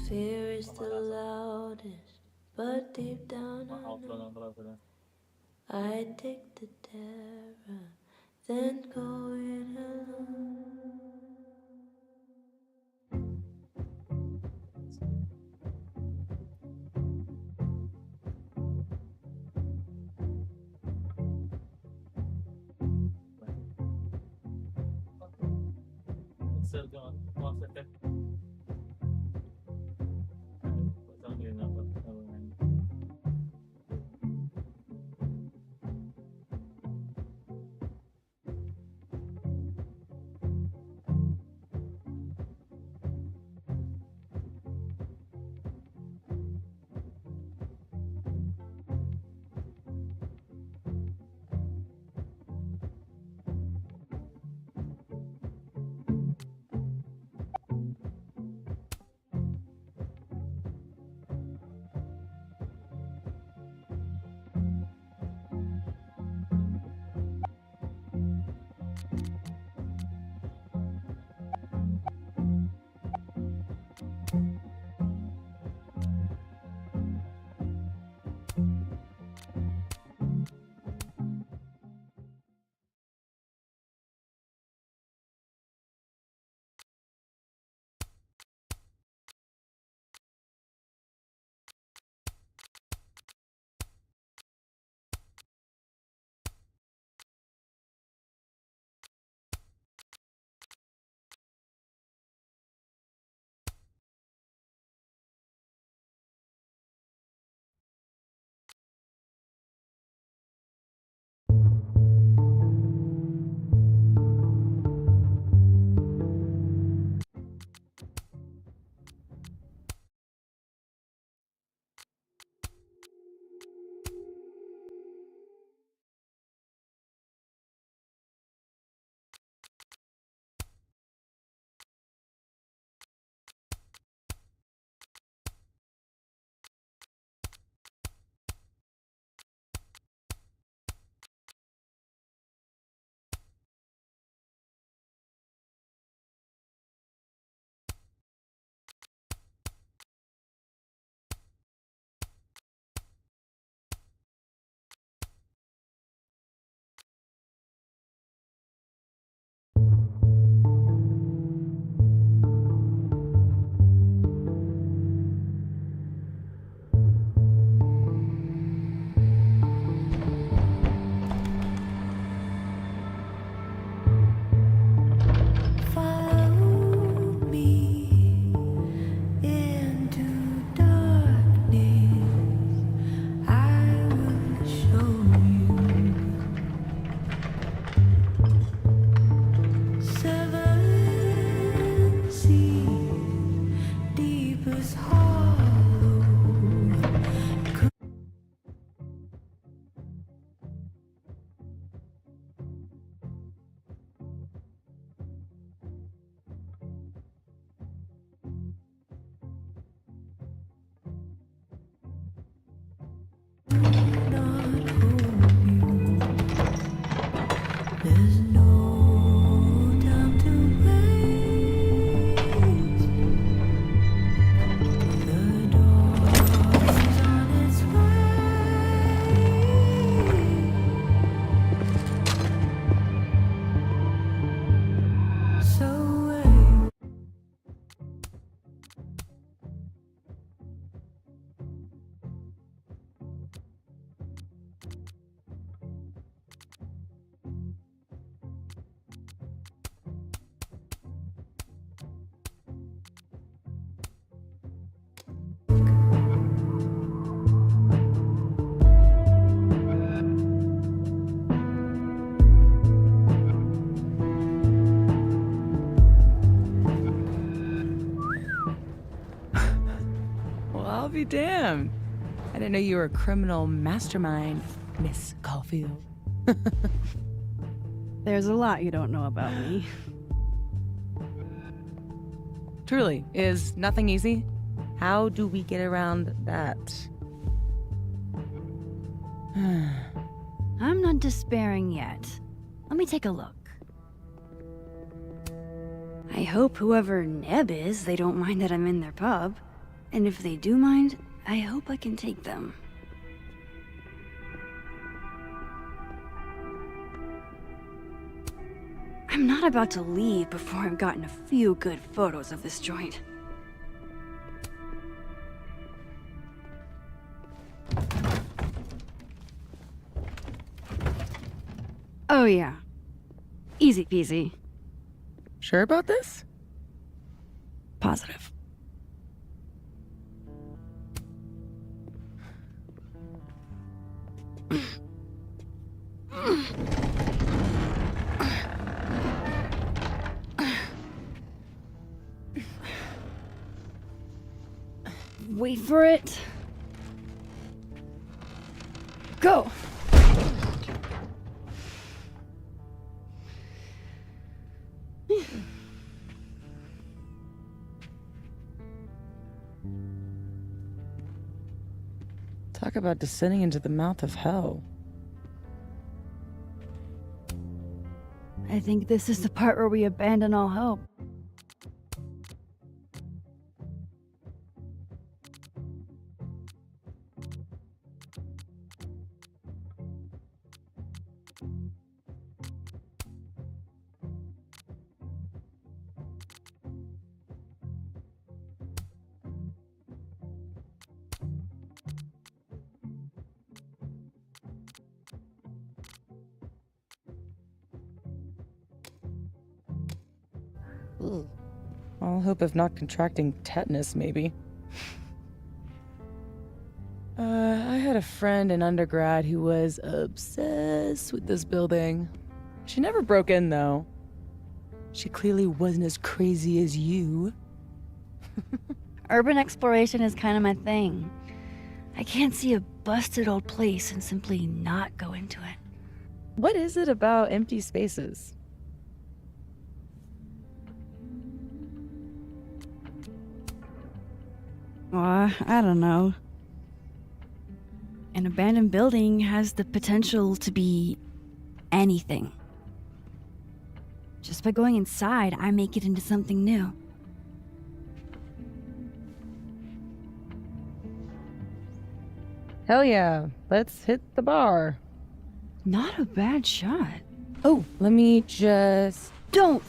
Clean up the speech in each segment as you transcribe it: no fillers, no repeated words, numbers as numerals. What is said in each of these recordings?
Fear is the loudest, but deep down I know I take the terror, then go it alone. Follow me into darkness. I will show you seven seas, deepest hollow. Not hold you. There's no time to waste. The dawn is on its way. So wait. Well, I'll be damned. I didn't know you were a criminal mastermind, Miss Caulfield. There's a lot you don't know about me. Truly, is nothing easy? How do we get around that? I'm not despairing yet. Let me take a look. I hope whoever Neb is, they don't mind that I'm in their pub. And if they do mind, I hope I can take them. I'm not about to leave before I've gotten a few good photos of this joint. Oh yeah. Easy peasy. Sure about this? Positive. Wait for it. Go! Talk about descending into the mouth of hell. I think this is the part where we abandon all hope. All hope of not contracting tetanus, maybe. I had a friend in undergrad who was obsessed with this building. She never broke in, though. She clearly wasn't as crazy as you. Urban exploration is kind of my thing. I can't see a busted old place and simply not go into it. What is it about empty spaces? I don't know. An abandoned building has the potential to be anything. Just by going inside, I make it into something new. Hell yeah, let's hit the bar. Not a bad shot. Oh, let me just... Don't!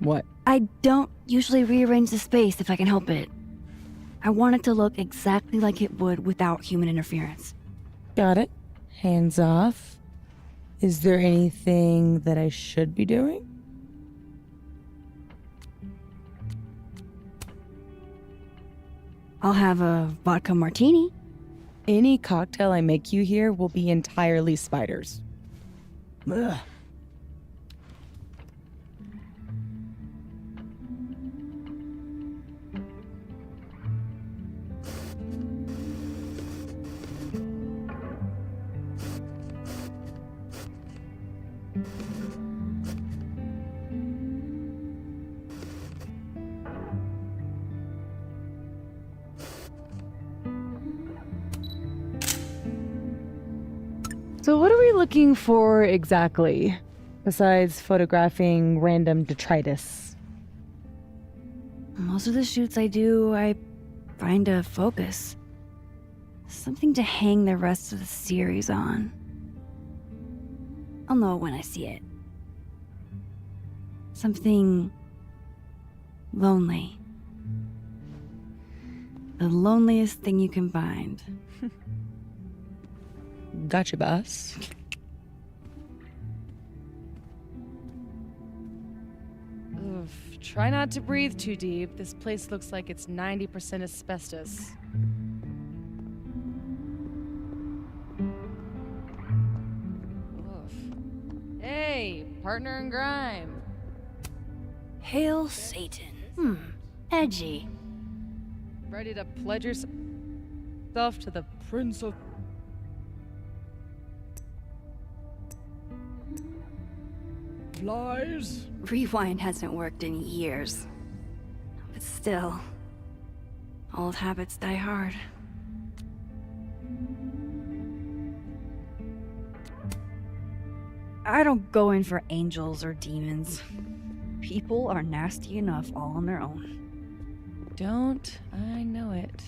What? I don't usually rearrange the space if I can help it. I want it to look exactly like it would without human interference. Got it. Hands off. Is there anything that I should be doing? I'll have a vodka martini. Any cocktail I make you here will be entirely spiders. Ugh. So what are we looking for exactly, besides photographing random detritus? Most of the shoots I do, I find a focus. Something to hang the rest of the series on. I'll know it when I see it. Something lonely. The loneliest thing you can find. Gotcha, boss. Oof. Try not to breathe too deep. This place looks like it's 90% asbestos. Oof. Hey, partner in crime. Hail Satan. Edgy. Ready to pledge yourself to the Prince of... Flies? Rewind hasn't worked in years. But still, old habits die hard. I don't go in for angels or demons. People are nasty enough all on their own. Don't I know it?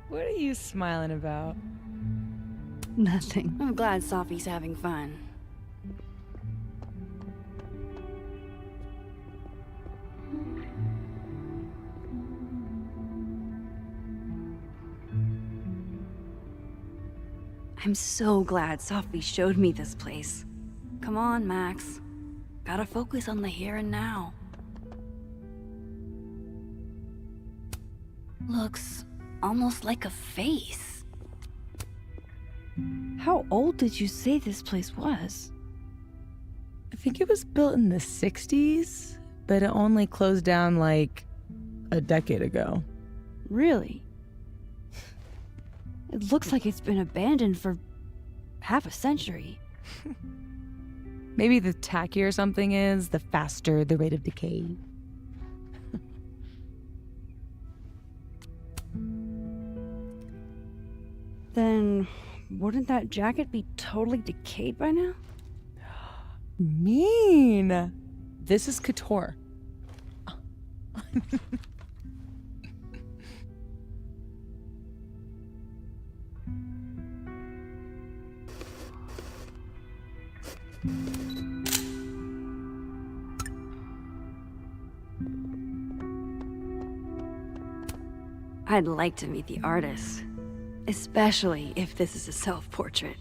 What are you smiling about? Nothing. I'm glad Sophie's having fun. I'm so glad Sophie showed me this place. Come on, Max. Gotta focus on the here and now. Looks almost like a face. How old did you say this place was? I think it was built in the 60s, but it only closed down like a decade ago. Really? It looks like it's been abandoned for half a century. Maybe the tackier something is, the faster the rate of decay. Then wouldn't that jacket be totally decayed by now? Mean. This is couture. I'd like to meet the artist, especially if this is a self-portrait.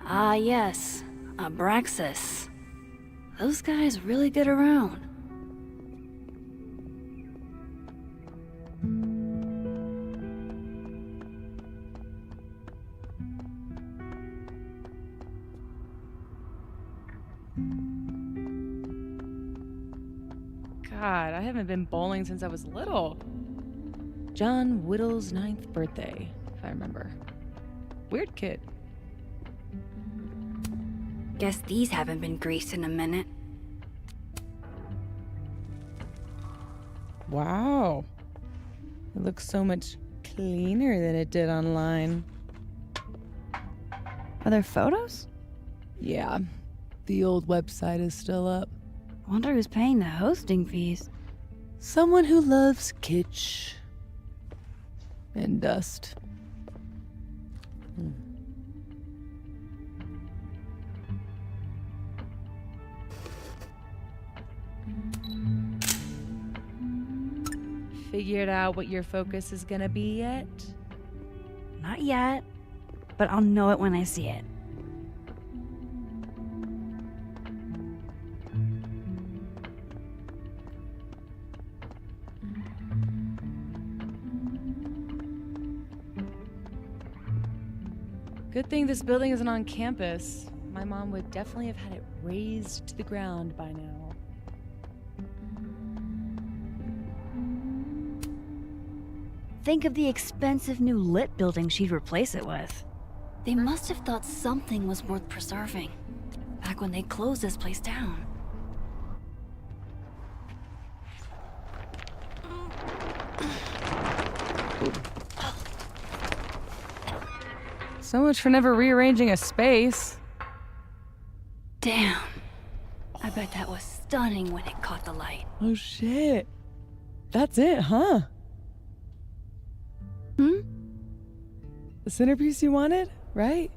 Ah yes, Abraxas. Those guys really get around. God, I haven't been bowling since I was little. John Whittle's 9th birthday, if I remember. Weird kid. Guess these haven't been greased in a minute. Wow. It looks so much cleaner than it did online. Are there photos? Yeah, the old website is still up. Wonder who's paying the hosting fees. Someone who loves kitsch and dust. Figured out what your focus is gonna be yet? Not yet, but I'll know it when I see it. Good thing this building isn't on campus. My mom would definitely have had it razed to the ground by now. Think of the expensive new lit building she'd replace it with. They must have thought something was worth preserving, back when they closed this place down. So much for never rearranging a space. Damn. I bet that was stunning when it caught the light. Oh shit. That's it, huh? The centerpiece you wanted, right?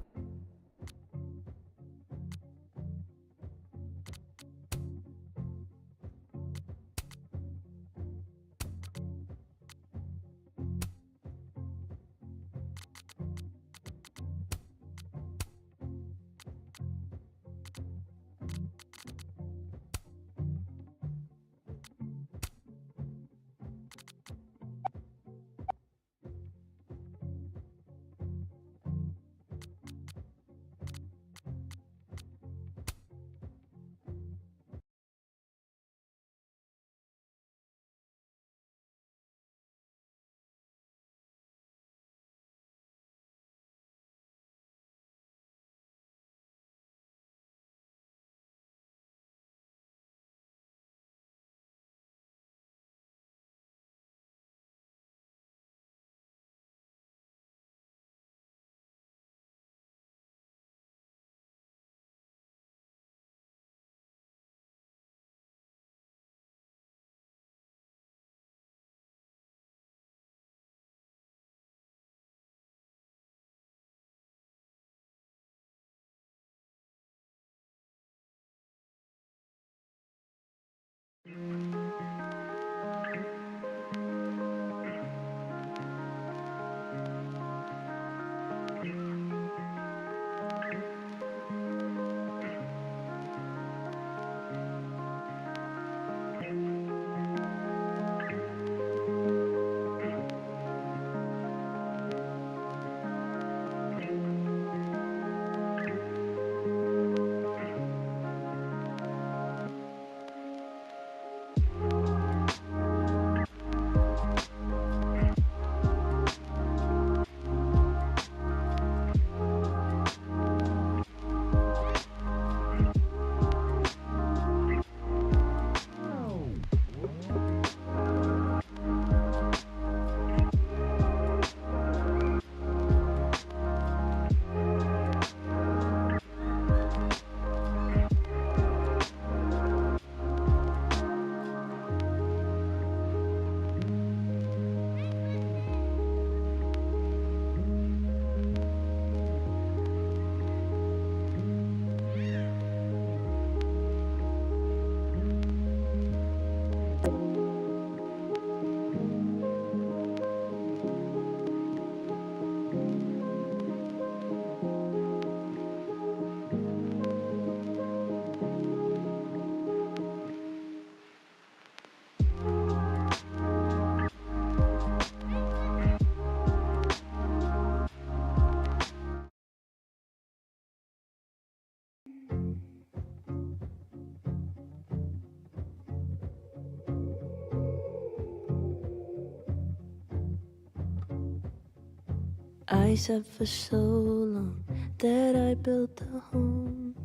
I said for so long that I built a home.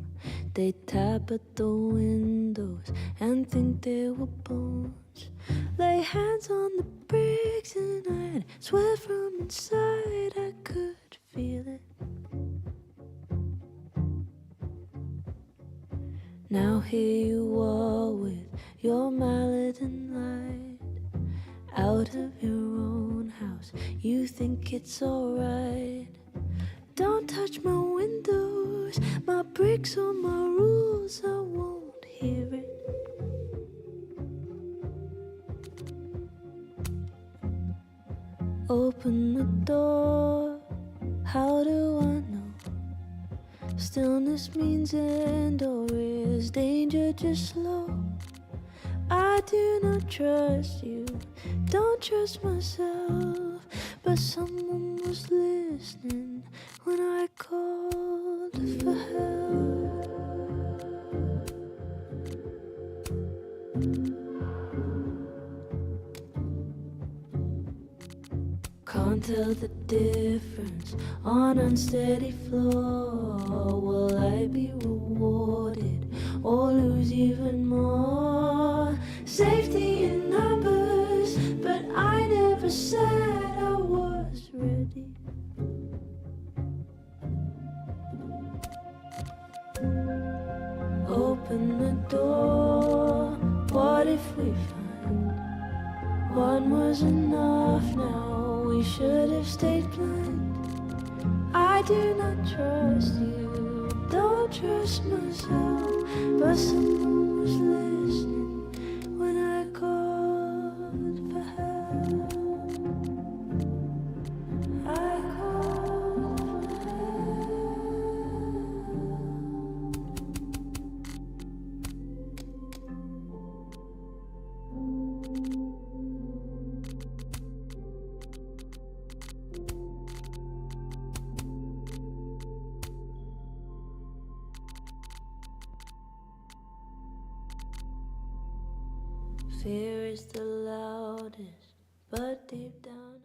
They tap at the windows and think they were bones. Lay hands on the bricks and I'd swear from inside I could feel it. Now here you are with your mallet and light. Out of your own house, you think it's alright. Don't touch my windows, my bricks or my rules, I won't hear it. Open the door, how do I know? Stillness means end, or is danger just slow? I do not trust you, don't trust myself, but someone was listening when I called for help. Can't tell the difference on unsteady floor. Will I be rewarded or lose even more? Safety in numbers, but I never said I was ready. Open the door, what if we find one was enough? Now we should have stayed blind. I do not trust you, don't trust myself, but someone was listening when I called for help. I called for help. Fear is the loudest, but deep down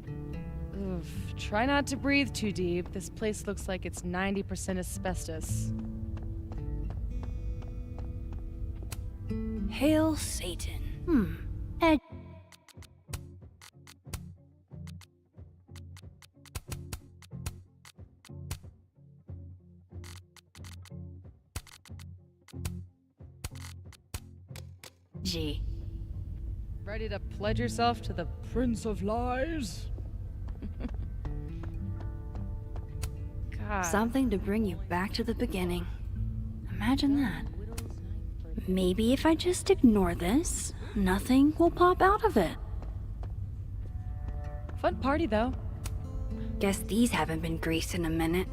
I know. Oof. Try not to breathe too deep. This place looks like it's 90% asbestos. Hail Satan. Ed. G. Ready to pledge yourself to the Prince of Lies? God. Something to bring you back to the beginning. Imagine that. Maybe if I just ignore this, nothing will pop out of it. Fun party, though. Guess these haven't been greased in a minute.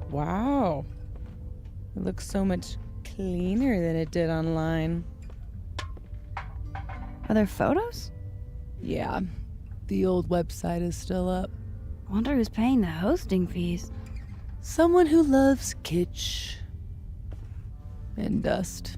Wow. It looks so much cleaner than it did online. Are there photos? Yeah. The old website is still up. Wonder who's paying the hosting fees. Someone who loves kitsch and dust.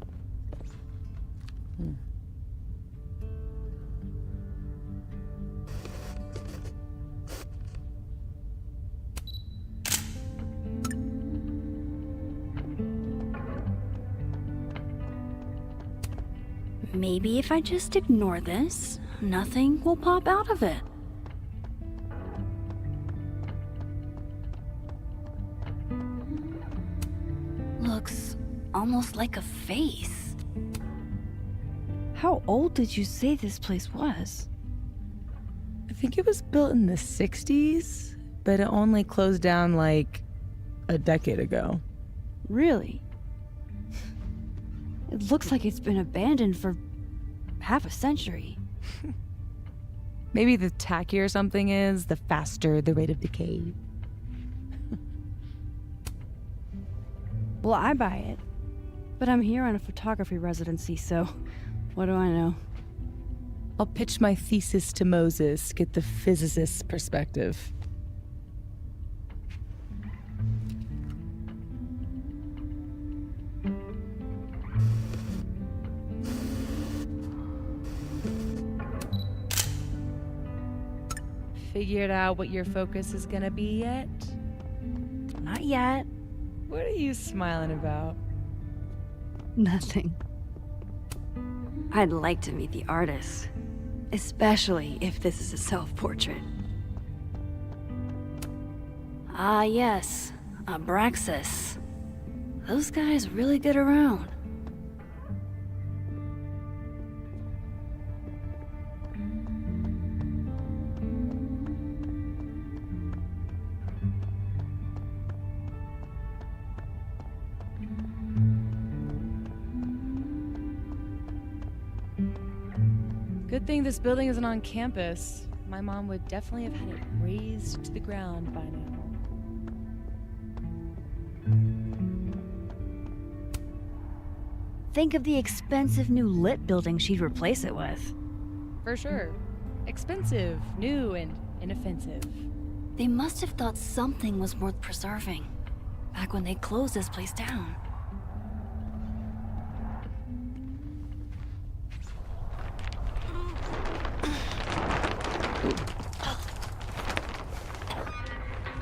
Maybe if I just ignore this, nothing will pop out of it. Looks almost like a face. How old did you say this place was? I think it was built in the 60s, but it only closed down like a decade ago. Really? It looks like it's been abandoned for half a century. Maybe the tackier something is, the faster the rate of decay. Well, I buy it. But I'm here on a photography residency, so what do I know? I'll pitch my thesis to Moses, get the physicist's perspective. figured out what your focus is gonna be yet? Not yet. What are you smiling about? Nothing. I'd like to meet the artist, especially if this is a self-portrait. Ah, yes, Abraxas. Those guys really get around. Good thing this building isn't on campus. My mom would definitely have had it razed to the ground by now. Think of the expensive new lit building she'd replace it with. For sure. Expensive, new, and inoffensive. They must have thought something was worth preserving, back when they closed this place down.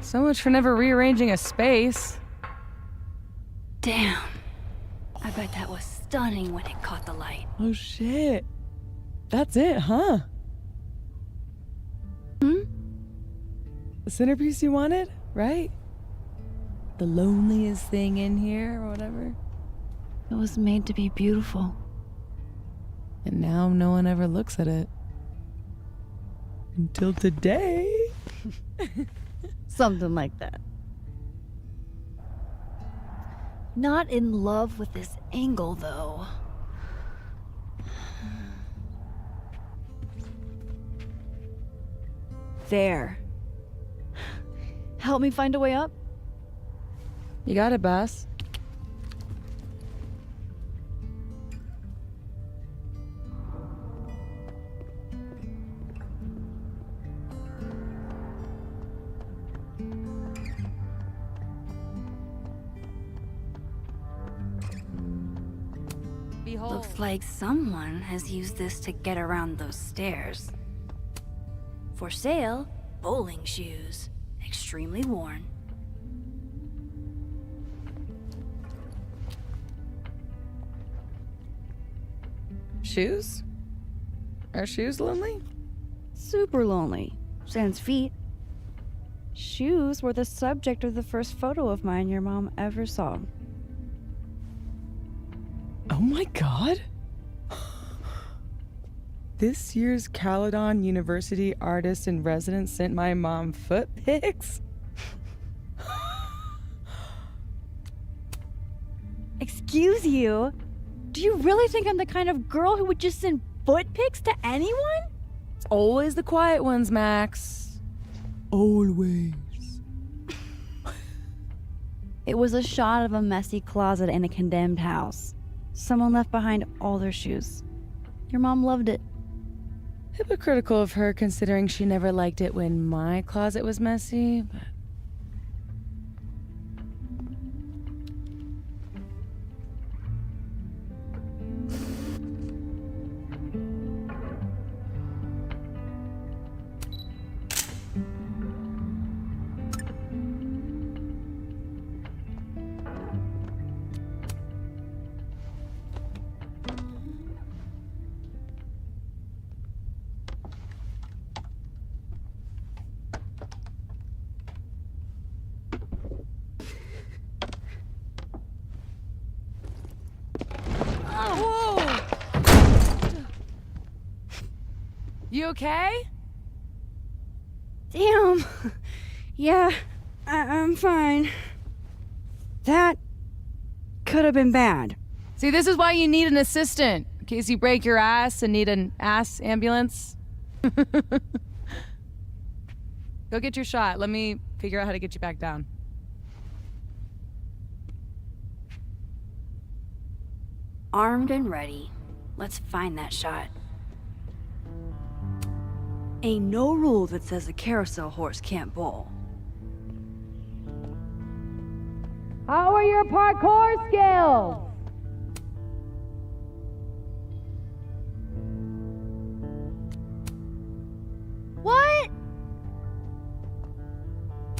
So much for never rearranging a space. Damn. I bet that was stunning when it caught the light. Oh shit. That's it, huh? Hmm? The centerpiece you wanted, right? The loneliest thing in here, or whatever. It was made to be beautiful. And now no one ever looks at it. Until today. Something like that. Not in love with this angle, though. There. Help me find a way up? You got it, boss. Behold. Looks like someone has used this to get around those stairs. For sale, bowling shoes. Extremely worn. Shoes? Are shoes lonely? Super lonely. Sans feet. Shoes were the subject of the first photo of mine your mom ever saw. Oh my god. This year's Caledon University artist in residence sent my mom foot pics? Excuse you? Do you really think I'm the kind of girl who would just send foot pics to anyone? It's always the quiet ones, Max. Always. It was a shot of a messy closet in a condemned house. Someone left behind all their shoes. Your mom loved it. Hypocritical of her, considering she never liked it when my closet was messy, but... You okay? Damn. Yeah, I'm fine. That could have been bad. See, this is why you need an assistant, in case you break your ass and need an ass ambulance. Go get your shot. Let me figure out how to get you back down. Armed and ready. Let's find that shot. Ain't no rule that says a carousel horse can't bowl. How are your parkour skills? What?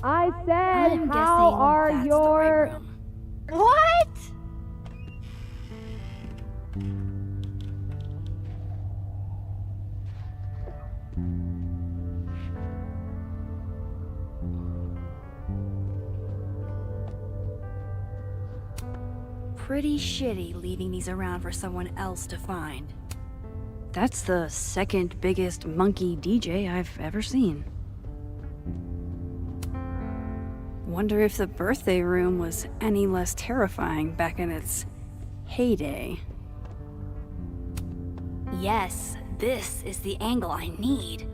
I said, I'm how guessing are that's your... the right room. What? Pretty shitty leaving these around for someone else to find. That's the second biggest monkey DJ I've ever seen. Wonder if the birthday room was any less terrifying back in its heyday. Yes, this is the angle I need.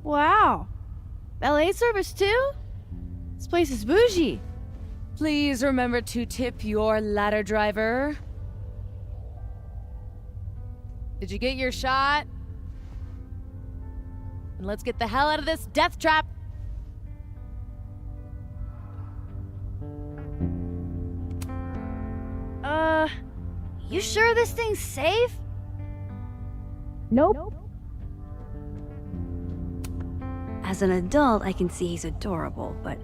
Wow. Valet service too? This place is bougie. Please remember to tip your ladder driver. Did you get your shot? And let's get the hell out of this death trap. You sure this thing's safe? Nope. As an adult, I can see he's adorable, but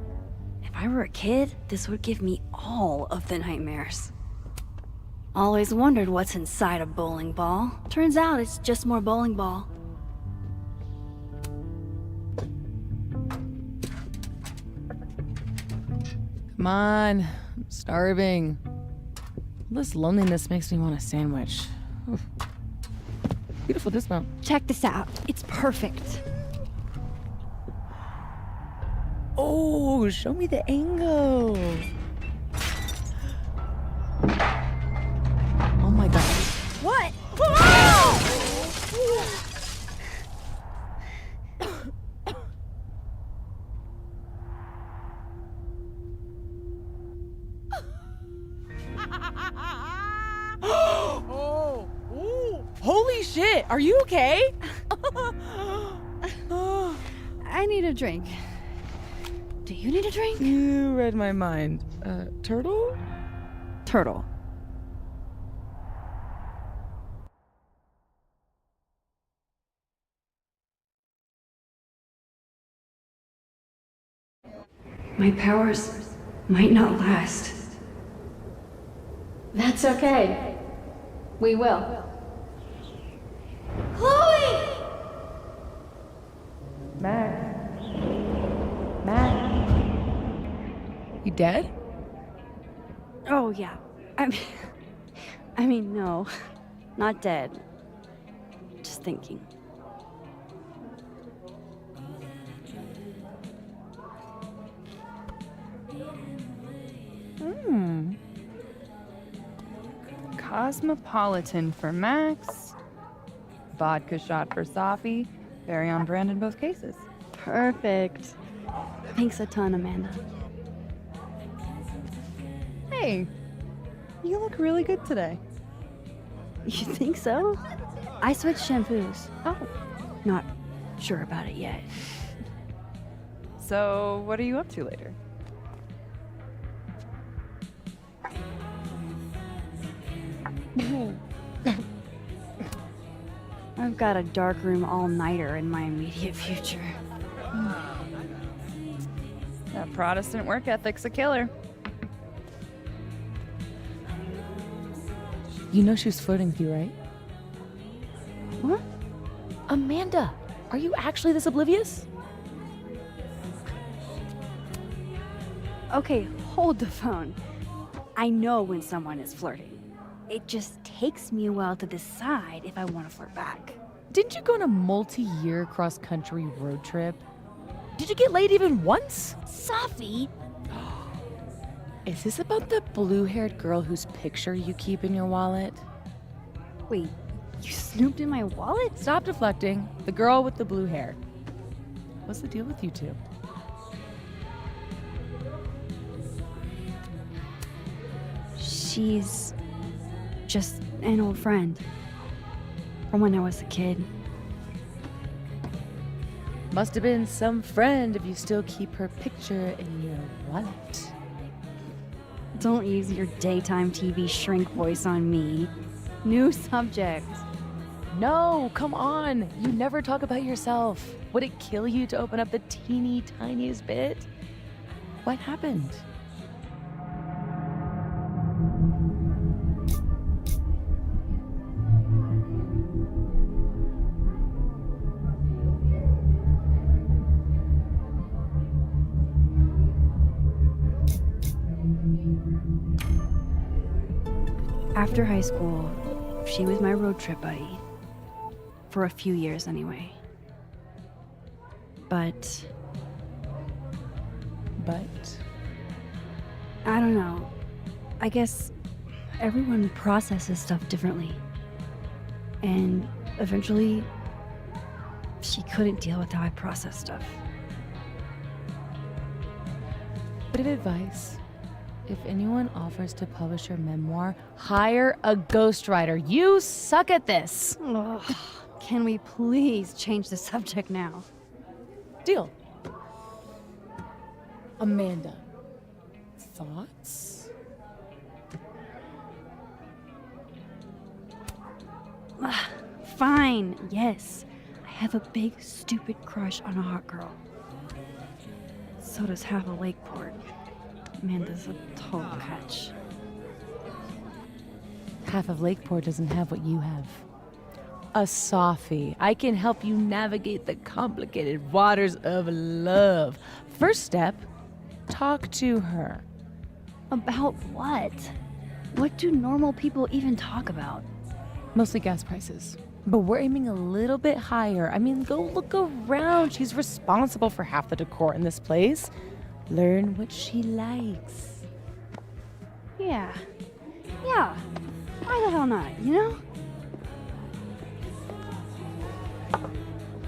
if I were a kid, this would give me all of the nightmares. Always wondered what's inside a bowling ball. Turns out it's just more bowling ball. Come on, I'm starving. This loneliness makes me want a sandwich. Oof. Beautiful dismount. Check this out. It's perfect. Oh, show me the angle. Oh my god. What? Oh, ooh. Holy shit, are you okay? I need a drink. Do you need a drink? You read my mind. Turtle? Turtle. My powers might not last. That's okay. We will. Chloe! Max. Max. You dead? Oh, yeah. I mean, no. Not dead. Just thinking. Cosmopolitan for Max, vodka shot for Safi, very on brand in both cases. Perfect. Thanks a ton, Amanda. Hey, you look really good today. You think so? I switched shampoos. Oh. Not sure about it yet. So, what are you up to later? I've got a darkroom all-nighter in my immediate future. That Protestant work ethic's a killer. You know she was flirting with you, right? What? Amanda, are you actually this oblivious? Okay, hold the phone. I know when someone is flirting. It just takes me a while to decide if I want to flirt back. Didn't you go on a multi-year cross-country road trip? Did you get laid even once? Safi? Is this about the blue-haired girl whose picture you keep in your wallet? Wait, You snooped in my wallet? Stop deflecting. The girl with the blue hair. What's the deal with you two? She's just an old friend from when I was a kid. Must have been some friend if you still keep her picture in your wallet. Don't use your daytime TV shrink voice on me. New subject. No, come on. You never talk about yourself. Would it kill you to open up the teeny tiniest bit? What happened? After high school, she was my road trip buddy. For a few years, anyway. But I don't know. I guess everyone processes stuff differently. And eventually, she couldn't deal with how I process stuff. Bit of advice. If anyone offers to publish your memoir, hire a ghostwriter. You suck at this. Ugh, can we please change the subject now? Deal. Amanda, thoughts? Fine, yes. I have a big, stupid crush on a hot girl. So does half of Lakeport. Amanda's a total catch. Half of Lakeport doesn't have what you have. A Sophy. I can help you navigate the complicated waters of love. First step, talk to her. About what? What do normal people even talk about? Mostly gas prices. But we're aiming a little bit higher. I mean, go look around. She's responsible for half the decor in this place. Learn what she likes. Yeah. Why the hell not, you know?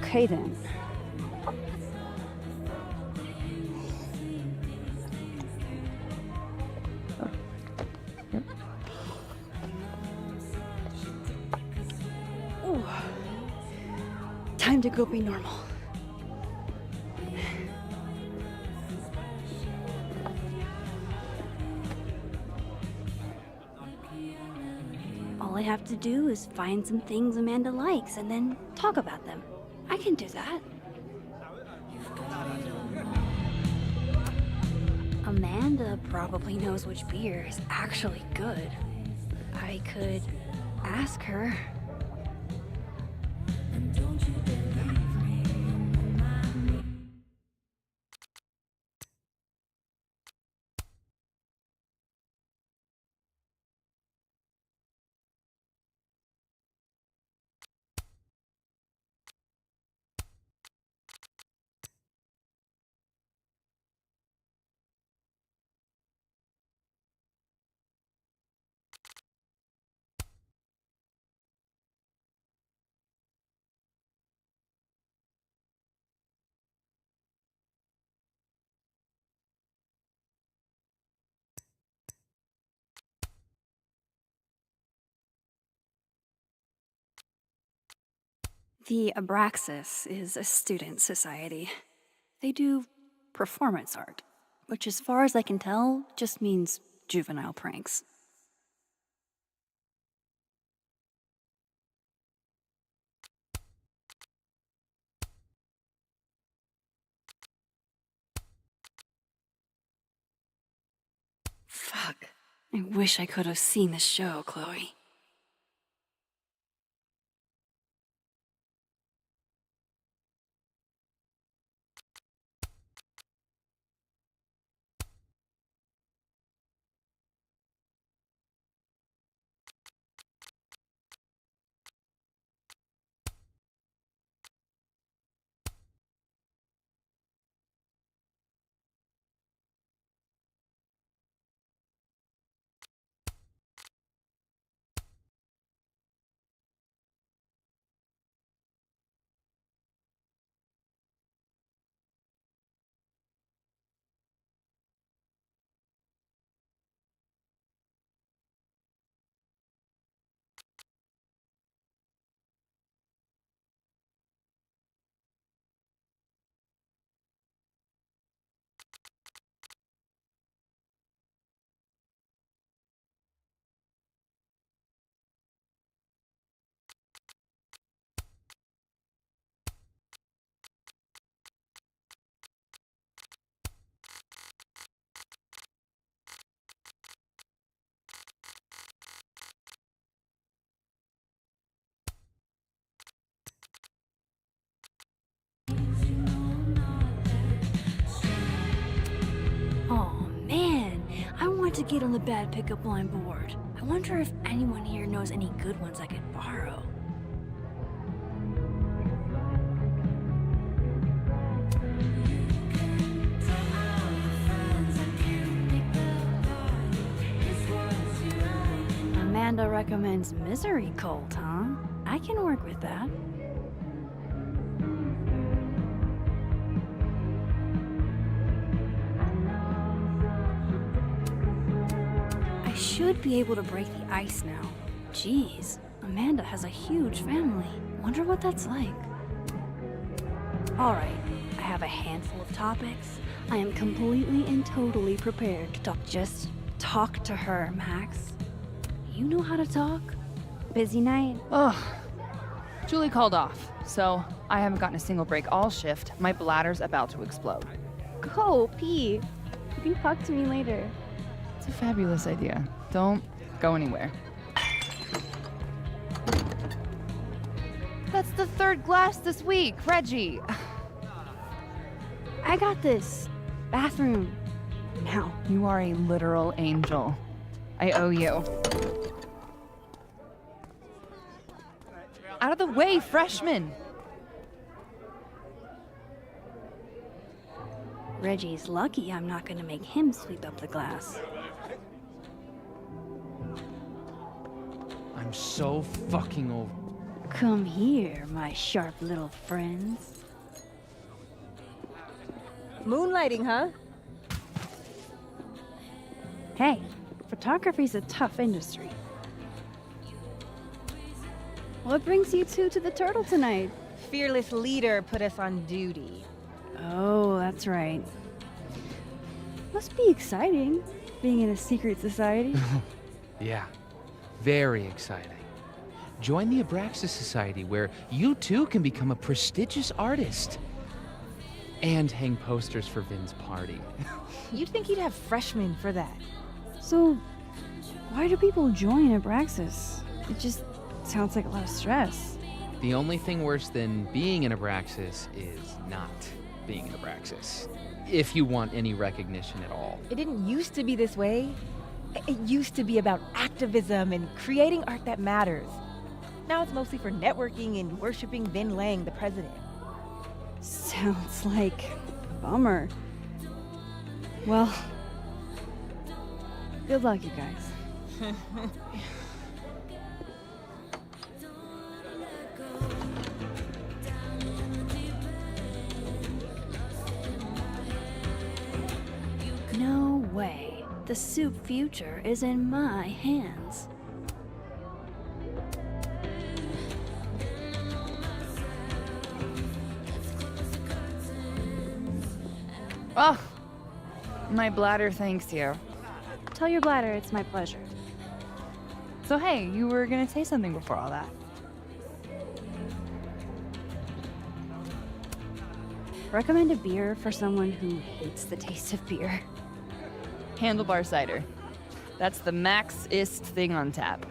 Okay then. Ooh. Time to go be normal. All I have to do is find some things Amanda likes and then talk about them. I can do that. Amanda probably knows which beer is actually good. I could ask her. The Abraxas is a student society. They do performance art, which, as far as I can tell, just means juvenile pranks. Fuck. I wish I could have seen the show, Chloe. to get on the bad pickup line board. I wonder if anyone here knows any good ones I could borrow. Amanda recommends Misery Cult, huh? I can work with that. I should be able to break the ice now. Jeez, Amanda has a huge family. Wonder what that's like. Alright, I have a handful of topics. I am completely and totally prepared to talk. Just talk to her, Max. You know how to talk? Busy night? Ugh. Julie called off, so I haven't gotten a single break all shift. My bladder's about to explode. Go, pee. You can talk to me later. It's a fabulous idea. Don't go anywhere. That's the third glass this week, Reggie. I got this. Bathroom. Now. You are a literal angel. I owe you. Out of the way, freshman! Reggie's lucky I'm not gonna make him sweep up the glass. I'm so fucking over. Come here, my sharp little friends. Moonlighting, huh? Hey, photography's a tough industry. What brings you two to the Turtle tonight? Fearless leader put us on duty. Oh, that's right. Must be exciting, being in a secret society. Yeah, very exciting. Join the Abraxas Society, where you too can become a prestigious artist. And hang posters for Vin's party. You'd think you'd have freshmen for that. So, why do people join Abraxas? It just sounds like a lot of stress. The only thing worse than being in Abraxas is not being in Abraxas. If you want any recognition at all. It didn't used to be this way. It used to be about activism and creating art that matters. Now it's mostly for networking and worshiping Vin Lang, the president. Sounds like a bummer. Well, good luck, you guys. No way. The soup future is in my hands. Oh, my bladder thanks you. Tell your bladder it's my pleasure. So hey, you were gonna say something before all that. Recommend a beer for someone who hates the taste of beer. Handlebar cider. That's the maxist thing on tap.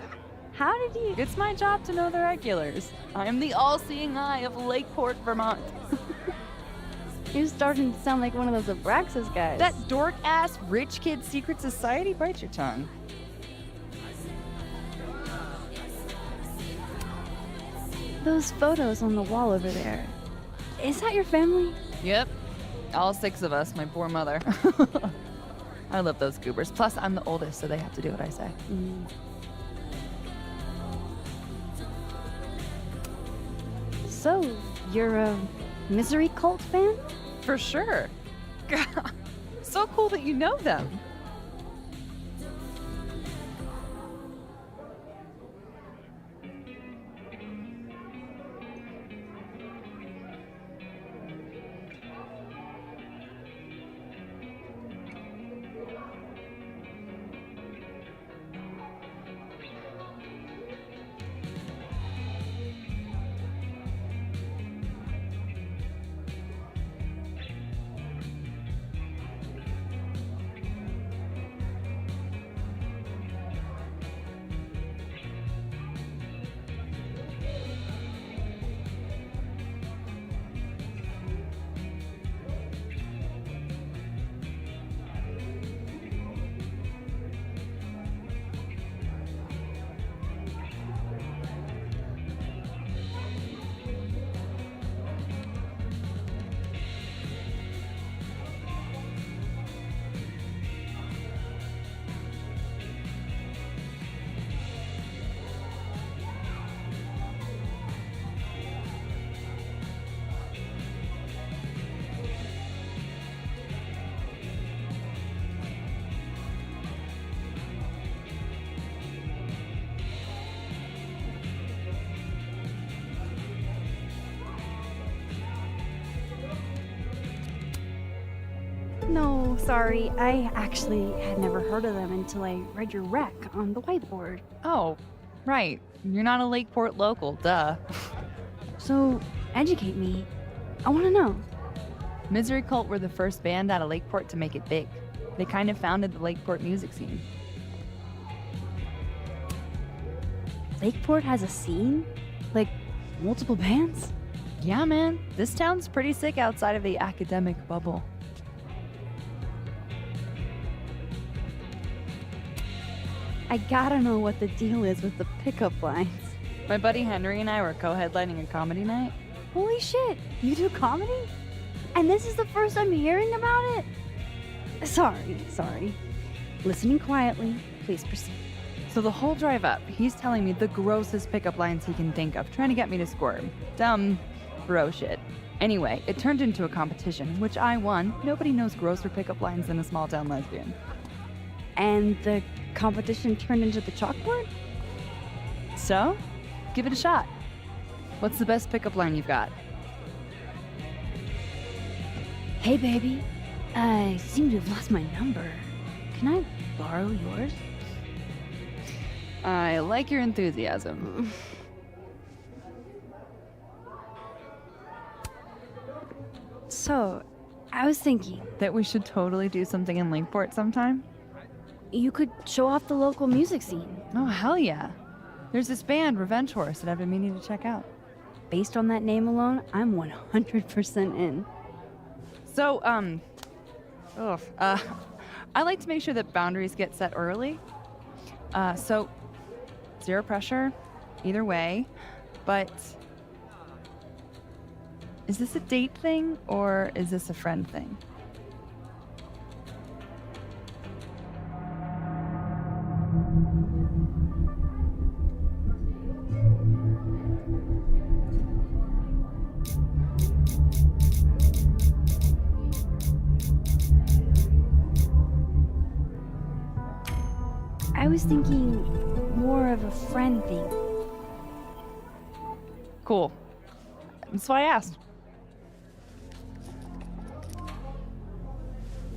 How did you... It's my job to know the regulars. I am the all-seeing eye of Lakeport, Vermont. You're starting to sound like one of those Abraxas guys. That dork-ass rich kid secret society? Bite your tongue. Those photos on the wall over there. Is that your family? Yep. All 6 of us, my poor mother. I love those goobers. Plus, I'm the oldest, so they have to do what I say. So, you're a Misery Cult fan? For sure. So cool that you know them. No, sorry. I actually had never heard of them until I read your rec on the whiteboard. Oh, right. You're not a Lakeport local, duh. So, educate me. I want to know. Misery Cult were the first band out of Lakeport to make it big. They kind of founded the Lakeport music scene. Lakeport has a scene? Like, multiple bands? Yeah, man. This town's pretty sick outside of the academic bubble. I gotta know what the deal is with the pickup lines. My buddy Henry and I were co-headlining a comedy night. Holy shit, you do comedy? And this is the first I'm hearing about it? Sorry. Listening quietly, please proceed. So the whole drive up, he's telling me the grossest pickup lines he can think of, trying to get me to squirm. Dumb bro shit. Anyway, it turned into a competition, which I won. Nobody knows grosser pickup lines than a small town lesbian. And the competition turned into the chalkboard? So, give it a shot. What's the best pickup line you've got? Hey baby, I seem to have lost my number. Can I borrow yours? I like your enthusiasm. So, I was thinking, That we should totally do something in Lakeport sometime? you could show off the local music scene. Oh, hell yeah. There's this band, Revenge Horse, that I've been meaning to check out. Based on that name alone, I'm 100% in. So, I like to make sure that boundaries get set early. So, zero pressure, either way. But, is this a date thing, or is this a friend thing? I was thinking more of a friend thing. Cool. That's why I asked.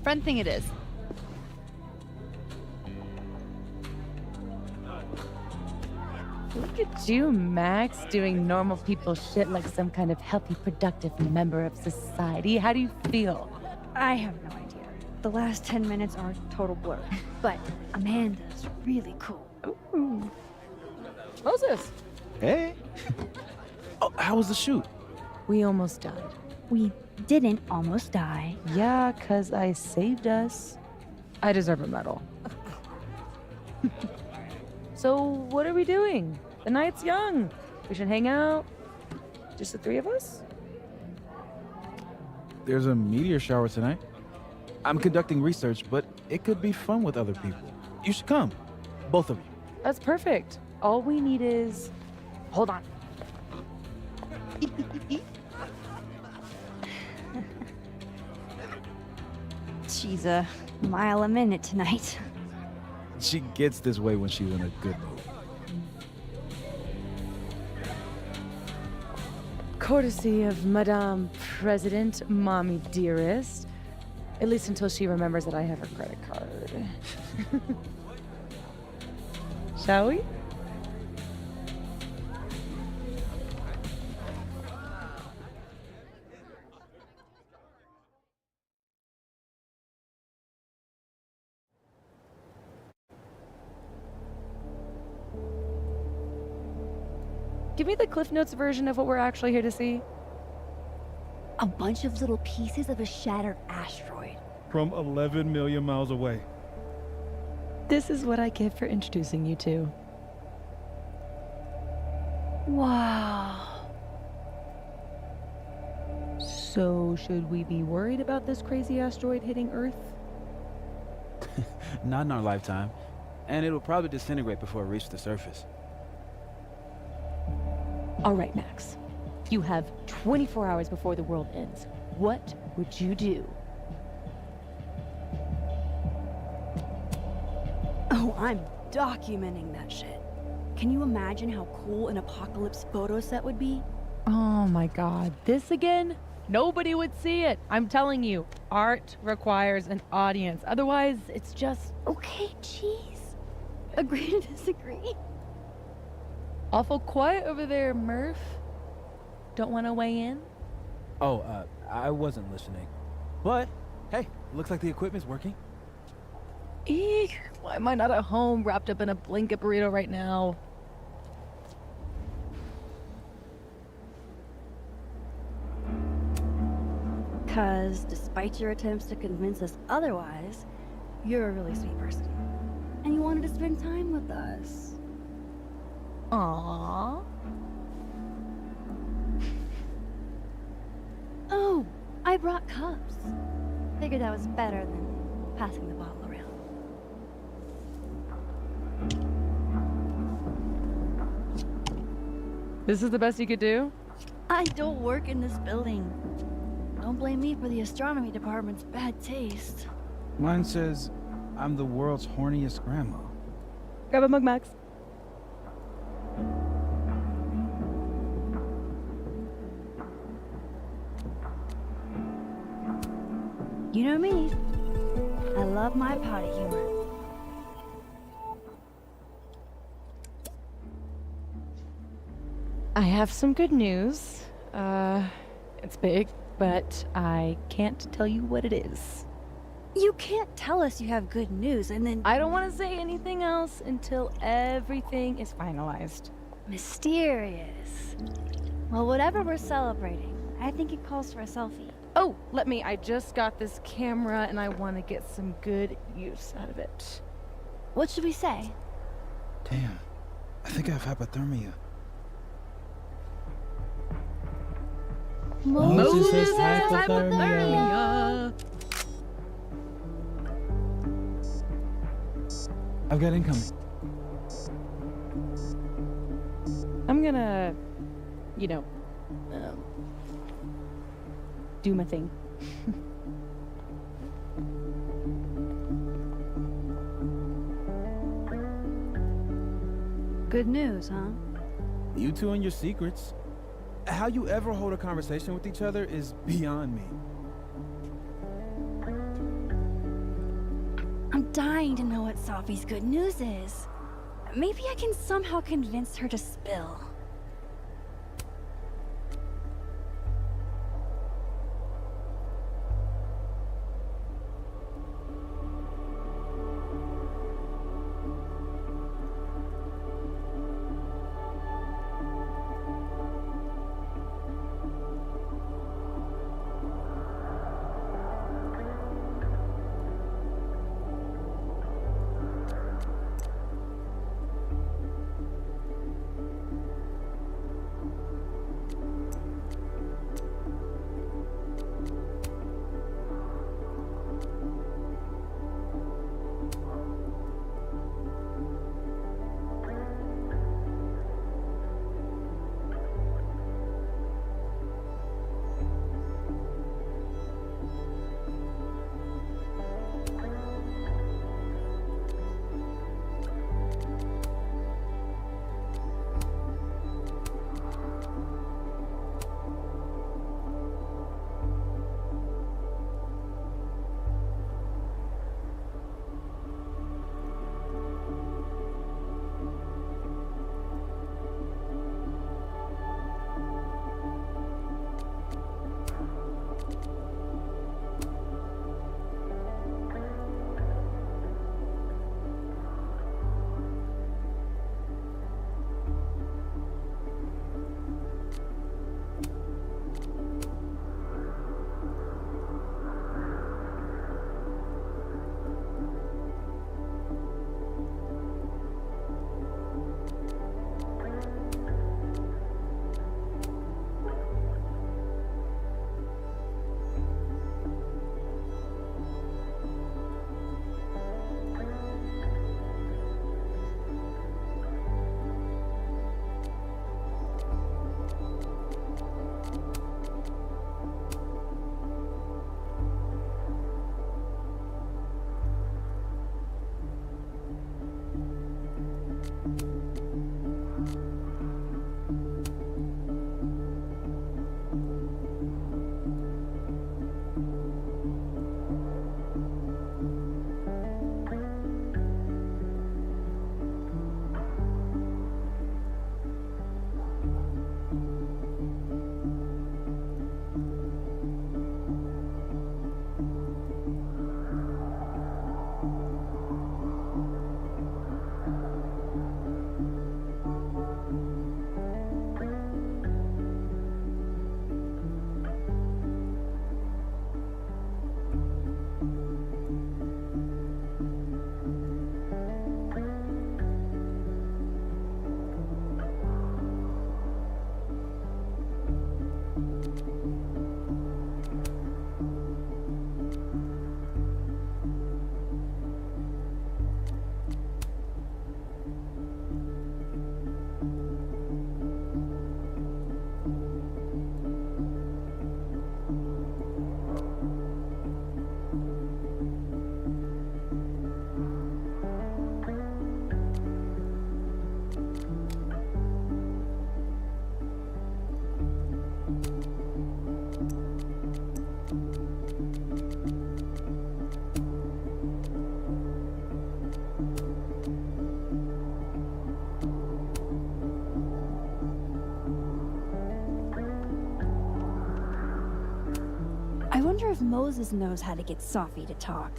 Friend thing it is. Look at you, Max, doing normal people shit like some kind of healthy, productive member of society. How do you feel? I have no idea. The last 10 minutes are a total blur. But Amanda's really cool. Ooh. Moses, Hey. Oh, how was the shoot? we almost died. We didn't almost die. Yeah, 'cause I saved us. I deserve a medal. So, what are we doing? The night's young. We should hang out. Just the three of us? There's a meteor shower tonight. I'm conducting research, but it could be fun with other people. You should come. Both of you. That's perfect. All we need is... Hold on. She's a mile a minute tonight. She gets this way when she's in a good mood. Courtesy of Madame President, Mommy Dearest. At least until she remembers that I have her credit card. Shall we? Give me the Cliff Notes version of what we're actually here to see. A bunch of little pieces of a shattered asteroid. From 11 million miles away. This is what I get for introducing you to. Wow. So, should we be worried about this crazy asteroid hitting Earth? Not in our lifetime. And it'll probably disintegrate before it reaches the surface. All right, Max. You have 24 hours before the world ends. What would you do? Oh, I'm documenting that shit. Can you imagine how cool an apocalypse photo set would be? Oh my god, this again? Nobody would see it. I'm telling you, art requires an audience. Otherwise, it's just Okay, jeez. Agree to disagree. awful quiet over there, Murph. Don't want to weigh in? Oh, I wasn't listening. But, hey, looks like the equipment's working. Eek, why am I not at home wrapped up in a blanket burrito right now? Because despite your attempts to convince us otherwise, you're a really sweet person. And you wanted to spend time with us. Aww. Oh, I brought cups. Figured that was better than passing the bottle around. This is the best you could do? I don't work in this building. Don't blame me for the astronomy department's bad taste. Mine says I'm the world's horniest grandma. Grab a mug, Max. You know me. I love my potty humor. I have some good news. It's big, but I can't tell you what it is. You can't tell us you have good news and then I don't want to say anything else until everything is finalized. mysterious. Well, whatever we're celebrating, I think it calls for a selfie. Oh, I just got this camera and I want to get some good use out of it. What should we say? Damn, I think I have hypothermia. Moses has hypothermia. I've got incoming. I'm gonna, do my thing. Good news, huh? You two and your secrets. How you ever hold a conversation with each other is beyond me. I'm dying to know what Sophie's good news is. Maybe I can somehow convince her to spill. if Moses knows how to get Safi to talk.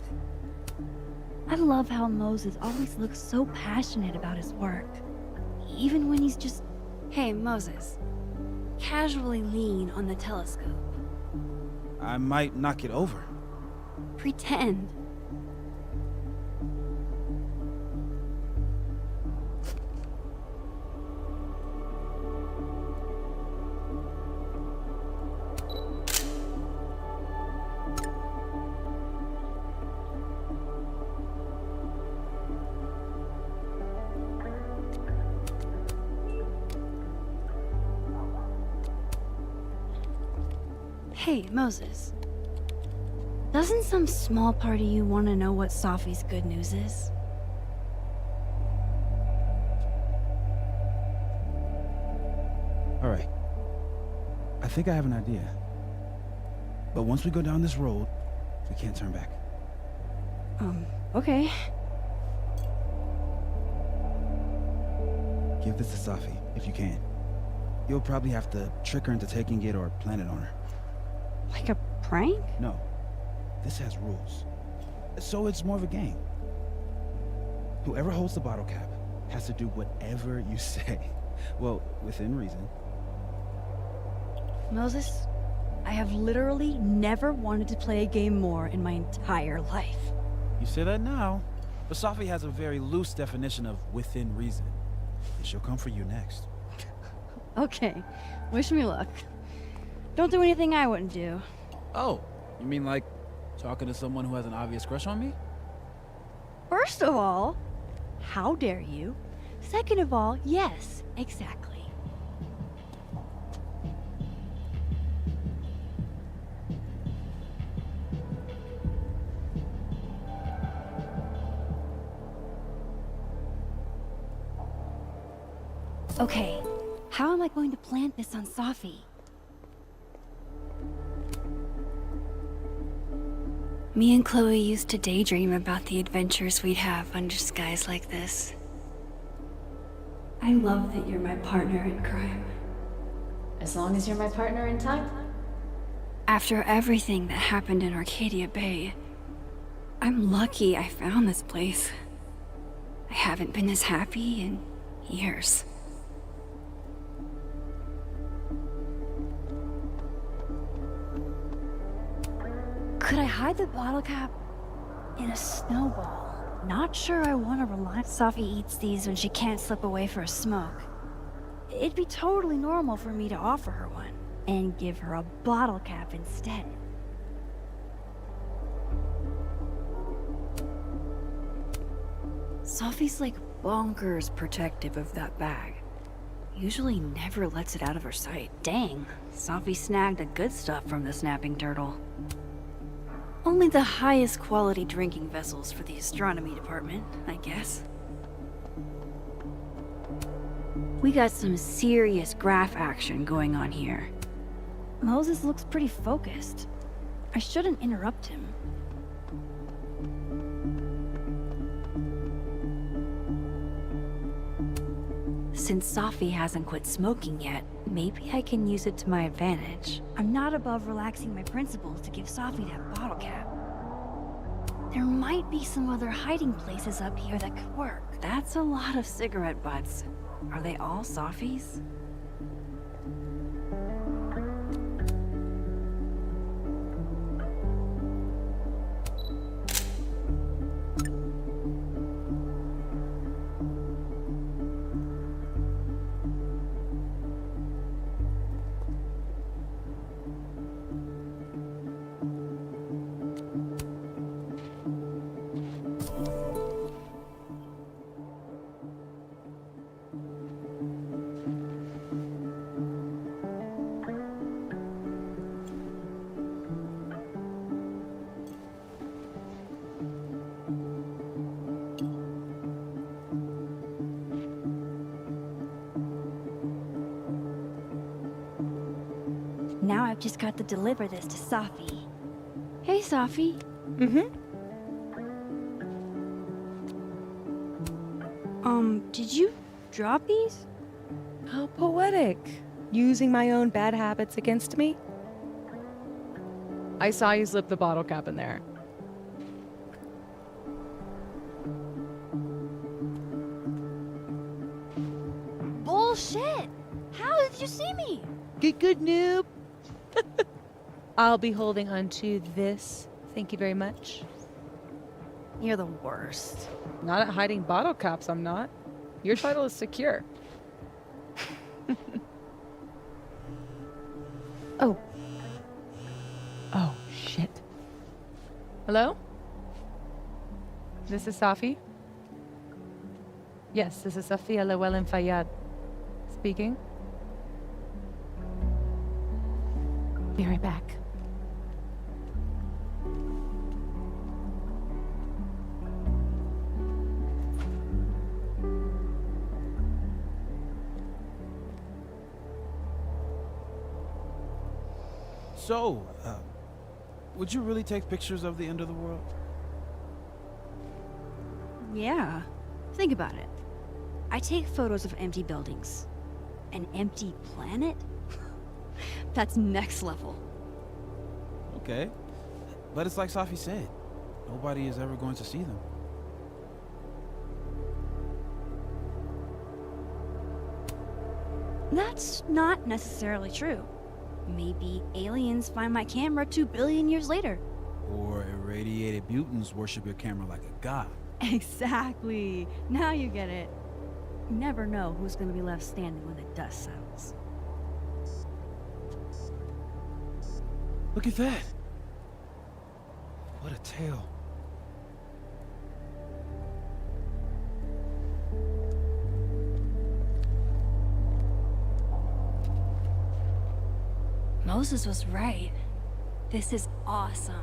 I love how Moses always looks so passionate about his work. Even when he's just, hey, Moses, casually lean on the telescope. I might knock it over. Pretend. Hey, Moses. Doesn't some small part of you want to know what Safi's good news is? All right. I think I have an idea. But once we go down this road, we can't turn back. Okay. Give this to Safi, if you can. You'll probably have to trick her into taking it or plant it on her. Like a prank? No. This has rules. So it's more of a game. Whoever holds the bottle cap has to do whatever you say. Well, within reason. Moses, I have literally never wanted to play a game more in my entire life. You say that now, but Safi has a very loose definition of within reason. And she'll come for you next. Okay, wish me luck. Don't do anything I wouldn't do. Oh, you mean like talking to someone who has an obvious crush on me? First of all, how dare you? Second of all, yes, exactly. Okay, how am I going to plant this on Safi? Me and Chloe used to daydream about the adventures we'd have under skies like this. I love that you're my partner in crime. As long as you're my partner in time. After everything that happened in Arcadia Bay, I'm lucky I found this place. I haven't been as happy in years. Could I hide the bottle cap in a snowball? Not sure I want to rely. Safi eats these when she can't slip away for a smoke. It'd be totally normal for me to offer her one and give her a bottle cap instead. Safi's like bonkers protective of that bag. Usually never lets it out of her sight. Dang, Safi snagged the good stuff from the snapping turtle. Only the highest quality drinking vessels for the astronomy department, I guess. We got some serious graph action going on here. Moses looks pretty focused. I shouldn't interrupt him. Since Safi hasn't quit smoking yet, maybe I can use it to my advantage. I'm not above relaxing my principles to give Safi that bottle cap. There might be some other hiding places up here that could work. That's a lot of cigarette butts. Are they all Safi's? Now I've just got to deliver this to Safi. Hey, Safi. Did you drop these? How poetic. Using my own bad habits against me? I saw you slip the bottle cap in there. Bullshit! How did you see me? Good noob. I'll be holding on to this. Thank you very much. You're the worst. Not at hiding bottle caps, I'm not. Your title is secure. Oh. Oh, shit. Hello? This is Safi? Yes, this is Safia Llewellyn Fayyad. Speaking. Be right back. So, would you really take pictures of the end of the world? Yeah. Think about it. I take photos of empty buildings. An empty planet? That's next level. Okay. But it's like Safi said, nobody is ever going to see them. That's not necessarily true. Maybe aliens find my camera 2 billion years later. Or irradiated mutants worship your camera like a god. Exactly. Now you get it. You never know who's gonna be left standing when the dust settles. Look at that. What a tale. Moses was right. This is awesome.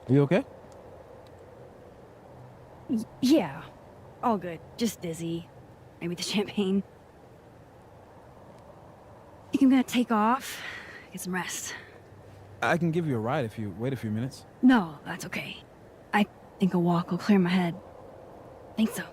You okay? Yeah. All good. Just dizzy. Maybe the champagne. Think I'm gonna take off. Get some rest. I can give you a ride if you wait a few minutes. No, that's okay. I think a walk will clear my head. Think so.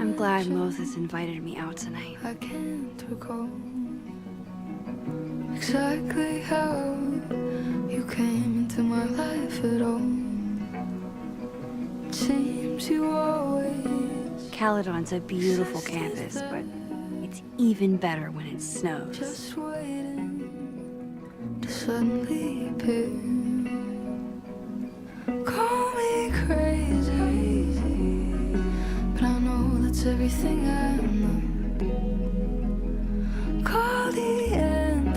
I'm glad Moses invited me out tonight. I can't recall exactly how you came into my life at all. It seems you always Caledon's a beautiful campus, but it's even better when it snows. just waiting to suddenly appear. Call me crazy, but I know that's everything I know. Call the end.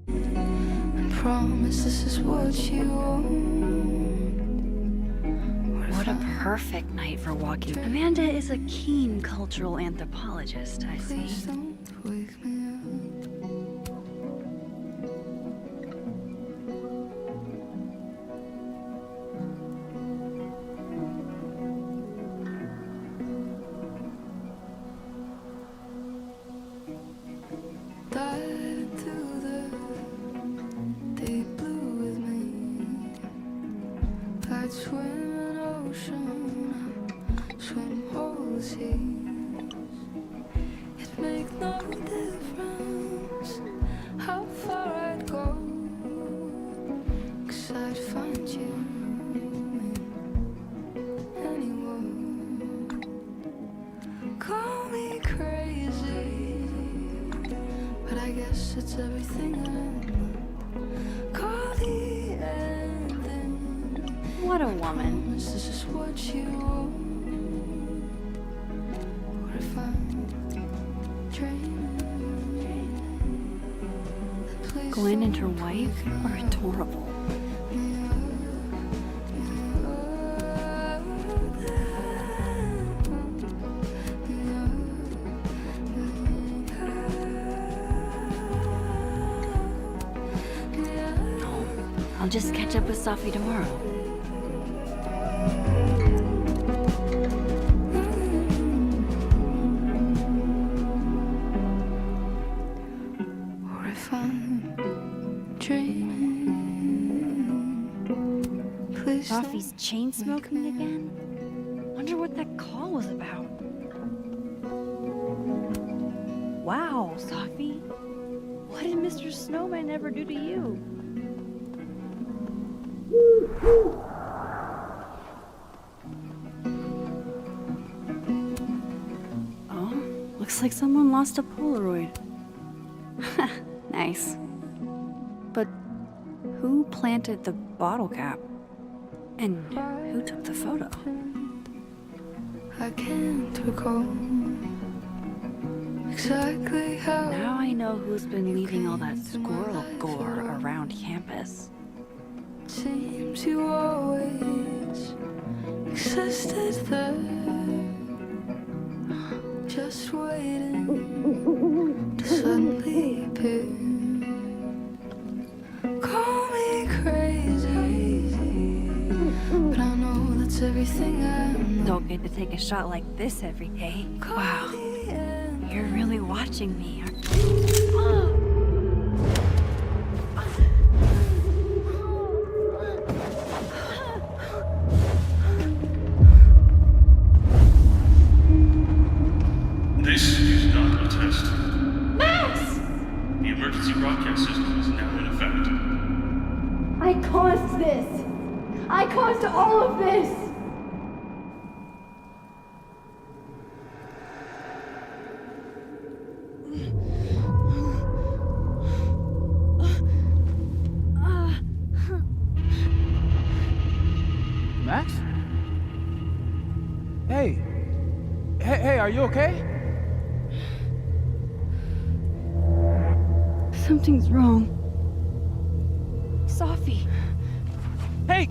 And promise this is what you want. What a perfect night for walking. Amanda is a keen cultural anthropologist, I see. Please don't wake me up. seas. It make no difference how far I'd go, 'cause I'd find you anywhere. Call me crazy, but I guess it's everything I know. Call the ending. What a woman. This is what you want. What if I'm dreaming? Please Gwen and her wife are adorable. I'll just catch up with Sophie tomorrow. Or if I'm dreaming, please Sophie's chain smoking again? Wonder what that call was about. Wow, Sophie. What did Mr. Snowman ever do to you? Oh, looks like someone lost a Polaroid. Nice. But who planted the bottle cap? And who took the photo? I can't recall exactly how. Now I know who's been leaving all that squirrel gore around campus. Seems you always existed there, just waiting to suddenly appear. Call me crazy, but I know that's everything I know. Don't get to take a shot like this every day. Call Wow, the end. you're really watching me, aren't you? This is not a test. Max! The emergency broadcast system is now in effect. I caused this! I caused all of this! Max? Hey. Hey, are you okay? Something's wrong. Sophie. Hey!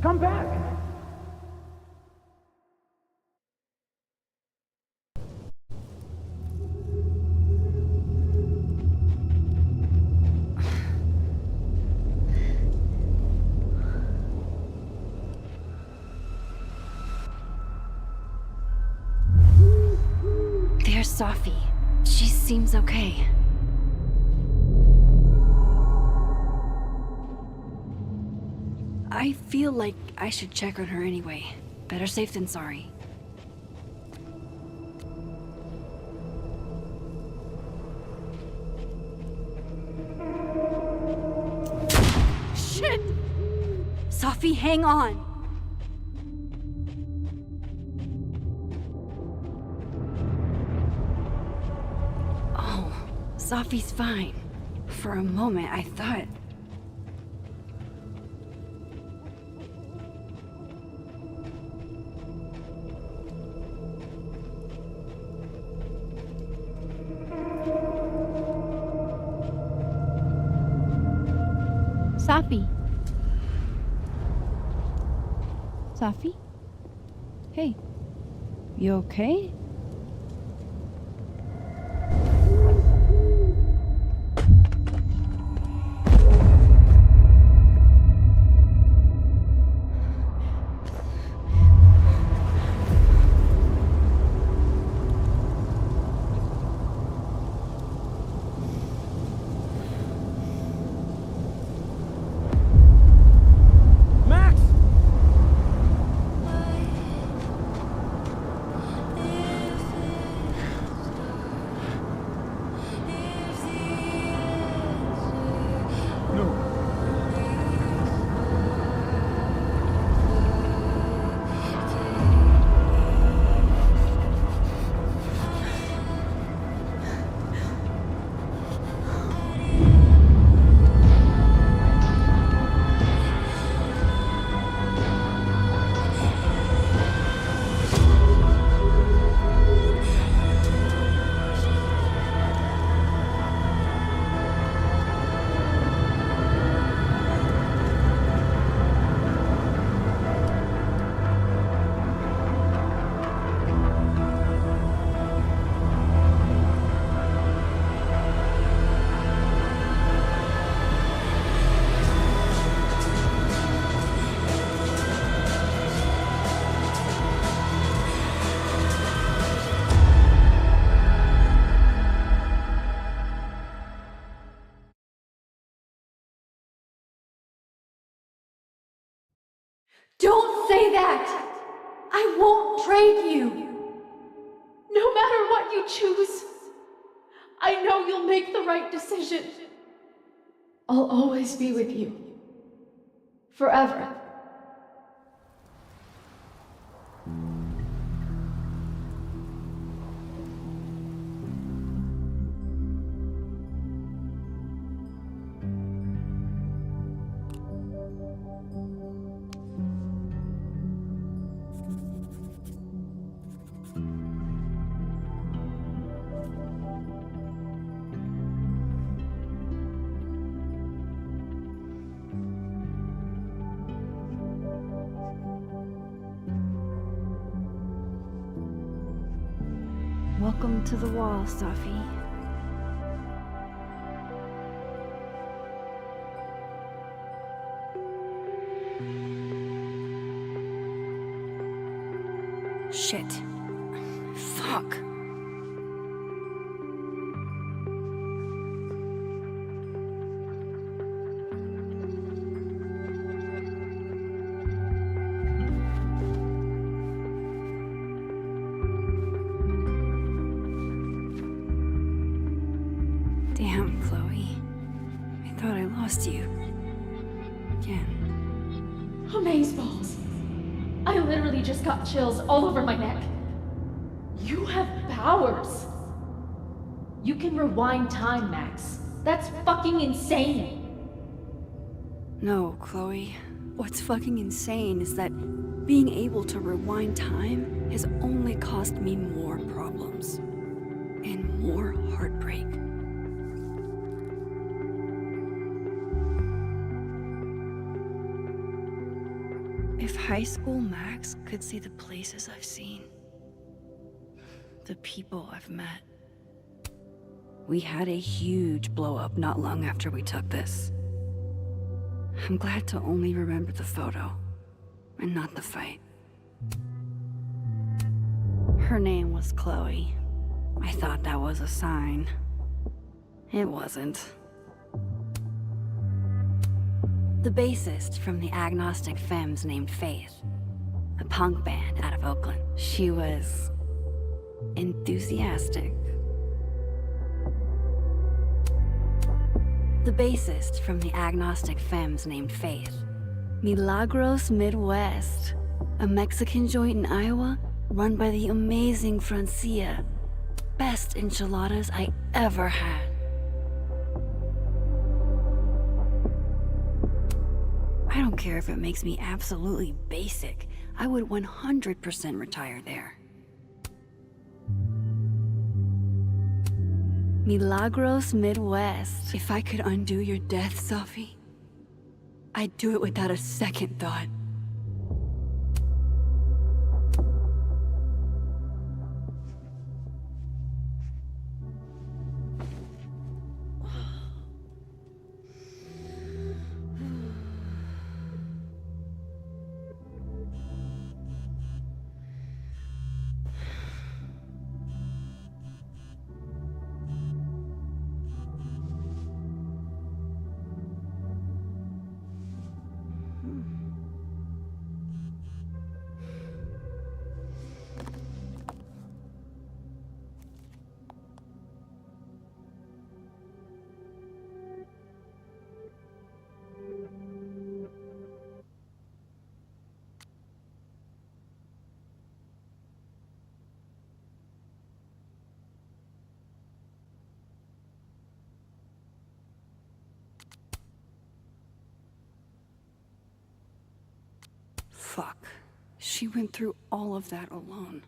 Come back! There's Sophie. She seems okay. I feel like I should check on her anyway. Better safe than sorry. Shit! Sophie, hang on! Oh, Sophie's fine. For a moment, I thought... Sophie. Sophie? Hey. You okay? Don't say that! I won't trade you! No matter what you choose, I know you'll make the right decision. I'll always be with you. Forever. Welcome to the wall, Safi. Shit. Fuck. Damn, Chloe. I thought I lost you. Again. Amazeballs. I literally just got chills all over my neck. You have powers. You can rewind time, Max. That's fucking insane. No, Chloe. What's fucking insane is that being able to rewind time has only caused me more problems. And more heartbreak. If high school Max could see the places I've seen, the people I've met. We had a huge blow-up not long after we took this. I'm glad to only remember the photo, and not the fight. Her name was Chloe. I thought that was a sign. It wasn't. The bassist from the Agnostic Femmes named Faith, a punk band out of Oakland. She was enthusiastic. The bassist from the Agnostic Femmes named Faith. Milagros Midwest, a Mexican joint in Iowa run by the amazing Francia. Best enchiladas I ever had. I don't care if it makes me absolutely basic. I would 100% retire there. Milagros Midwest. If I could undo your death, Safi, I'd do it without a second thought. Fuck. She went through all of that alone.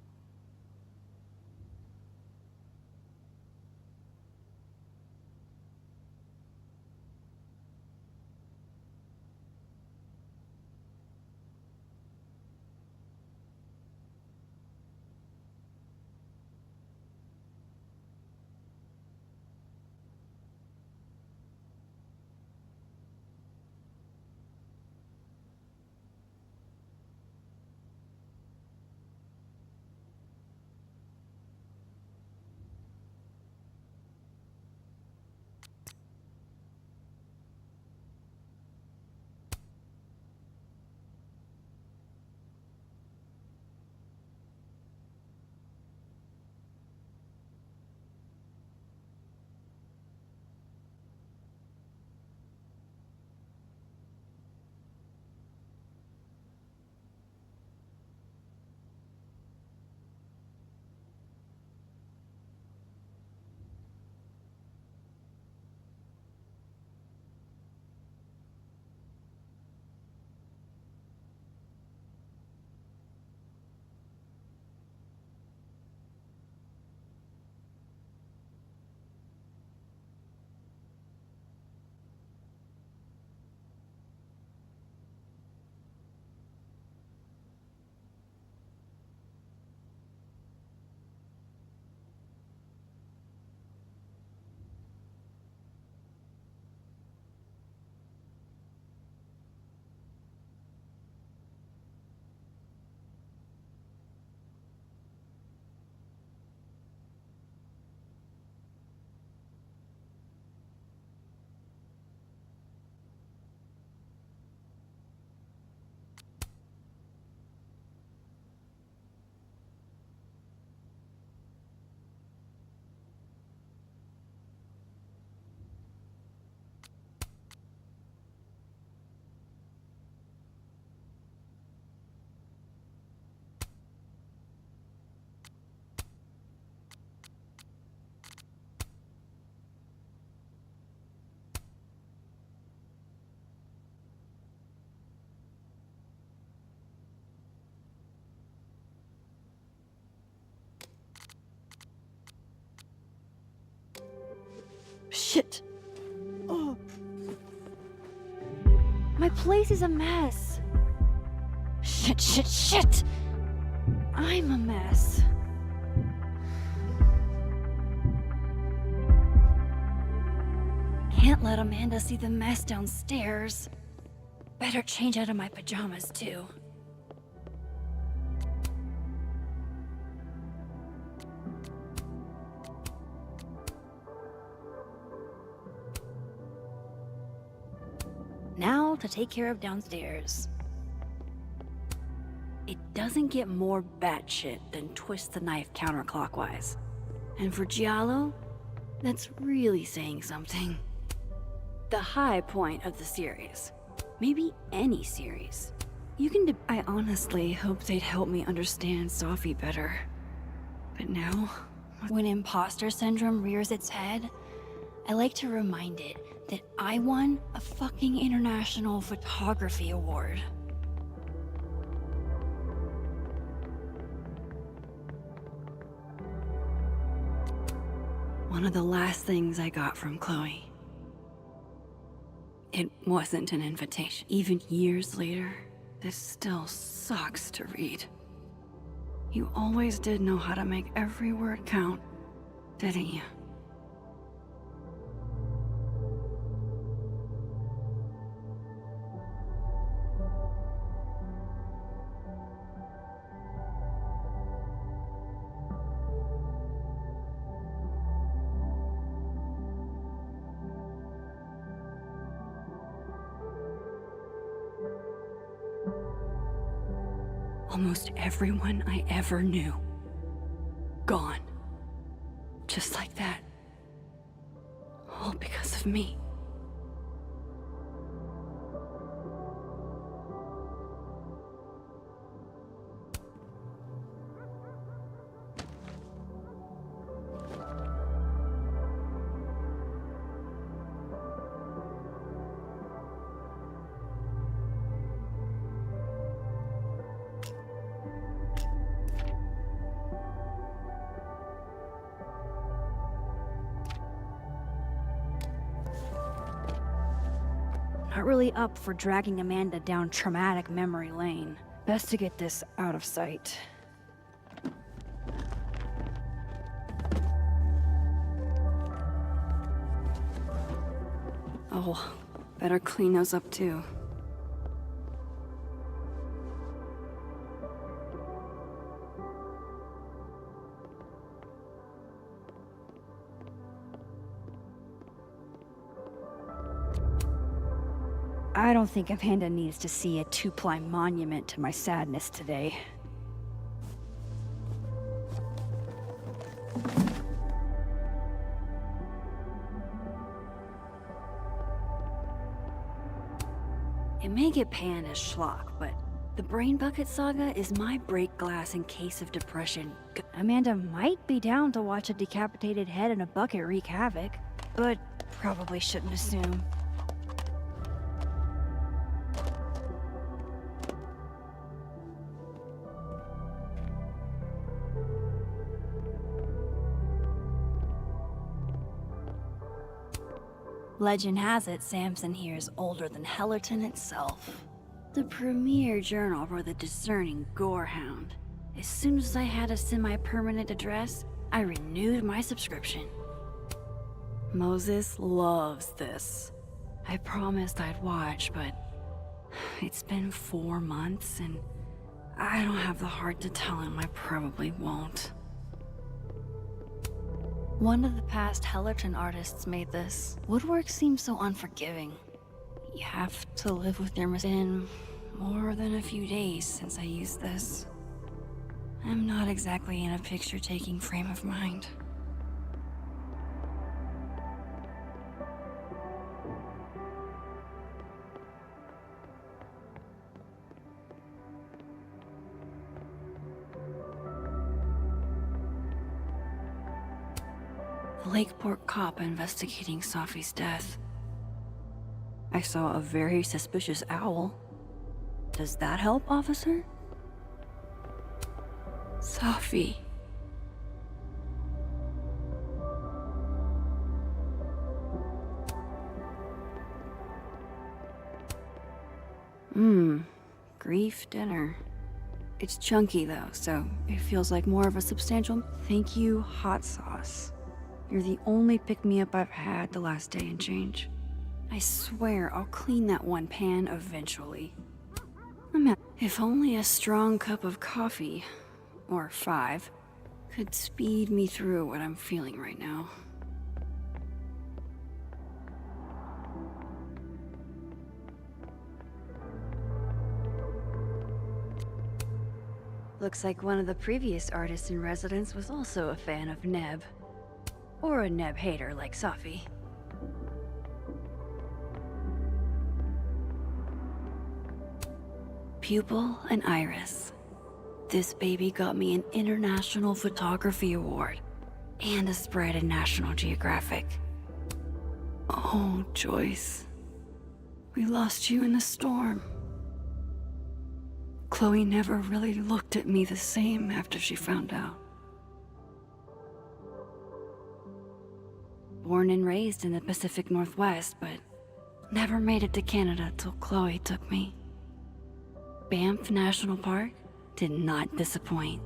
Shit. Oh. My place is a mess. Shit, shit, shit! I'm a mess. Can't let Amanda see the mess downstairs. Better change out of my pajamas, too. Now to take care of downstairs. It doesn't get more batshit than twist the knife counterclockwise. And for Giallo, that's really saying something. The high point of the series. Maybe any series. You can I honestly hope they'd help me understand Sophie better. But now, when imposter syndrome rears its head, I like to remind it that I won a fucking international photography award. One of the last things I got from Chloe. It wasn't an invitation. Even years later, this still sucks to read. You always did know how to make every word count, didn't you? Almost everyone I ever knew. Gone. Just like that. All because of me. Not really up for dragging Amanda down traumatic memory lane. Best to get this out of sight. Oh, better clean those up too. I don't think Amanda needs to see a two-ply monument to my sadness today. It may get panned as schlock, but the Brain Bucket Saga is my break glass in case of depression. Amanda might be down to watch a decapitated head in a bucket wreak havoc, but probably shouldn't assume. Legend has it Samson here is older than Hellerton itself. The premier journal for the discerning gorehound. As soon as I had a semi-permanent address, I renewed my subscription. Moses loves this. I promised I'd watch, but it's been 4 months and I don't have the heart to tell him I probably won't. One of the past Hellerton artists made this. Woodwork seems so unforgiving. You have to live with your mistake. Been more than a few days since I used this. I'm not exactly in a picture-taking frame of mind. The Lakeport cop investigating Sophie's death. I saw a very suspicious owl. Does that help, officer? Sophie. Grief dinner. It's chunky though, so it feels like more of a substantial. Thank you, hot sauce. You're the only pick-me-up I've had the last day and change. I swear I'll clean that one pan eventually. If only a strong cup of coffee, or 5, could speed me through what I'm feeling right now. Looks like one of the previous artists in residence was also a fan of Neb. Or a Neb hater like Safi. Pupil and Iris. This baby got me an International Photography Award and a spread in National Geographic. Oh, Joyce. We lost you in a storm. Chloe never really looked at me the same after she found out. Born and raised in the Pacific Northwest, but never made it to Canada till Chloe took me. Banff National Park did not disappoint.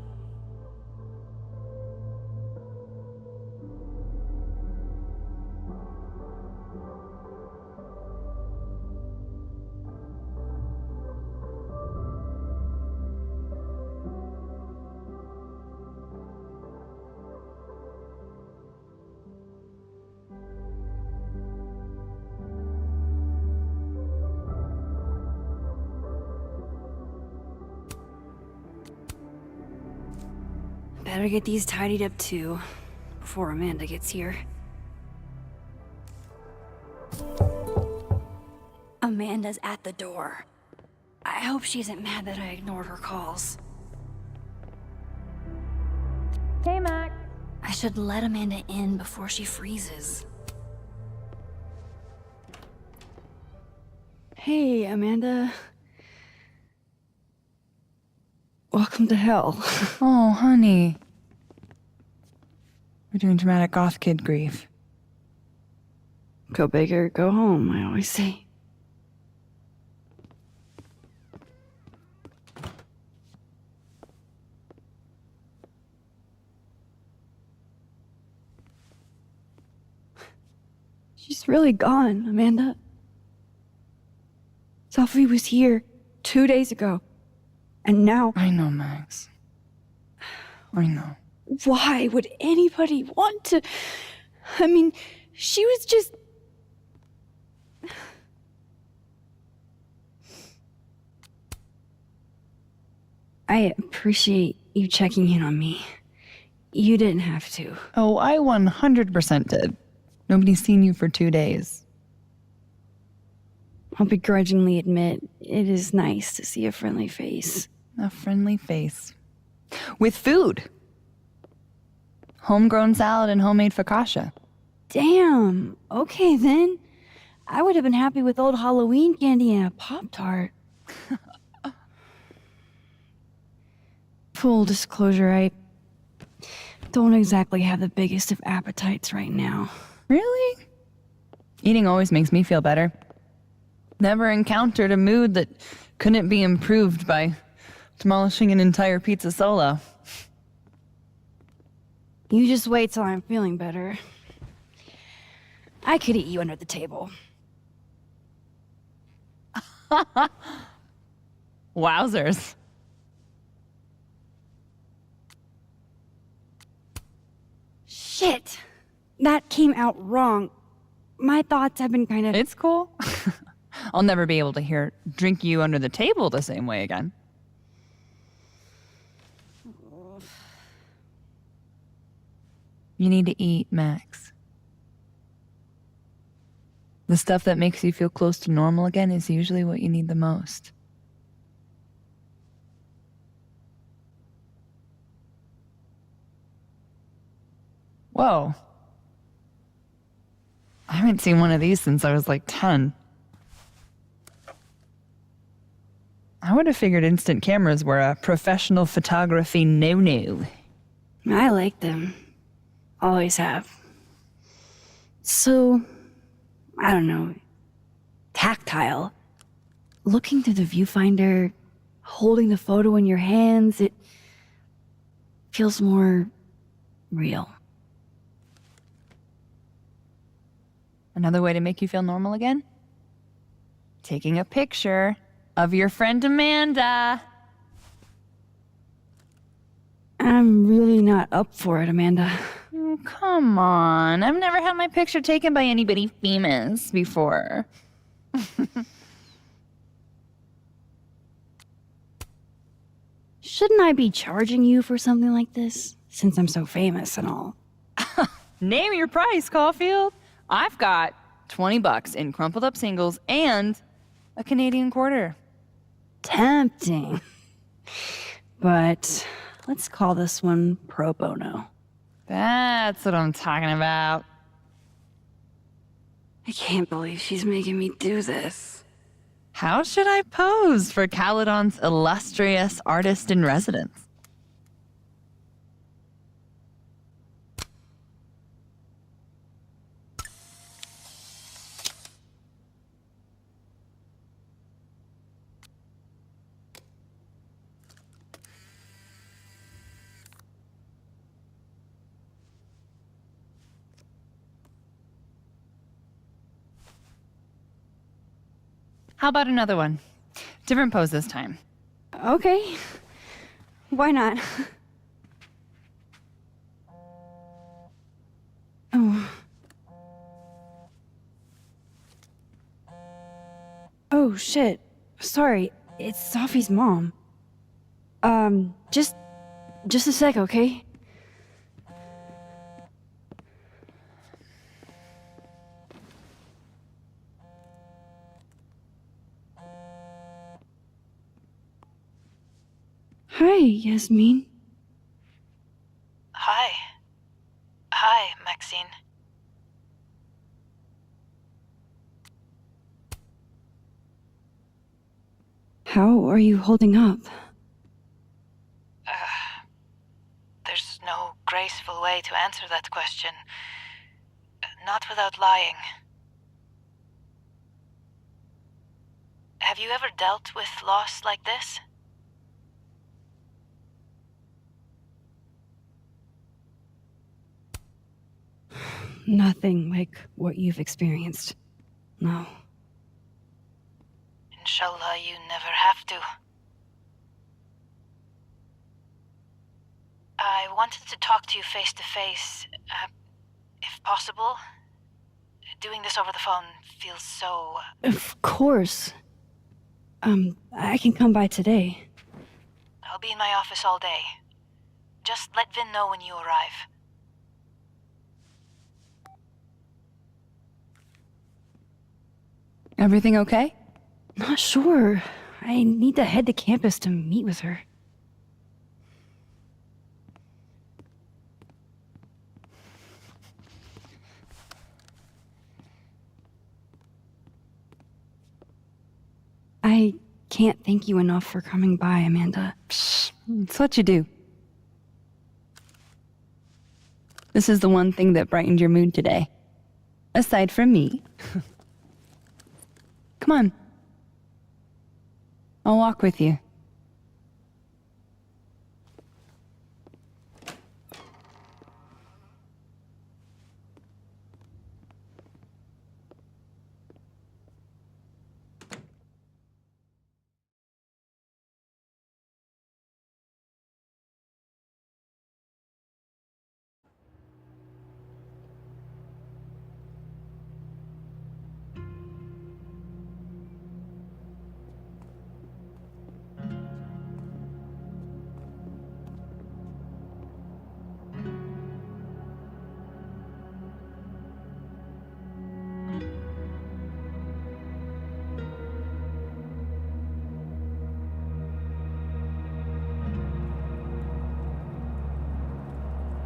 Better get these tidied up too, before Amanda gets here. Amanda's at the door. I hope she isn't mad that I ignored her calls. Hey, Max. I should let Amanda in before she freezes. Hey, Amanda. Welcome to hell. Oh, honey. We're doing dramatic goth kid grief. Go big or go home, I always say. She's really gone, Amanda. Sophie was here 2 days ago. And now... I know, Max. I know. Why would anybody want to... I mean, she was just... I appreciate you checking in on me. You didn't have to. Oh, I 100% did. Nobody's seen you for 2 days. I'll begrudgingly admit, it is nice to see a friendly face. A friendly face. With food. Homegrown salad and homemade focaccia. Damn. Okay, then. I would have been happy with old Halloween candy and a Pop-Tart. Full disclosure, I don't exactly have the biggest of appetites right now. Really? Eating always makes me feel better. Never encountered a mood that couldn't be improved by demolishing an entire pizza solo. You just wait till I'm feeling better. I could eat you under the table. Wowzers. Shit! That came out wrong. My thoughts have been kind of... It's cool. I'll never be able to drink you under the table the same way again. You need to eat, Max. The stuff that makes you feel close to normal again is usually what you need the most. Whoa. I haven't seen one of these since I was like 10. I would have figured instant cameras were a professional photography no-no. I like them. Always have. So, I don't know, tactile. looking through the viewfinder, holding the photo in your hands, it feels more real. Another way to make you feel normal again? Taking a picture of your friend Amanda. I'm really not up for it, Amanda. Oh, come on. I've never had my picture taken by anybody famous before. Shouldn't I be charging you for something like this? Since I'm so famous and all. Name your price, Caulfield. I've got $20 in crumpled up singles and a Canadian quarter. Tempting. But let's call this one pro bono. That's what I'm talking about. I can't believe she's making me do this. How should I pose for Caledon's illustrious artist in residence? How about another one? Different pose this time. Okay. Why not? Oh. Oh, shit. Sorry. It's Sophie's mom. Just a sec, okay? Hi, Yasmin. Hi, Maxine. How are you holding up? There's no graceful way to answer that question. Not without lying. Have you ever dealt with loss like this? Nothing like what you've experienced. No. Inshallah, you never have to. I wanted to talk to you face to face, if possible. Doing this over the phone feels so... Of course. I can come by today. I'll be in my office all day. Just let Vin know when you arrive. Everything okay? Not sure. I need to head to campus to meet with her. I can't thank you enough for coming by, Amanda. Psst, it's what you do. This is the one thing that brightened your mood today. Aside from me. Come on. I'll walk with you.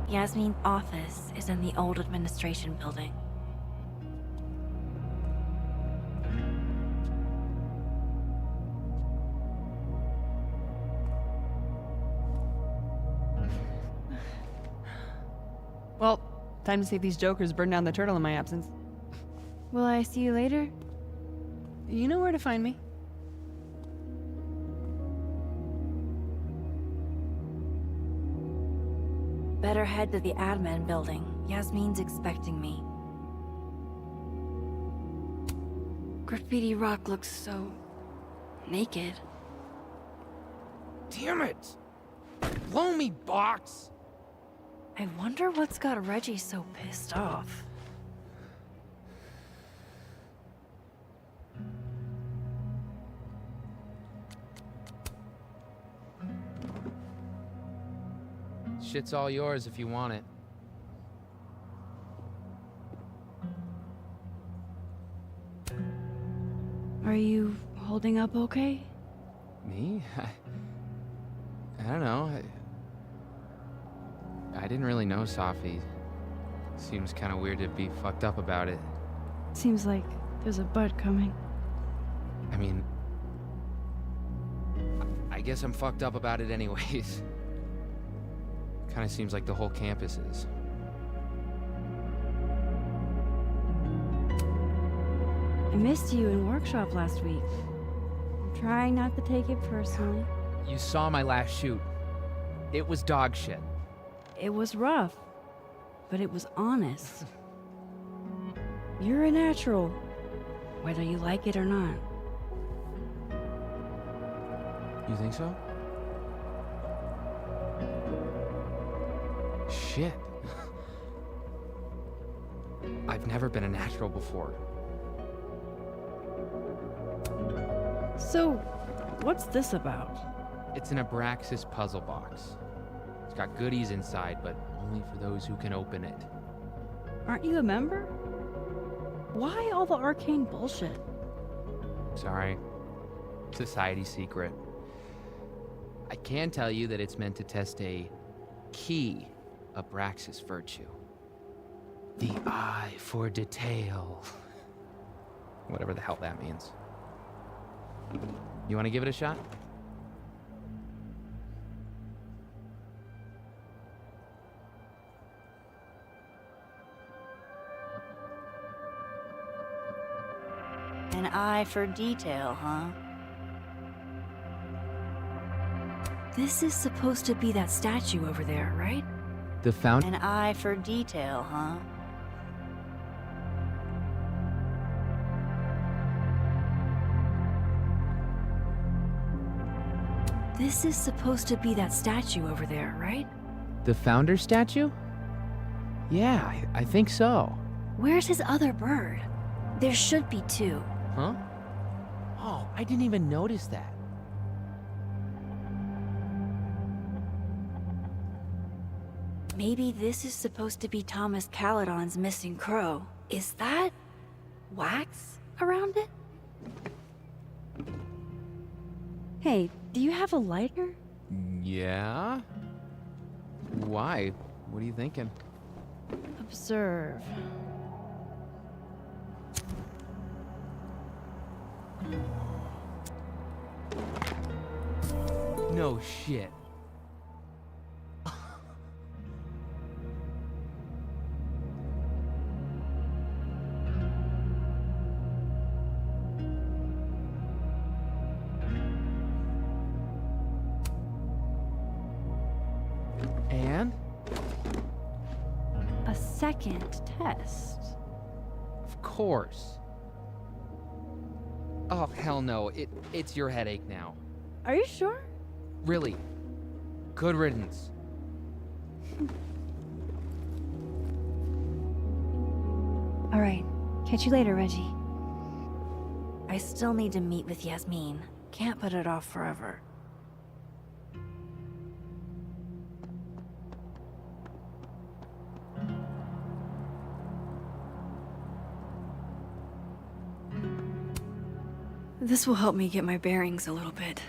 Yasmin's office is in the old administration building. Well, time to see if these jokers burn down the turtle in my absence. Will I see you later? You know where to find me. Better head to the admin building. Yasmin's expecting me. Graffiti Rock looks so... naked. Damn it! Blow me, box! I wonder what's got Reggie so pissed off. Shit's all yours if you want it. Are you holding up okay? Me? I don't know. I didn't really know Safi. Seems kind of weird to be fucked up about it. Seems like there's a bud coming. I mean, I guess I'm fucked up about it anyways. Kind of seems like the whole campus is. I missed you in workshop last week. I'm trying not to take it personally. You saw my last shoot. It was dog shit. It was rough, but it was honest. You're a natural, whether you like it or not. You think so? Shit. I've never been a natural before. So, what's this about? It's an Abraxas puzzle box. It's got goodies inside, but only for those who can open it. Aren't you a member? Why all the arcane bullshit? Sorry. Society secret. I can tell you that it's meant to test a key Abraxas virtue. The eye for detail. Whatever the hell that means. You want to give it a shot? An eye for detail, huh? This is supposed to be that statue over there, right? The An eye for detail, huh? This is supposed to be that statue over there, right? The founder statue? Yeah, I think so. Where's his other bird? There should be two. Huh? Oh, I didn't even notice that. Maybe this is supposed to be Thomas Caledon's missing crow. Is that wax around it? Hey, do you have a lighter? Yeah? Why? What are you thinking? Observe. No shit. And? A second test. Of course. Oh, hell no. It's your headache now. Are you sure? Really. Good riddance. All right. Catch you later, Reggie. I still need to meet with Yasmin. Can't put it off forever. This will help me get my bearings a little bit.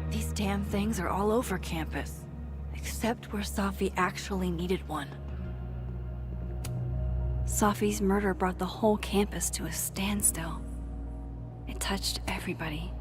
These damn things are all over campus, except where Safi actually needed one. Safi's murder brought the whole campus to a standstill. It touched everybody.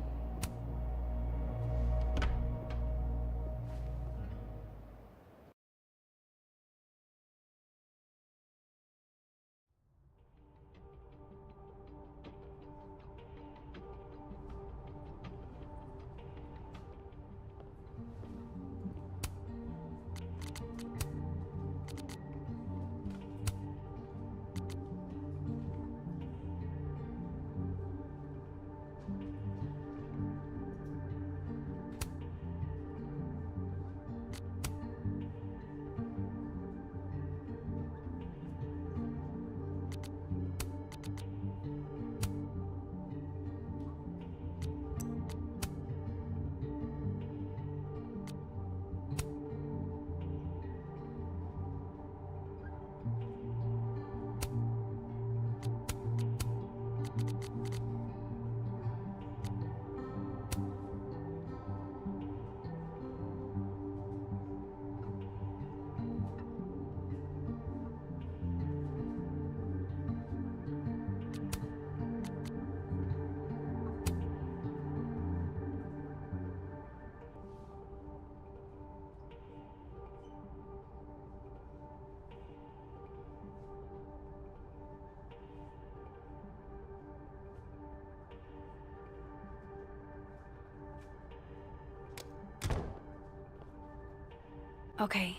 Okay,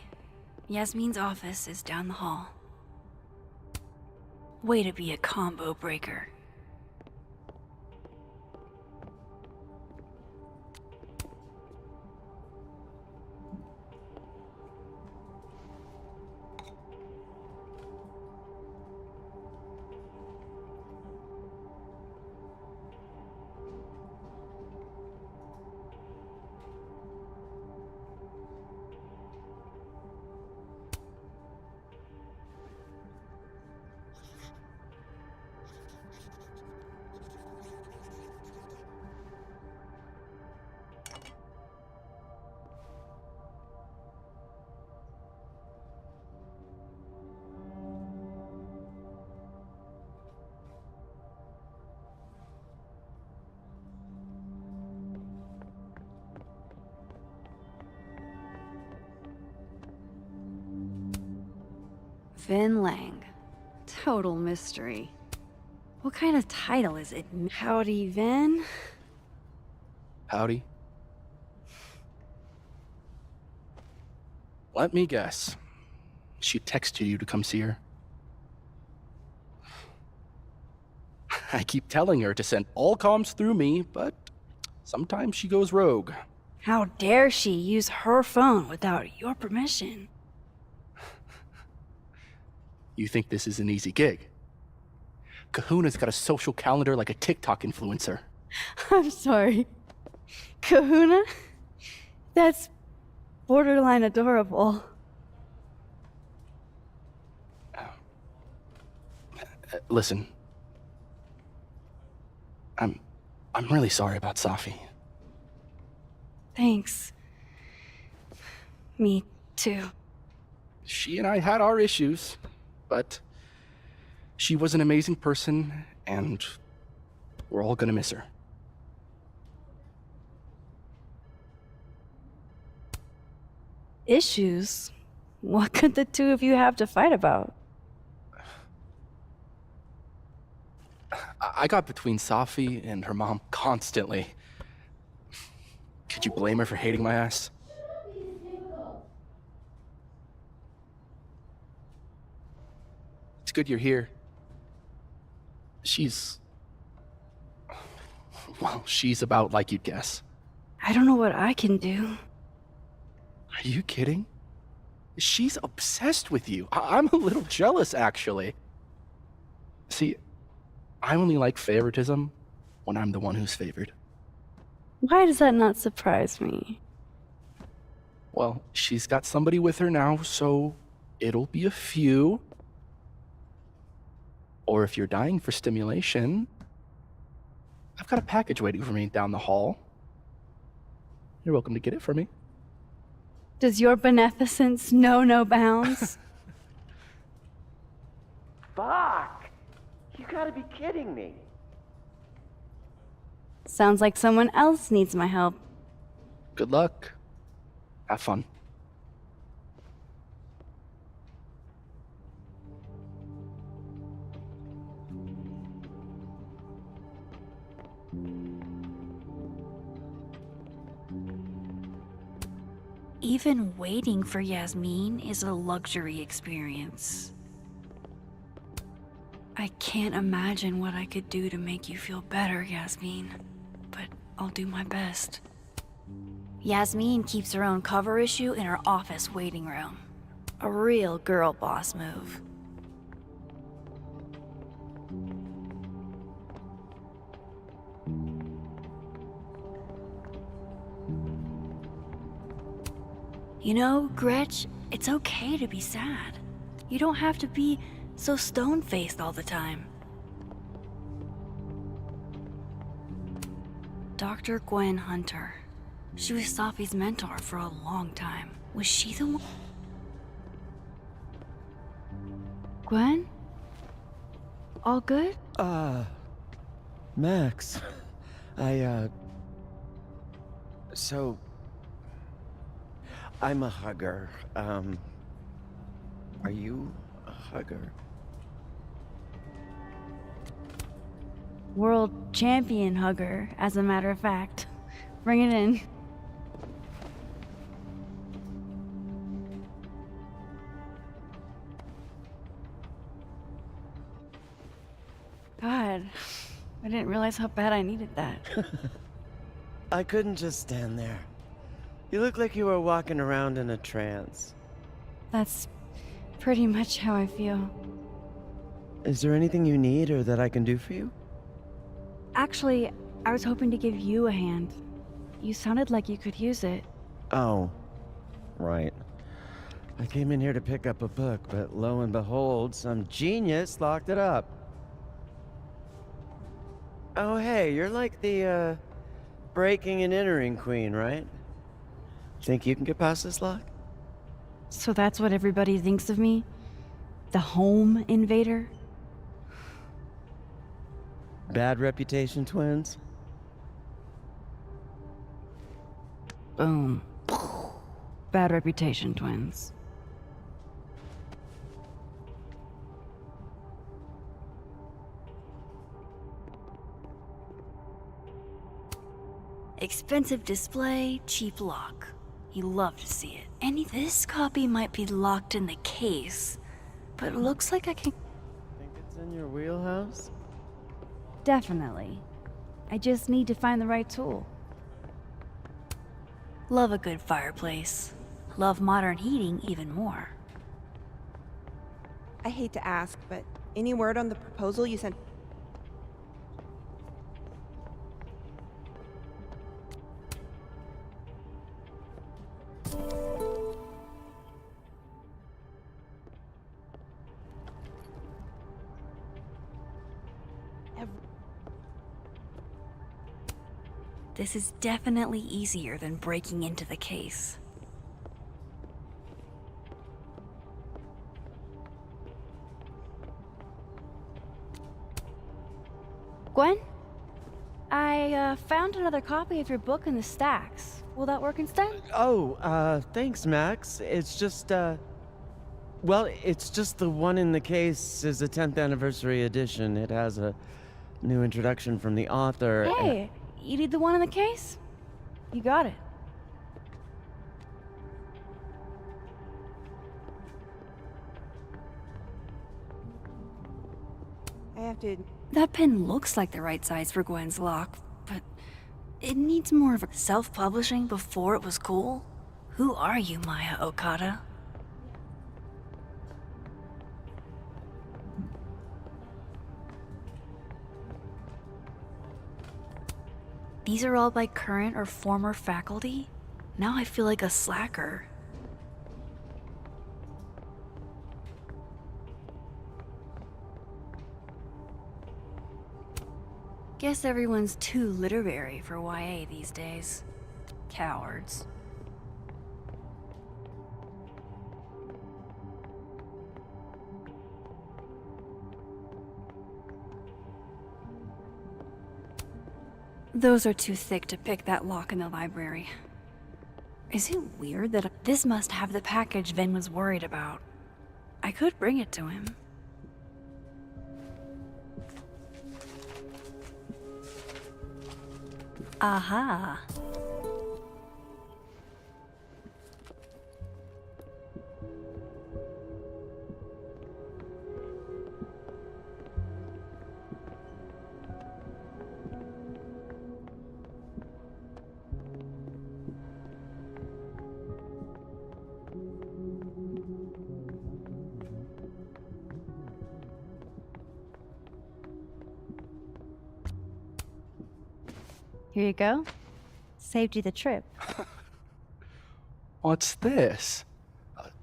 Yasmin's office is down the hall. Way to be a combo breaker. Vin Lang. Total mystery. What kind of title is it? Howdy, Vin? Howdy. Let me guess. She texted you to come see her? I keep telling her to send all comms through me, but sometimes she goes rogue. How dare she use her phone without your permission? You think this is an easy gig? Kahuna's got a social calendar like a TikTok influencer. I'm sorry. Kahuna? That's borderline adorable. Listen. I'm really sorry about Safi. Thanks. Me too. She and I had our issues, but she was an amazing person, and we're all gonna miss her. Issues? What could the two of you have to fight about? I got between Safi and her mom constantly. Could you blame her for hating my ass? It's good you're here. Well, she's about like you'd guess. I don't know what I can do. Are you kidding? She's obsessed with you. I'm a little jealous, actually. See, I only like favoritism when I'm the one who's favored. Why does that not surprise me? Well, she's got somebody with her now, so it'll be a few. Or if you're dying for stimulation, I've got a package waiting for me down the hall. You're welcome to get it for me. Does your beneficence know no bounds? Fuck! You gotta be kidding me. Sounds like someone else needs my help. Good luck. Have fun. Even waiting for Yasmin is a luxury experience. I can't imagine what I could do to make you feel better, Yasmin, but I'll do my best. Yasmin keeps her own cover issue in her office waiting room. A real girl boss move. You know, Gretch, it's okay to be sad. You don't have to be so stone-faced all the time. Dr. Gwen Hunter. She was Safi's mentor for a long time. Was she the one? Gwen? All good? Max. So... I'm a hugger. Are you a hugger? World champion hugger, as a matter of fact. Bring it in. bed. I didn't realize how bad I needed that. I couldn't just stand there. You look like you were walking around in a trance. That's pretty much how I feel. Is there anything you need or that I can do for you? Actually, I was hoping to give you a hand. You sounded like you could use it. Oh, right. I came in here to pick up a book, but lo and behold, some genius locked it up. Oh, hey, you're like the, breaking and entering queen, right? Think you can get past this lock? So that's what everybody thinks of me? The home invader? Bad reputation, twins? Boom. Bad reputation, twins. Expensive display, cheap lock. You love to see it. This copy might be locked in the case, but it looks like I can... Think it's in your wheelhouse? Definitely. I just need to find the right tool. Love a good fireplace. Love modern heating even more. I hate to ask, but any word on the proposal you sent? This is definitely easier than breaking into the case. Gwen? I found another copy of your book in the stacks. Will that work instead? Oh, thanks, Max. It's just, well, it's just the one in the case is a 10th anniversary edition. It has a new introduction from the author. Hey, you need the one in the case? You got it. I have to... That pen looks like the right size for Gwen's lock, but it needs more of a self-publishing before it was cool. Who are you, Maya Okada? These are all by current or former faculty? Now I feel like a slacker. Guess everyone's too literary for YA these days. Cowards. Those are too thick to pick that lock in the library. Is it weird that this must have the package Vin was worried about? I could bring it to him. Aha. Here you go. Saved you the trip. What's this?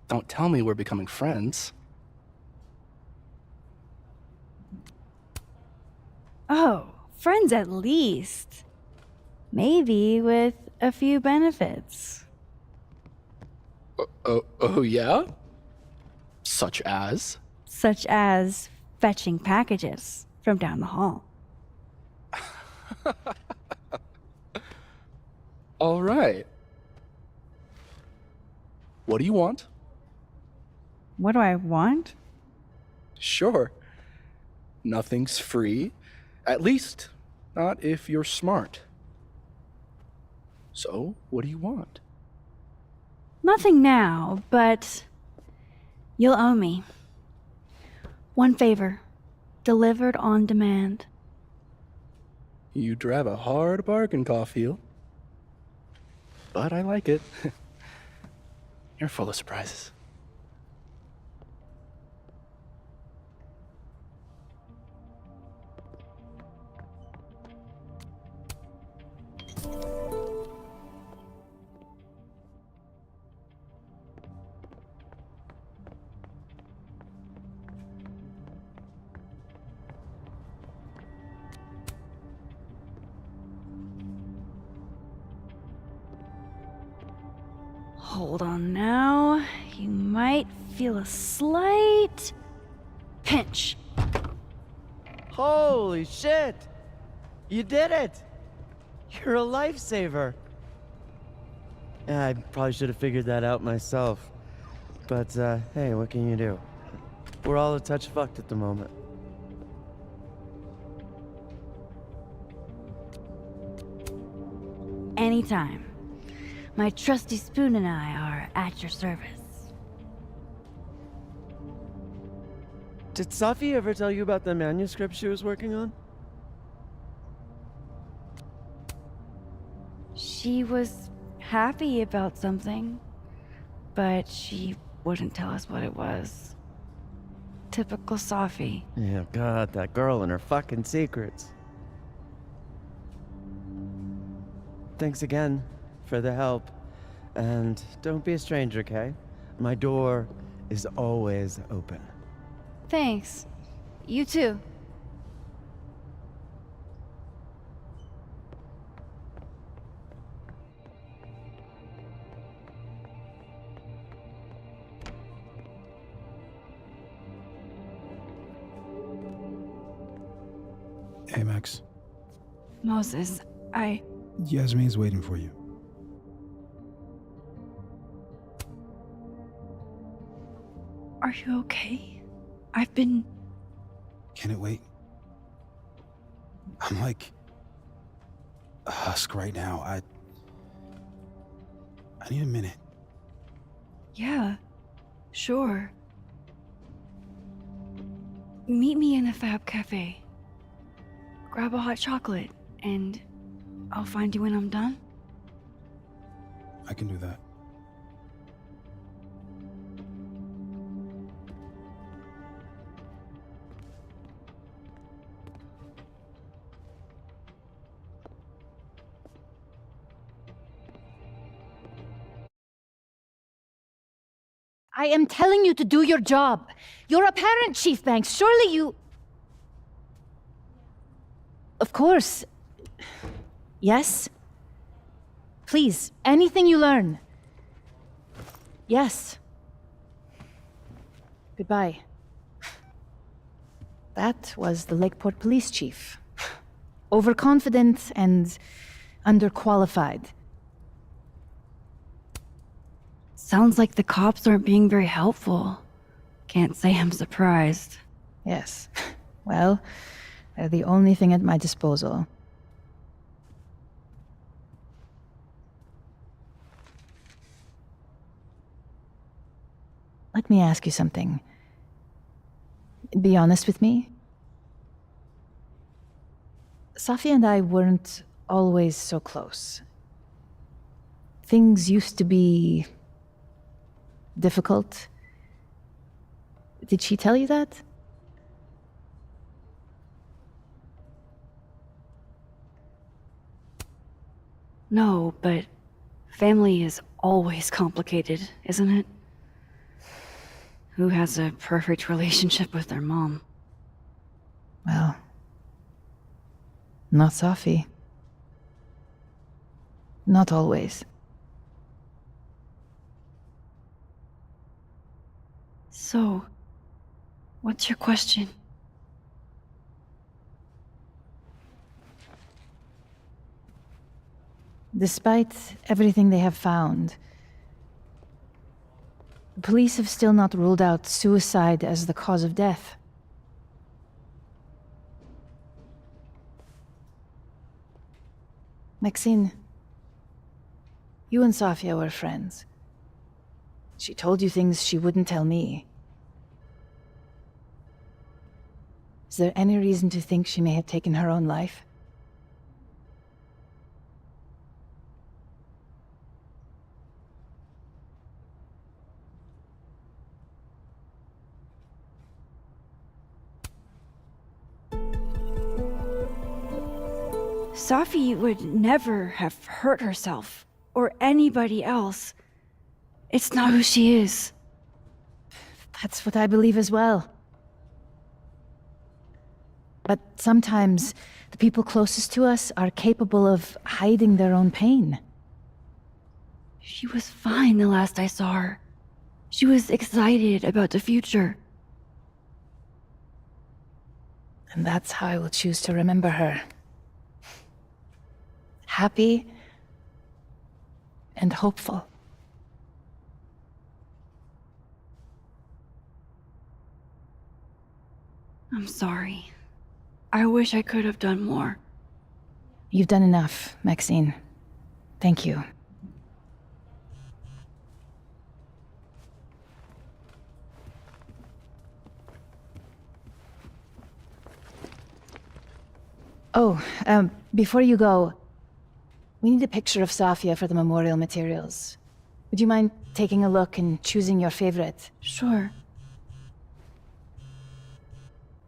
Don't tell me we're becoming friends. Oh, friends at least. Maybe with a few benefits. Oh yeah? Such as? Such as fetching packages from down the hall. All right. What do you want? What do I want? Sure. Nothing's free. At least, not if you're smart. So, what do you want? Nothing now, but you'll owe me. One favor, delivered on demand. You drive a hard bargain, Caulfield. But I like it. You're full of surprises. Hold on now. You might feel a slight pinch. Holy shit! You did it! You're a lifesaver. Yeah, I probably should have figured that out myself. But, hey, what can you do? We're all a touch fucked at the moment. Anytime. My trusty spoon and I are at your service. Did Safi ever tell you about the manuscript she was working on? She was happy about something, but she wouldn't tell us what it was. Typical Safi. Yeah, God, that girl and her fucking secrets. Thanks again for the help. And don't be a stranger, Kay. My door is always open. Thanks. You too. Hey, Max. Moses, Yasmin's waiting for you. Are you okay? I've been... Can it wait? I'm like a husk right now. I need a minute. Yeah, sure. Meet me in a Fab Cafe. Grab a hot chocolate, and I'll find you when I'm done. I can do that. I am telling you to do your job. You're a parent, Chief Banks. Surely you... Of course. Yes? Please, anything you learn. Yes. Goodbye. That was the Lakeport Police Chief. Overconfident and underqualified. Sounds like the cops aren't being very helpful. Can't say I'm surprised. Yes. Well, they're the only thing at my disposal. Let me ask you something. Be honest with me. Safi and I weren't always so close. Things used to be... difficult. Did she tell you that? No, but family is always complicated, isn't it? Who has a perfect relationship with their mom? Well, not Safi. Not always. So, what's your question? Despite everything they have found, the police have still not ruled out suicide as the cause of death. Maxine, you and Safia were friends. She told you things she wouldn't tell me. Is there any reason to think she may have taken her own life? Safi would never have hurt herself or anybody else. It's not who she is. That's what I believe as well. But sometimes the people closest to us are capable of hiding their own pain. She was fine the last I saw her. She was excited about the future. And that's how I will choose to remember her. Happy and hopeful. I'm sorry. I wish I could have done more. You've done enough, Maxine. Thank you. Oh, before you go, we need a picture of Safia for the memorial materials. Would you mind taking a look and choosing your favorite? Sure.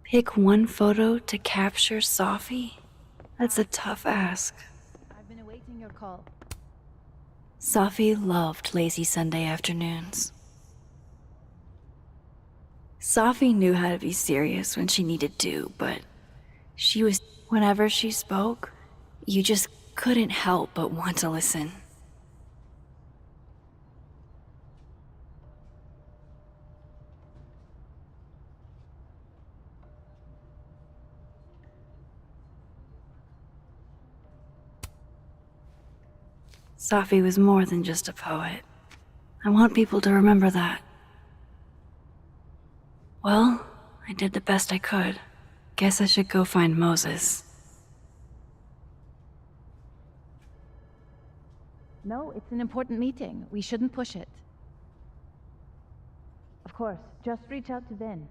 Pick one photo to capture Safi? That's a tough ask. I've been awaiting your call. Safi loved lazy Sunday afternoons. Safi knew how to be serious when she needed to, but she was... Whenever she spoke, you just couldn't help but want to listen. Safi was more than just a poet. I want people to remember that. Well, I did the best I could. Guess I should go find Moses. No, it's an important meeting. We shouldn't push it. Of course, just reach out to Vin.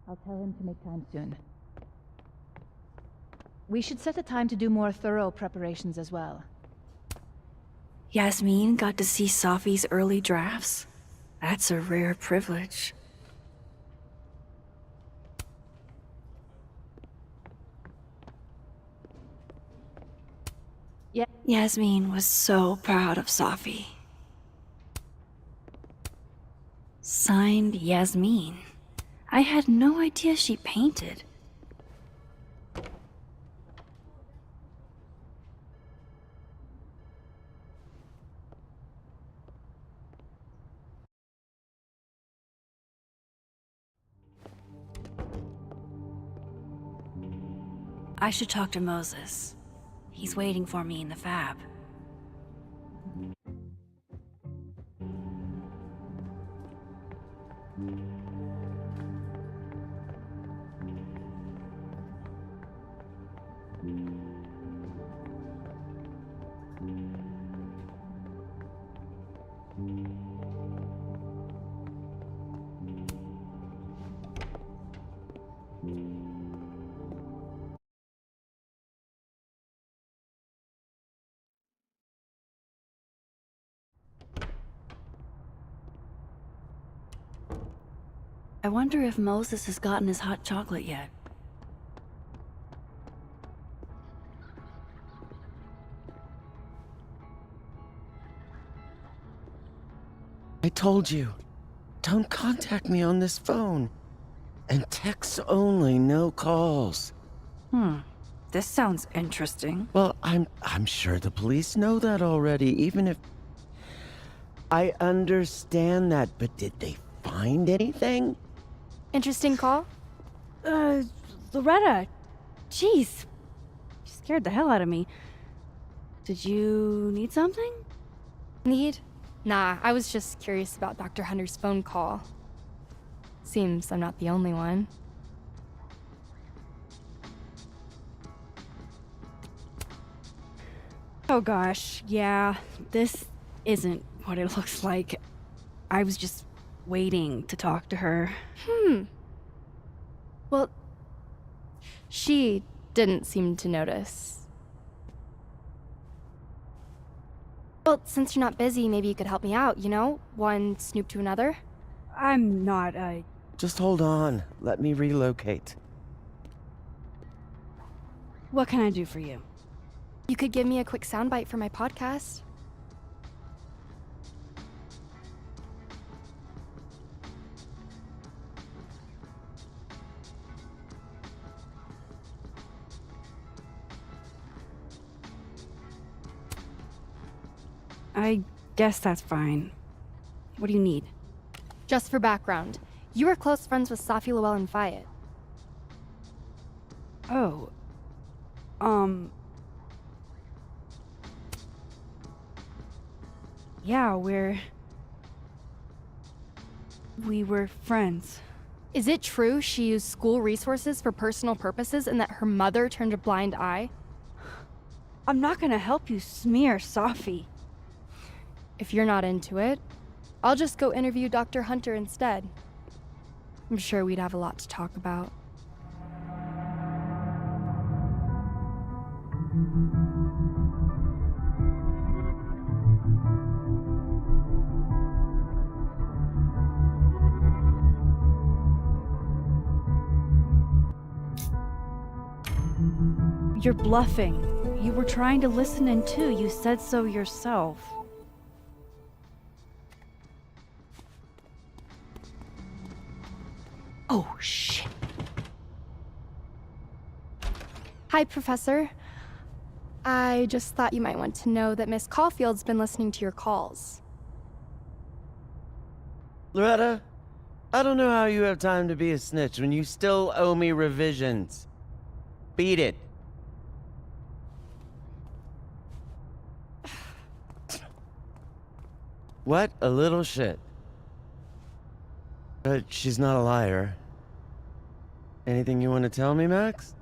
I'll tell him to make time soon. We should set a time to do more thorough preparations as well. Yasmin got to see Safi's early drafts. That's a rare privilege. Yeah. Yasmin was so proud of Safi. Signed Yasmin. I had no idea she painted. I should talk to Moses. He's waiting for me in the fab. I wonder if Moses has gotten his hot chocolate yet. I told you, don't contact me on this phone. And texts only, no calls. This sounds interesting. Well, I'm sure the police know that already, even if... I understand that, but did they find anything? Interesting call? Loretta. Jeez. You scared the hell out of me. Did you need something? Need? Nah, I was just curious about Dr. Hunter's phone call. Seems I'm not the only one. Oh gosh, yeah. This isn't what it looks like. I was just waiting to talk to her. Well, she didn't seem to notice. Well, since you're not busy, maybe you could help me out, you know? One snoop to another. I'm not, Just hold on. Let me relocate. What can I do for you? You could give me a quick soundbite for my podcast. I guess that's fine. What do you need? Just for background, you were close friends with Safi Llewellyn and Fayed. Oh. Yeah, we were friends. Is it true she used school resources for personal purposes and that her mother turned a blind eye? I'm not gonna help you smear Safi. If you're not into it, I'll just go interview Dr. Hunter instead. I'm sure we'd have a lot to talk about. You're bluffing. You were trying to listen in too. You said so yourself. Oh, shit. Hi, Professor. I just thought you might want to know that Miss Caulfield's been listening to your calls. Loretta, I don't know how you have time to be a snitch when you still owe me revisions. Beat it. What a little shit. But she's not a liar. Anything you want to tell me, Max?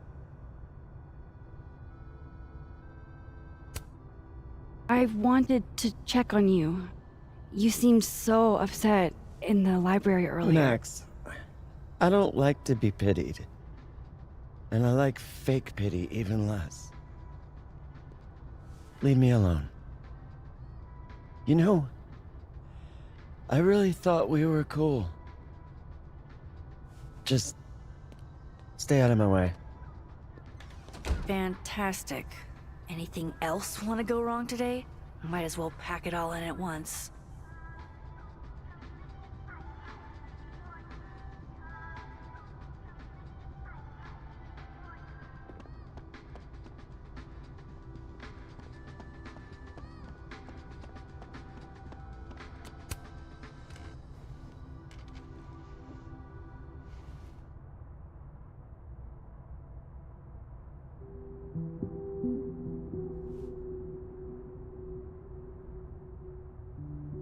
I wanted to check on you. You seemed so upset in the library earlier. Max, I don't like to be pitied. And I like fake pity even less. Leave me alone. You know, I really thought we were cool. Just stay out of my way. Fantastic. Anything else want to go wrong today? Might as well pack it all in at once.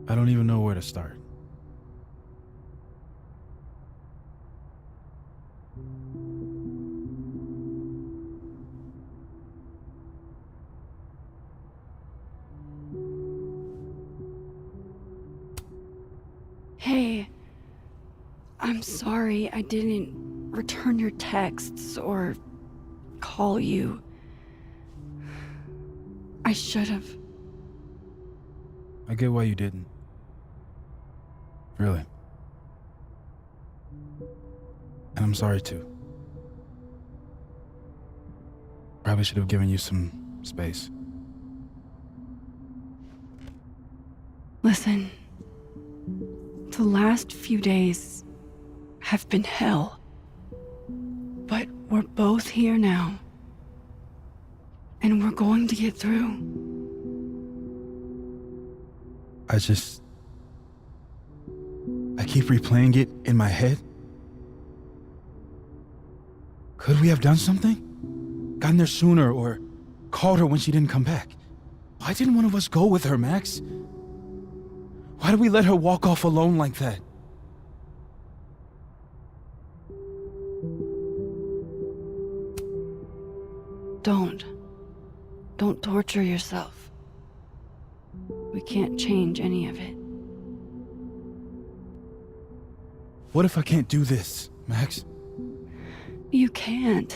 I don't even know where to start. Hey, I'm sorry I didn't return your texts or call you. I should have. I get why you didn't. Really. And I'm sorry too. Probably should have given you some space. Listen, the last few days have been hell. But we're both here now. And we're going to get through. I keep replaying it in my head. Could we have done something? Gotten there sooner or called her when she didn't come back? Why didn't one of us go with her, Max? Why did we let her walk off alone like that? Don't torture yourself. We can't change any of it. What if I can't do this, Max? You can't.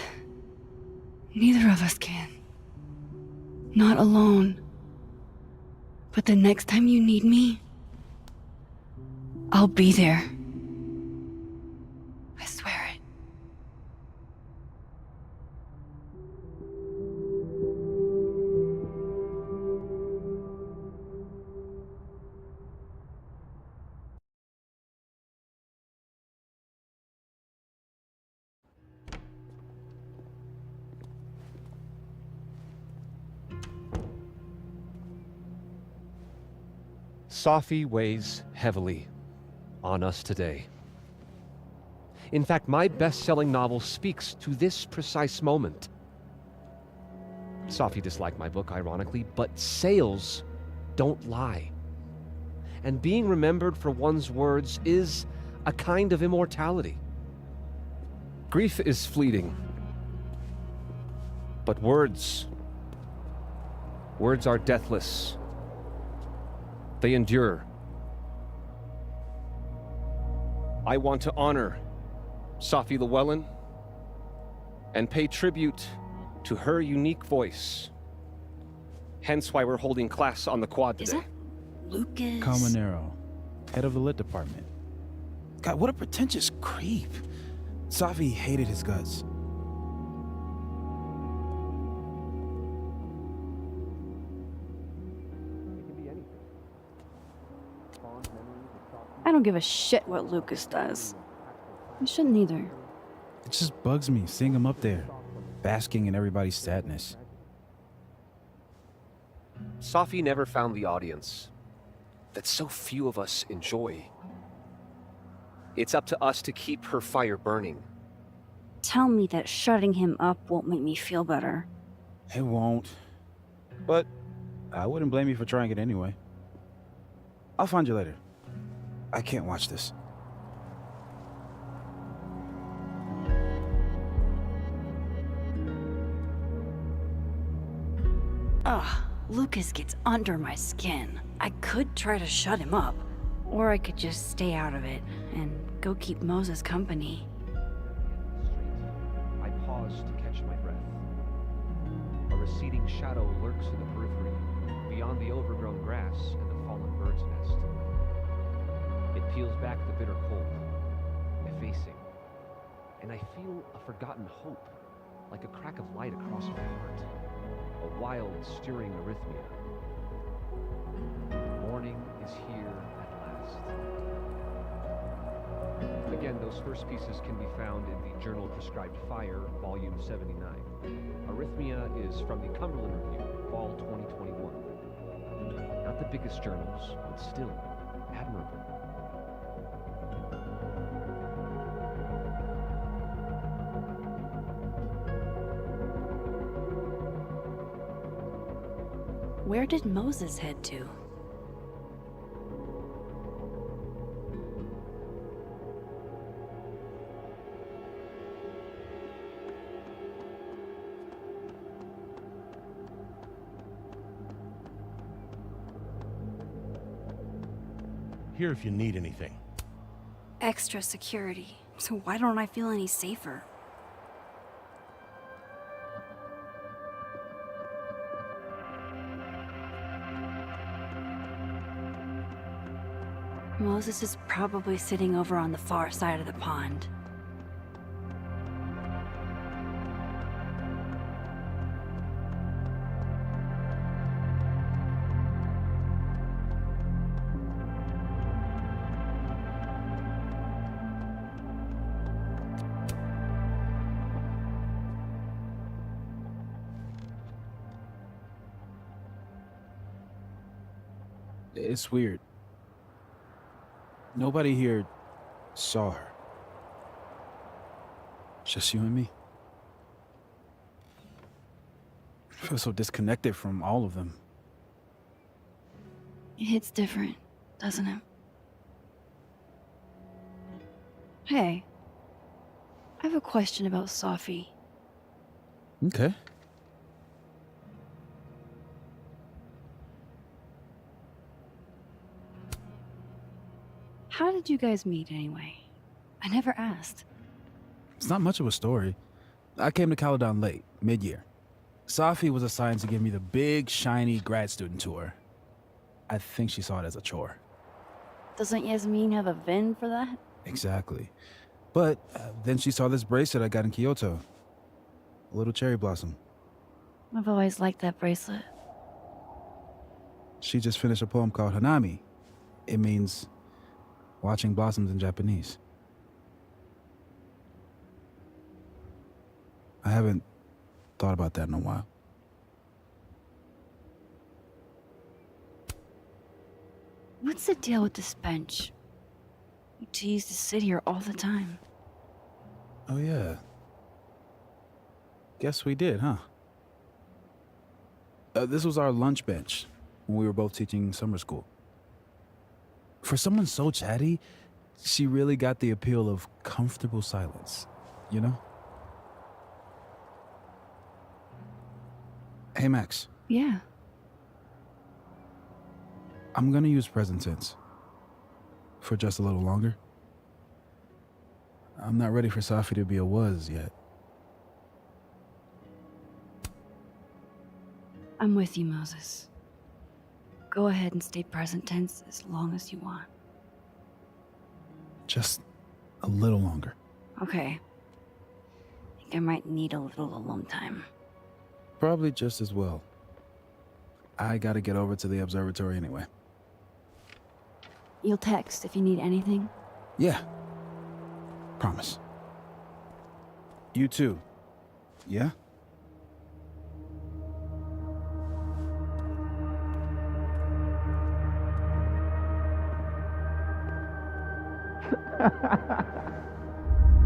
Neither of us can. Not alone. But the next time you need me, I'll be there. I swear it. Safi weighs heavily on us today. In fact, my best-selling novel speaks to this precise moment. Safi disliked my book, ironically, but sales don't lie. And being remembered for one's words is a kind of immortality. Grief is fleeting, but words are deathless. They endure. I want to honor Safi Llewellyn and pay tribute to her unique voice. Hence why we're holding class on the quad today. Is that Lucas? Calmanero, head of the lit department. God, what a pretentious creep. Safi hated his guts. I don't give a shit what Lucas does. I shouldn't either. It just bugs me seeing him up there, basking in everybody's sadness. Safi never found the audience that so few of us enjoy. It's up to us to keep her fire burning. Tell me that shutting him up won't make me feel better. It won't. But I wouldn't blame you for trying it anyway. I'll find you later. I can't watch this. Ugh, Lucas gets under my skin. I could try to shut him up, or I could just stay out of it and go keep Moses company. I pause to catch my breath. A receding shadow lurks in the periphery, beyond the overgrown grass and the fallen bird's nest. It peels back the bitter cold, effacing, and I feel a forgotten hope, like a crack of light across my heart, a wild, stirring arrhythmia. Morning is here at last. Again, those first pieces can be found in the Journal Prescribed Fire, Volume 79. Arrhythmia is from the Cumberland Review, Fall 2021. Not the biggest journals, but still admirable. Where did Moses head to? Here if you need anything. Extra security. So why don't I feel any safer? Moses is probably sitting over on the far side of the pond. It's weird. Nobody here saw her. Just you and me. I feel so disconnected from all of them. It hits different, doesn't it? Hey, I have a question about Safi. Okay. How did you guys meet anyway? I never asked. It's not much of a story. I came to Caledon late, mid-year. Safi was assigned to give me the big, shiny grad student tour. I think she saw it as a chore. Doesn't Yasmin have a VIN for that? Exactly. But then she saw this bracelet I got in Kyoto. A little cherry blossom. I've always liked that bracelet. She just finished a poem called Hanami. It means watching blossoms in Japanese. I haven't thought about that in a while. What What's the deal with this bench? We used to sit here all the time. Oh, yeah. Guess we did, huh? This was our lunch bench when we were both teaching summer school. For someone so chatty, she really got the appeal of comfortable silence, you know? Hey, Max. Yeah. I'm gonna use present tense. For just a little longer. I'm not ready for Safi to be a was yet. I'm with you, Moses. Go ahead and stay present tense as long as you want. Just a little longer. Okay. I think I might need a little alone time. Probably just as well. I gotta get over to the observatory anyway. You'll text if you need anything? Yeah. Promise. You too. Yeah?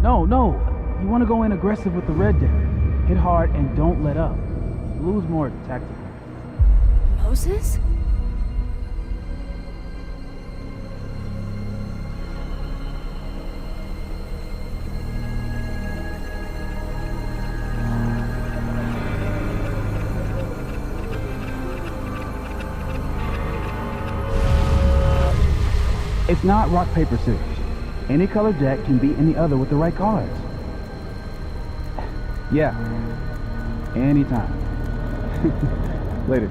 No. You want to go in aggressive with the red deck. Hit hard and don't let up. Blue's more tactical. Moses? It's not rock, paper, scissors. Any color deck can beat any other with the right cards. Yeah. Anytime. Later.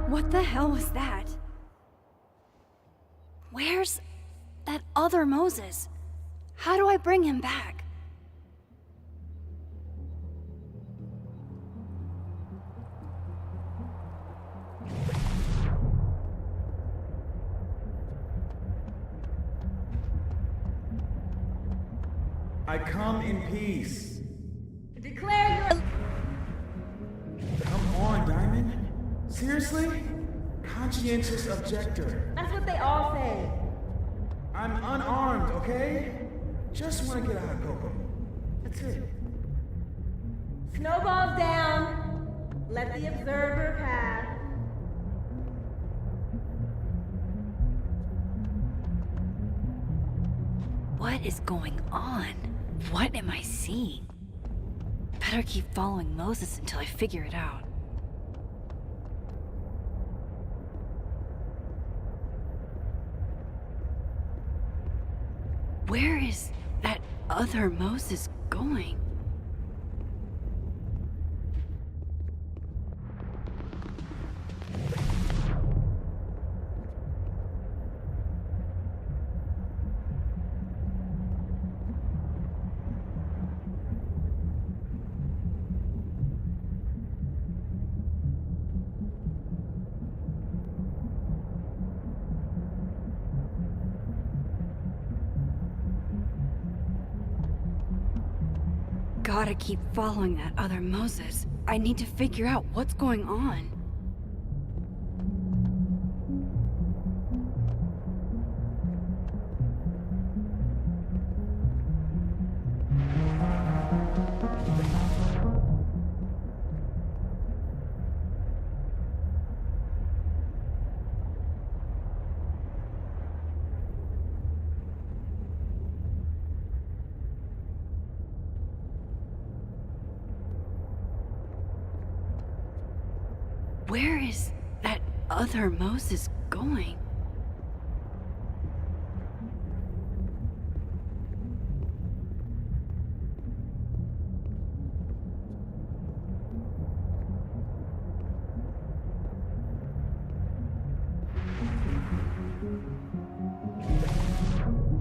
What the hell was that? Where's that other Moses? How do I bring him back? I come in peace. Declare your... Come on, Diamond. Seriously? Conscientious objector. That's what they all say. I'm unarmed, okay? Just want to get a hot cocoa. That's it. Snowballs down. Let the observer pass. What is going on? What am I seeing? Better keep following Moses until I figure it out. Where is that other Moses going? Gotta keep following that other Moses. I need to figure out what's going on. Where is that other Moses going?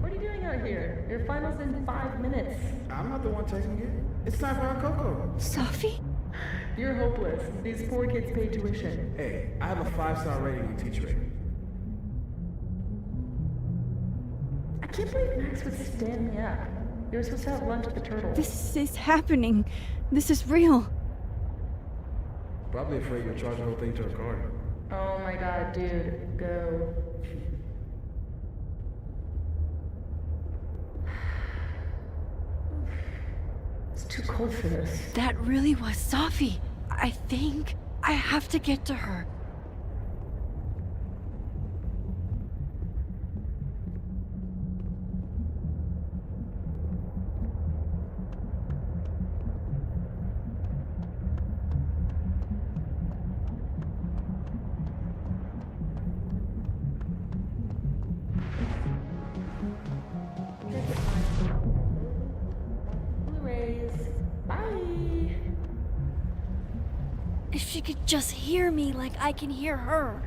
What are you doing out here? Your final's in 5 minutes. I'm not the one taking it. It's time for our cocoa. Safi? You're hopeless. These poor kids pay tuition. Hey, I have a 5-star rating on TeacherRate. I can't believe Max would stand me up. You were supposed to have lunch at the Turtle. This is happening. This is real. Probably afraid you'll charge the whole thing to her car. Oh my god, dude, go. It's too cold for this. That really was Safi. I think I have to get to her. Blu-rays. Bye. If she could just hear me like I can hear her.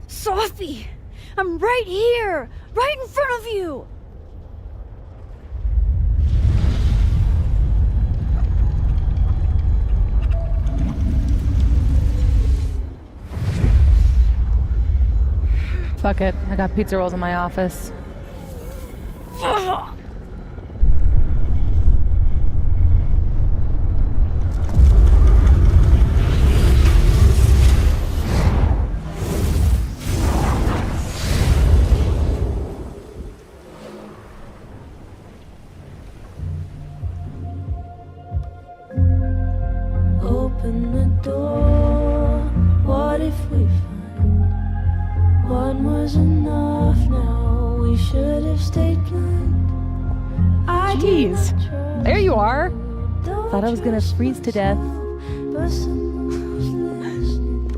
Sophie! I'm right here! Right in front of you! Fuck it. I got pizza rolls in my office. Open the door. What if we find one was enough? Now we should have stayed blind. I did Jeez. not trust There you are. you, don't Thought I was gonna trust freeze to death. myself, but someone was listening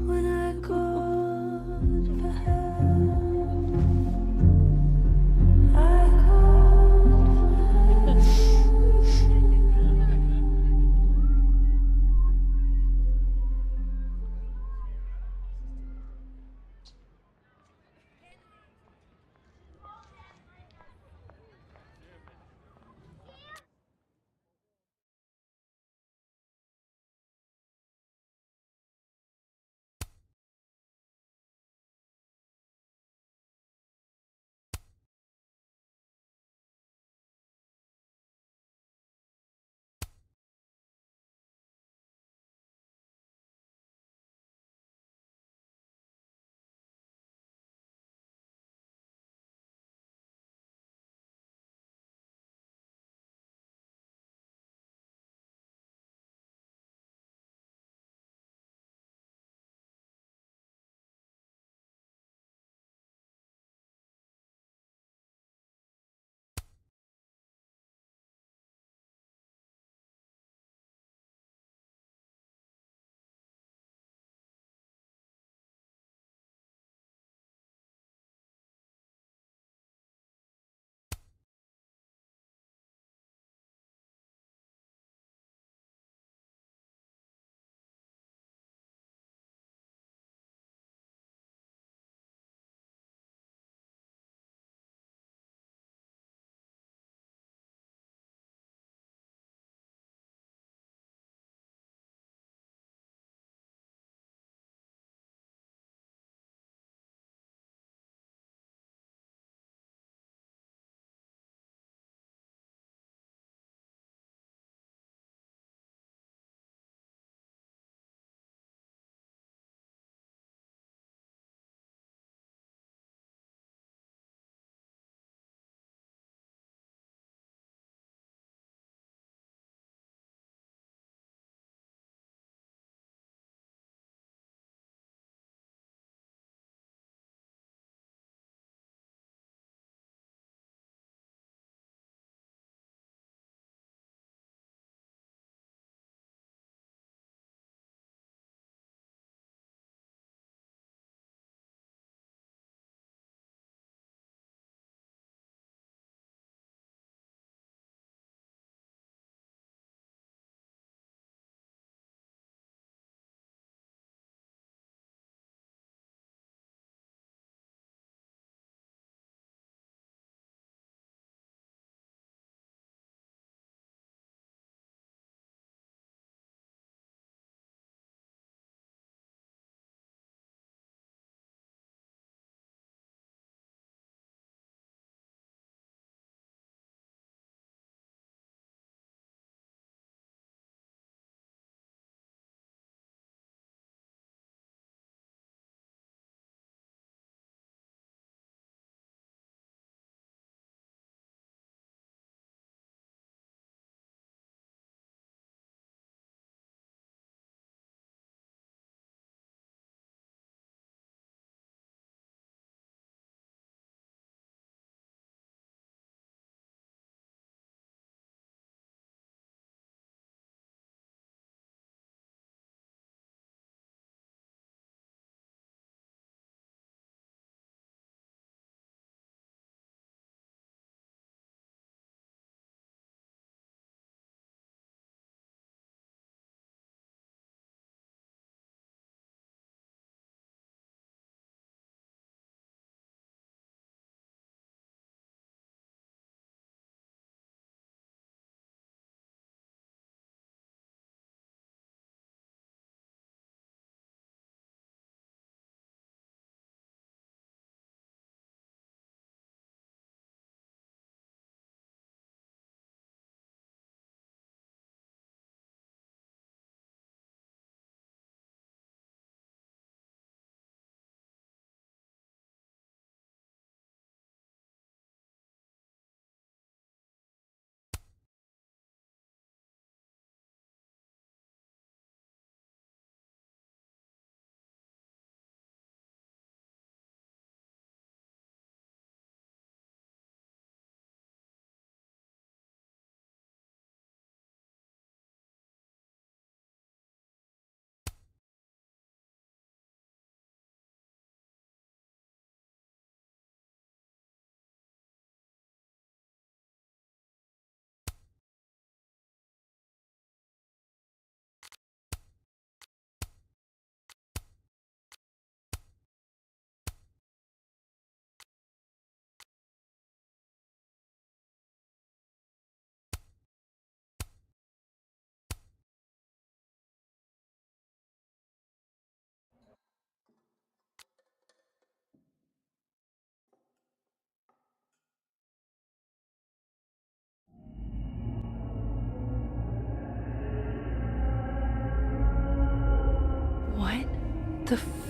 when I called for help. I called for help.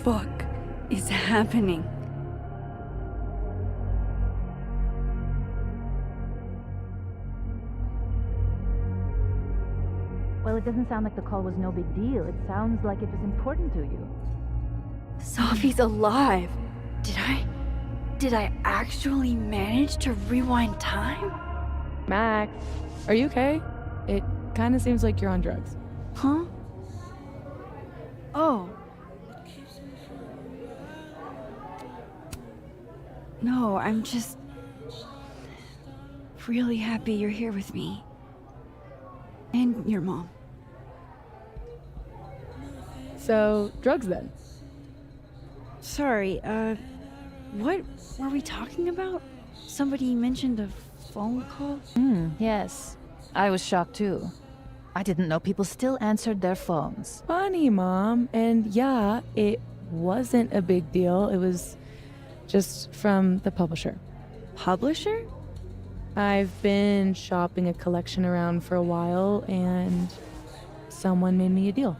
fuck is happening? Well, it doesn't sound like the call was no big deal. It sounds like it was important to you. Sophie's alive. Did I actually manage to rewind time? Max, are you okay? It kind of seems like you're on drugs. Huh? Oh. No, I'm just really happy you're here with me. And your mom. So, drugs then? Sorry, what were we talking about? Somebody mentioned a phone call? Yes. I was shocked too. I didn't know people still answered their phones. Funny, Mom. And yeah, it wasn't a big deal. It was just from the publisher. Publisher? I've been shopping a collection around for a while, and someone made me a deal.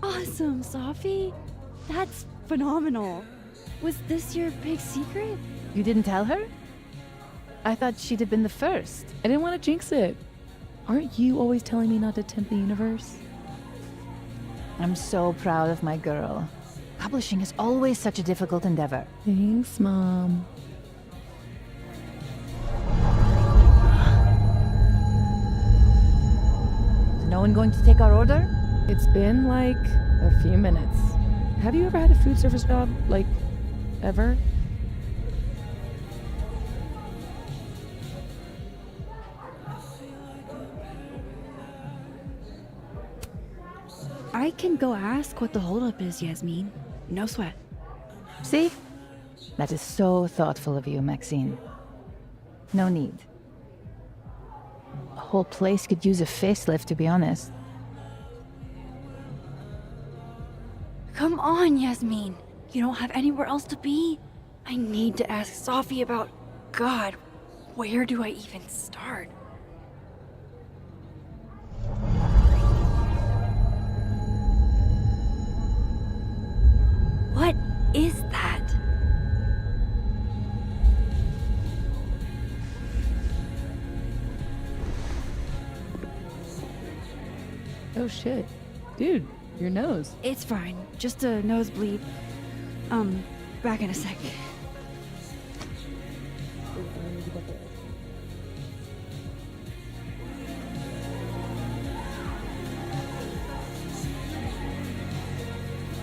Awesome, Sophie. That's phenomenal. Was this your big secret? You didn't tell her? I thought she'd have been the first. I didn't want to jinx it. Aren't you always telling me not to tempt the universe? I'm so proud of my girl. Publishing is always such a difficult endeavor. Thanks, Mom. Is no one going to take our order? It's been like a few minutes. Have you ever had a food service job? Like, ever? I can go ask what the holdup is, Yasmin. No sweat. See? That is so thoughtful of you, Maxine. No need. The whole place could use a facelift, to be honest. Come on, Yasmin. You don't have anywhere else to be? I need to ask Sophie about... God, where do I even start? What is that? Oh shit. Dude, your nose. It's fine. Just a nosebleed. Back in a sec.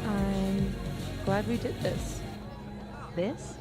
I'm glad we did this. This?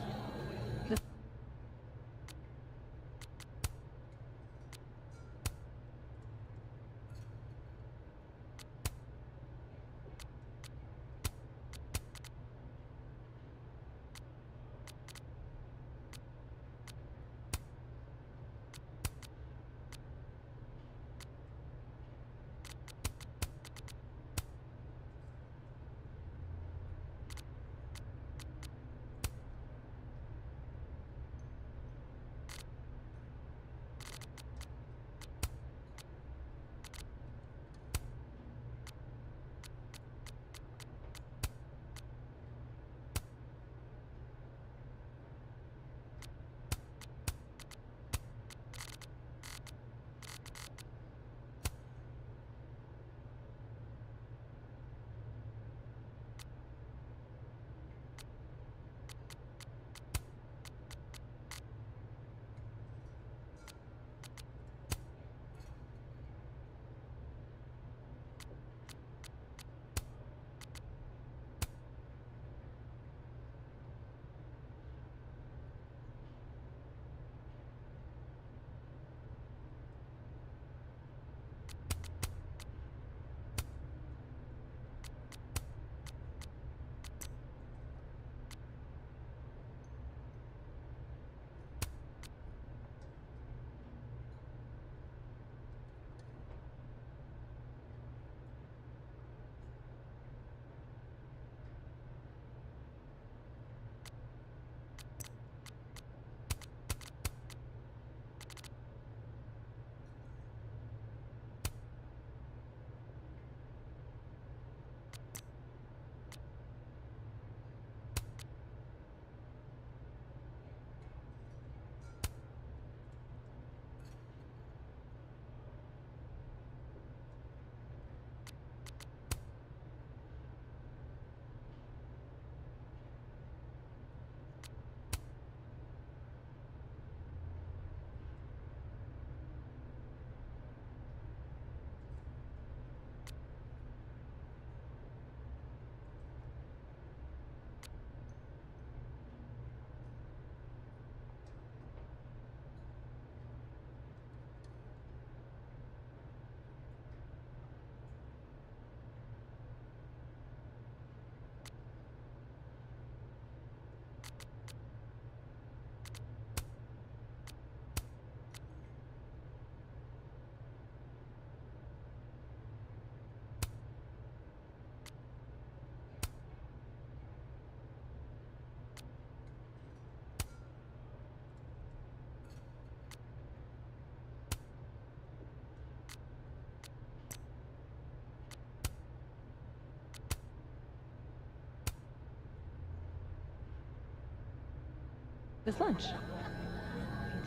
This lunch.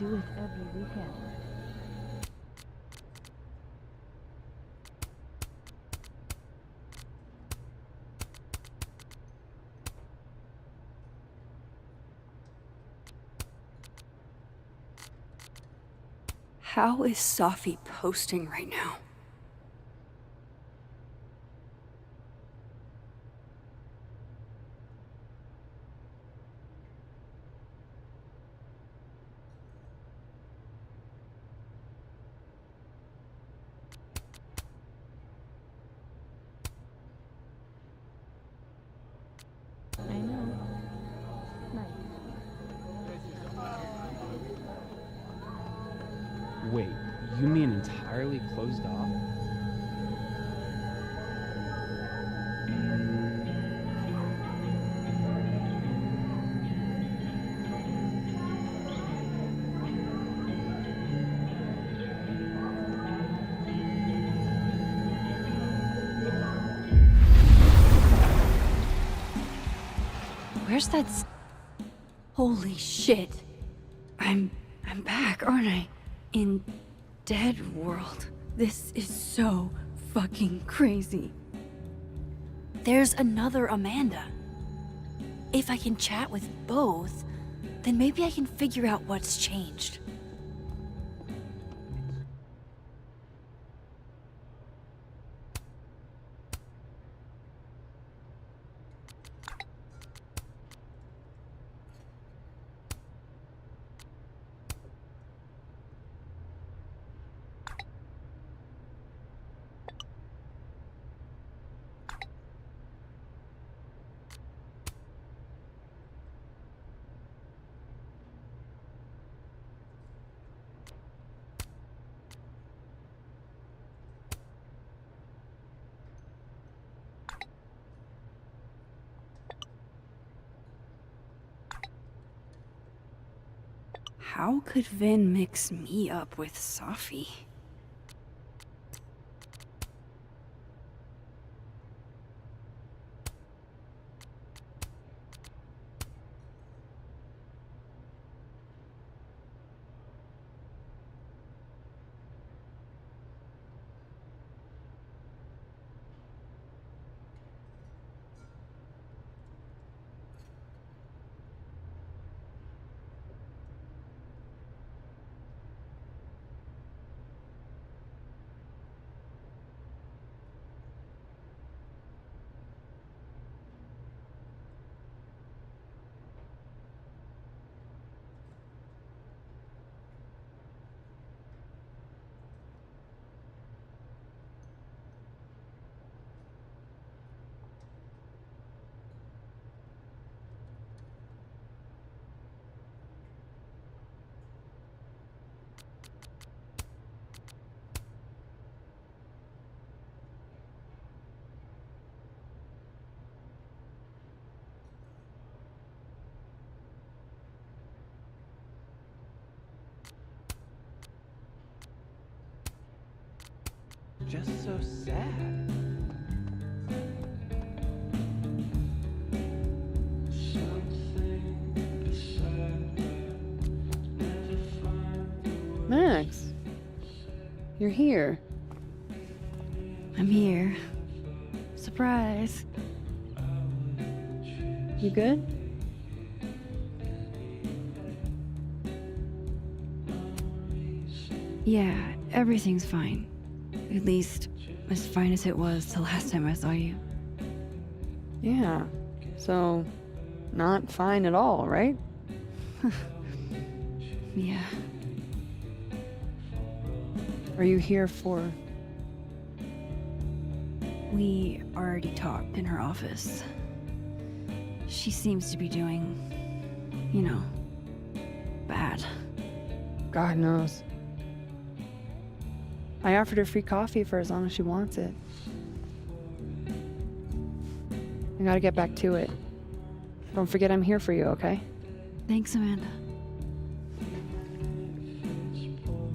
We do it every weekend. How is Safi posting right now? I know. Nice. Wait, you mean entirely closed off? Where's that Holy shit. I'm back, aren't I? In Dead World. This is so fucking crazy. There's another Amanda. If I can chat with both, then maybe I can figure out what's changed. How could Vin mix me up with Safi? Just so sad. Max, you're here. I'm here. Surprise. You good? Yeah, everything's fine. At least, as fine as it was the last time I saw you. Yeah. So, not fine at all, right? Yeah. Are you here for... We already talked in her office. She seems to be doing, you know, bad. God knows. I offered her free coffee for as long as she wants it. I gotta get back to it. Don't forget I'm here for you, okay? Thanks, Amanda.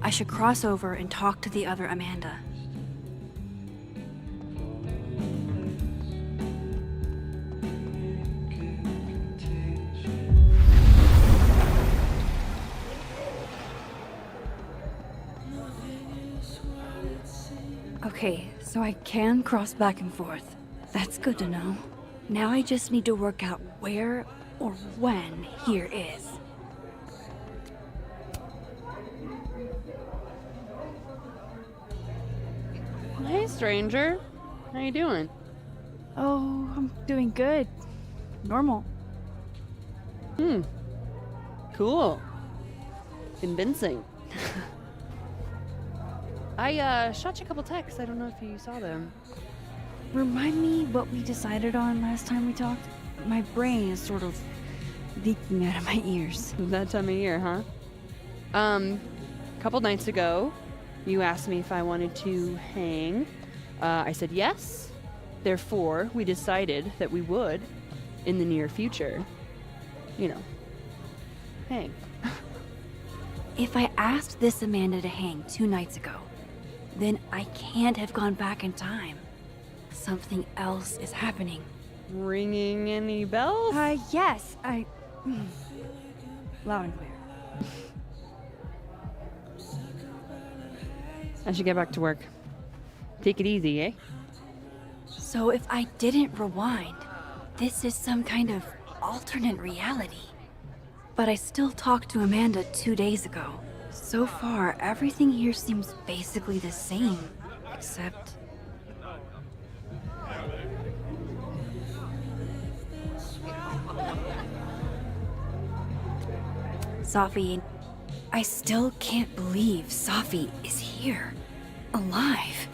I should cross over and talk to the other Amanda. Okay, so I can cross back and forth. That's good to know. Now I just need to work out where or when here is. Hey, stranger. How you doing? Oh, I'm doing good. Normal. Cool. Convincing. I shot you a couple texts. I don't know if you saw them. Remind me what we decided on last time we talked? My brain is sort of leaking out of my ears. That time of year, huh? A couple nights ago, you asked me if I wanted to hang. I said yes. Therefore, we decided that we would, in the near future, you know, hang. If I asked this Amanda to hang 2 nights ago, then I can't have gone back in time. Something else is happening. Ringing any bells? Yes, loud and clear. I should get back to work. Take it easy, eh? So if I didn't rewind, this is some kind of alternate reality. But I still talked to Amanda 2 days ago. So far, everything here seems basically the same, except... Safi, I still can't believe Safi is here, alive,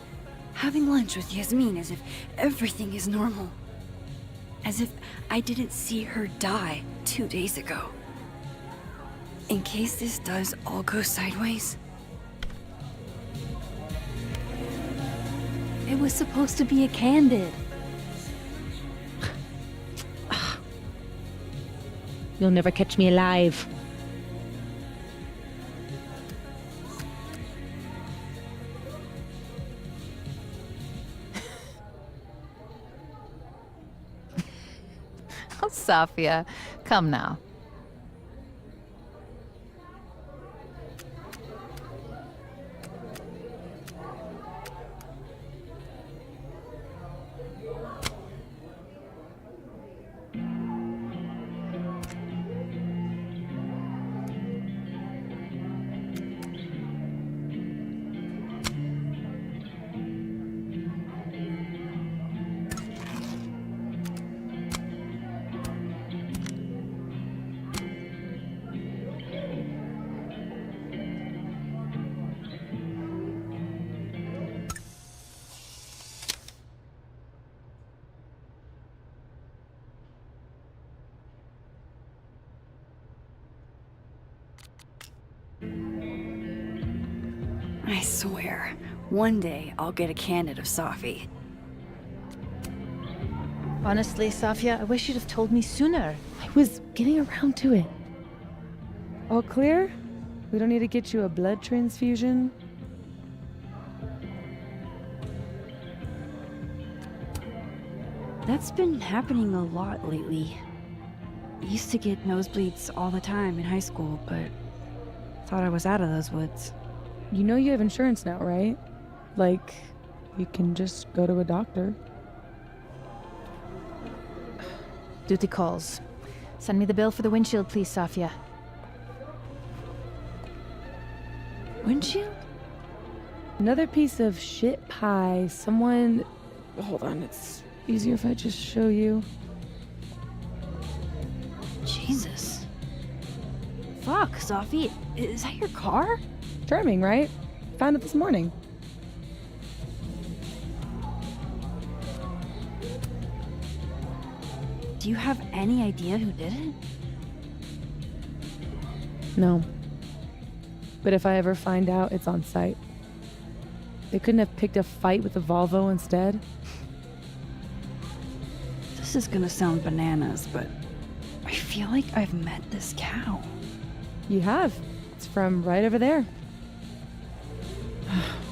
having lunch with Yasmin as if everything is normal. As if I didn't see her die 2 days ago. In case this does all go sideways. It was supposed to be a candid. You'll never catch me alive. Oh, Safia, come now. I swear, one day I'll get a candid of Safi. Honestly, Safia, I wish you'd have told me sooner. I was getting around to it. All clear? We don't need to get you a blood transfusion? That's been happening a lot lately. I used to get nosebleeds all the time in high school, but thought I was out of those woods. You know you have insurance now, right? Like, you can just go to a doctor. Duty calls. Send me the bill for the windshield, please, Safia. Windshield? Another piece of shit pie. Someone... Hold on, it's easier if I just show you. Jesus. Fuck, Safi. Is that your car? Charming, right? Found it this morning. Do you have any idea who did it? No. But if I ever find out, it's on site. They couldn't have picked a fight with the Volvo instead? This is gonna sound bananas, but I feel like I've met this cow. You have. It's from right over there.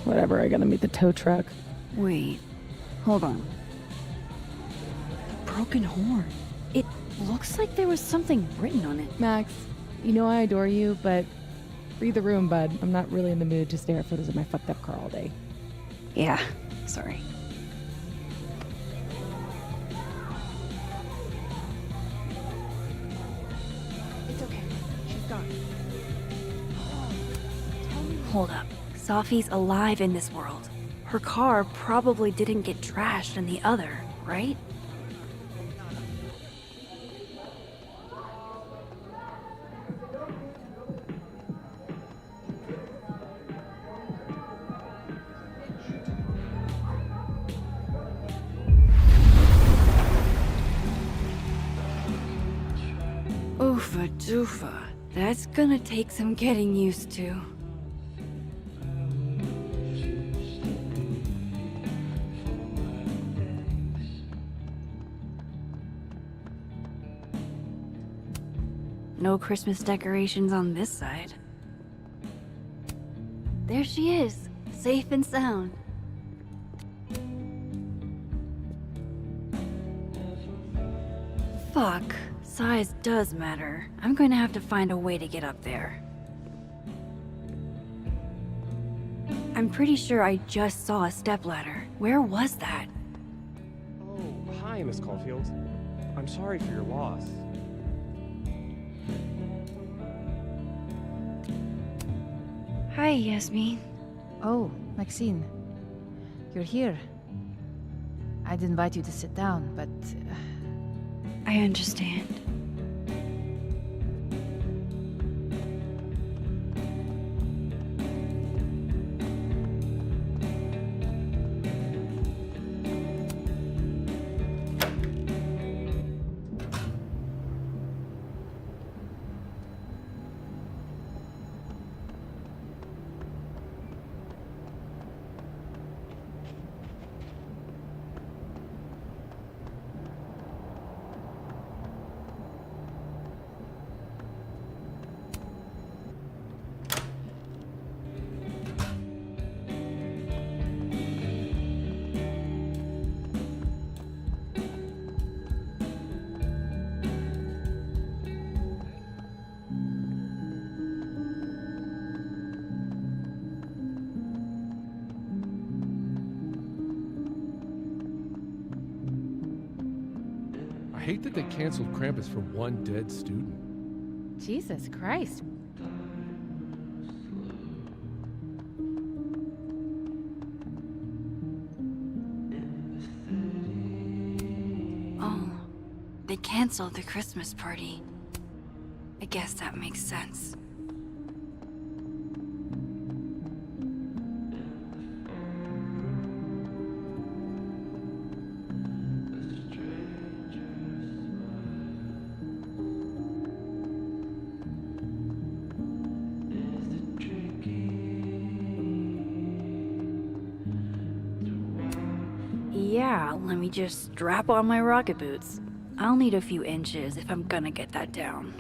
Whatever, I gotta meet the tow truck. Wait, hold on. The broken horn. It looks like there was something written on it. Max, you know I adore you, but read the room, bud. I'm not really in the mood to stare at photos of my fucked up car all day. Yeah, Sorry. It's okay. She's gone. Hold up. Safi's alive in this world. Her car probably didn't get trashed in the other, right? Oofa doofa. That's gonna take some getting used to. No Christmas decorations on this side. There she is, safe and sound. Fuck, size does matter. I'm going to have to find a way to get up there. I'm pretty sure I just saw a stepladder. Where was that? Oh, hi, Miss Caulfield. I'm sorry for your loss. Hi, Yasmin. Oh, Maxine. You're here. I'd invite you to sit down, but... I understand. I hate that they canceled Krampus for one dead student. Jesus Christ. Oh, they canceled the Christmas party. I guess that makes sense. Yeah, let me just strap on my rocket boots. I'll need a few inches if I'm gonna get that down.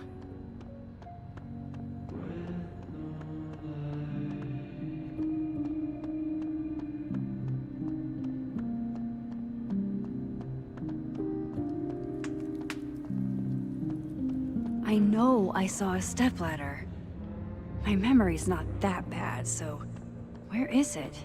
I know I saw a stepladder. My memory's not that bad, so where is it?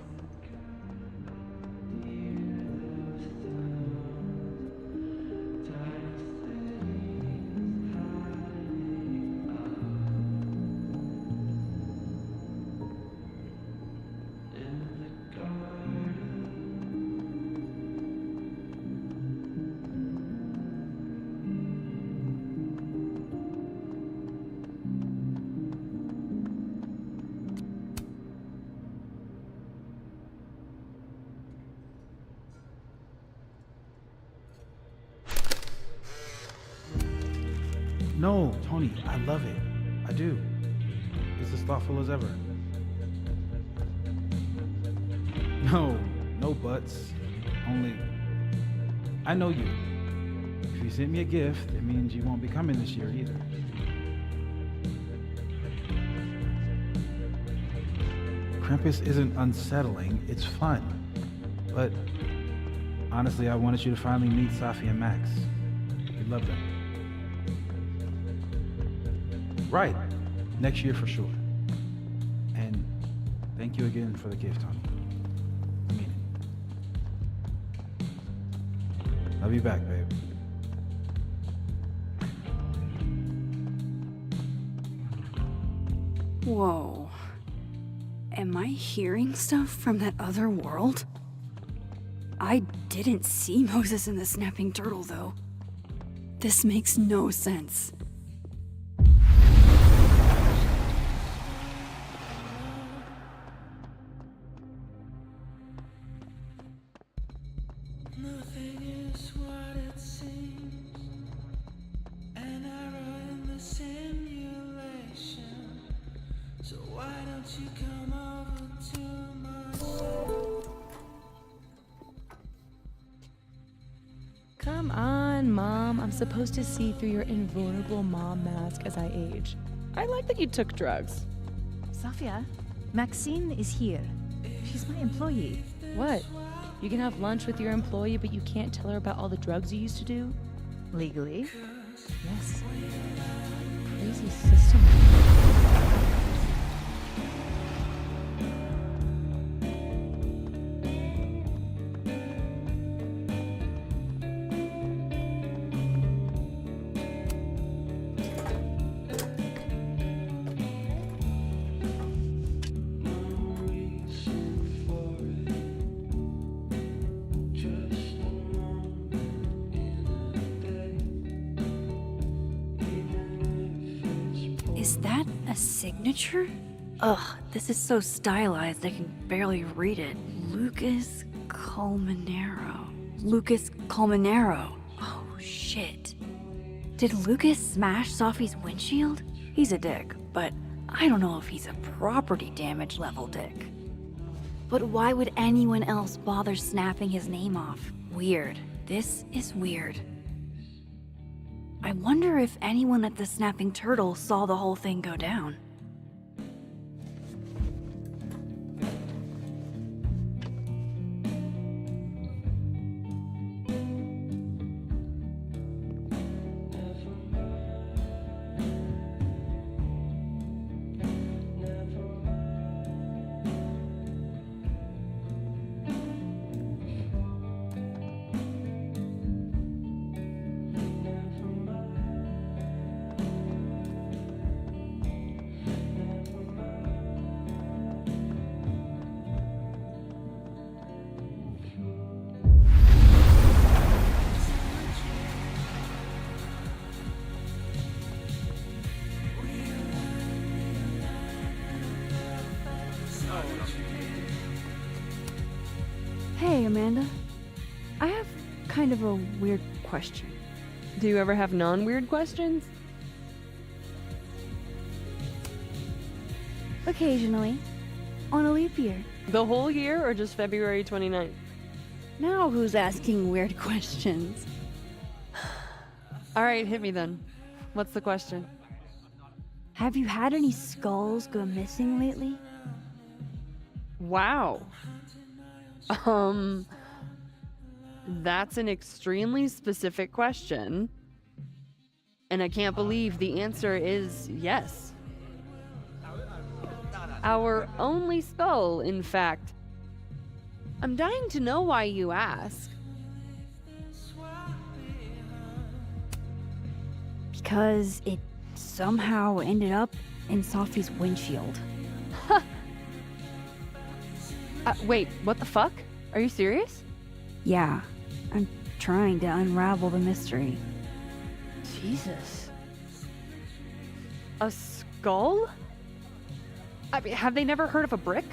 No, Tony, I love it. I do. It's as thoughtful as ever. No buts. Only, I know you. If you sent me a gift, it means you won't be coming this year either. Krampus isn't unsettling, it's fun. But honestly, I wanted you to finally meet Safi and Max. You'd love them. Right. Next year for sure. And thank you again for the gift, Tony. I mean it. I'll be back, babe. Whoa. Am I hearing stuff from that other world? I didn't see Moses and the snapping turtle, though. This makes no sense. Nothing is what it seems. An error in the simulation. So why don't you come over to my side? Come on, Mom. I'm supposed to see through your invulnerable mom mask as I age. I like that you took drugs. Safia, Maxine is here. She's my employee. What? You can have lunch with your employee, but you can't tell her about all the drugs you used to do? Legally? Yes. Crazy system. Is that a signature? Ugh, this is so stylized I can barely read it. Lucas Colmenero. Lucas Colmenero. Oh, shit. Did Lucas smash Sophie's windshield? He's a dick, but I don't know if he's a property damage level dick. But why would anyone else bother snapping his name off? Weird. This is weird. I wonder if anyone at the Snapping Turtle saw the whole thing go down. Hey, Amanda. I have kind of a weird question. Do you ever have non-weird questions? Occasionally. On a leap year. The whole year or just February 29th? Now who's asking weird questions? All right, hit me then. What's the question? Have you had any skulls go missing lately? Wow. That's an extremely specific question. And I can't believe the answer is yes. Our only skull, in fact. I'm dying to know why you ask. Because it somehow ended up in Sophie's windshield. Wait, what the fuck? Are you serious? Yeah, I'm trying to unravel the mystery. Jesus. A skull? I mean, have they never heard of a brick?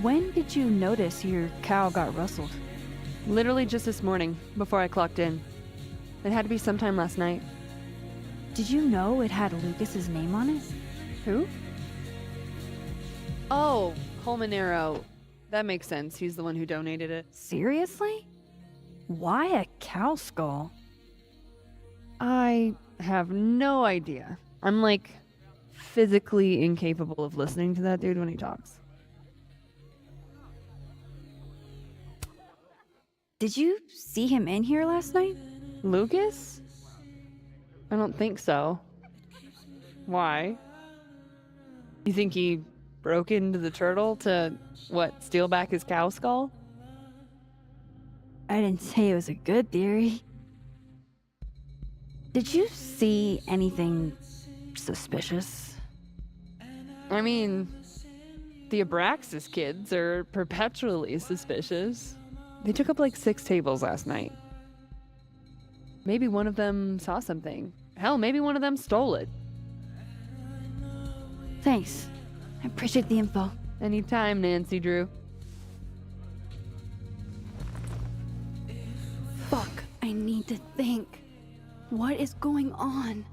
When did you notice your cow got rustled? Literally just this morning, before I clocked in. It had to be sometime last night. Did you know it had Lucas's name on it? Who? Oh, Colmenero. That makes sense. He's the one who donated it. Seriously? Why a cow skull? I have no idea. I'm like physically incapable of listening to that dude when he talks. Did you see him in here last night? Lucas? I don't think so. Why? You think he broke into the turtle to, what, steal back his cow skull? I didn't say it was a good theory. Did you see anything suspicious? I mean, the Abraxas kids are perpetually suspicious. They took up like 6 tables last night. Maybe one of them saw something. Hell, maybe one of them stole it. Thanks. I appreciate the info. Anytime, Nancy Drew. Fuck, I need to think. What is going on?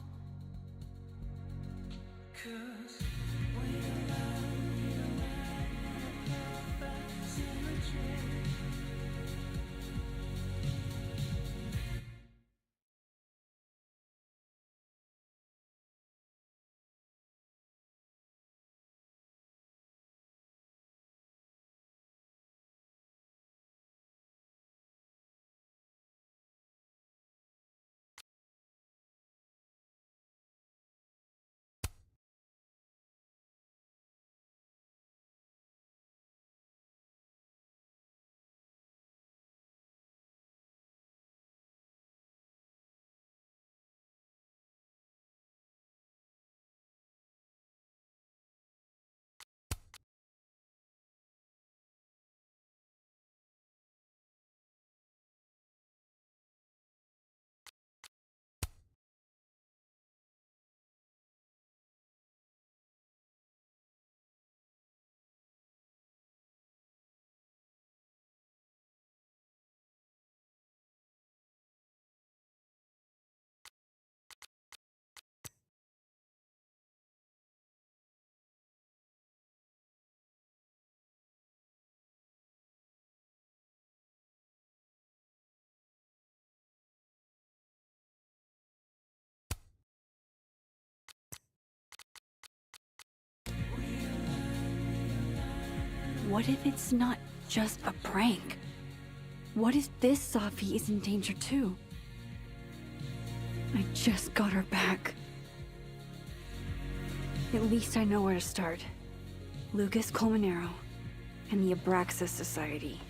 What if it's not just a prank? What if this Safi is in danger too? I just got her back. At least I know where to start. Lucas Colmenero and the Abraxas Society.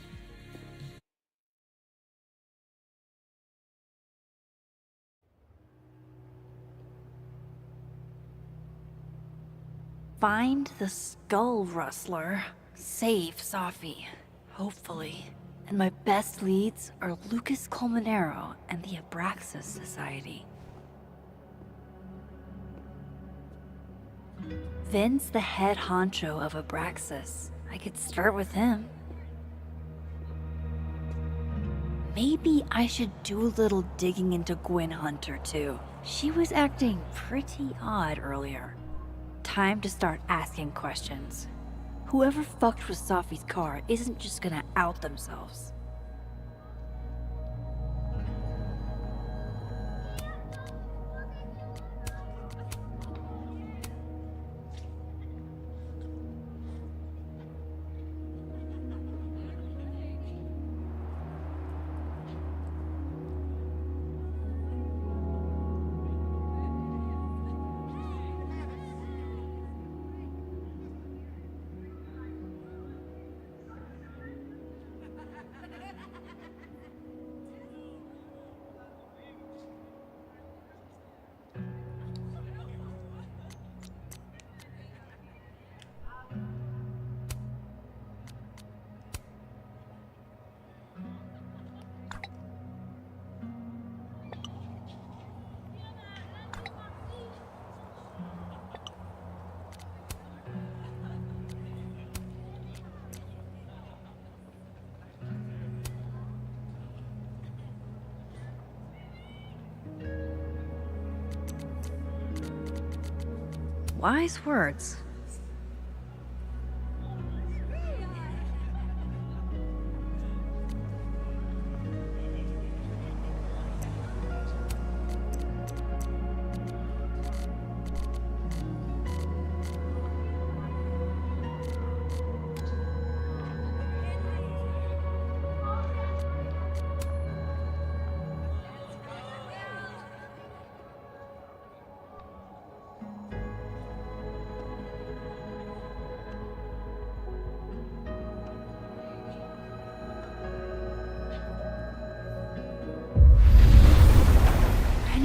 Find the Skull Rustler. Save Safi. Hopefully. And my best leads are Lucas Colmenero and the Abraxas Society. Vin's the head honcho of Abraxas. I could start with him. Maybe I should do a little digging into Gwen Hunter too. She was acting pretty odd earlier. Time to start asking questions. Whoever fucked with Safi's car isn't just gonna out themselves. Wise words.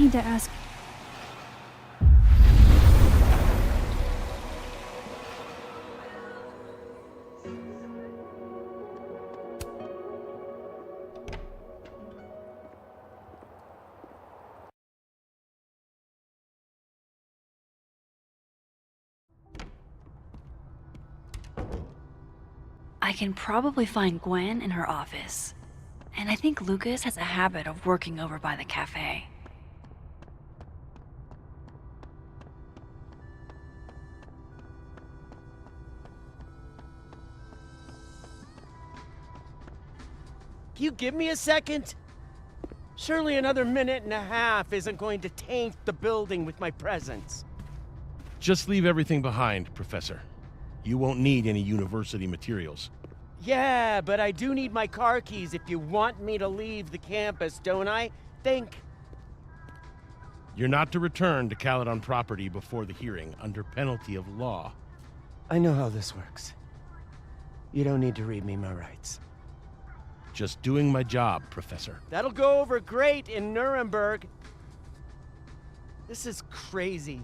need to ask. I can probably find Gwen in her office. And I think Lucas has a habit of working over by the cafe. Can you give me a second? Surely another minute and a half isn't going to taint the building with my presence. Just leave everything behind, Professor. You won't need any university materials. Yeah, but I do need my car keys if you want me to leave the campus, don't I? Think. You're not to return to Caledon property before the hearing, under penalty of law. I know how this works. You don't need to read me my rights. Just doing my job, Professor. That'll go over great in Nuremberg. This is crazy.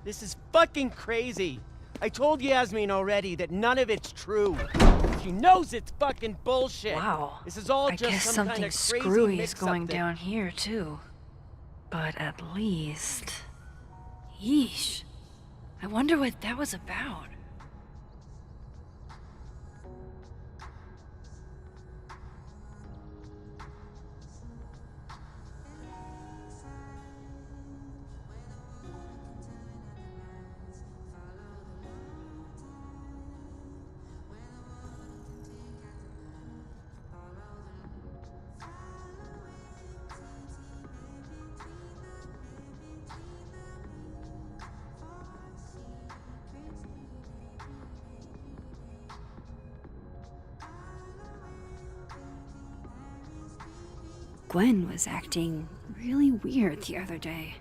This is fucking crazy. I told Yasmin already that none of it's true. She knows it's fucking bullshit. Wow. This is all I just guess some something kind of crazy screwy is mix-up going that- down here, too. But at least... Yeesh. I wonder what that was about. Gwen was acting really weird the other day.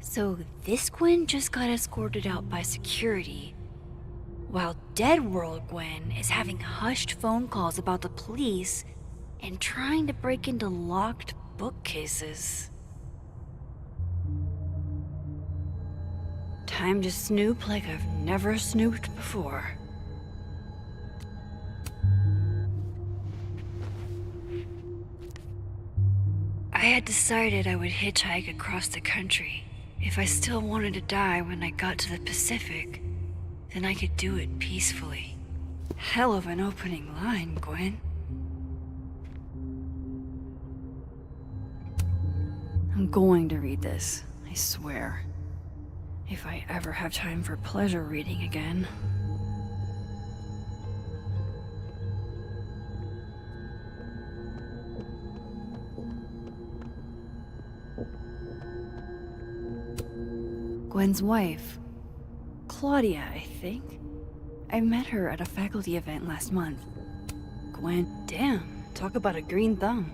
So this Gwen just got escorted out by security, while Dead World Gwen is having hushed phone calls about the police and trying to break into locked bookcases. Time to snoop like I've never snooped before. I had decided I would hitchhike across the country. If I still wanted to die when I got to the Pacific, then I could do it peacefully. Hell of an opening line, Gwen. I'm going to read this, I swear. If I ever have time for pleasure reading again. Gwen's wife. Claudia, I think. I met her at a faculty event last month. Gwen, damn, talk about a green thumb.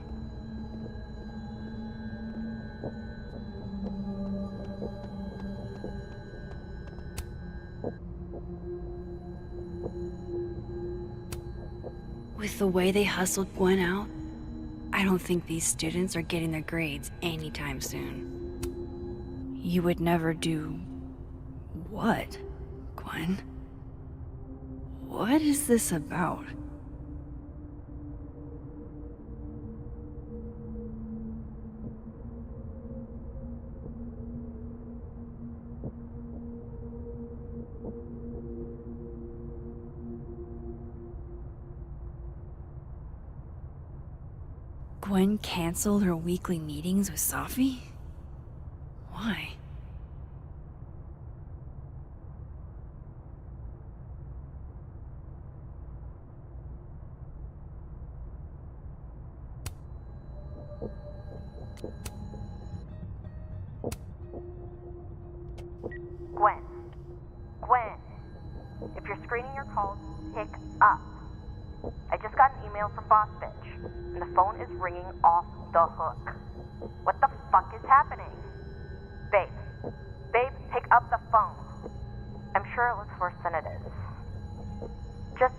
With the way they hustled Gwen out, I don't think these students are getting their grades anytime soon. You would never do... what, Gwen? What is this about? Gwen canceled her weekly meetings with Safi? Why? Gwen. Gwen. If you're screening your calls, pick up. I just got an email from Boss Bitch, and the phone is ringing off the hook. What the fuck is happening? Babe. Babe, pick up the phone. I'm sure it looks worse than it is. Just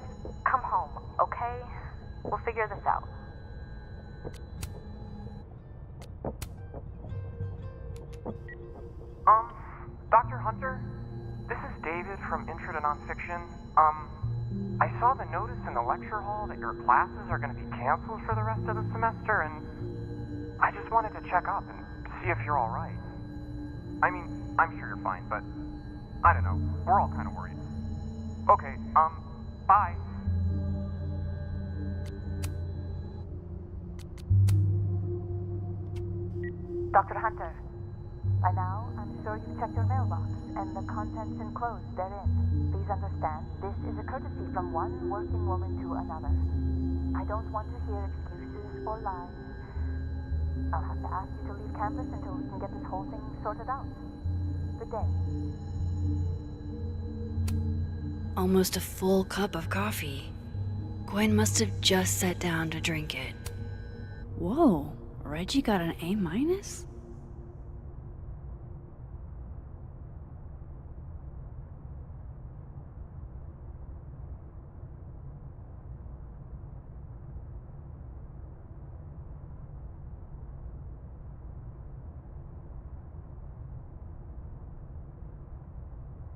come home, okay? We'll figure this out. Dr. Hunter? This is David from Intro to Nonfiction. I saw the notice in the lecture hall that your classes are going to be canceled for the rest of the semester, and I just wanted to check up and see if you're all right. I mean, I'm sure you're fine, but I don't know. We're all kind of worried. Okay, bye. Dr. Hunter, by now, I'm sure you've checked your mailbox, and the contents enclosed therein. Please understand, this is a courtesy from one working woman to another. I don't want to hear excuses or lies. I'll have to ask you to leave campus until we can get this whole thing sorted out. Good day. Almost a full cup of coffee. Gwen must have just sat down to drink it. Whoa, Reggie got an A-?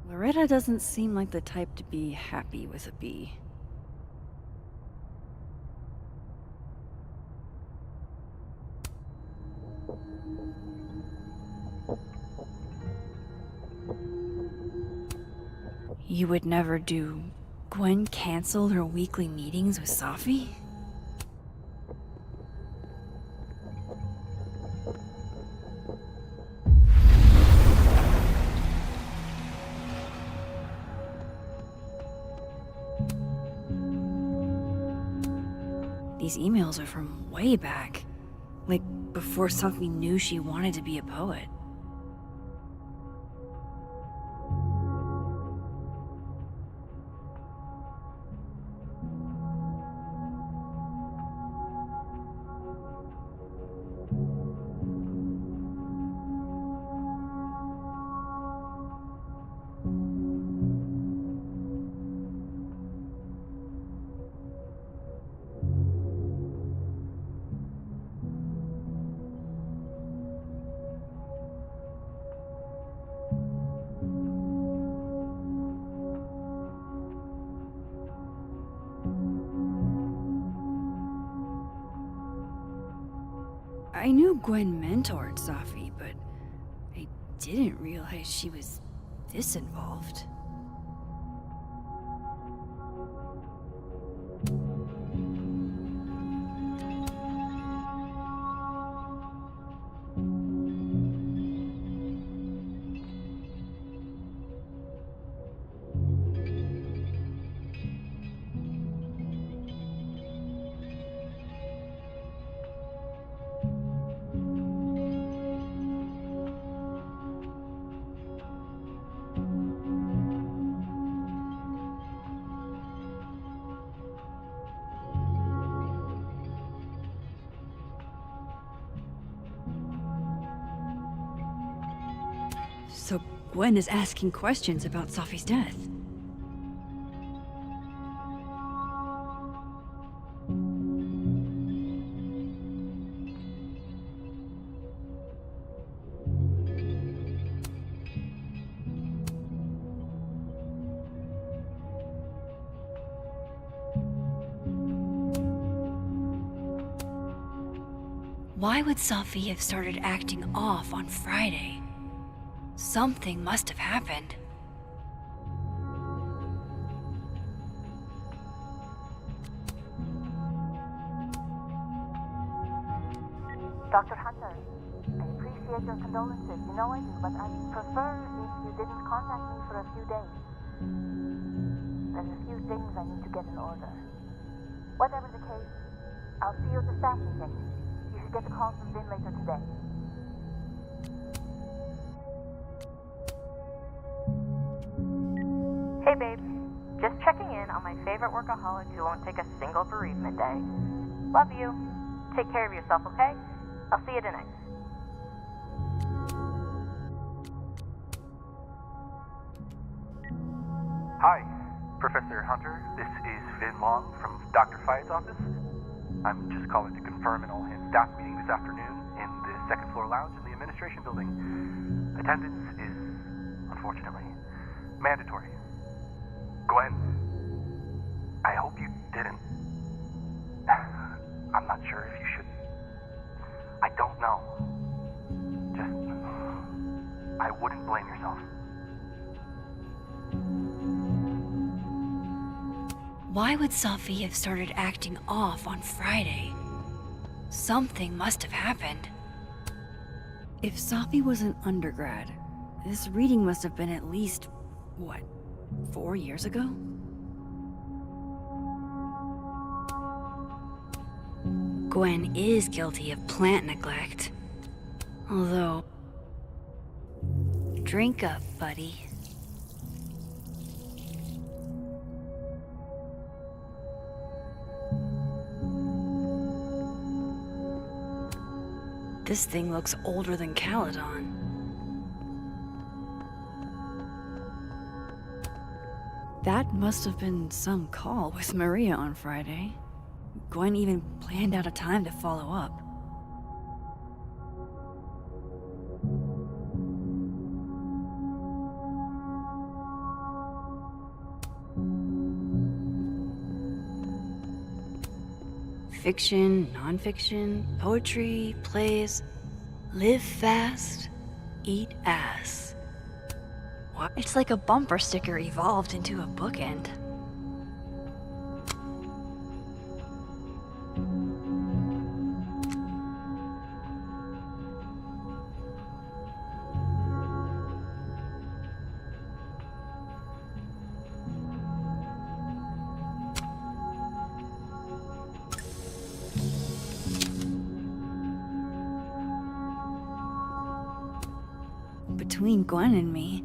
Loretta doesn't seem like the type to be happy with a B. You would never do... Gwen canceled her weekly meetings with Safi? These emails are from way back. Like, before Safi knew she wanted to be a poet. I knew Gwen mentored Safi, but I didn't realize she was this involved. So Gwen is asking questions about Safi's death. Why would Safi have started acting off on Friday? Something must have happened. Dr. Hunter, I appreciate your condolences. You know I do, but I'd prefer if you didn't contact me for a few days. There's a few things I need to get in order. Whatever the case, I'll see you at the staff meeting. You should get a call from Vin later today. Hey babe, just checking in on my favorite workaholic who won't take a single bereavement day. Love you. Take care of yourself, okay? I'll see you tonight. Hi, Professor Hunter. This is Vin Long from Dr. Fye's office. I'm just calling to confirm an all-hands staff meeting this afternoon in the second floor lounge in the administration building. Attendance is, unfortunately, mandatory. Gwen, I hope you didn't. I'm not sure if you should. I don't know. Just, I wouldn't blame yourself. Why would Safi have started acting off on Friday? Something must have happened. If Safi was an undergrad, this reading must have been at least, what, 4 years ago? Gwen is guilty of plant neglect. Although... Drink up, buddy. This thing looks older than Caledon. That must have been some call with Maria on Friday. Gwen even planned out a time to follow up. Fiction, nonfiction, poetry, plays. Live fast, eat ass. What? It's like a bumper sticker evolved into a bookend. Between Gwen and me,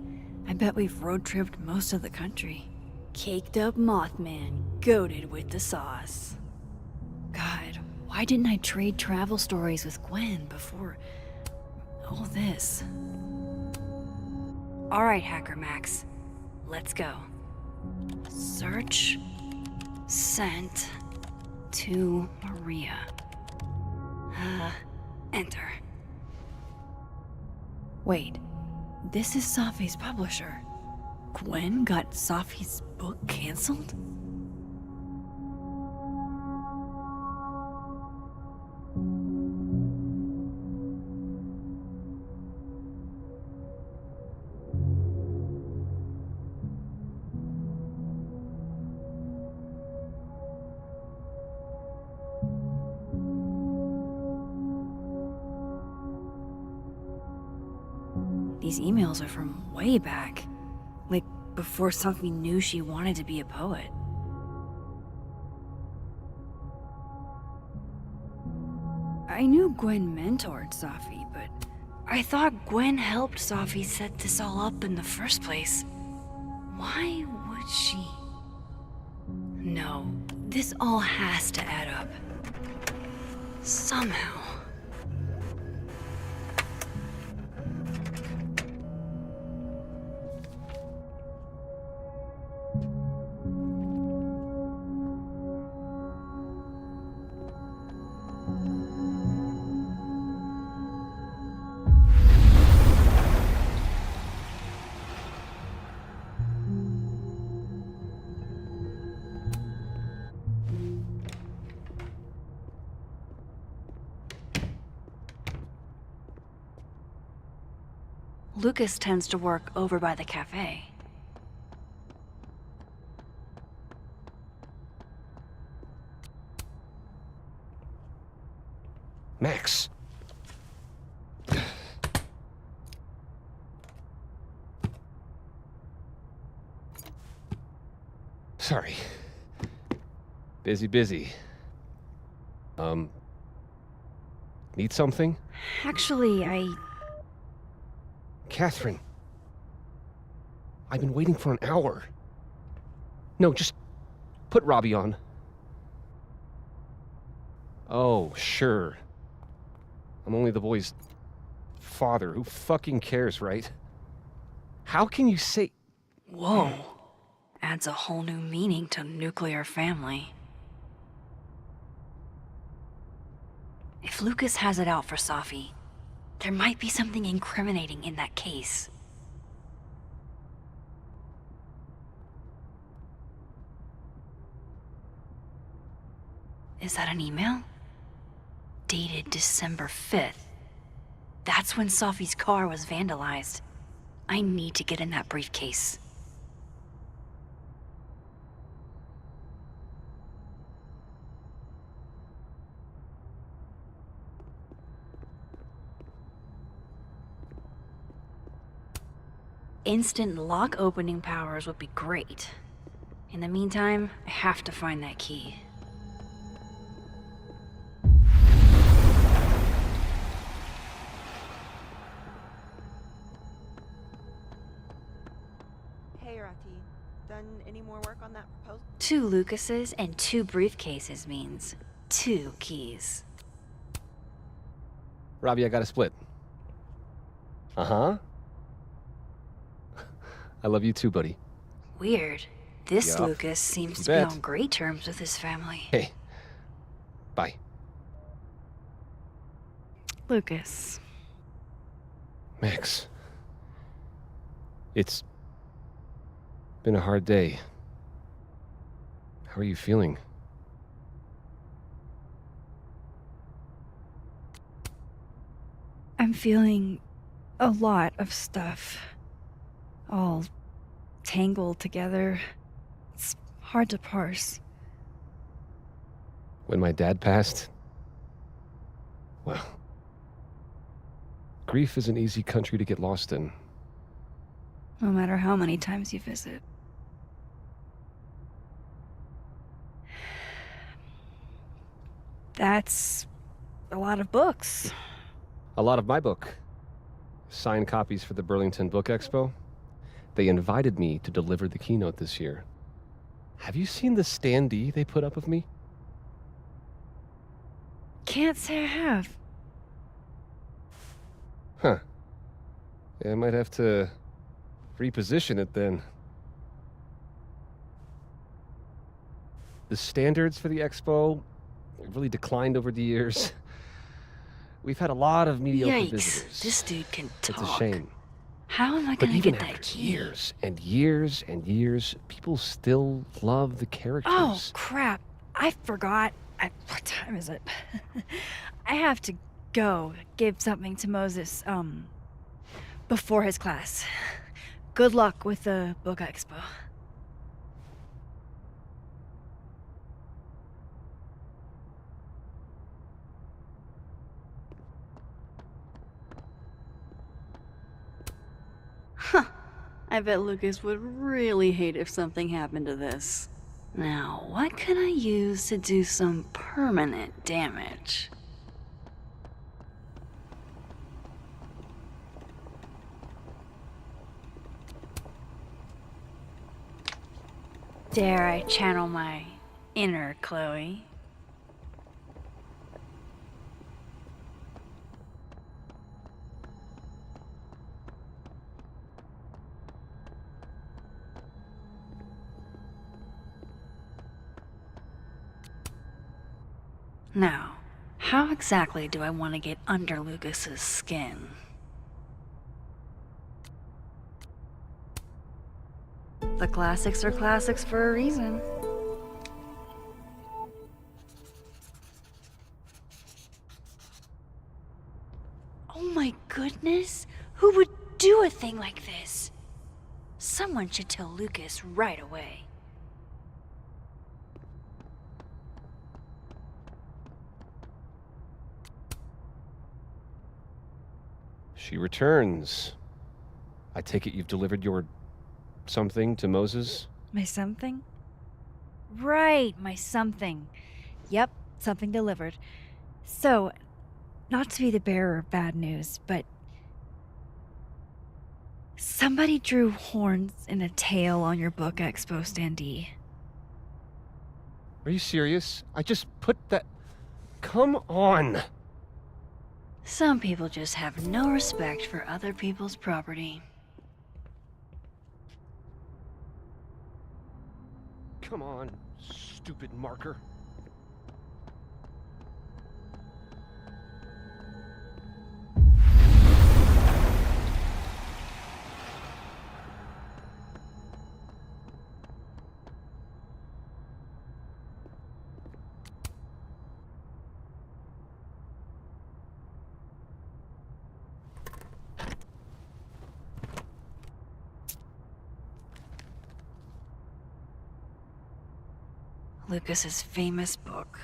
I bet we've road-tripped most of the country. Caked up Mothman, goated with the sauce. God, why didn't I trade travel stories with Gwen before all this? Alright, Hacker Max, let's go. Search, sent to Maria. Enter. Wait. This is Safi's publisher. Gwen got Safi's book canceled? these emails are from way back. Like, before Sophie knew she wanted to be a poet. I knew Gwen mentored Sophie, but I thought Gwen helped Sophie set this all up in the first place. Why would she? No, this all has to add up. Somehow. Lucas tends to work over by the cafe. Max. Sorry. Busy. Need something? Actually, Catherine. I've been waiting for an hour. No, just put Robbie on. Oh, sure. I'm only the boy's father. Who fucking cares, right? How can you say... Whoa. Adds a whole new meaning to nuclear family. If Lucas has it out for Sophie, there might be something incriminating in that case. Is that an email? Dated December 5th. That's when Sophie's car was vandalized. I need to get in that briefcase. Instant lock opening powers would be great. In the meantime, I have to find that key. Hey, Rati. Done any more work on that proposal? 2 Lucases and 2 briefcases means 2 keys. Robbie, I got a split. Uh-huh. I love you too, buddy. Weird. This Yup. Lucas seems You to be bet. on great terms with his family. Hey. Bye. Lucas. Max. It's been a hard day. How are you feeling? I'm feeling a lot of stuff. All tangled together. It's hard to parse. When my dad passed, well, grief is an easy country to get lost in. No matter how many times you visit. That's a lot of books. A lot of my book. Signed copies for the Burlington Book Expo. They invited me to deliver the keynote this year. Have you seen the standee they put up of me? Can't say I have. Huh. Yeah, I might have to reposition it then. The standards for the expo have really declined over the years. We've had a lot of mediocre visitors. Yikes, this dude can talk. It's a shame. How am I But gonna even get that after key? years and years and years, people still love the characters. Oh, crap. I forgot. What time is it? I have to go give something to Moses, before his class. Good luck with the book expo. I bet Lucas would really hate if something happened to this. Now, what can I use to do some permanent damage? Dare I channel my inner Chloe? Now, how exactly do I want to get under Lucas's skin? The classics are classics for a reason. Oh my goodness! Who would do a thing like this? Someone should tell Lucas right away. She returns. I take it you've delivered your something to Moses? My something? Right, my something. Yep, something delivered. So, not to be the bearer of bad news, but somebody drew horns and a tail on your book expo standee. Are you serious? I just put that... Come on! Some people just have no respect for other people's property. Come on, stupid marker. Lucas's famous book.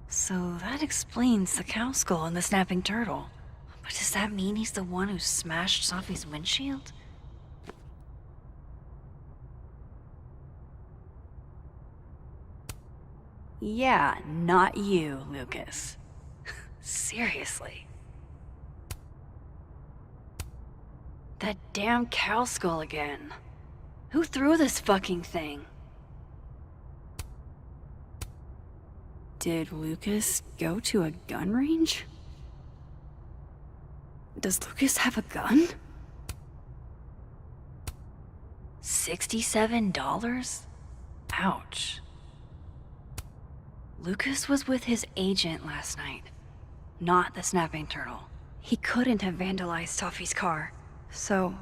So that explains the cow skull and the snapping turtle. But does that mean he's the one who smashed Sophie's windshield? Yeah, not you, Lucas. Seriously. That damn cow skull again. Who threw this fucking thing? Did Lucas go to a gun range? Does Lucas have a gun? $67? Ouch. Lucas was with his agent last night, not the snapping turtle. He couldn't have vandalized Sophie's car, so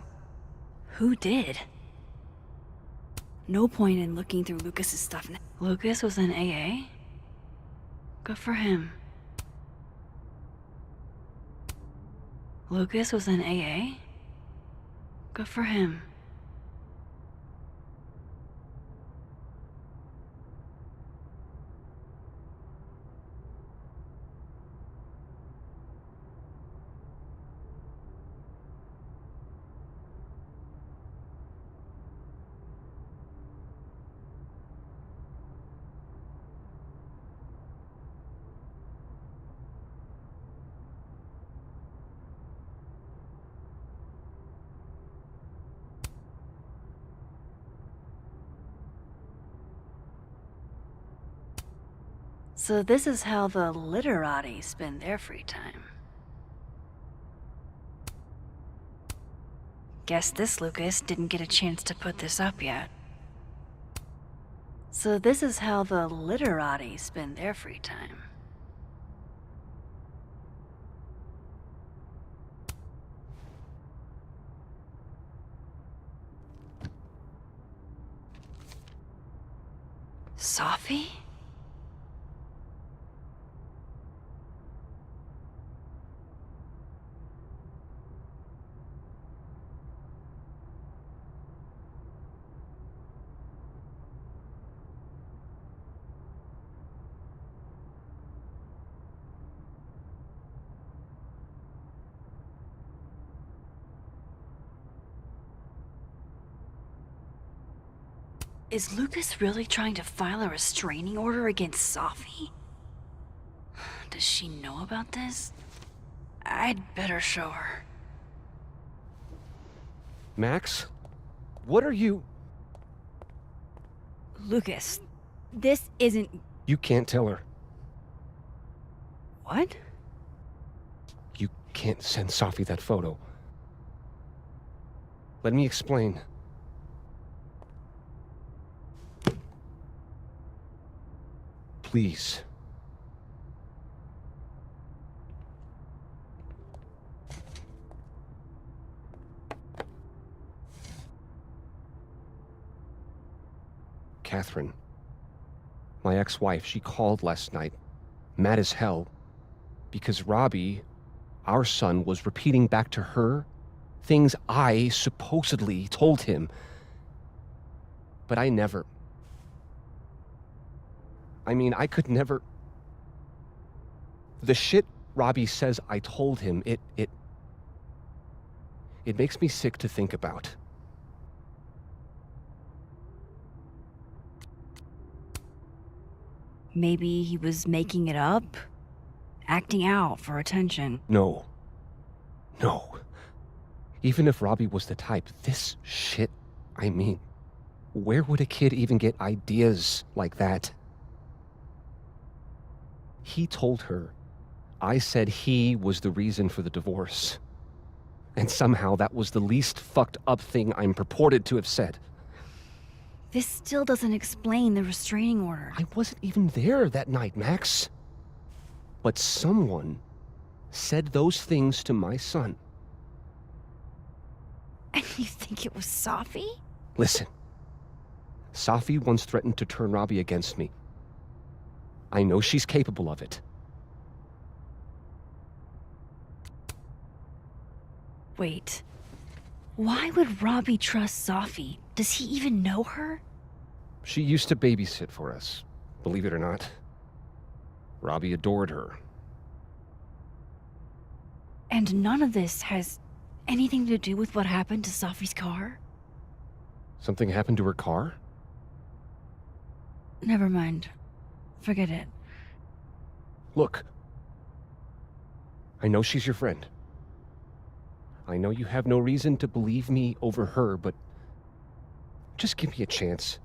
who did? No point in looking through Lucas's stuff now. Lucas was in AA? Good for him. Lucas was in AA? Good for him. So this is how the literati spend their free time. Guess this Lucas didn't get a chance to put this up yet. So this is how the literati spend their free time. Sophie? Is Lucas really trying to file a restraining order against Safi? Does she know about this? I'd better show her. Max? What are you... Lucas, this isn't... You can't tell her. What? You can't send Safi that photo. Let me explain. Please. Catherine, my ex-wife, she called last night, mad as hell, because Robbie, our son, was repeating back to her things I supposedly told him. But I never... I mean, I could never... The shit Robbie says I told him, it makes me sick to think about. Maybe he was making it up? Acting out for attention. No. No. Even if Robbie was the type, this shit, I mean, where would a kid even get ideas like that? He told her I said he was the reason for the divorce. And somehow that was the least fucked up thing I'm purported to have said. This still doesn't explain the restraining order. I wasn't even there that night, Max. But someone said those things to my son. And you think it was Safi? Listen. Safi once threatened to turn Robbie against me. I know she's capable of it. Wait. Why would Robbie trust Safi? Does he even know her? She used to babysit for us, believe it or not. Robbie adored her. And none of this has anything to do with what happened to Safi's car? Something happened to her car? Never mind. Forget it. Look. I know she's your friend. I know you have no reason to believe me over her, but just give me a chance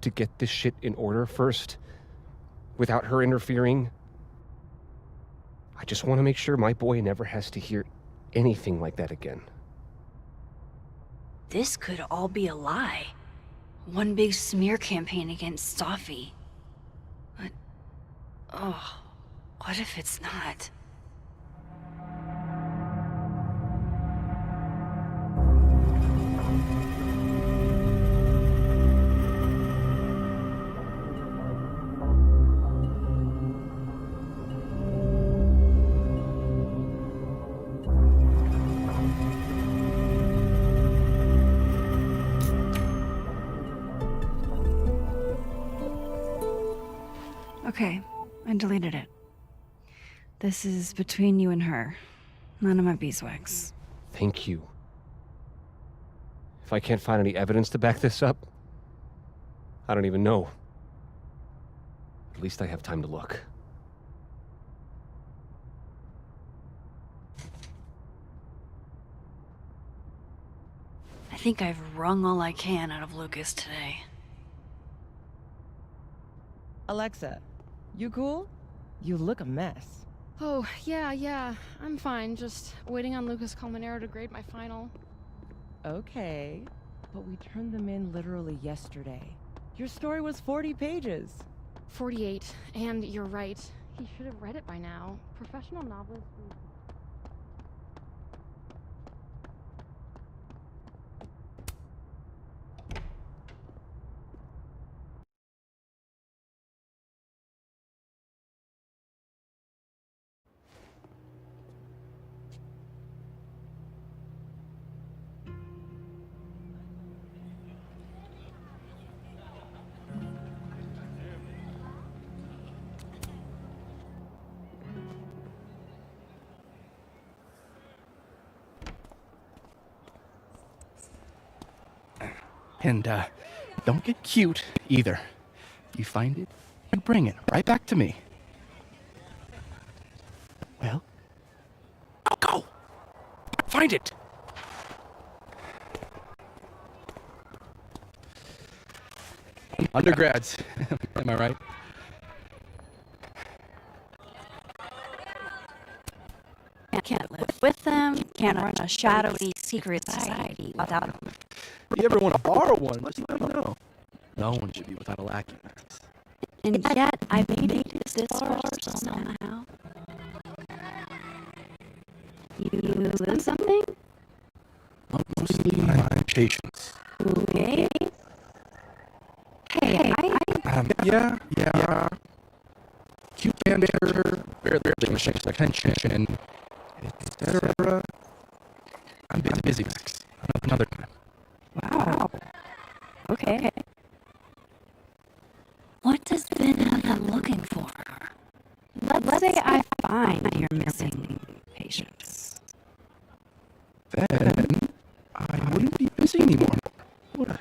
to get this shit in order first, without her interfering. I just want to make sure my boy never has to hear anything like that again. This could all be a lie. One big smear campaign against Safi. But... oh, what if it's not? Okay, I deleted it. This is between you and her. None of my beeswax. Thank you. If I can't find any evidence to back this up, I don't even know. At least I have time to look. I think I've wrung all I can out of Lucas today. Alexa, you cool? You look a mess. Oh, yeah, I'm fine. Just waiting on Lucas Colmenero to grade my final. Okay, but we turned them in literally yesterday. Your story was 40 pages. 48, and you're right. He should have read it by now. Professional novelists... And, don't get cute either. You find it, you bring it right back to me. Well, I'll go. Find it. Undergrads, am I right? Can't live with them, can't run a shadowy secret society without them. If you ever want to borrow one, let me know. No one should be without a lackey, Max. And yet, I made it this far somehow. You lose something? Mostly my patience. Okay. Hey, Yeah. Cute banter, barely shakes the attention, etc. I'm busy, Max. Another time. Wow. Okay. What does Ben have them looking for? Let's say I find your missing patience. Then I wouldn't be busy anymore, would I?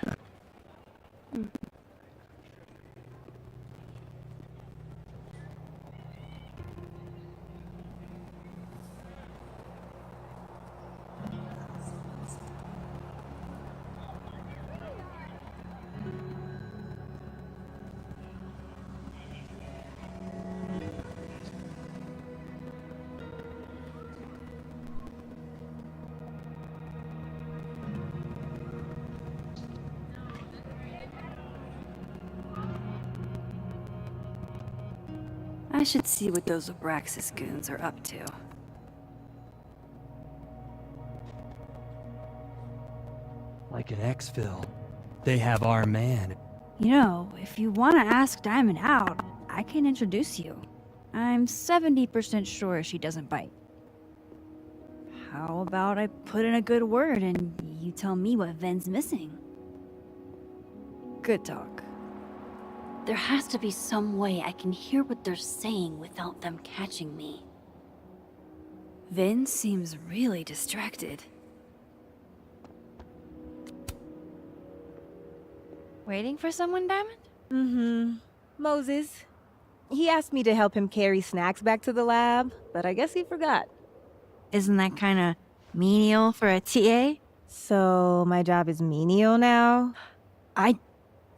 I should see what those Abraxas goons are up to. Like an exfil. They have our man. You know, if you want to ask Diamond out, I can introduce you. I'm 70% sure she doesn't bite. How about I put in a good word and you tell me what Ven's missing? Good talk. There has to be some way I can hear what they're saying without them catching me. Vin seems really distracted. Waiting for someone, Diamond? Mm-hmm. Moses. He asked me to help him carry snacks back to the lab, but I guess he forgot. Isn't that kind of menial for a TA? So, my job is menial now? I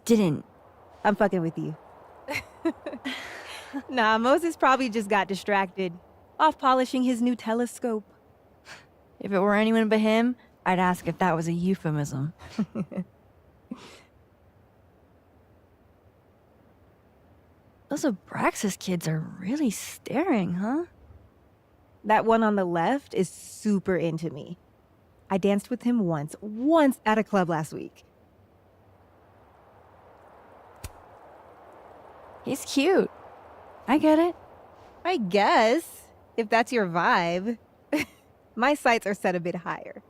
didn't. I'm fucking with you. Nah, Moses probably just got distracted. Off polishing his new telescope. If it were anyone but him, I'd ask if that was a euphemism. Those Abraxas kids are really staring, huh? That one on the left is super into me. I danced with him once at a club last week. He's cute. I get it. I guess, if that's your vibe. My sights are set a bit higher.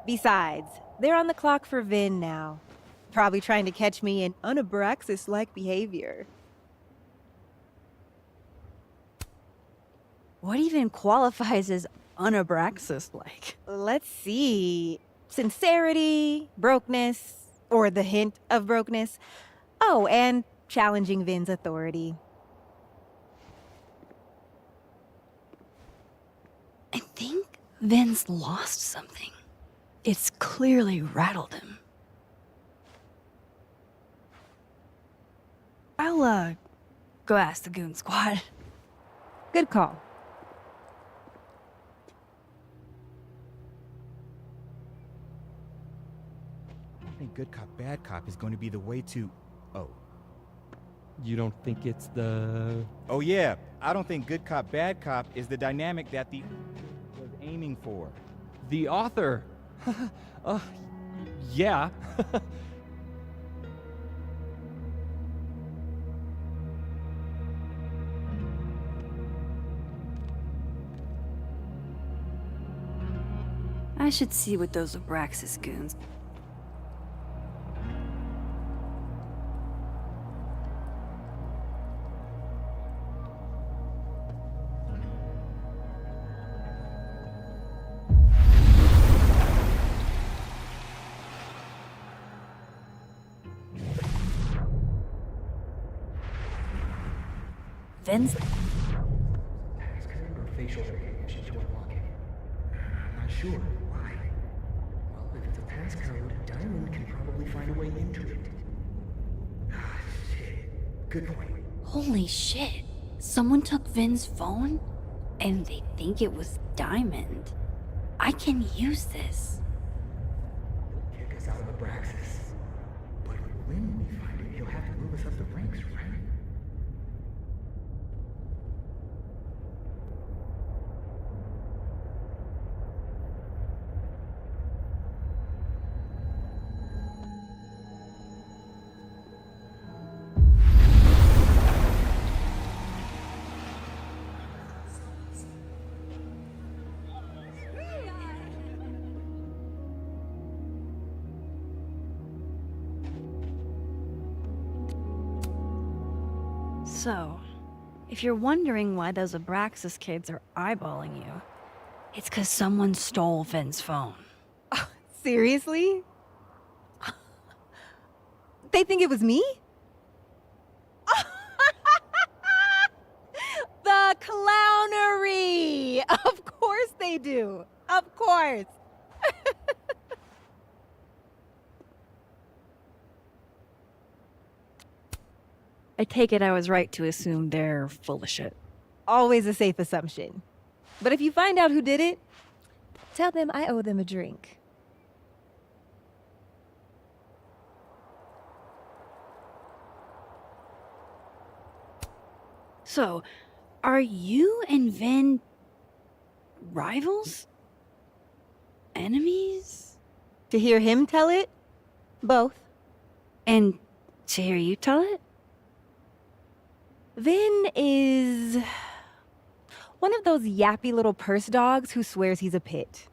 Besides, they're on the clock for Vin now. Probably trying to catch me in un-Abraxas-like behavior. What even qualifies as un-Abraxas-like? Let's see. Sincerity, brokenness, or the hint of brokenness. Oh, and challenging Vin's authority. I think Vin's lost something. It's clearly rattled him. I'll, go ask the Goon Squad. Good call. I think good cop, bad cop is going to be the way to... Oh. You don't think it's the... Oh yeah, I don't think good cop, bad cop is the dynamic that the was aiming for. The author. Yeah. I should see what those Abraxas goons... Vin's. Passcode or facial recognition to unlock it? I'm not sure. Why? Well, if it's a passcode, Diamond can probably find a way into it. Ah, shit. Good point. Holy shit. Someone took Vin's phone? And they think it was Diamond. I can use this. Kick us out of Abraxas. But when we find it, he'll have to move us up the ranks, right? So, if you're wondering why those Abraxas kids are eyeballing you, it's because someone stole Vin's phone. Seriously? They think it was me? The clownery! Of course they do. Of course. I take it I was right to assume they're full of shit. Always a safe assumption. But if you find out who did it, tell them I owe them a drink. So, are you and Vin rivals? Enemies? To hear him tell it? Both. And to hear you tell it? Vin is one of those yappy little purse dogs who swears he's a pit.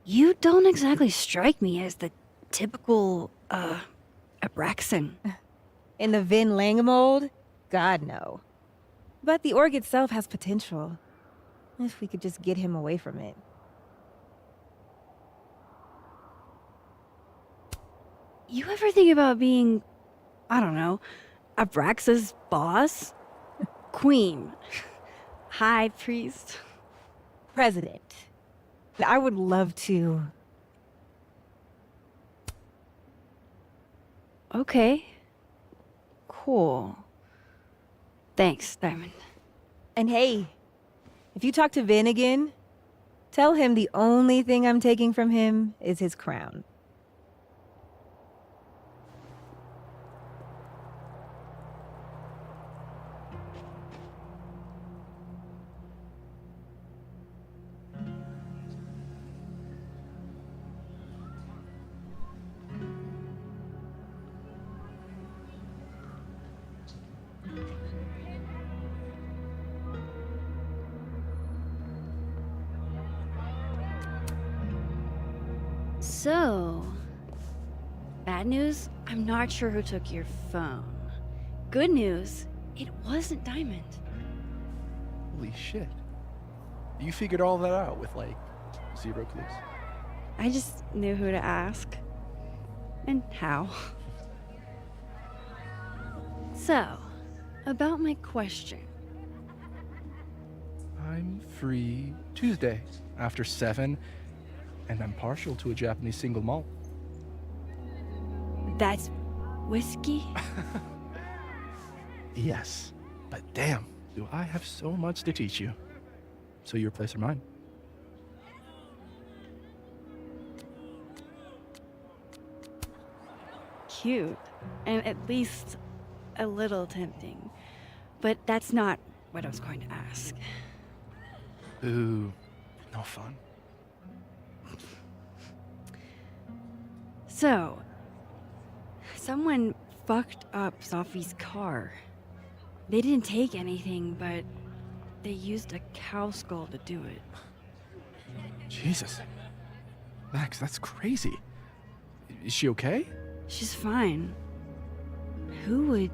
You don't exactly strike me as the typical, Abraxan. In the Vin Lang mold? God, no. But the org itself has potential. If we could just get him away from it. You ever think about being, I don't know, Abraxa's boss? Queen. High priest. President. I would love to. Okay. Cool. Thanks, Diamond. And hey, if you talk to Vin again, tell him the only thing I'm taking from him is his crown. So, bad news, I'm not sure who took your phone. Good news, it wasn't Diamond. Holy shit. You figured all that out with, like, 0 clues. I just knew who to ask. And how. So, about my question. I'm free Tuesday after 7, and I'm partial to a Japanese single malt. That's whiskey? Yes, but damn, do I have so much to teach you. So your place or mine? cute, and at least a little tempting. But that's not what I was going to ask. Ooh, no fun. So, someone fucked up Sophie's car. They didn't take anything, but they used a cow skull to do it. Jesus. Max, that's crazy. Is she okay? She's fine. Who would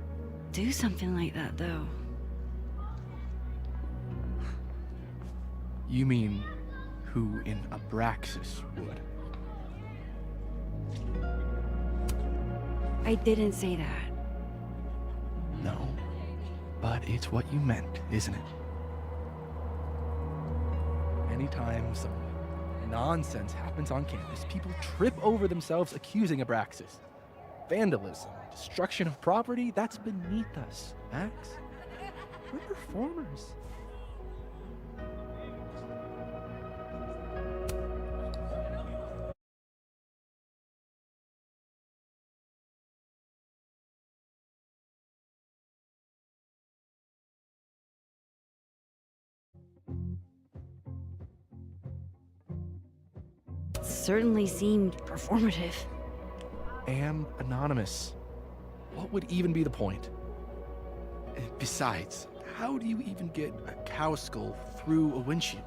do something like that, though? You mean who in Abraxas would? I didn't say that. No. But it's what you meant, isn't it? Anytime some nonsense happens on campus, people trip over themselves accusing Abraxas. Vandalism, destruction of property, that's beneath us, Max. We're performers. Certainly seemed performative. And anonymous. What would even be the point? Besides, how do you even get a cow skull through a windshield?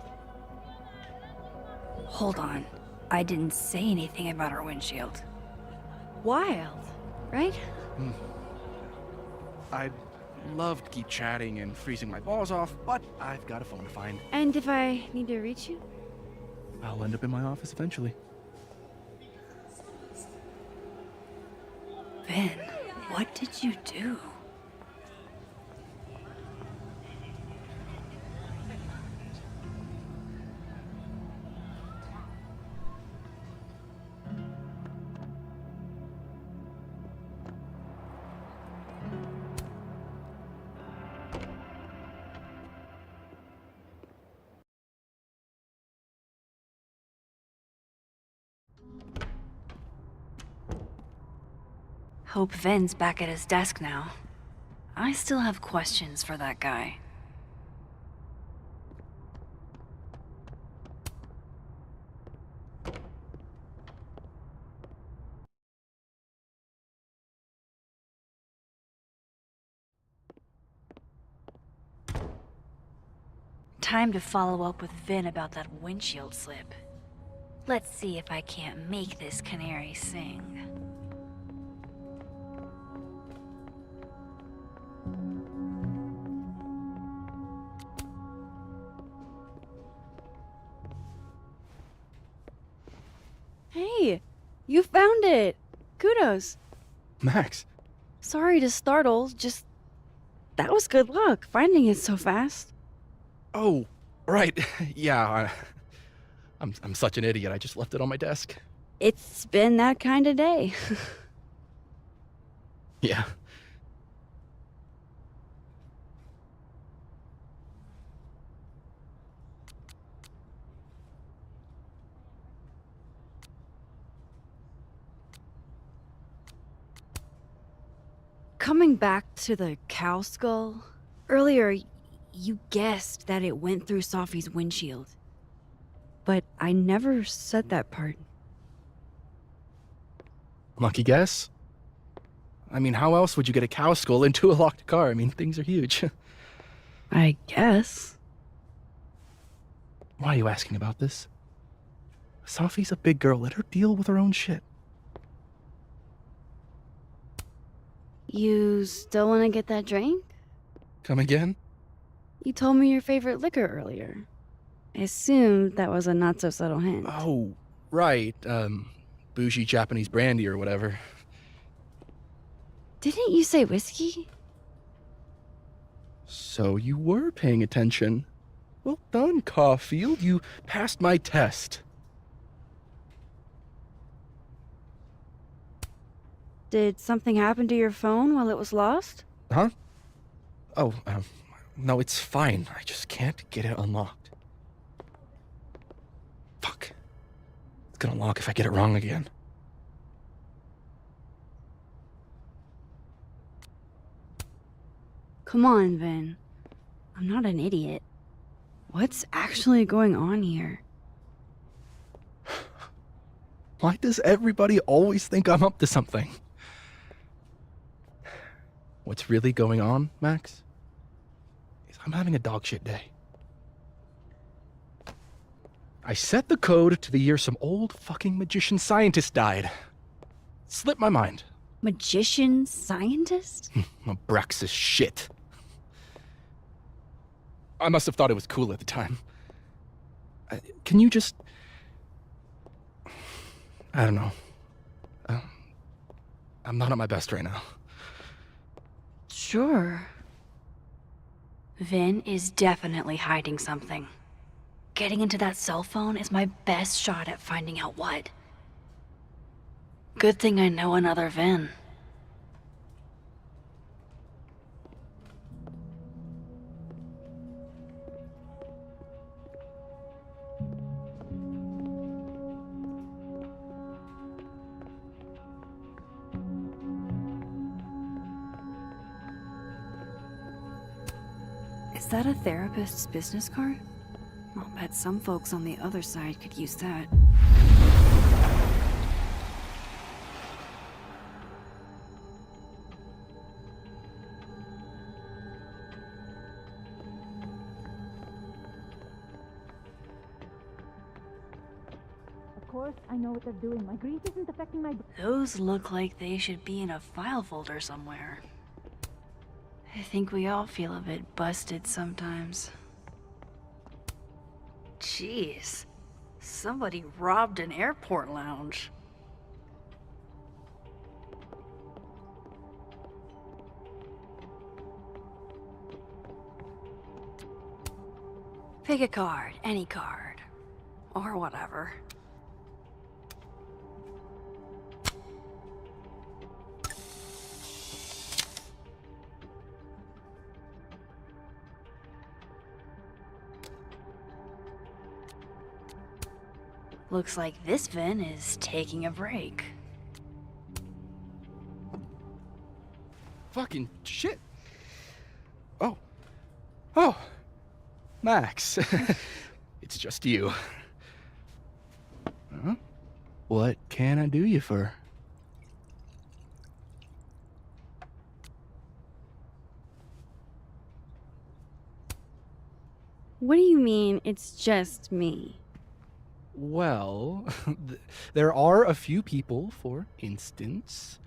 Hold on. I didn't say anything about our windshield. Wild, right? I'd love to keep chatting and freezing my balls off, but I've got a phone to find. And if I need to reach you? I'll end up in my office eventually. Ben, what did you do? Hope Ven's back at his desk now. I still have questions for that guy. Time to follow up with Vin about that windshield slip. Let's see if I can't make this canary sing. Hey, you found it! Kudos. Max. Sorry to startle, just... That was good luck, finding it so fast. Oh, right. Yeah, I'm such an idiot. I just left it on my desk. It's been that kind of day. Yeah. Coming back to the cow skull, earlier you guessed that it went through Sophie's windshield. But I never said that part. Lucky guess? I mean, how else would you get a cow skull into a locked car? I mean, things are huge. I guess. Why are you asking about this? Sophie's a big girl. Let her deal with her own shit. You still want to get that drink? Come again? You told me your favorite liquor earlier. I assumed that was a not-so-subtle hint. Oh, right. Bougie Japanese brandy or whatever. Didn't you say whiskey? So you were paying attention. Well done, Caulfield. You passed my test. Did something happen to your phone while it was lost? Huh? Oh, no, it's fine. I just can't get it unlocked. Fuck. It's gonna lock if I get it wrong again. Come on, Vin. I'm not an idiot. What's actually going on here? Why does everybody always think I'm up to something? What's really going on, Max, is I'm having a dogshit day. I set the code to the year some old fucking magician scientist died. Slipped my mind. Magician scientist? Abraxas shit. I must have thought it was cool at the time. Can you just... I don't know. I'm not at my best right now. Sure. Vin is definitely hiding something. Getting into that cell phone is my best shot at finding out what. Good thing I know another Vin. Is that a therapist's business card? I'll bet some folks on the other side could use that. Of course, I know what they're doing. My grief isn't affecting my... Those look like they should be in a file folder somewhere. I think we all feel a bit busted sometimes. Jeez, somebody robbed an airport lounge. Pick a card, any card, or whatever. Looks like this Vin is taking a break. Fucking shit. Oh. Max. It's just you. Huh? What can I do you for? What do you mean, it's just me? Well, there are a few people, for instance,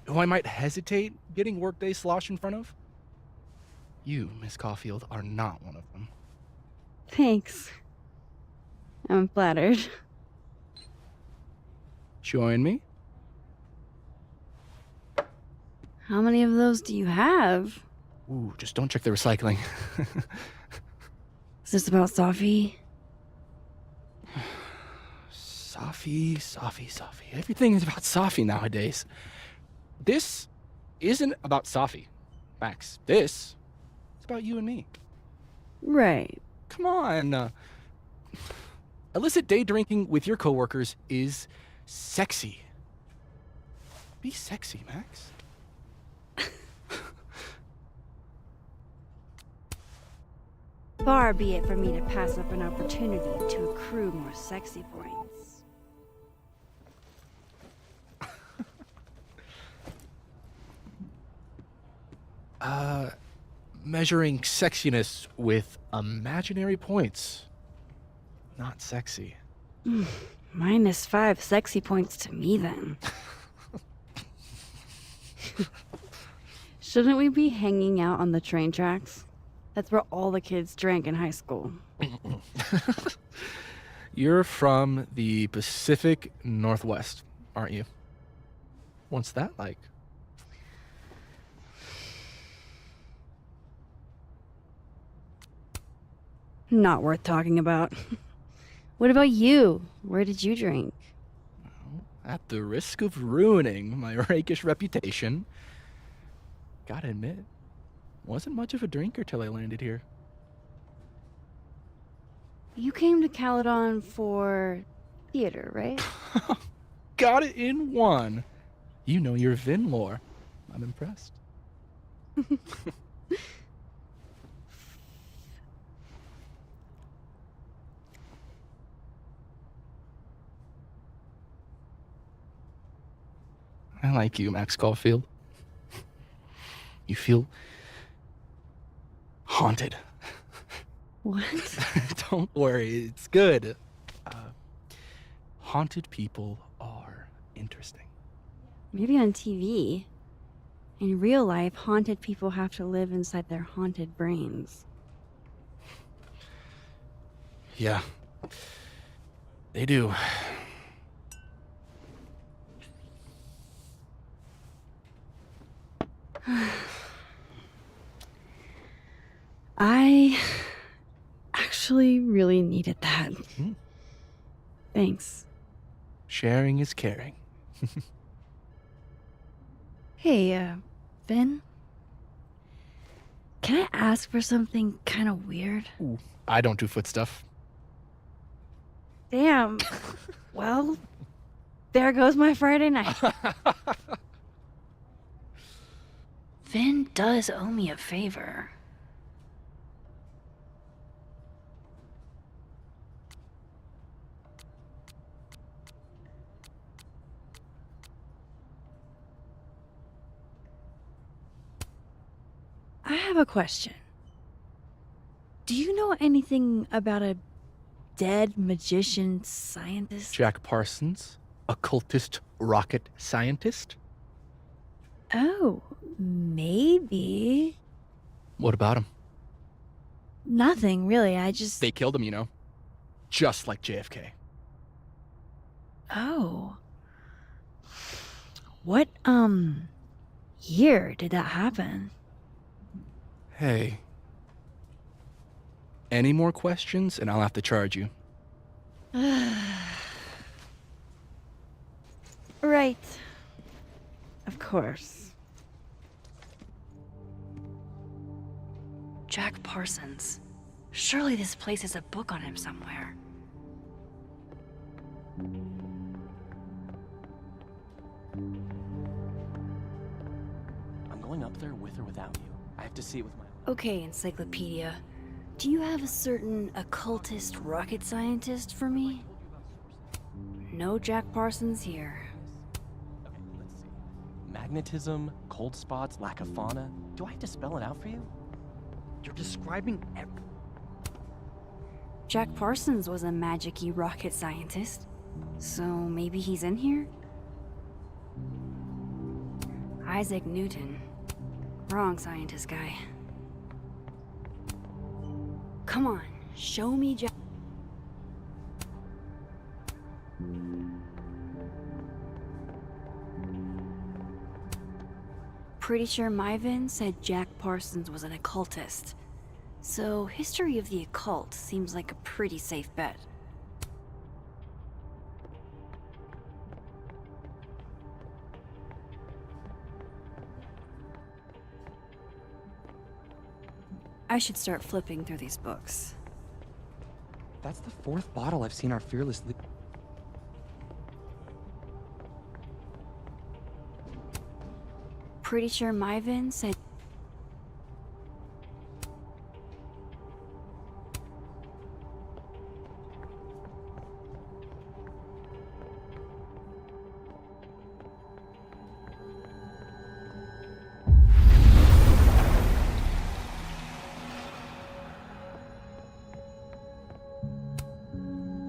who I might hesitate getting workday slosh in front of. You, Miss Caulfield, are not one of them. Thanks. I'm flattered. Join me? How many of those do you have? Ooh, just don't check the recycling. Is this about Safi? Safi. Everything is about Safi nowadays. This isn't about Safi, Max. This is about you and me. Right. Come on. Illicit day drinking with your coworkers is sexy. Be sexy, Max. Far be it for me to pass up an opportunity to accrue more sexy points. Measuring sexiness with imaginary points. Not sexy. -5 sexy points to me, then. Shouldn't we be hanging out on the train tracks? That's where all the kids drank in high school. You're from the Pacific Northwest, aren't you? What's that like? Not worth talking about. What about you? Where did you drink? At the risk of ruining my rakish reputation, gotta admit, wasn't much of a drinker till I landed here. You came to Caledon for theater, right? Got it in one. You know your Vin lore. I'm impressed. I like you, Max Caulfield. You feel haunted. What? Don't worry, it's good. Haunted people are interesting. Maybe on TV. In real life, haunted people have to live inside their haunted brains. Yeah, they do. I actually really needed that. Thanks. Sharing is caring. Hey, Vin? Can I ask for something kind of weird? Ooh, I don't do foot stuff. Damn. Well, there goes my Friday night. Vin does owe me a favor. I have a question. Do you know anything about a dead magician scientist? Jack Parsons, occultist rocket scientist. Oh, maybe. What about him? Nothing, really. I just... They killed him, you know. Just like JFK. Oh. What, year did that happen? Hey. Any more questions and I'll have to charge you. Right. Of course. Jack Parsons. Surely this place has a book on him somewhere. I'm going up there with or without you. I have to see it with my... Okay, Encyclopedia. Do you have a certain occultist rocket scientist for me? No Jack Parsons here. Okay, let's see. Magnetism, cold spots, lack of fauna. Do I have to spell it out for you? You're describing Jack Parsons was a magic-y rocket scientist. So maybe he's in here? Isaac Newton. Wrong scientist guy. Come on, show me Jack. Pretty sure Myvin said Jack Parsons was an occultist. So history of the occult seems like a pretty safe bet. I should start flipping through these books. That's the 4th bottle I've seen our fearless leader. Pretty sure Myvin said...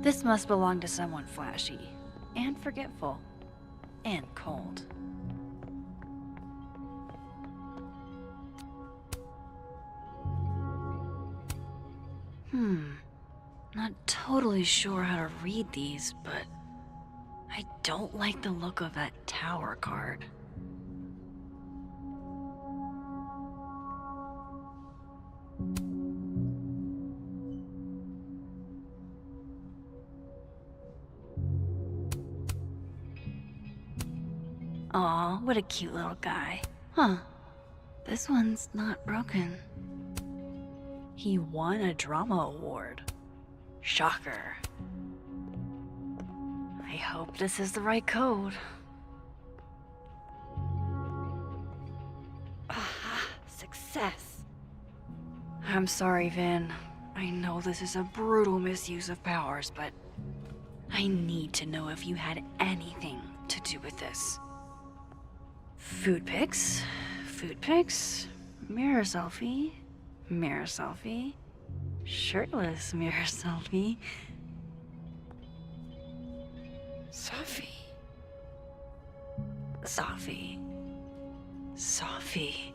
This must belong to someone flashy, and forgetful, and cold. Not totally sure how to read these, but I don't like the look of that tower card. Aw, what a cute little guy. Huh. This one's not broken. He won a drama award. Shocker. I hope this is the right code. Ah, success. I'm sorry, Vin. I know this is a brutal misuse of powers, but I need to know if you had anything to do with this. Food pics. Food pics. Mirror selfie. Mirror selfie. Shirtless mirror selfie. Safi. Safi. Safi.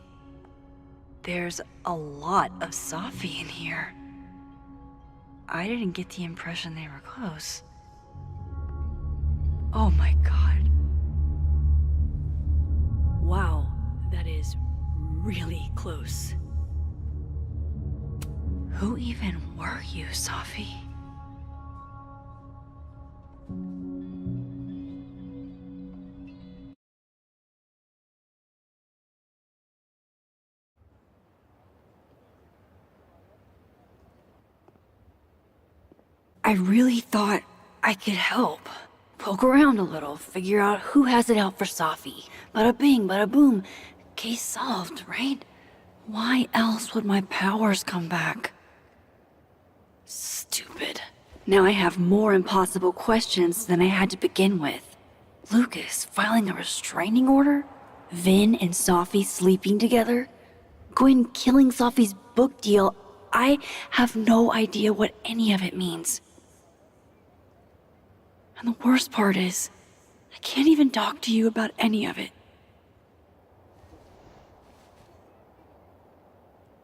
There's a lot of Safi in here. I didn't get the impression they were close. Oh my god. Wow, that is really close. Who even were you, Safi? I really thought I could help. Poke around a little, figure out who has it out for Safi. Bada bing, bada boom. Case solved, right? Why else would my powers come back? Stupid. Now I have more impossible questions than I had to begin with. Lucas filing a restraining order? Vin and Safi sleeping together? Gwen killing Safi's book deal? I have no idea what any of it means. And the worst part is, I can't even talk to you about any of it.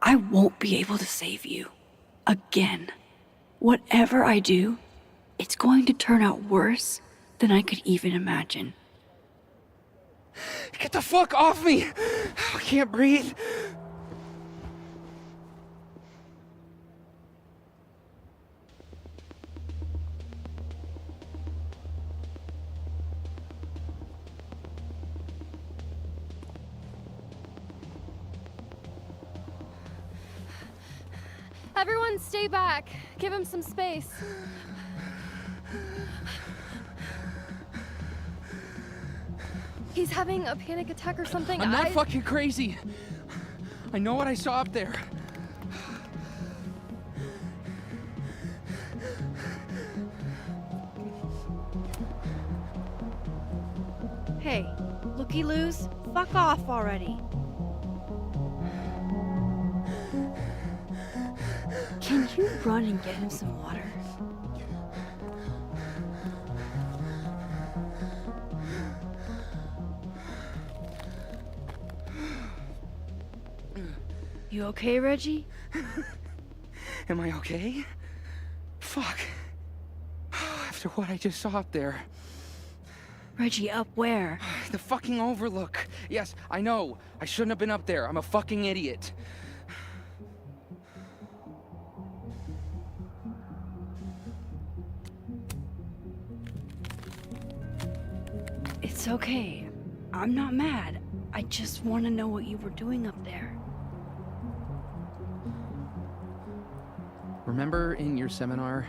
I won't be able to save you. Again. Whatever I do, it's going to turn out worse than I could even imagine. Get the fuck off me! I can't breathe. Everyone stay back. Give him some space. He's having a panic attack or something. I'm not fucking crazy. I know what I saw up there. Hey, looky-loos, fuck off already. Can you run and get him some water? You okay, Reggie? Am I okay? Fuck. After what I just saw up there. Reggie, up where? The fucking overlook. Yes, I know. I shouldn't have been up there. I'm a fucking idiot. It's okay. I'm not mad. I just want to know what you were doing up there. Remember in your seminar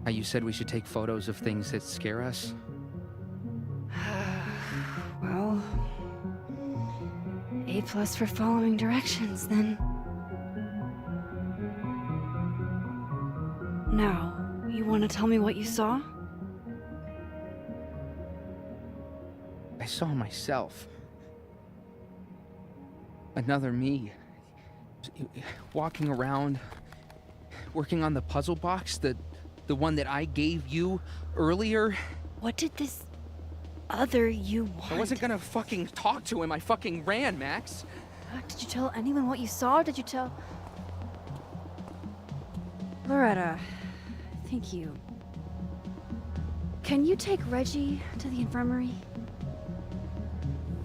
how you said we should take photos of things that scare us? Well, A+ for following directions, then. Now, you want to tell me what you saw? I saw myself. Another me. Walking around, working on the puzzle box, the one that I gave you earlier. What did this other you want? I wasn't gonna fucking talk to him. I fucking ran, Max. Did you tell anyone what you saw? Did you tell... Loretta, thank you. Can you take Reggie to the infirmary?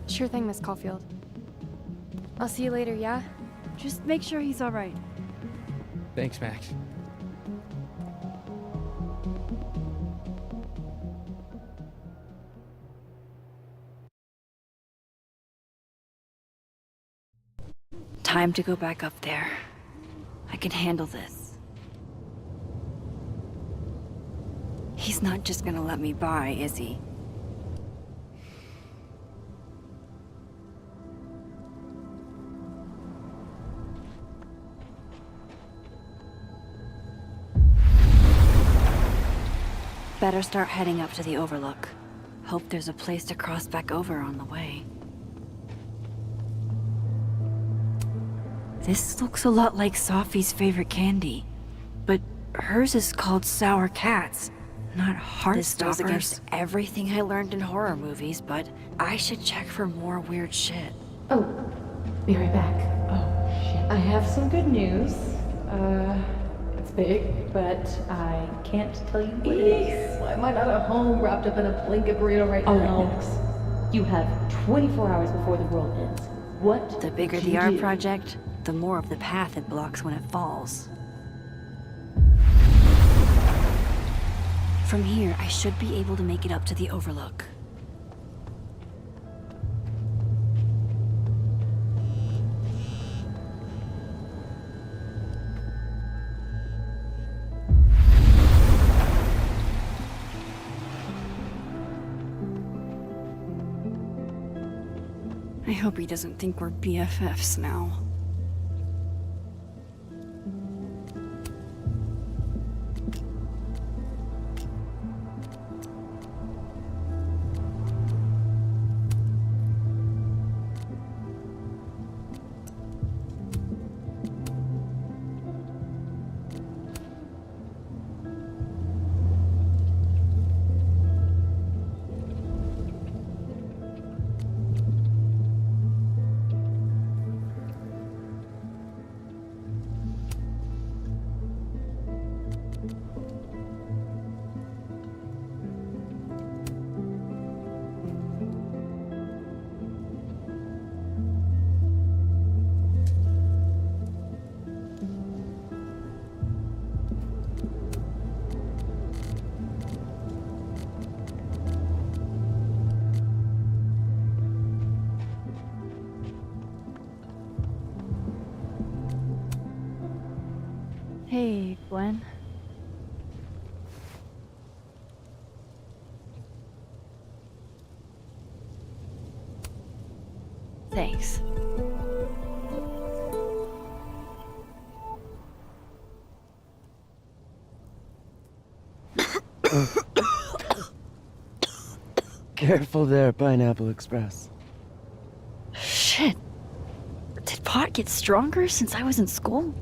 Sure thing, Miss Caulfield. I'll see you later, yeah? Just make sure he's all right. Thanks, Max. Time to go back up there. I can handle this. He's not just gonna let me by, is he? Better start heading up to the overlook. Hope there's a place to cross back over on the way. This looks a lot like Sophie's favorite candy. But hers is called Sour Cats, not Heartstoppers. This goes against everything I learned in horror movies, but I should check for more weird shit. Oh, be right back. Oh, shit. I have some good news. It's big, but I can't tell you what it is. Why am I not at home wrapped up in a blanket burrito right now? Max. You have 24 hours before the world ends. What? The bigger the art project, the more of the path it blocks when it falls. From here, I should be able to make it up to the Overlook. I hope he doesn't think we're BFFs now. Hey, Gwen. Thanks. Careful there, Pineapple Express. Shit. Did pot get stronger since I was in school?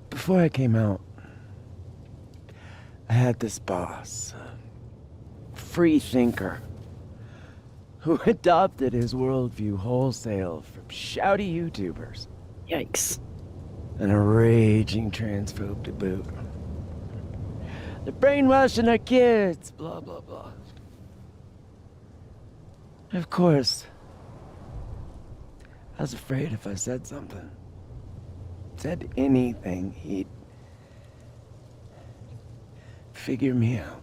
Before I came out, I had this boss, a free thinker, who adopted his worldview wholesale from shouty YouTubers. Yikes. And a raging transphobe to boot. They're brainwashing our kids, blah, blah, blah. Of course, I was afraid if I said something, said anything, he'd figure me out.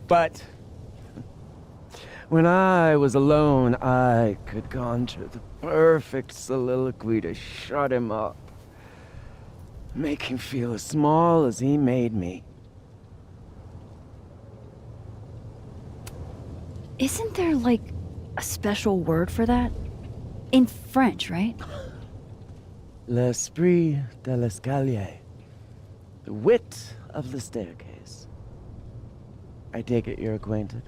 But when I was alone, I could conjure the perfect soliloquy to shut him up. Make him feel as small as he made me. Isn't there, like, a special word for that? In French, right? L'esprit de l'escalier. The wit of the staircase. I take it you're acquainted?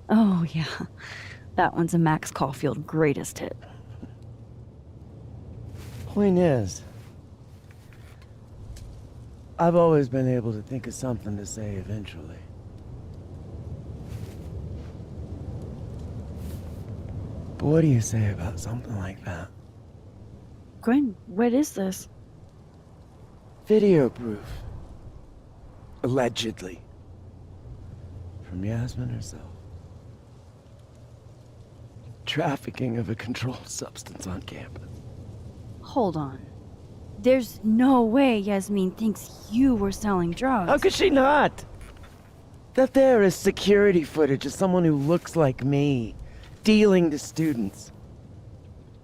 Oh, yeah. That one's a Max Caulfield greatest hit. Point is, I've always been able to think of something to say eventually. But what do you say about something like that? Gwen, what is this? Video proof. Allegedly. From Yasmin herself. Trafficking of a controlled substance on campus. Hold on. There's no way Yasmin thinks you were selling drugs. How could she not? That there is security footage of someone who looks like me, dealing to students.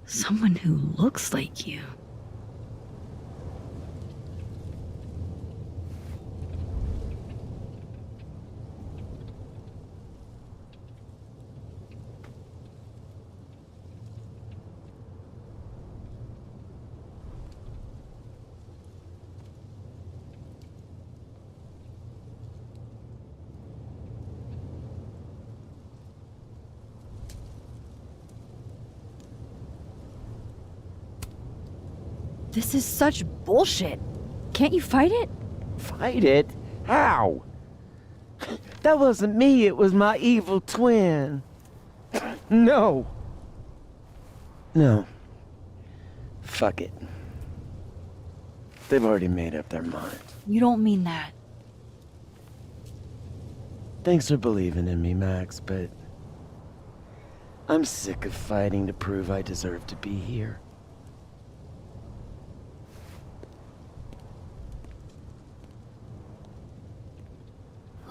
Someone who looks like you. This is such bullshit. Can't you fight it? Fight it? How? That wasn't me, it was my evil twin. No. No. Fuck it. They've already made up their mind. You don't mean that. Thanks for believing in me, Max, but I'm sick of fighting to prove I deserve to be here.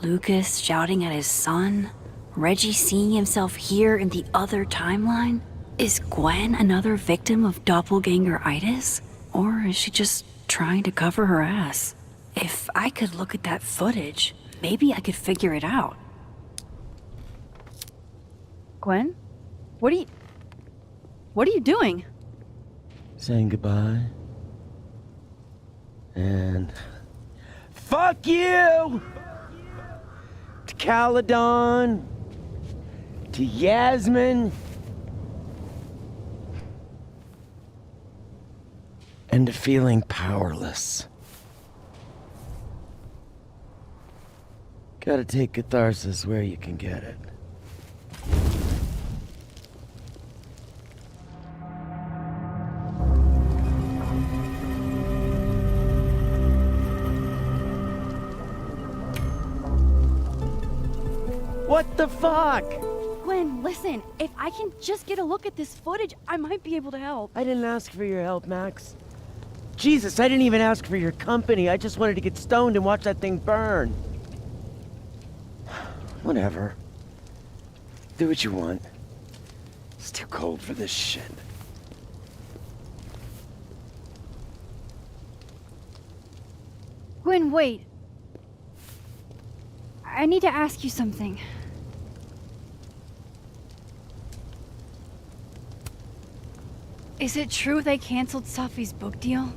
Lucas shouting at his son? Reggie seeing himself here in the other timeline? Is Gwen another victim of doppelganger-itis? Or is she just trying to cover her ass? If I could look at that footage, maybe I could figure it out. Gwen? What are you doing? Saying goodbye. And fuck you! To Caledon, to Yasmin, and to feeling powerless. Gotta take catharsis where you can get it. What the fuck? Gwen, listen. If I can just get a look at this footage, I might be able to help. I didn't ask for your help, Max. Jesus, I didn't even ask for your company. I just wanted to get stoned and watch that thing burn. Whatever. Do what you want. It's too cold for this shit. Gwen, wait. I need to ask you something. Is it true they canceled Safi's book deal?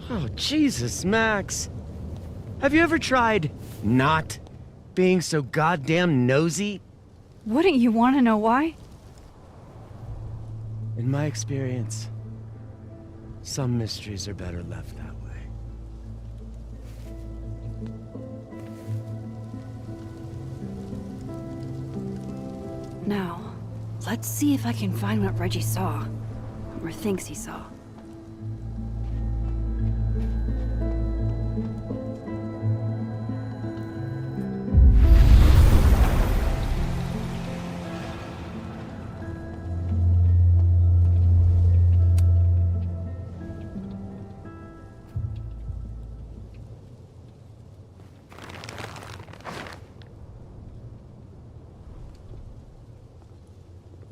Oh, Jesus, Max. Have you ever tried not being so goddamn nosy? Wouldn't you want to know why? In my experience, some mysteries are better left that way. Now, let's see if I can find what Reggie saw. Or thinks he saw.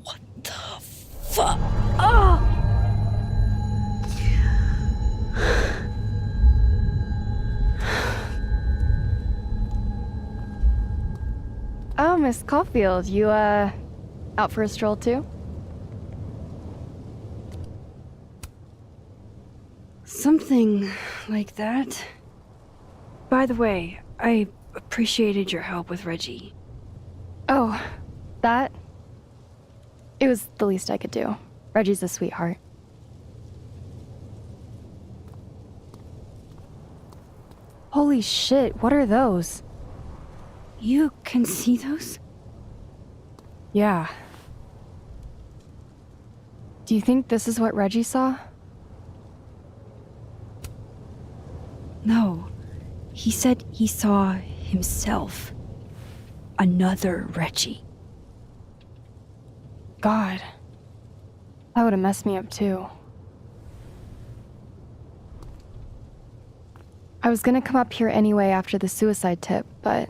What the fuck? Oh! Oh, Miss Caulfield, you, out for a stroll too? Something like that. By the way, I appreciated your help with Reggie. Oh, that? It was the least I could do. Reggie's a sweetheart. Holy shit, what are those? You can see those? Yeah. Do you think this is what Reggie saw? No. He said he saw himself. Another Reggie. God. That would have messed me up too. I was gonna come up here anyway after the suicide tip, but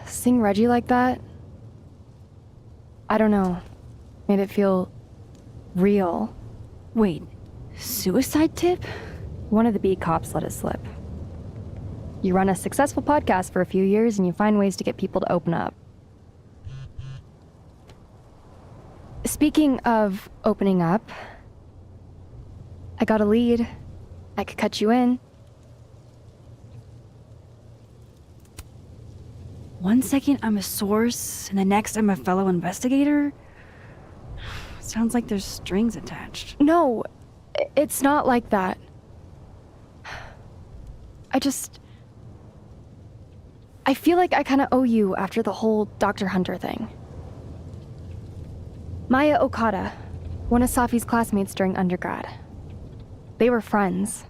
seeing Reggie like that, I don't know, made it feel real. Wait, suicide tip? One of the beat cops let it slip. You run a successful podcast for a few years and you find ways to get people to open up. Speaking of opening up, I got a lead. I could cut you in. One second I'm a source, and the next I'm a fellow investigator? Sounds like there's strings attached. No, It's not like that. I feel like I kind of owe you after the whole Dr. Hunter thing. Maya Okada, one of Safi's classmates during undergrad. They were friends.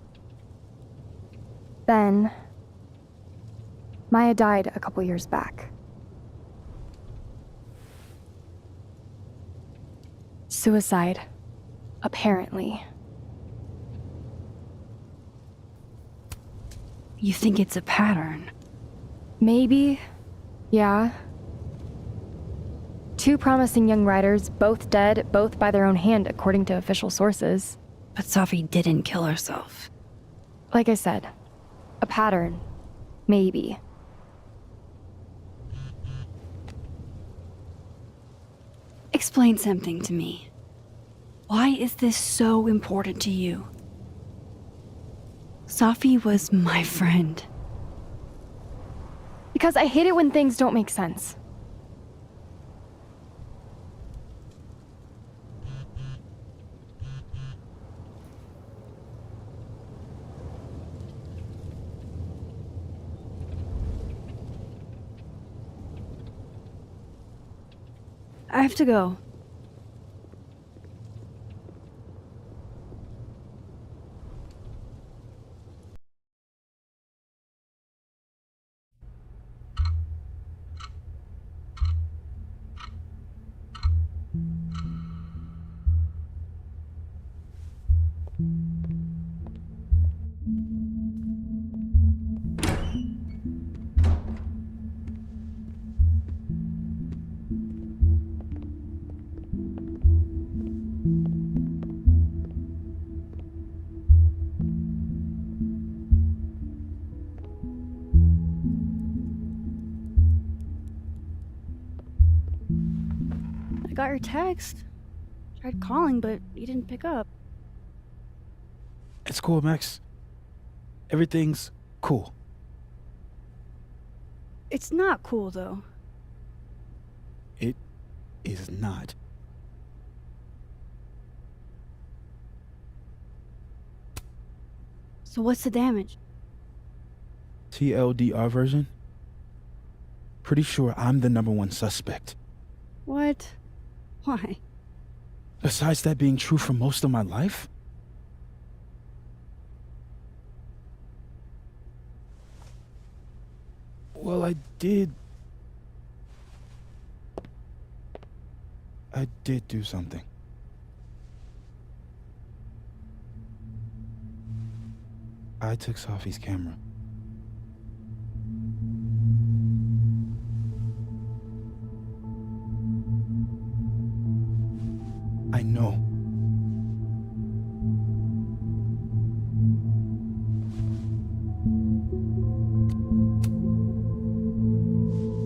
Then, Maya died a couple years back. Suicide, apparently. You think it's a pattern? Maybe. Yeah. 2 promising young writers, both dead, both by their own hand, according to official sources. But Safi didn't kill herself. Like I said, a pattern. Maybe. Explain something to me. Why is this so important to you? Safi was my friend. Because I hate it when things don't make sense. I have to go. I got your text. Tried calling, but you didn't pick up. It's cool, Max. Everything's cool. It's not cool, though. It is not. So what's the damage? TLDR version? Pretty sure I'm the #1 suspect. What? Why? Besides that being true for most of my life? Well, I did do something. I took Safi's camera. I know.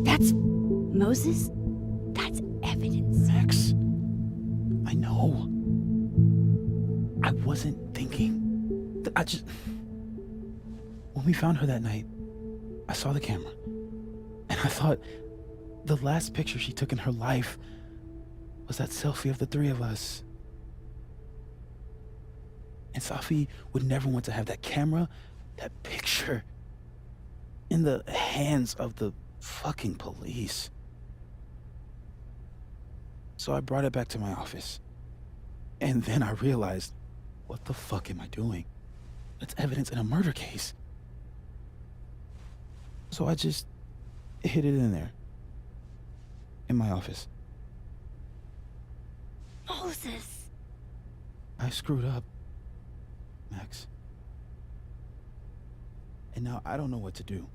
That's Moses? That's evidence. Max, I know. I wasn't thinking. When we found her that night, I saw the camera. And I thought the last picture she took in her life was that selfie of the 3 of us. And Safi would never want to have that camera, that picture, in the hands of the fucking police. So I brought it back to my office. And then I realized, what the fuck am I doing? That's evidence in a murder case. So I just hid it in there. In my office. Moses! I screwed up, Max. And now I don't know what to do.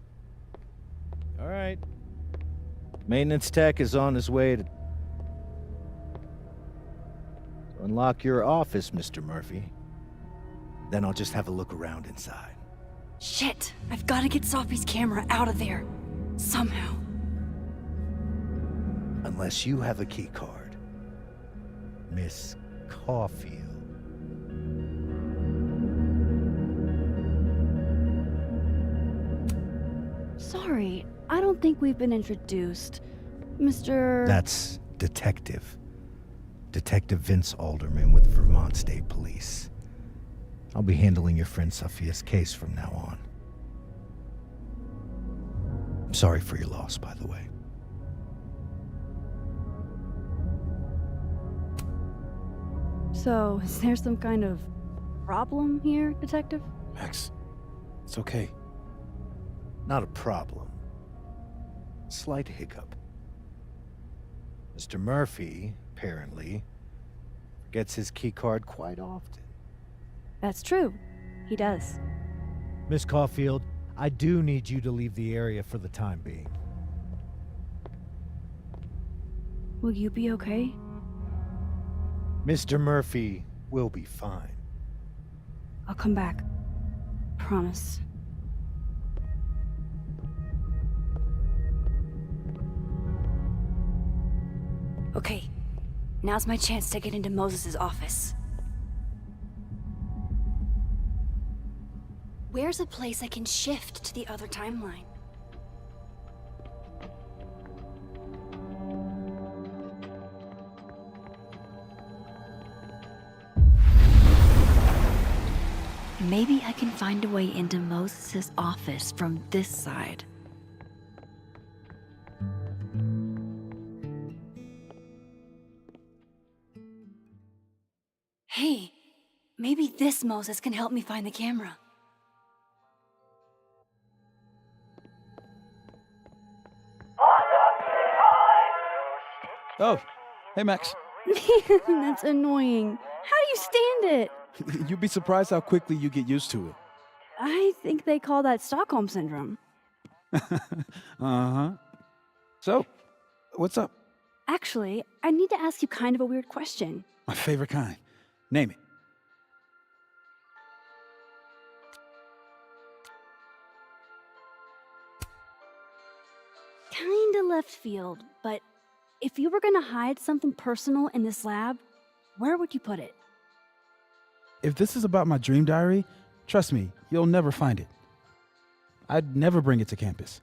All right. Maintenance tech is on his way to unlock your office, Mr. Murphy. Then I'll just have a look around inside. Shit! I've got to get Safi's camera out of there. Somehow. Unless you have a key card, Miss Caulfield. Sorry, I don't think we've been introduced. Mr. That's Detective. Detective Vince Alderman with Vermont State Police. I'll be handling your friend Sophia's case from now on. I'm sorry for your loss, by the way. So, is there some kind of problem here, Detective? Max, it's okay. Not a problem. Slight hiccup. Mr. Murphy, apparently, forgets his keycard quite often. That's true. He does. Miss Caulfield, I do need you to leave the area for the time being. Will you be okay? Mr. Murphy will be fine. I'll come back. Promise. Okay, now's my chance to get into Moses' office. Where's a place I can shift to the other timeline? Maybe I can find a way into Moses' office from this side. Hey, maybe this Moses can help me find the camera. Oh, hey Max. That's annoying. How do you stand it? You'd be surprised how quickly you get used to it. I think they call that Stockholm Syndrome. Uh-huh. So, what's up? Actually, I need to ask you kind of a weird question. My favorite kind. Name it. Kinda left field, but if you were gonna hide something personal in this lab, where would you put it? If this is about my dream diary, trust me, you'll never find it. I'd never bring it to campus.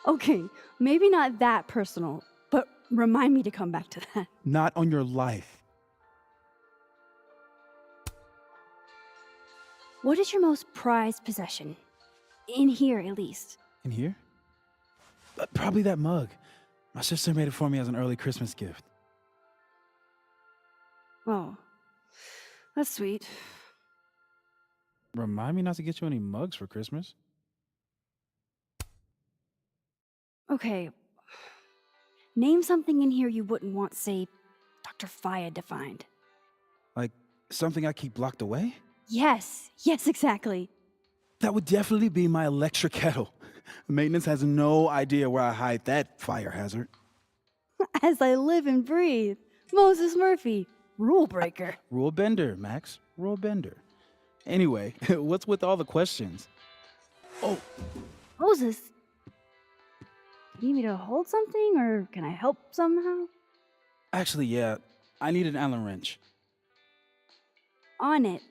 Okay, maybe not that personal, but remind me to come back to that. Not on your life. What is your most prized possession? In here, at least. In here? Probably that mug. My sister made it for me as an early Christmas gift. Oh, that's sweet. Remind me not to get you any mugs for Christmas. Okay. Name something in here you wouldn't want, say, Dr. Fayed to find. Like something I keep locked away? Yes, exactly. That would definitely be my electric kettle. Maintenance has no idea where I hide that fire hazard. As I live and breathe. Moses Murphy, rule breaker. Rule bender, Max. Rule bender. Anyway, what's with all the questions? Oh, Moses, you need me to hold something, or can I help somehow? actually, yeah. I need an Allen wrench. On it.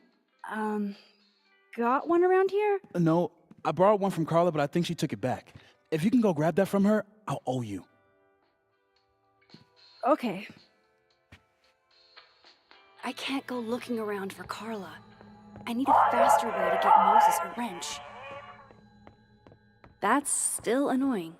Got one around here? No, I borrowed one from Carla, but I think she took it back. If you can go grab that from her, I'll owe you. Okay. I can't go looking around for Carla. I need a faster way to get Moses a wrench. That's still annoying.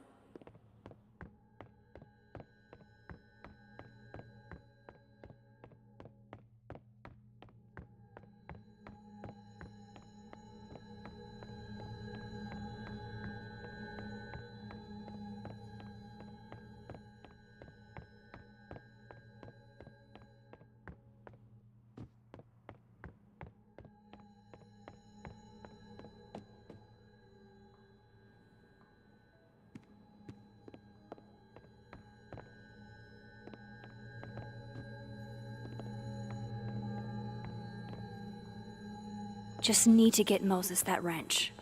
Just need to get Moses that wrench.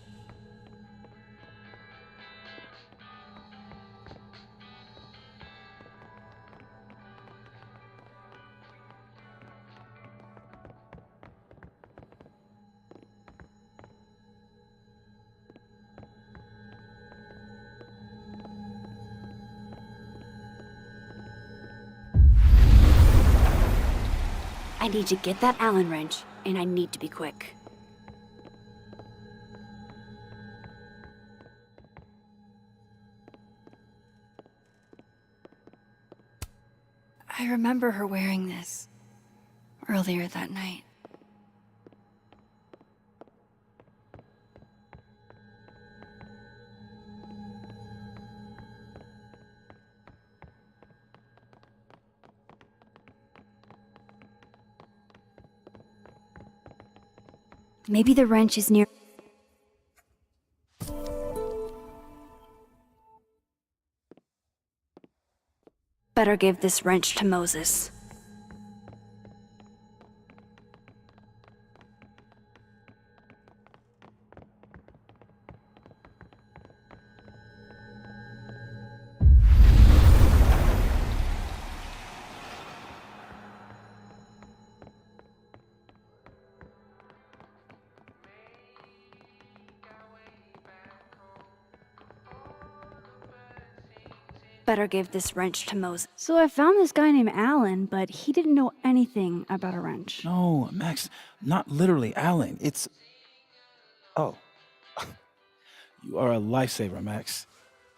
I need to get that Allen wrench, and I need to be quick. I remember her wearing this earlier that night. Maybe the wrench is near. Better give this wrench to Moses. Better give this wrench to Moses. So I found this guy named Alan, but he didn't know anything about a wrench. No, Max, not literally Alan. It's... Oh. You are a lifesaver, Max.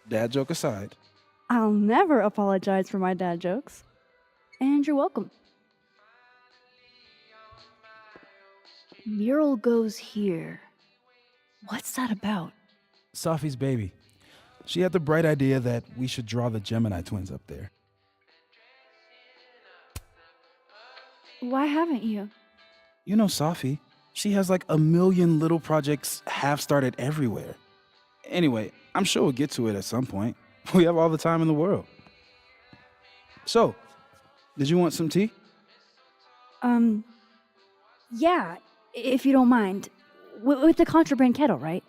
Dad joke aside. I'll never apologize for my dad jokes. And you're welcome. Mural goes here. What's that about? Safi's baby. She had the bright idea that we should draw the Gemini twins up there. Why haven't you? You know Safi. She has like a million little projects half-started everywhere. Anyway, I'm sure we'll get to it at some point. We have all the time in the world. So, did you want some tea? Yeah, if you don't mind. With the contraband kettle, right?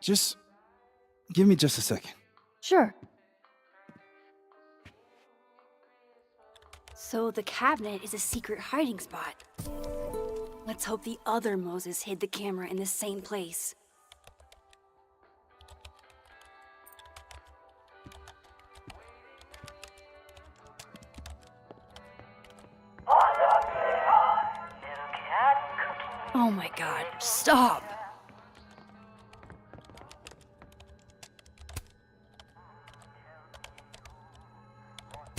Just give me just a second. Sure. So the cabinet is a secret hiding spot. Let's hope the other Moses hid the camera in the same place. Oh my god, stop!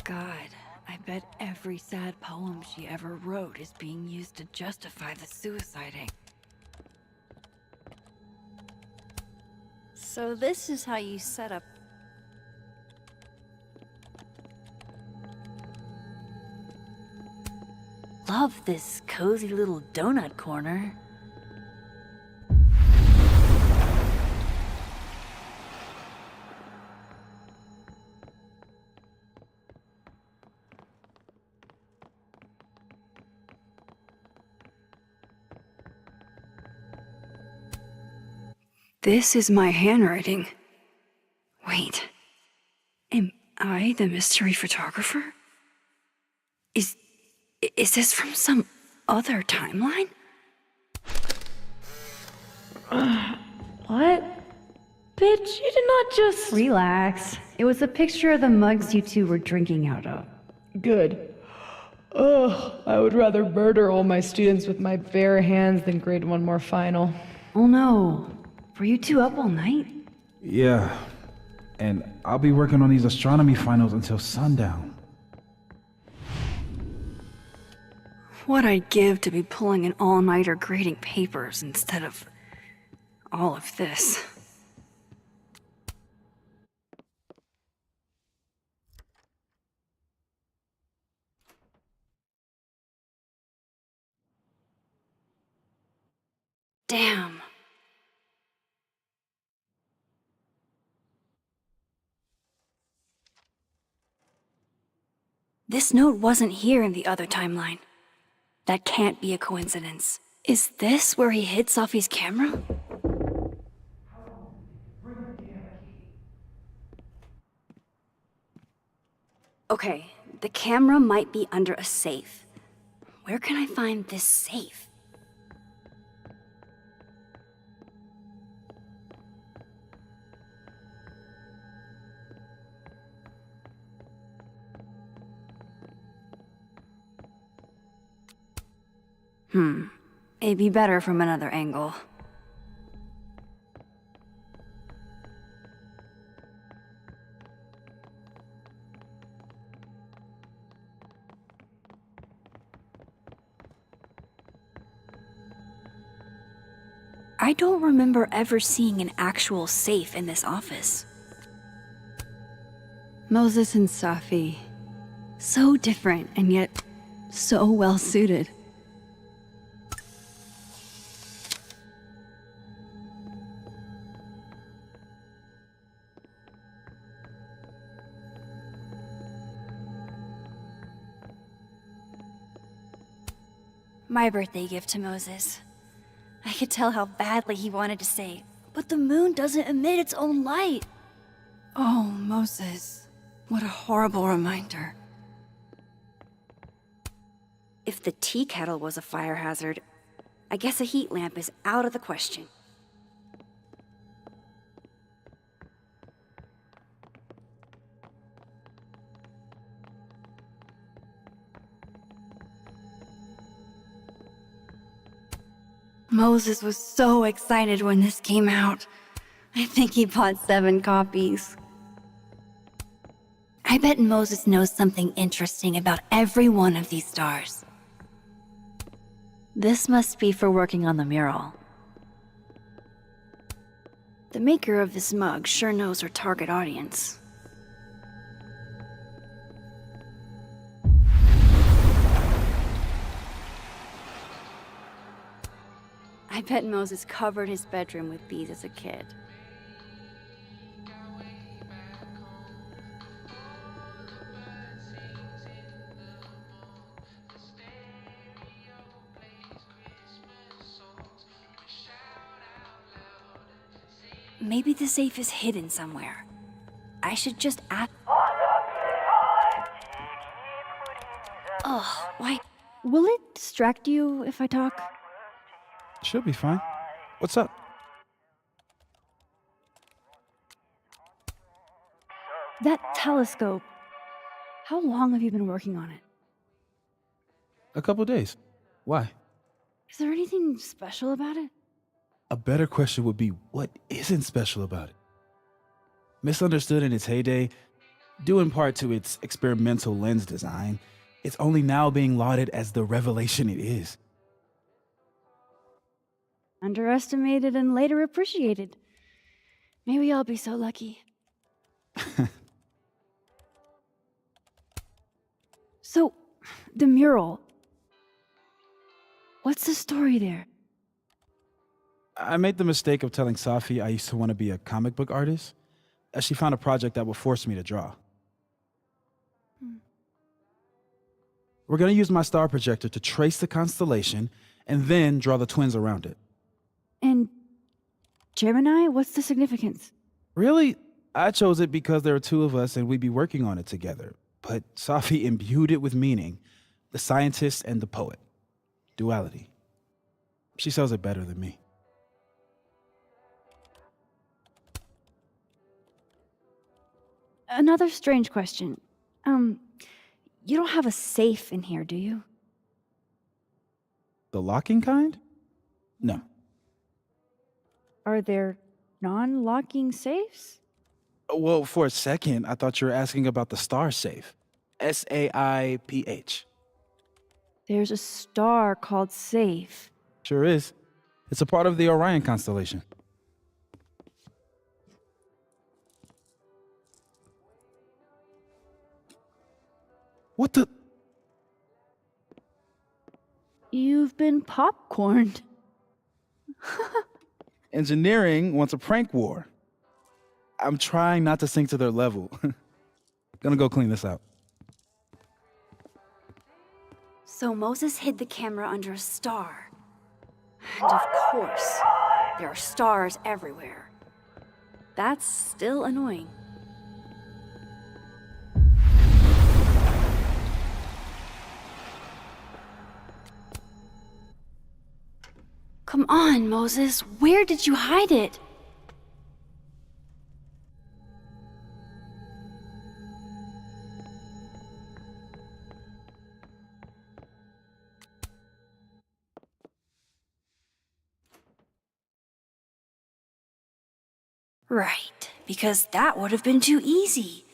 God, I bet every sad poem she ever wrote is being used to justify the suiciding. So this is how you set up... Love this cozy little donut corner. This is my handwriting. Wait. Am I the mystery photographer? Is this from some other timeline? What? Bitch, you did not just... Relax. It was a picture of the mugs you two were drinking out of. Good. Ugh, I would rather murder all my students with my bare hands than grade one more final. Oh no. Were you two up all night? Yeah. And I'll be working on these astronomy finals until sundown. What I'd give to be pulling an all-nighter grading papers instead of all of this. Damn. This note wasn't here in the other timeline. That can't be a coincidence. Is this where he hid Safi's camera? Okay, The camera might be under a safe. Where can I find this safe? It'd be better from another angle. I don't remember ever seeing an actual safe in this office. Moses and Safi. So different and yet so well suited. My birthday gift to Moses. I could tell how badly he wanted to say, but the moon doesn't emit its own light. Oh, Moses. What a horrible reminder. If the tea kettle was a fire hazard, I guess a heat lamp is out of the question. Moses was so excited when this came out. I think he bought 7 copies. I bet Moses knows something interesting about every one of these stars. This must be for working on the mural. The maker of this mug sure knows her target audience. I bet Moses covered his bedroom with these as a kid. Maybe the safe is hidden somewhere. I should just ask. Ugh, why? Will it distract you if I talk? She'll be fine. What's up? That telescope. How long have you been working on it? A couple days. Why? Is there anything special about it? A better question would be, what isn't special about it? Misunderstood in its heyday, due in part to its experimental lens design, it's only now being lauded as the revelation it is. Underestimated and later appreciated. Maybe I'll be so lucky. So, the mural. What's the story there? I made the mistake of telling Safi I used to want to be a comic book artist, as she found a project that would force me to draw. We're going to use my star projector to trace the constellation and then draw the twins around it. And Gemini, what's the significance? Really? I chose it because there are 2 of us and we'd be working on it together. But Safi imbued it with meaning, the scientist and the poet. Duality. She sells it better than me. Another strange question. You don't have a safe in here, do you? The locking kind? No. Are there non-locking safes? Well, for a second, I thought you were asking about the star safe. SAIPH. There's a star called Safe. Sure is. It's a part of the Orion constellation. What the? You've been popcorned. Engineering wants a prank war. I'm trying not to sink to their level. Gonna go clean this out. So Moses hid the camera under a star. And of course, there are stars everywhere. That's still annoying. Come on, Moses. Where did you hide it? Right, because that would have been too easy.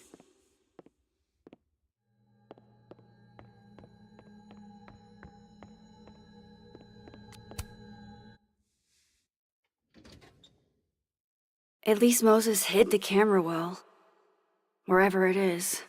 At least Moses hid the camera well. Wherever it is.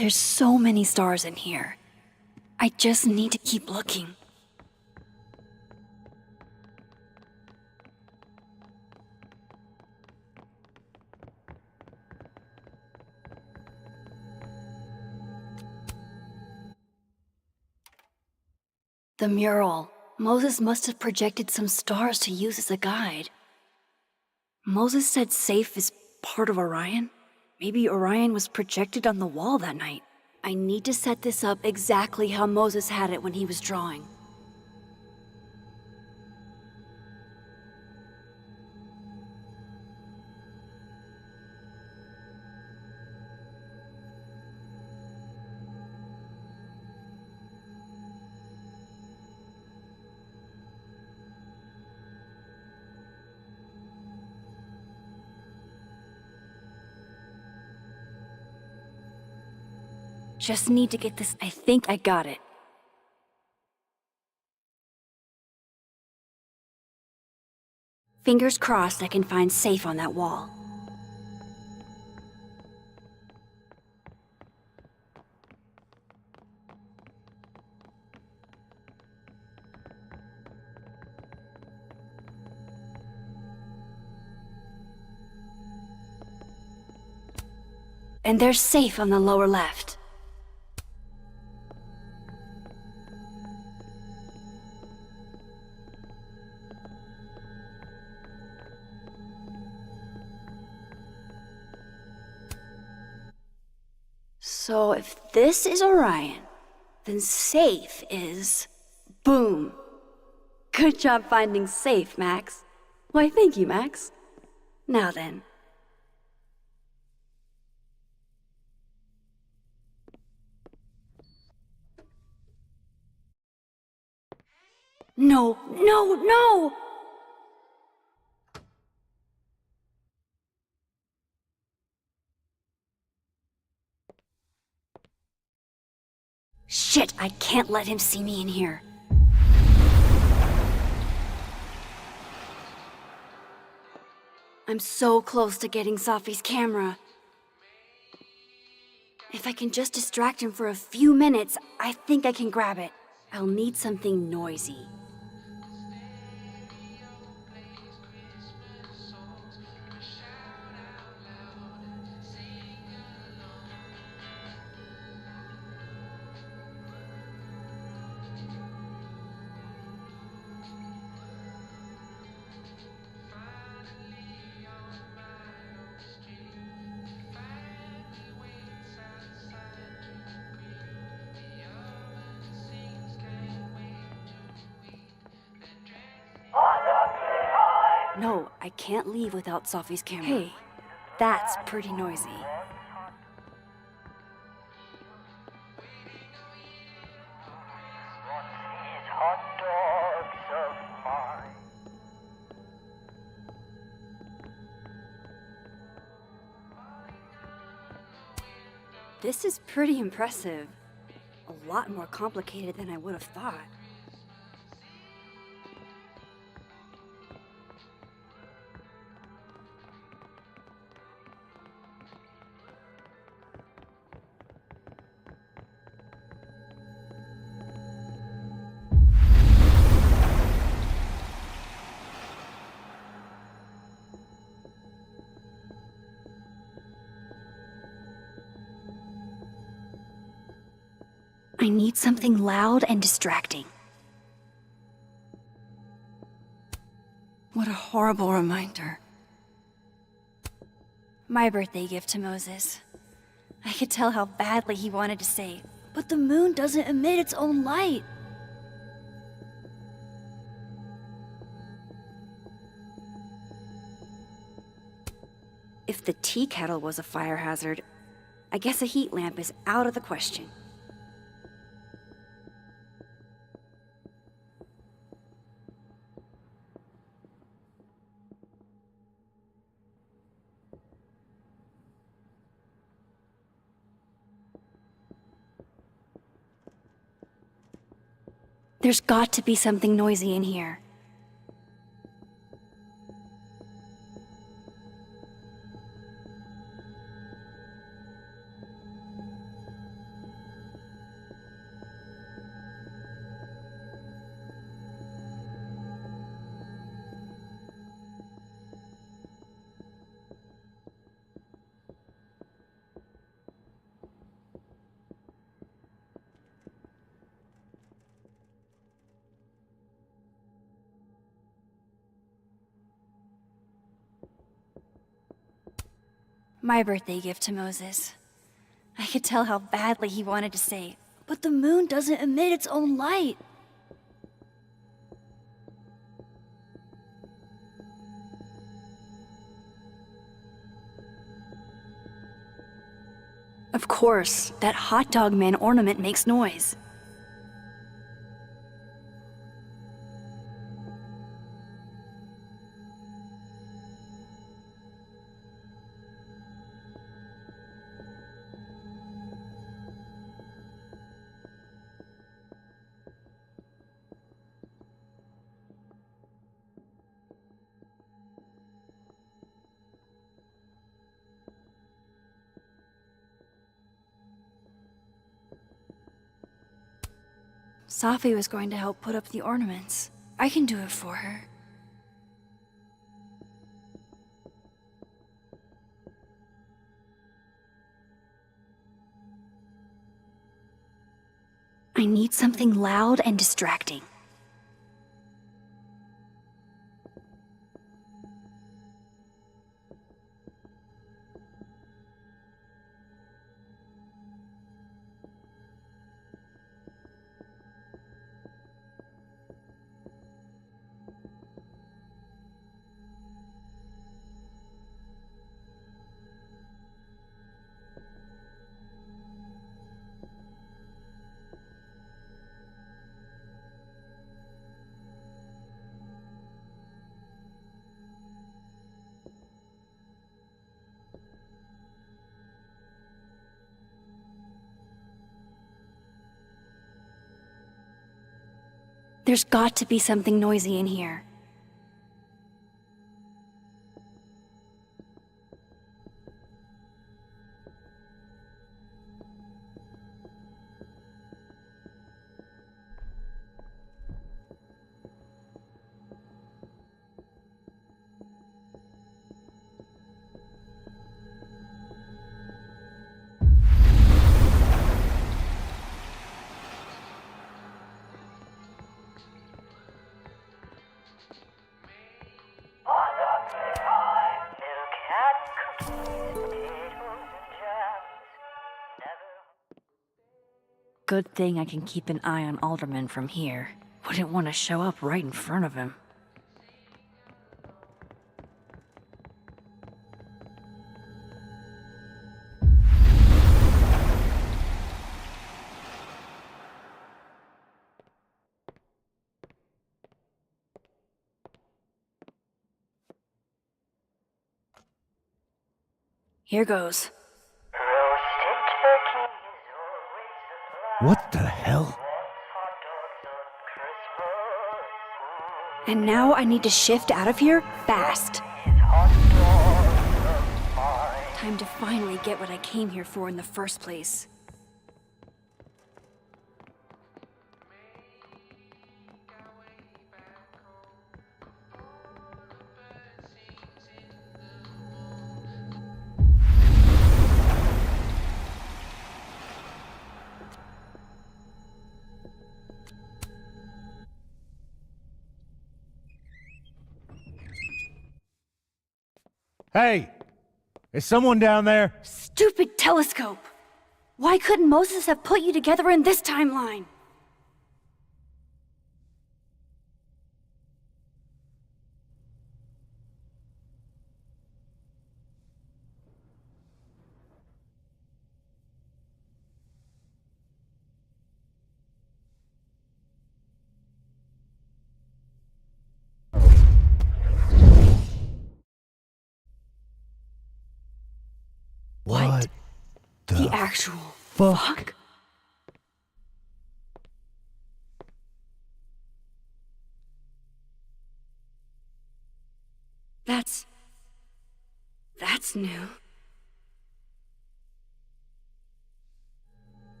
There's so many stars in here. I just need to keep looking. The mural. Moses must have projected some stars to use as a guide. Moses said Safe is part of Orion? Maybe Orion was projected on the wall that night. I need to set this up exactly how Moses had it when he was drawing. Just need to get this. I think I got it. Fingers crossed I can find Safe on that wall. And there's Safe on the lower left. So if this is Orion, then Safe is... Boom! Good job finding Safe, Max. Why, thank you, Max. Now then. No, no, no! Shit, I can't let him see me in here. I'm so close to getting Safi's camera. If I can just distract him for a few minutes, I think I can grab it. I'll need something noisy. No, I can't leave without Safi's camera. Hey, that's pretty noisy. This is pretty impressive. A lot more complicated than I would have thought. I need something loud and distracting. What a horrible reminder. My birthday gift to Moses. I could tell how badly he wanted to say, but the moon doesn't emit its own light. If the tea kettle was a fire hazard, I guess a heat lamp is out of the question. There's got to be something noisy in here. My birthday gift to Moses. I could tell how badly he wanted to say, but the moon doesn't emit its own light. Of course, that hot dog man ornament makes noise. Safi was going to help put up the ornaments. I can do it for her. I need something loud and distracting. There's got to be something noisy in here. Good thing I can keep an eye on Alderman from here. Wouldn't want to show up right in front of him. Here goes. What the hell? And now I need to shift out of here fast. Time to finally get what I came here for in the first place. Hey! Is someone down there? Stupid telescope! Why couldn't Moses have put you together in this timeline? What The actual fuck? That's new.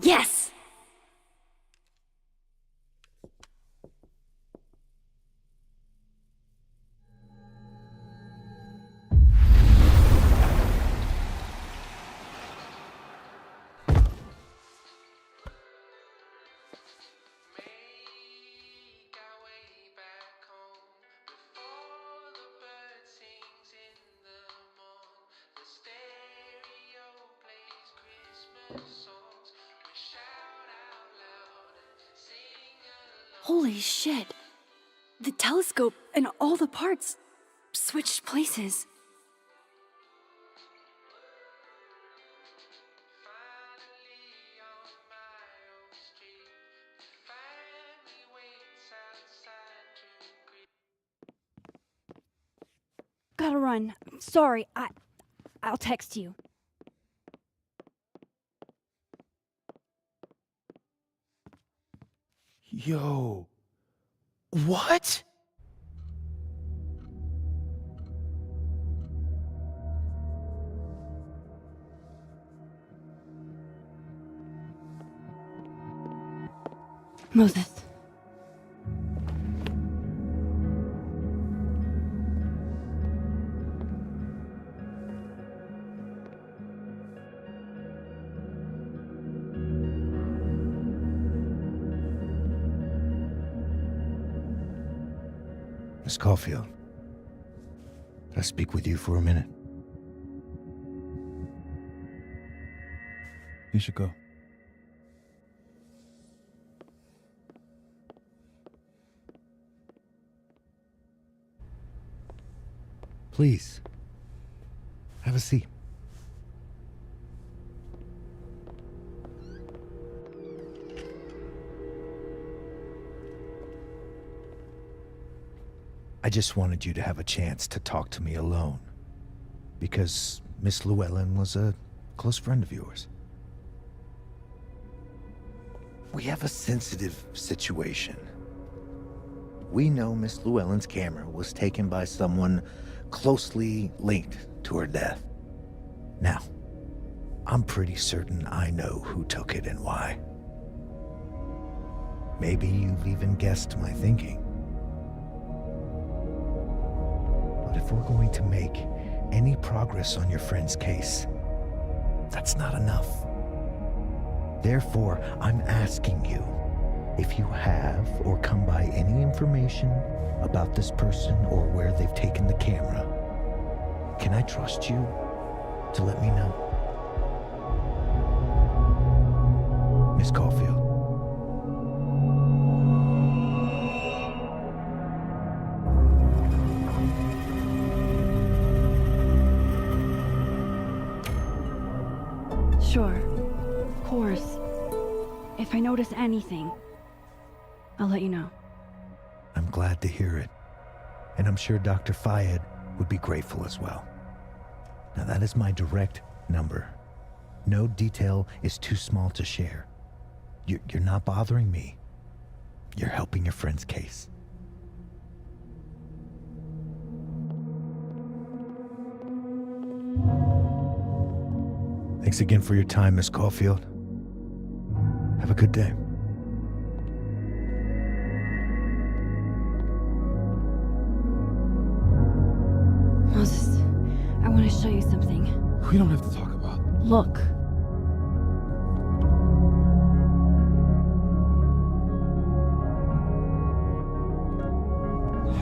Yes! Holy shit. The telescope and all the parts switched places. Gotta run. Sorry, I'll text you. Yo. What? Moses. Miss Caulfield, can I speak with you for a minute? You should go. Please, have a seat. I just wanted you to have a chance to talk to me alone, because Miss Llewellyn was a close friend of yours. We have a sensitive situation. We know Miss Llewellyn's camera was taken by someone closely linked to her death. Now, I'm pretty certain I know who took it and why. Maybe you've even guessed my thinking. But if we're going to make any progress on your friend's case, that's not enough. Therefore, I'm asking you, if you have or come by any information about this person or where they've taken the camera, can I trust you to let me know? Miss Caulfield. Sure. Of course. If I notice anything, I'll let you know. I'm glad to hear it. And I'm sure Dr. Fayed would be grateful as well. Now, that is my direct number. No detail is too small to share. You're not bothering me. You're helping your friend's case. Thanks again for your time, Miss Caulfield. Have a good day. Moses, I want to show you something. We don't have to talk about. Look.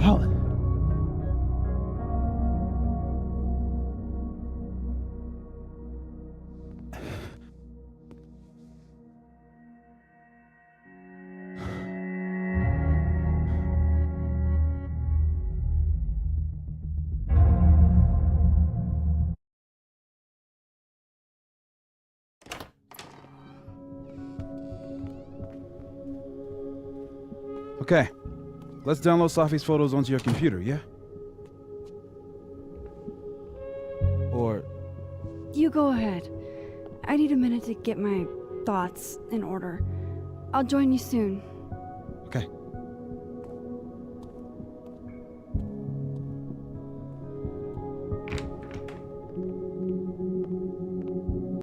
How? Okay, let's download Safi's photos onto your computer, yeah? Or... You go ahead. I need a minute to get my thoughts in order. I'll join you soon. Okay.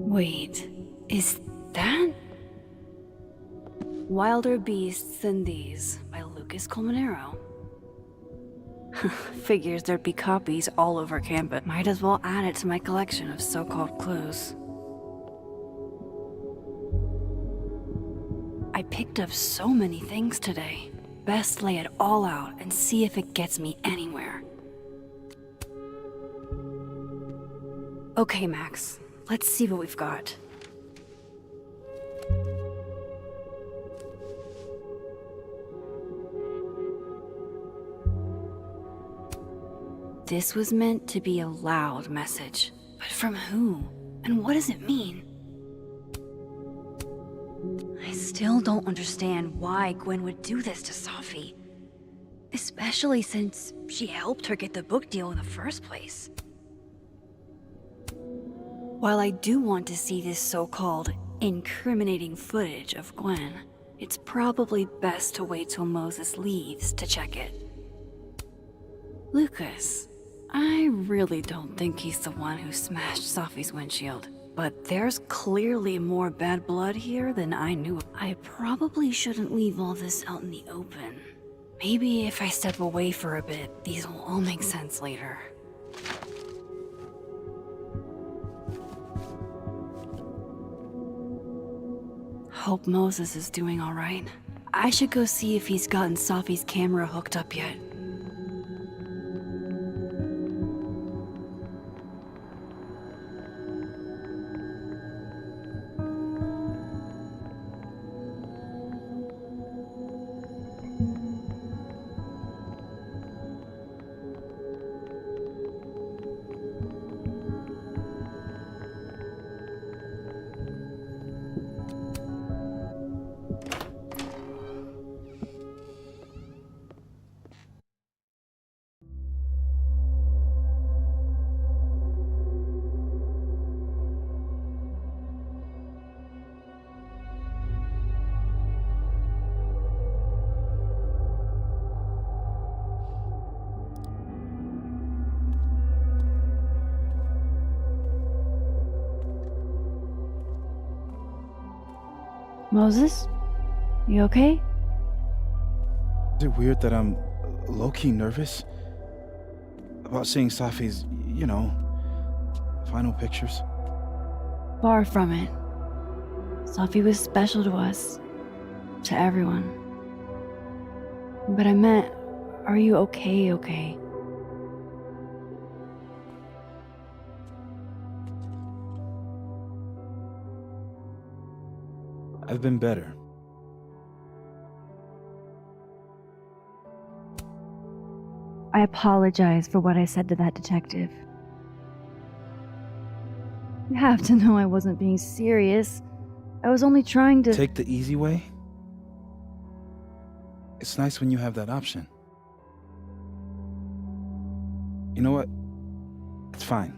Wait, is that... Wilder Beasts Than These by Lucas Colmenero. Figures there'd be copies all over campus. Might as well add it to my collection of so-called clues. I picked up so many things today. Best lay it all out and see if it gets me anywhere. Okay, Max. Let's see what we've got. This was meant to be a loud message. But from who? And what does it mean? I still don't understand why Gwen would do this to Safi. Especially since she helped her get the book deal in the first place. While I do want to see this so-called incriminating footage of Gwen, it's probably best to wait till Moses leaves to check it. Lucas, I really don't think he's the one who smashed Safi's windshield, but there's clearly more bad blood here than I knew. I probably shouldn't leave all this out in the open. Maybe if I step away for a bit, these will all make sense later. Hope Moses is doing all right. I should go see if he's gotten Safi's camera hooked up yet. Moses? You okay? Is it weird that I'm low-key nervous about seeing Safi's, final pictures? Far from it. Safi was special to us. To everyone. But I meant, are you okay? I've been better. I apologize for what I said to that detective. You have to know I wasn't being serious. I was only trying to... Take the easy way? It's nice when you have that option. You know what? It's fine.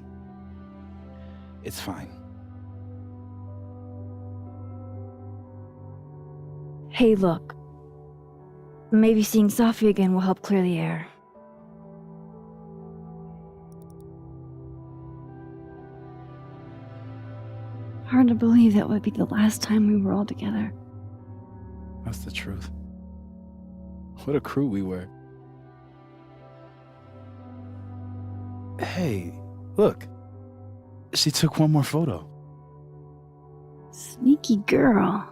It's fine. Hey, look. Maybe seeing Safi again will help clear the air. Hard to believe that would be the last time we were all together. That's the truth. What a crew we were. Hey, look. She took one more photo. Sneaky girl.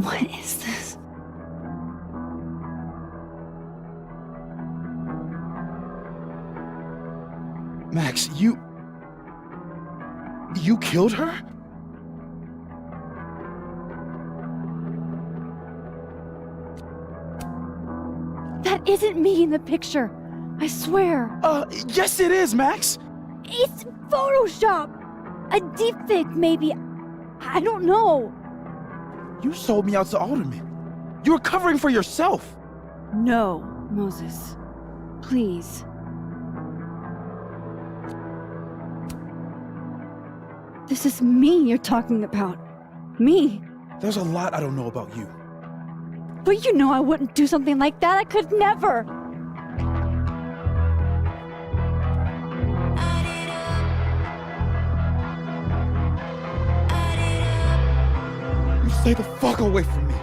What is this? Max, you killed her? That isn't me in the picture. I swear. Yes it is, Max. It's Photoshop. A deepfake, maybe. I don't know. You sold me out to Alderman. You were covering for yourself. No, Moses. Please. This is me you're talking about. Me. There's a lot I don't know about you. But you know I wouldn't do something like that. I could never. You stay the fuck away from me.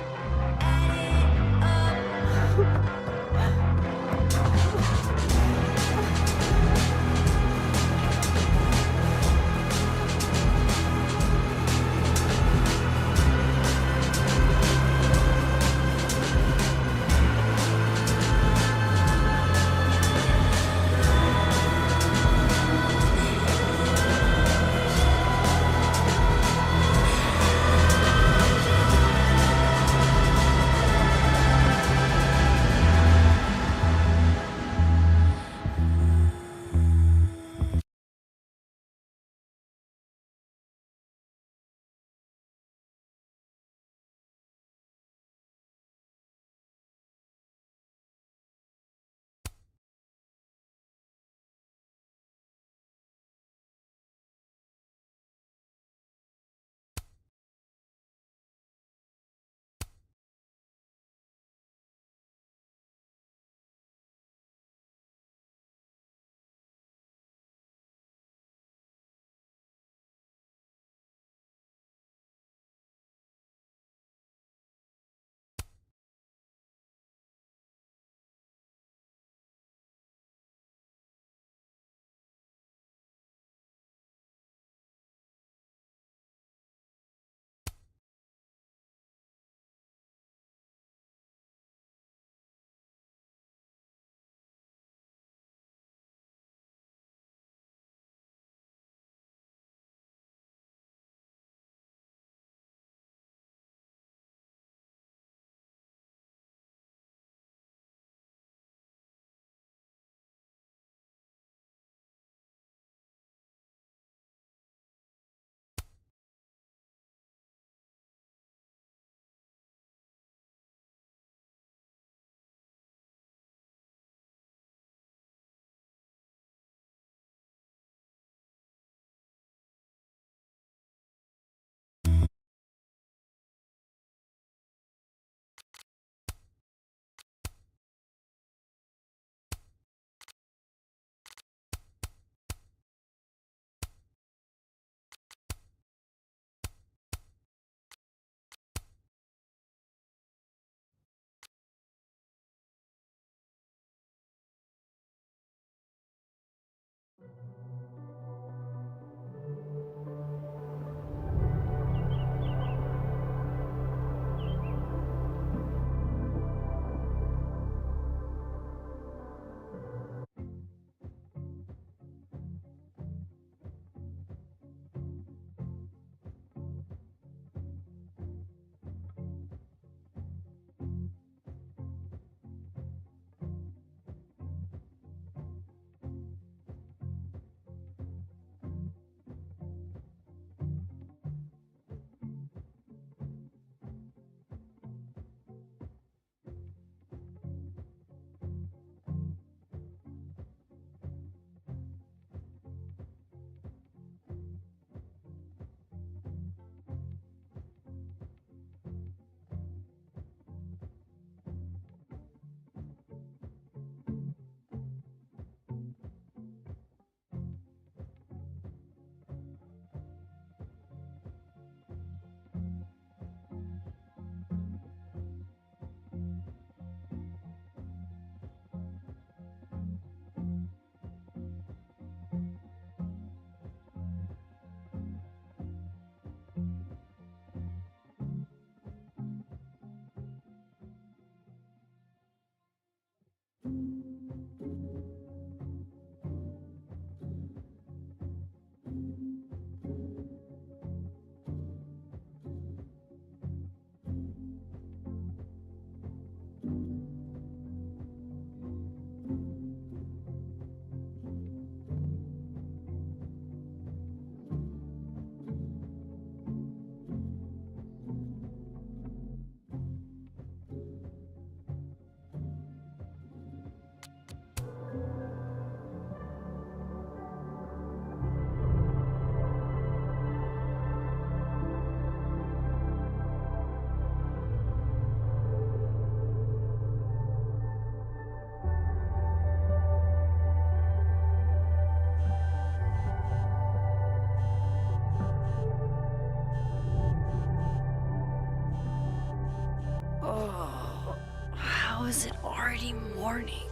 Oh, how is it already morning?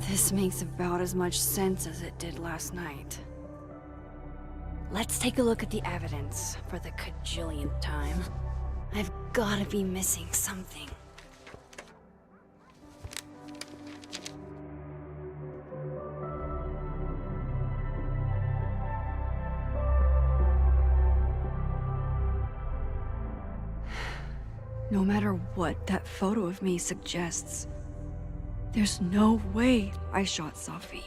This makes about as much sense as it did last night. Let's take a look at the evidence for the cajillionth time. I've gotta be missing something. No matter what that photo of me suggests, there's no way I shot Safi.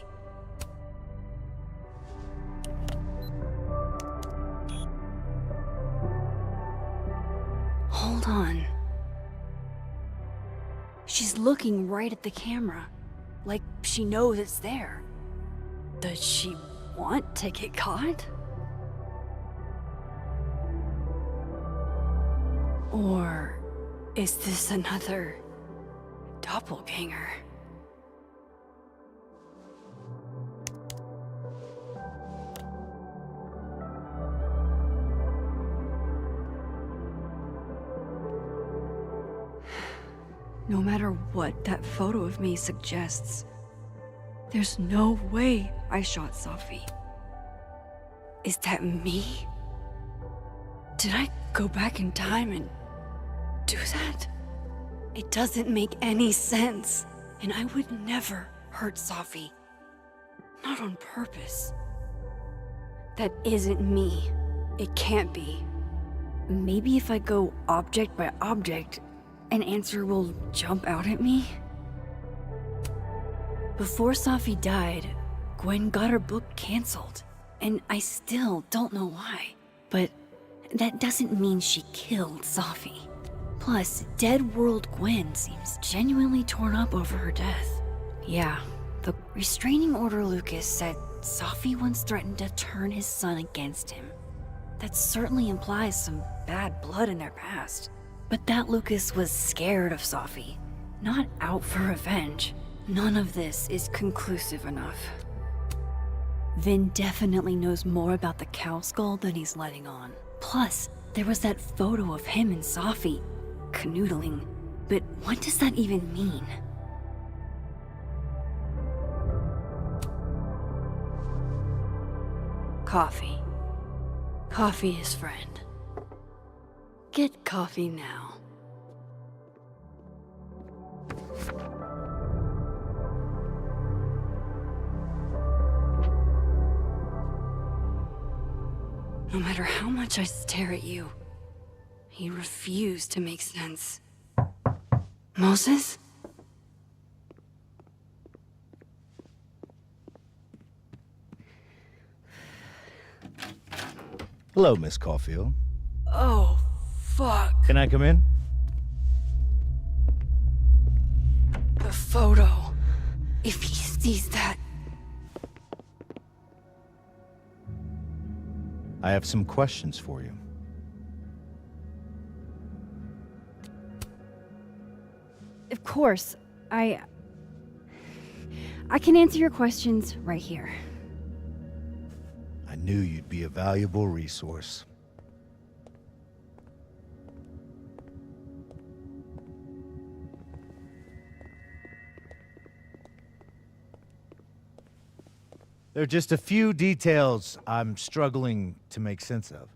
Hold on. She's looking right at the camera, like she knows it's there. Does she want to get caught? Or is this another doppelganger? No matter what that photo of me suggests, there's no way I shot Safi. Is that me? Did I go back in time and do that? It doesn't make any sense, and I would never hurt Safi. Not on purpose. That isn't me. It can't be. Maybe if I go object by object, an answer will jump out at me? Before Safi died, Gwen got her book canceled, and I still don't know why. But that doesn't mean she killed Safi. Plus, Dead World Gwen seems genuinely torn up over her death. Yeah, the restraining order Lucas said Safi once threatened to turn his son against him. That certainly implies some bad blood in their past. But that Lucas was scared of Safi, not out for revenge. None of this is conclusive enough. Vin definitely knows more about the cow skull than he's letting on. Plus, there was that photo of him and Safi canoodling. But what does that even mean? Coffee. Coffee is friend. Get coffee now. No matter how much I stare at you, you refuse to make sense. Moses? Hello, Miss Caulfield. Oh, fuck. Can I come in? The photo. If he sees that... I have some questions for you. Of course, I can answer your questions right here. I knew you'd be a valuable resource. There are just a few details I'm struggling to make sense of.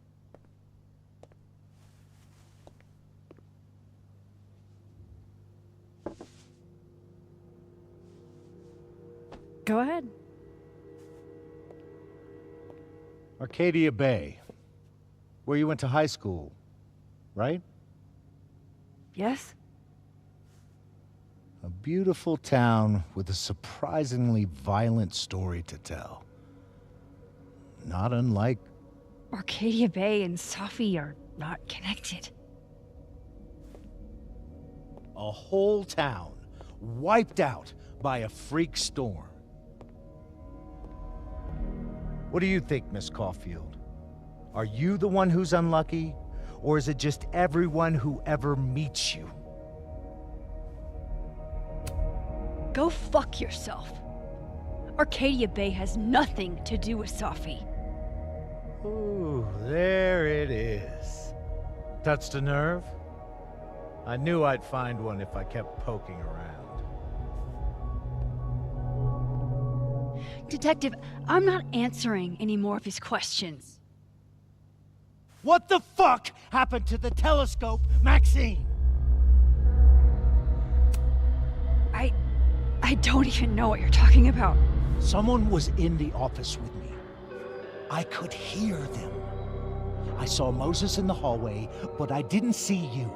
Go ahead. Arcadia Bay, where you went to high school, right? Yes? A beautiful town with a surprisingly violent story to tell. Not unlike... Arcadia Bay and Safi are not connected. A whole town wiped out by a freak storm. What do you think, Miss Caulfield? Are you the one who's unlucky, or is it just everyone who ever meets you? Go fuck yourself. Arcadia Bay has nothing to do with Safi. Ooh, there it is. Touched a nerve? I knew I'd find one if I kept poking around. Detective, I'm not answering any more of his questions. What the fuck happened to the telescope, Maxine? I don't even know what you're talking about. Someone was in the office with me. I could hear them. I saw Moses in the hallway, but I didn't see you.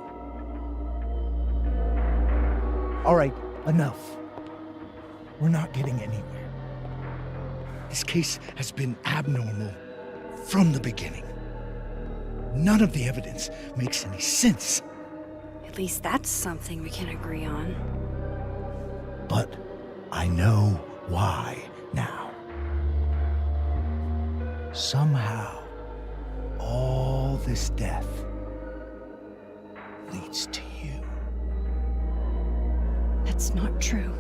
All right, enough. We're not getting anywhere. This case has been abnormal from the beginning. None of the evidence makes any sense. At least that's something we can agree on. But I know why now. Somehow, all this death leads to you. That's not true.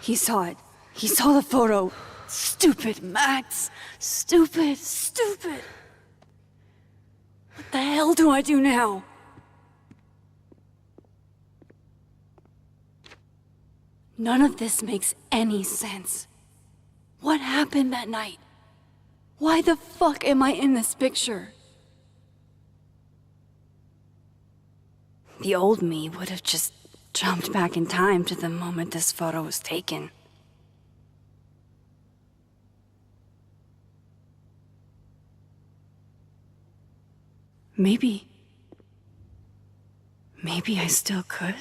He saw it. He saw the photo. Stupid Max. Stupid, stupid. What the hell do I do now? None of this makes any sense. What happened that night? Why the fuck am I in this picture? The old me would have just jumped back in time to the moment this photo was taken. Maybe I still could.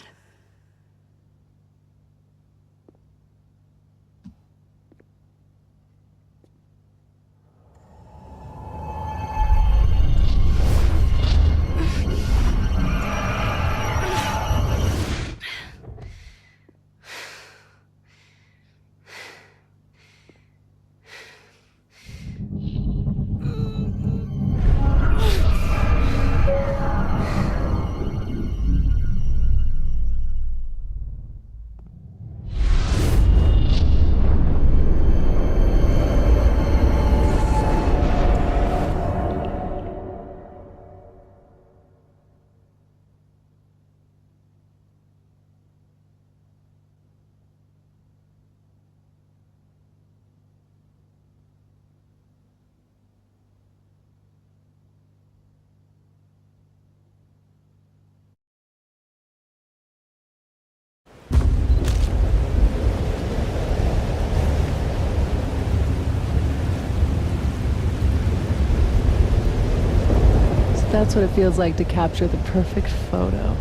That's what it feels like to capture the perfect photo.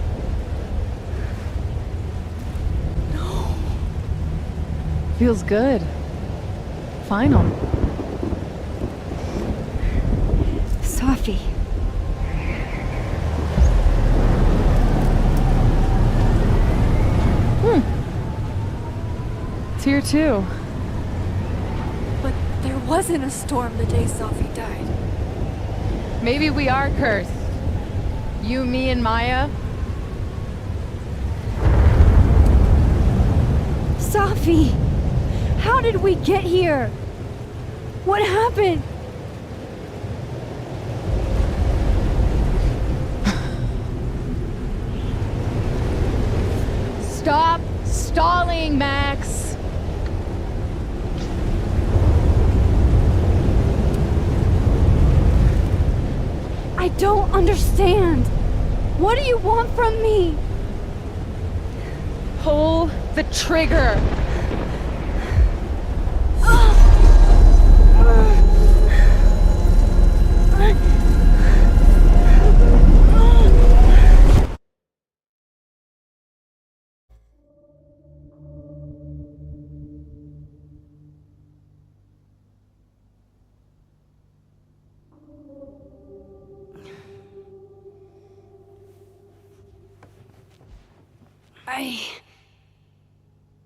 No. Feels good. Final. Safi. It's here too. But there wasn't a storm the day Safi died. Maybe we are cursed. You, me, and Maya. Safi! How did we get here? What happened? Stop stalling, Max! I don't understand. What do you want from me? Pull the trigger.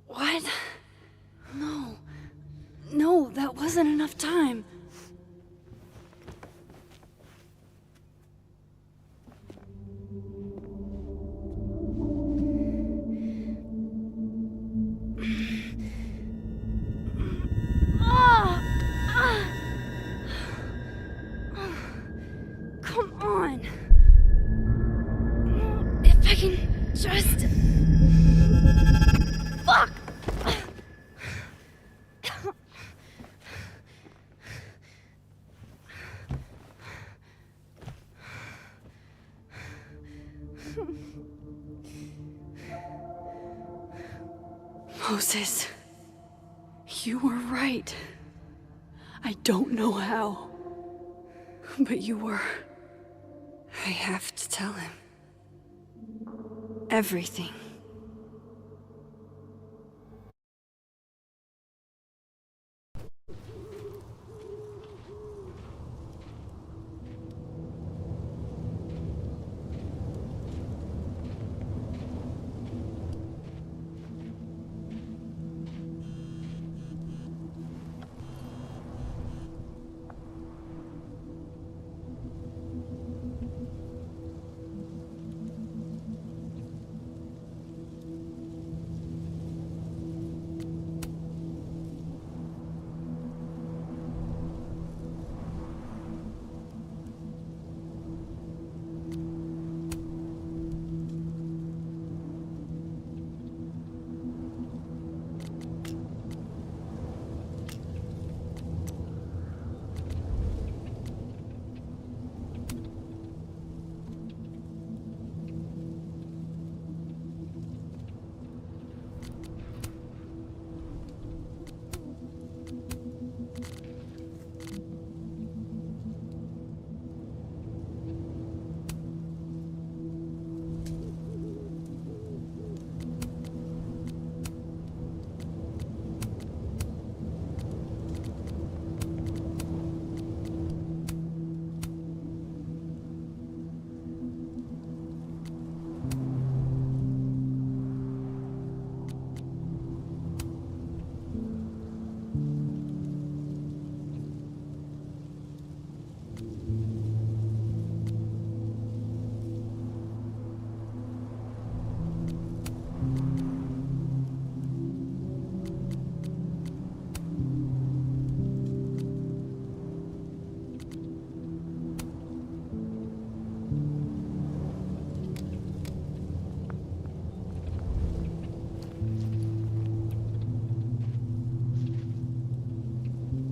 What? No. No, that wasn't enough time. Come on. If I can just... Fuck! Moses, you were right. I don't know how, but you were. I have to tell him. Everything.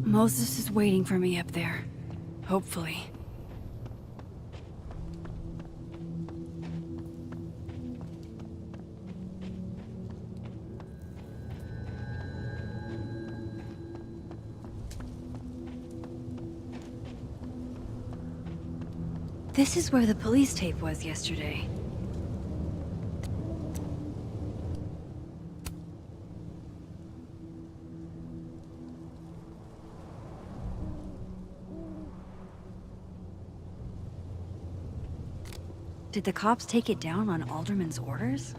Moses is waiting for me up there. Hopefully. This is where the police tape was yesterday. Did the cops take it down on Alderman's orders?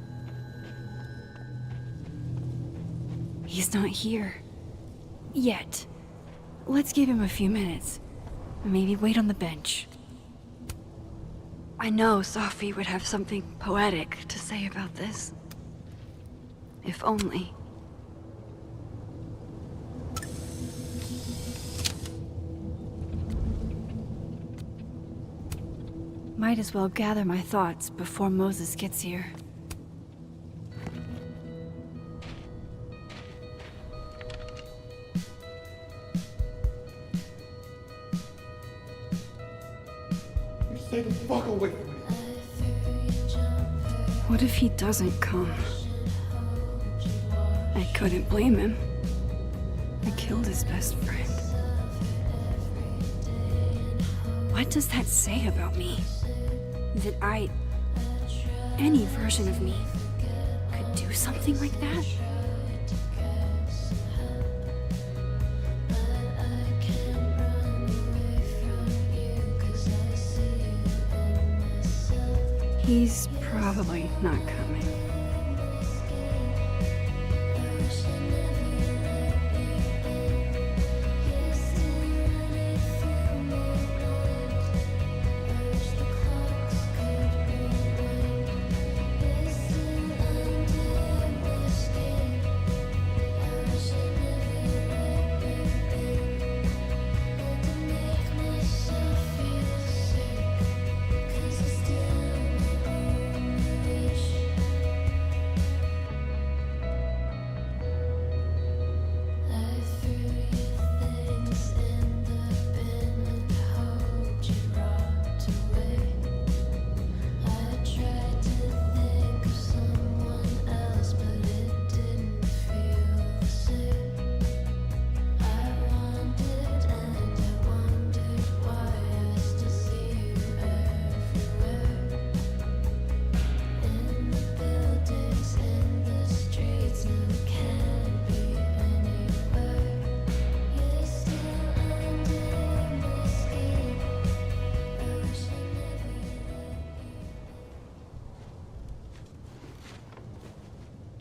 He's not here. Yet. Let's give him a few minutes. Maybe wait on the bench. I know Sophie would have something poetic to say about this. If only. Might as well gather my thoughts before Moses gets here. Stay the fuck away from me. What if he doesn't come? I couldn't blame him. I killed his best friend. What does that say about me? That any version of me, could do something like that? He's probably not coming.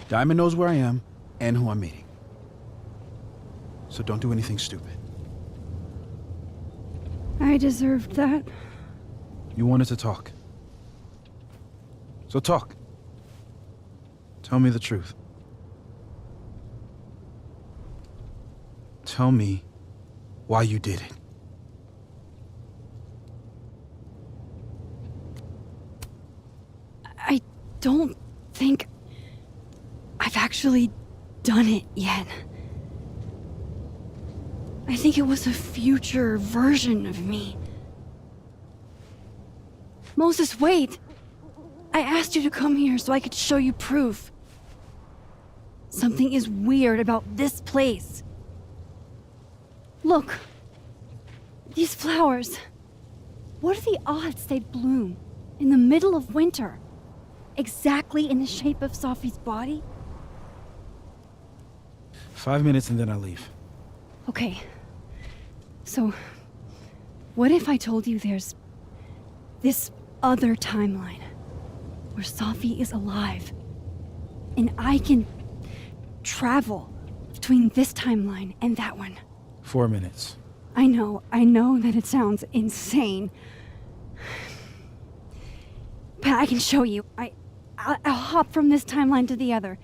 Diamond knows where I am and who I'm meeting. So don't do anything stupid. I deserved that. You wanted to talk. So talk. Tell me the truth. Tell me why you did it. I don't think I've actually done it yet. I think it was a future version of me. Moses, wait! I asked you to come here so I could show you proof. Something is weird about this place. Look. These flowers. What are the odds they'd bloom in the middle of winter? Exactly in the shape of Sophie's body? 5 minutes and then I leave. Okay. So, what if I told you there's this other timeline where Sophie is alive and I can travel between this timeline and that one? 4 minutes. I know that it sounds insane. But I can show you. I'll hop from this timeline to the other.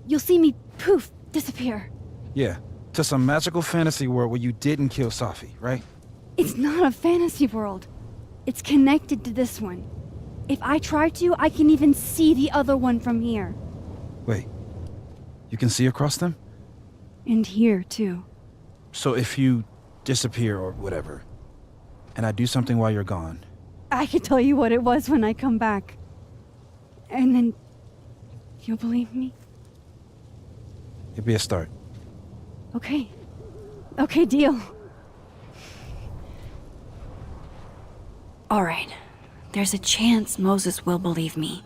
You'll see me, poof, disappear. Yeah, to some magical fantasy world where you didn't kill Safi, right? It's not a fantasy world. It's connected to this one. If I try to, I can even see the other one from here. Wait, you can see across them? And here, too. So if you disappear or whatever, and I do something while you're gone... I can tell you what it was when I come back. And then... you'll believe me? It'd be a start. Okay. Okay, deal. Alright. There's a chance Moses will believe me.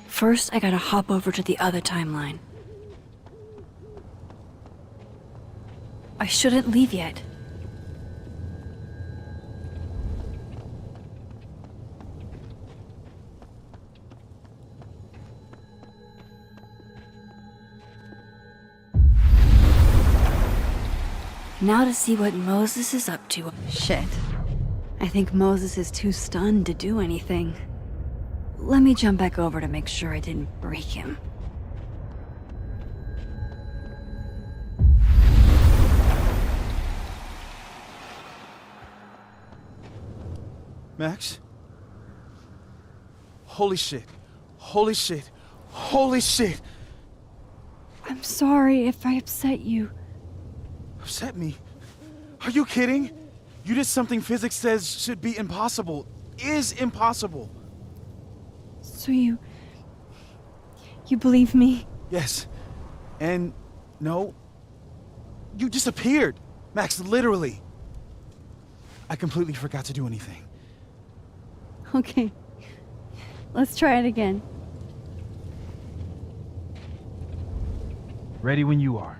First, I gotta hop over to the other timeline. I shouldn't leave yet. Now to see what Moses is up to. Shit. I think Moses is too stunned to do anything. Let me jump back over to make sure I didn't break him. Max? Holy shit. Holy shit. Holy shit! I'm sorry if I upset you. Upset me? Are you kidding? You did something physics says should be impossible. Is impossible. So you believe me? Yes. And no. You disappeared. Max, literally. I completely forgot to do anything. Okay. Let's try it again. Ready when you are.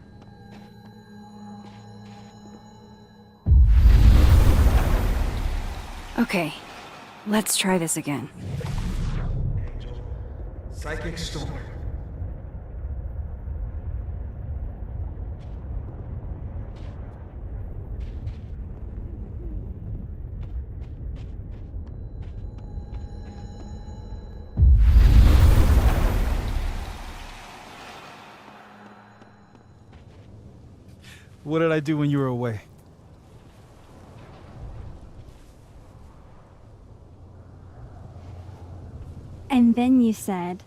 Okay. Let's try this again. Psychic storm. What did I do when you were away? And then you said...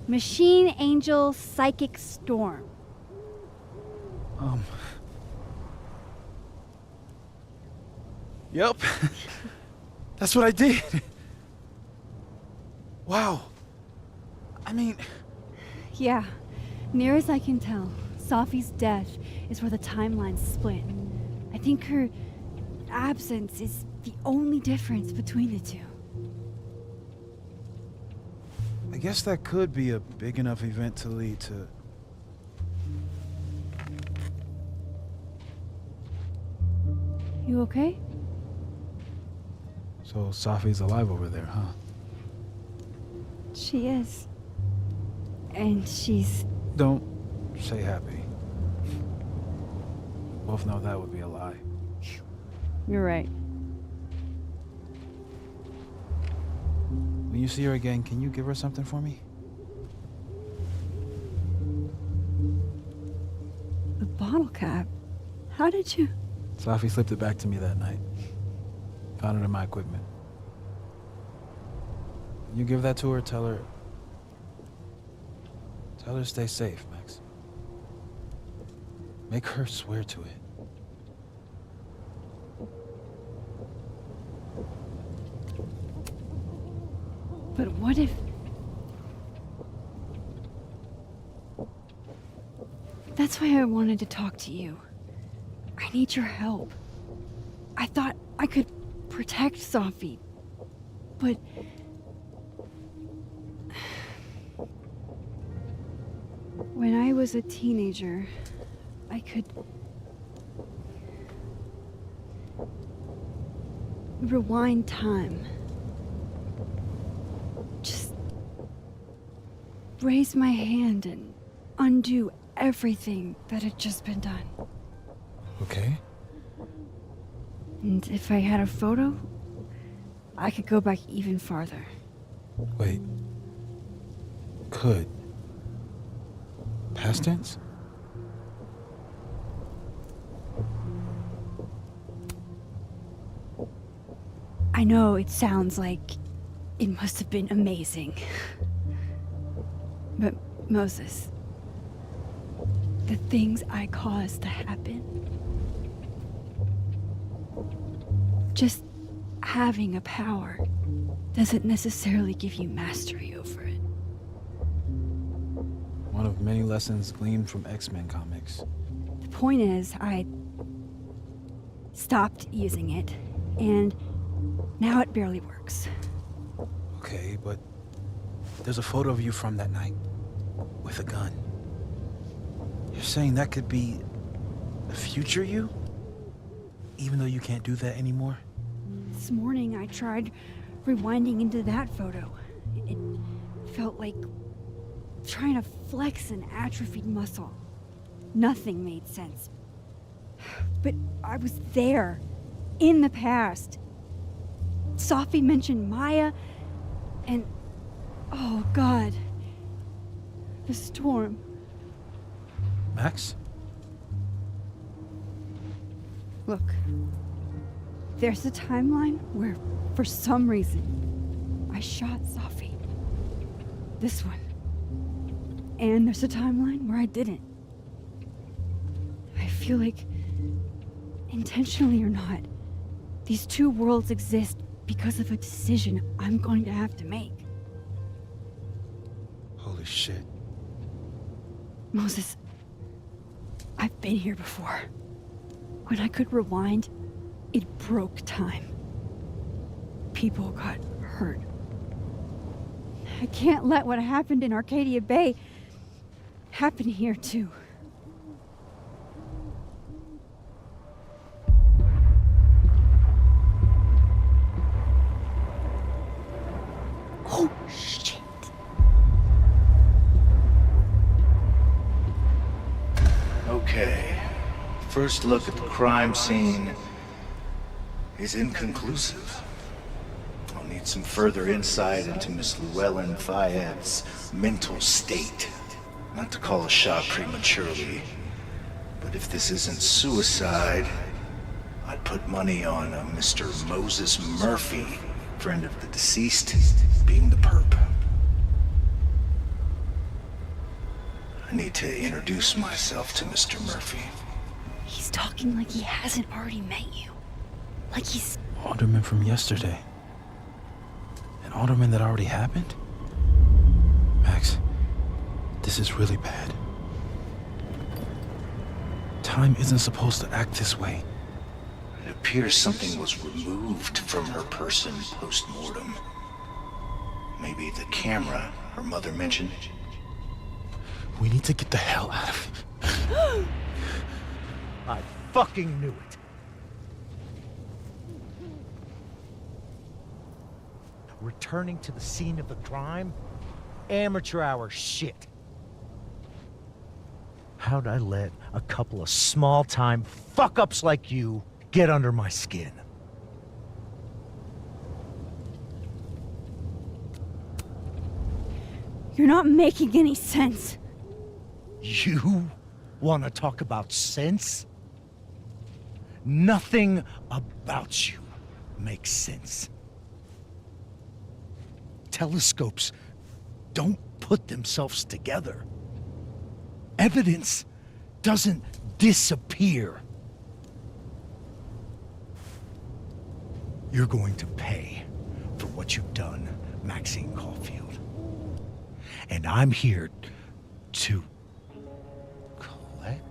Machine Angel Psychic Storm. Yep. That's what I did. Wow. I mean... Yeah. Near as I can tell, Safi's death is where the timelines split. I think her absence is the only difference between the two. I guess that could be a big enough event to lead to... You okay? So Safi's alive over there, huh? She is. And she's... Don't say happy. Both know that would be a lie. You're right. When you see her again, can you give her something for me? The bottle cap? How did you... Safi slipped it back to me that night. Found it in my equipment. You give that to her, tell her to stay safe, Max. Make her swear to it. But what if... That's why I wanted to talk to you. I need your help. I thought I could protect Safi, but... When I was a teenager, I could... rewind time. Just raise my hand and undo everything that had just been done. Okay. And if I had a photo, I could go back even farther. Wait. Could. Past tense? I know it sounds like it must have been amazing. But Moses, the things I caused to happen, just having a power doesn't necessarily give you mastery over it. One of many lessons gleaned from X-Men comics. The point is, I stopped using it, and now it barely works. Okay, but there's a photo of you from that night with a gun. You're saying that could be a future you? Even though you can't do that anymore? This morning I tried rewinding into that photo. It felt like trying to flex an atrophied muscle. Nothing made sense. But I was there, in the past. Safi mentioned Maya, and oh God, the storm. Max? Look, there's a timeline where, for some reason, I shot Safi. This one. And there's a timeline where I didn't. I feel like, intentionally or not, these two worlds exist because of a decision I'm going to have to make. Holy shit. Moses, I've been here before. When I could rewind, it broke time. People got hurt. I can't let what happened in Arcadia Bay happen here too. Oh, shit. Okay. First look at the crime scene is inconclusive. I'll need some further insight into Miss Llewellyn Fayette's mental state. Not to call a shot prematurely, but if this isn't suicide, I'd put money on a Mr. Moses Murphy, friend of the deceased, being the perp. I need to introduce myself to Mr. Murphy. He's talking like he hasn't already met you. Like he's... Alderman from yesterday. An alderman that already happened? Max, this is really bad. Time isn't supposed to act this way. It appears something was removed from her person post-mortem. Maybe the camera her mother mentioned. We need to get the hell out of here. I fucking knew it. Returning to the scene of the crime? amateur hour shit. How'd I let a couple of small-time fuck-ups like you get under my skin? You're not making any sense. You want to talk about sense? Nothing about you makes sense. Telescopes don't put themselves together. Evidence doesn't disappear. You're going to pay for what you've done, Maxine Caulfield. And I'm here to collect.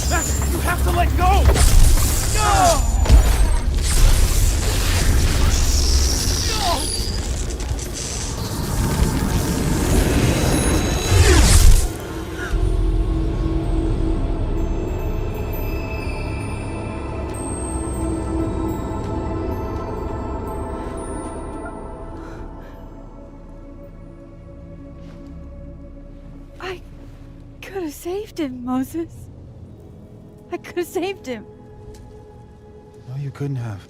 Max, you have to let go! No! I could have saved him, Moses. I could have saved him. No, you couldn't have.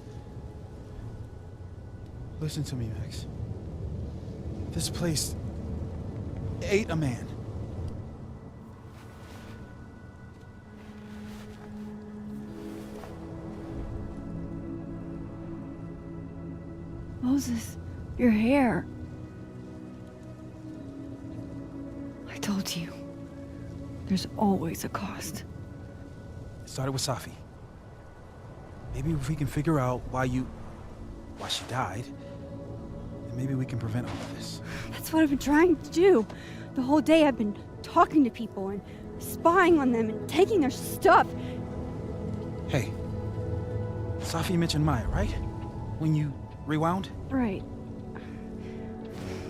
Listen to me, Max. This place ate a man. Moses, your hair. I told you. There's always a cost. It started with Safi. Maybe if we can figure out why she died, then maybe we can prevent all of this. That's what I've been trying to do. The whole day I've been talking to people and spying on them and taking their stuff. Hey, Safi mentioned Maya, right? When you rewound? Right.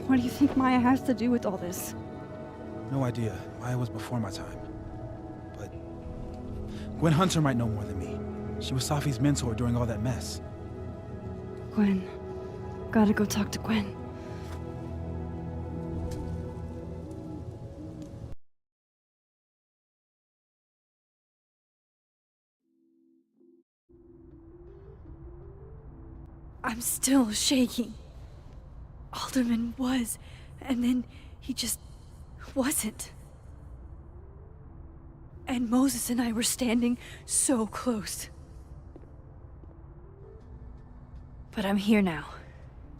What do you think Maya has to do with all this? No idea. Maya was before my time. But Gwen Hunter might know more than me. She was Safi's mentor during all that mess. Gwen. Gotta go talk to Gwen. I'm still shaking. Alderman was, and then he just wasn't. And Moses and I were standing so close. But I'm here now.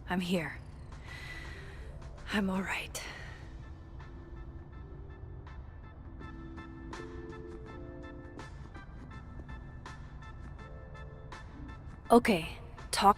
I'm here. I'm all right. Okay, talk.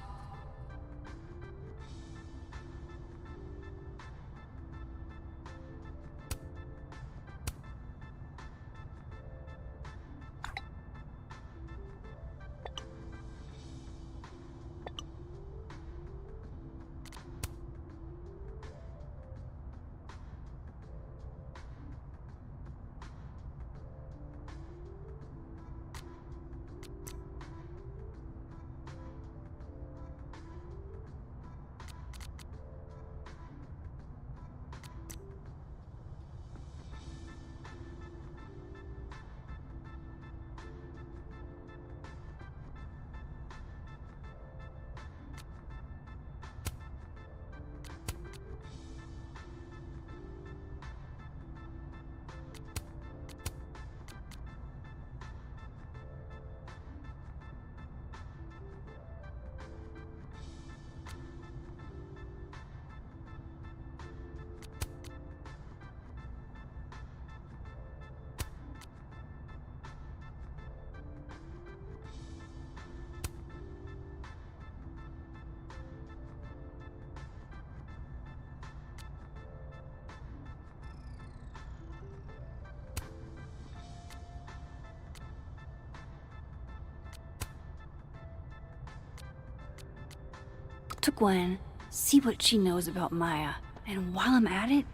to Gwen, see what she knows about Maya. And while I'm at it,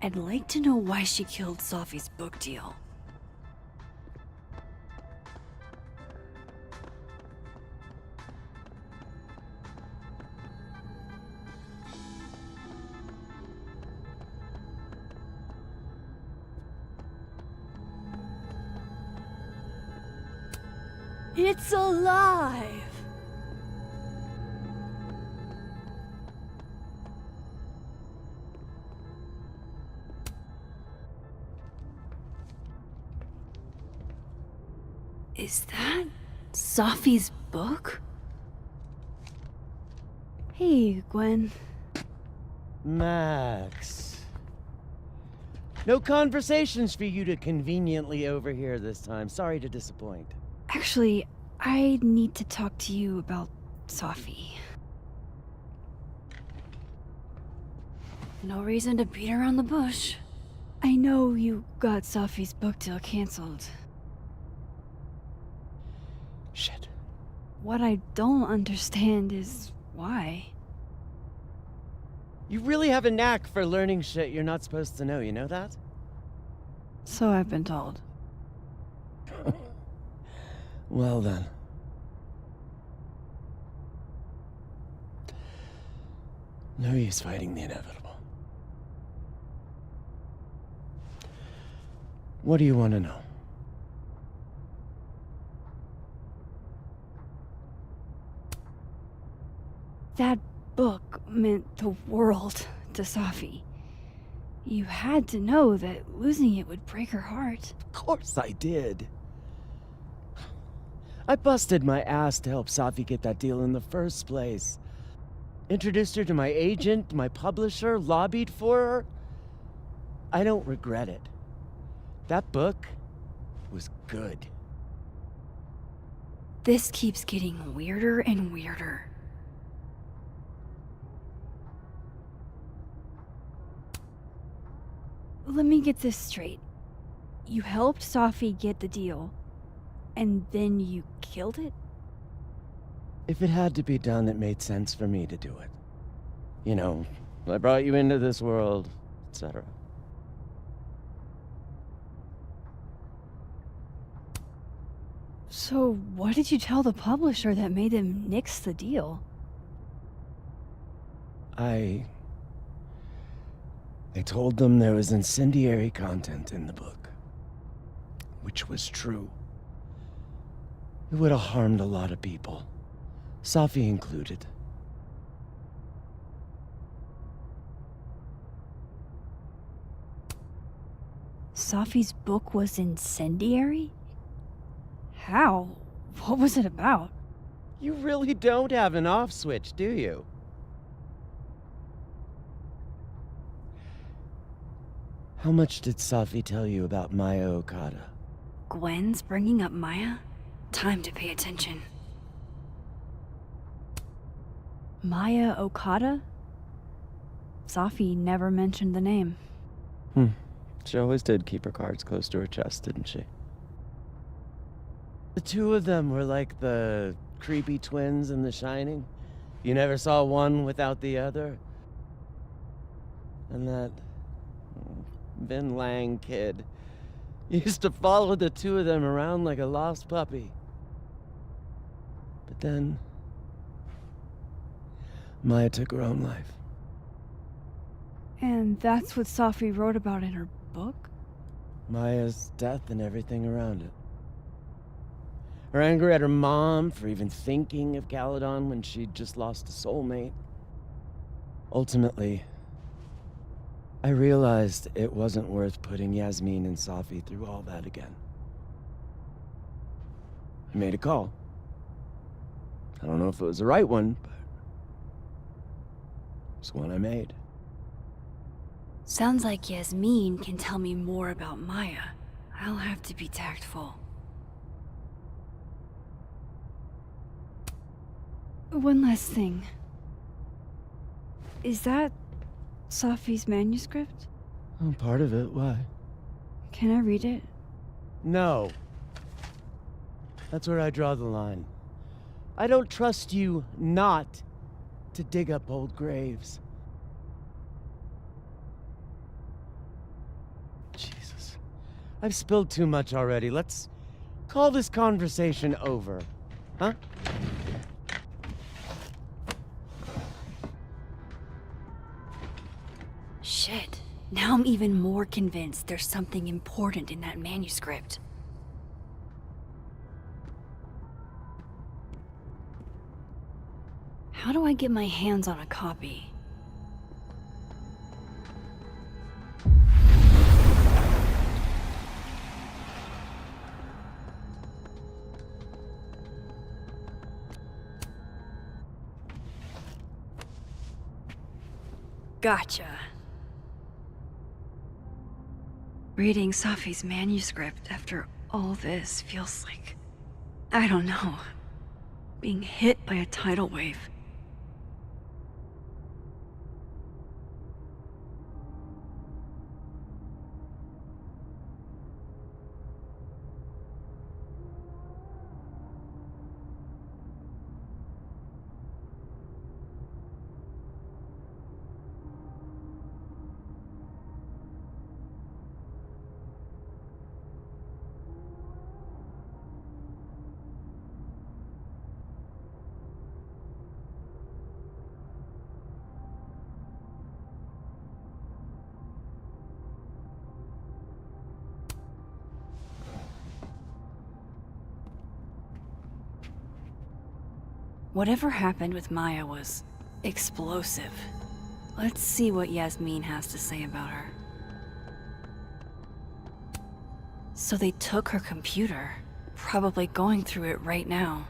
I'd like to know why she killed Sophie's book deal. It's alive! Is that Sophie's book? Hey, Gwen. Max. No conversations for you to conveniently overhear this time. Sorry to disappoint. Actually, I need to talk to you about Sophie. No reason to beat around the bush. I know you got Sophie's book deal canceled. Shit. What I don't understand is why. You really have a knack for learning shit you're not supposed to know, you know that? So I've been told. Well then. No use fighting the inevitable. What do you want to know? That book meant the world to Sophie. You had to know that losing it would break her heart. Of course I did. I busted my ass to help Sophie get that deal in the first place. Introduced her to my agent, my publisher, lobbied for her. I don't regret it. That book was good. This keeps getting weirder and weirder. Let me get this straight. You helped Sophie get the deal, and then you killed it? If it had to be done, it made sense for me to do it. You know, I brought you into this world, etc. So what did you tell the publisher that made them nix the deal? I told them there was incendiary content in the book, which was true. It would have harmed a lot of people, Sophie included. Sophie's book was incendiary? How? What was it about? You really don't have an off switch, do you? How much did Sophie tell you about Maya Okada? Gwen's bringing up Maya? Time to pay attention. Maya Okada? Sophie never mentioned the name. She always did keep her cards close to her chest, didn't she? The two of them were like the creepy twins in The Shining. You never saw one without the other. And that Vin Lang kid used to follow the two of them around like a lost puppy. But then Maya took her own life. And that's what Sophie wrote about in her book? Maya's death and everything around it. Her anger at her mom for even thinking of Caledon when she'd just lost a soulmate. Ultimately, I realized it wasn't worth putting Yasmin and Sophie through all that again. I made a call. I don't know if it was the right one, but it's one I made. Sounds like Yasmin can tell me more about Maya. I'll have to be tactful. One last thing. Is that Sophie's manuscript? Oh, part of it. Why? Can I read it? No. That's where I draw the line. I don't trust you not to dig up old graves. Jesus. I've spilled too much already. Let's call this conversation over. Huh? Shit. Now I'm even more convinced there's something important in that manuscript. How do I get my hands on a copy? Gotcha. Reading Safi's manuscript after all this feels like, I don't know, being hit by a tidal wave. Whatever happened with Maya was explosive. Let's see what Yasmin has to say about her. So they took her computer, probably going through it right now.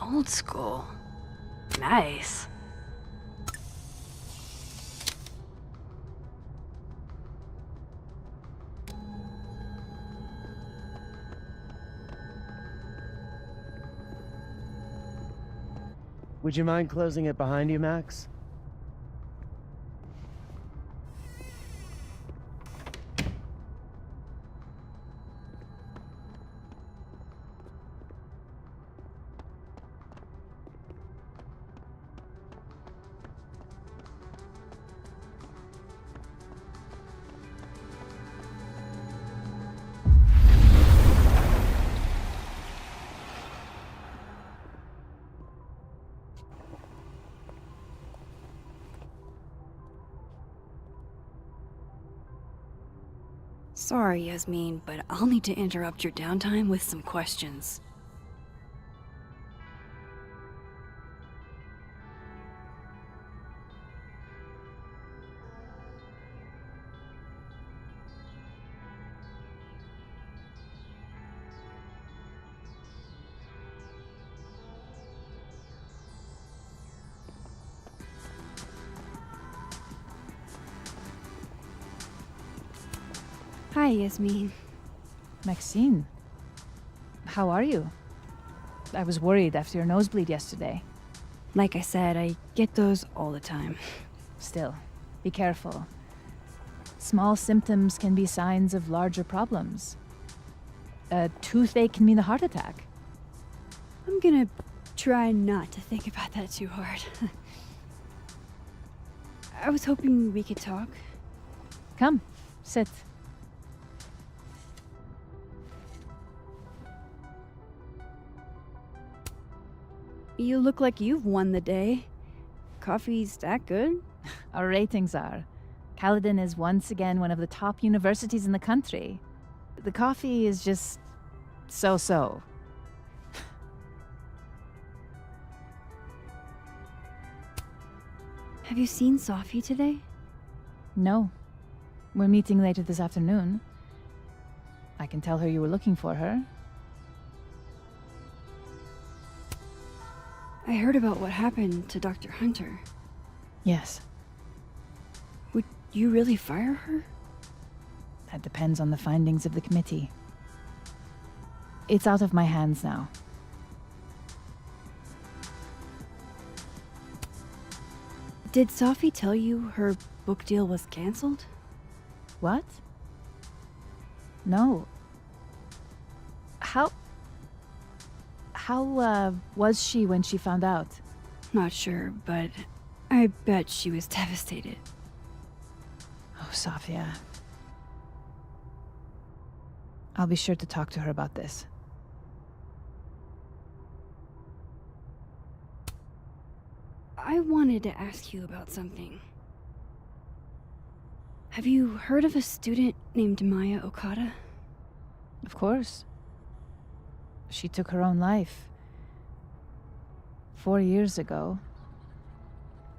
Old school. Nice. Would you mind closing it behind you, Max? Sorry, Yasmin, but I'll need to interrupt your downtime with some questions. Hi, Yasmin. Maxine. How are you? I was worried after your nosebleed yesterday. Like I said, I get those all the time. Still, be careful. Small symptoms can be signs of larger problems. A toothache can mean a heart attack. I'm gonna try not to think about that too hard. I was hoping we could talk. Come, sit. You look like you've won the day. Coffee's that good? Our ratings are. Caledon is once again one of the top universities in the country. The coffee is just so-so. Have you seen Safi today? No. We're meeting later this afternoon. I can tell her you were looking for her. I heard about what happened to Dr. Hunter. Yes. Would you really fire her? That depends on the findings of the committee. It's out of my hands now. Did Sophie tell you her book deal was canceled? What? No. How was she when she found out? Not sure, but I bet she was devastated. Oh, Sophia. I'll be sure to talk to her about this. I wanted to ask you about something. Have you heard of a student named Maya Okada? Of course. She took her own life. 4 years ago.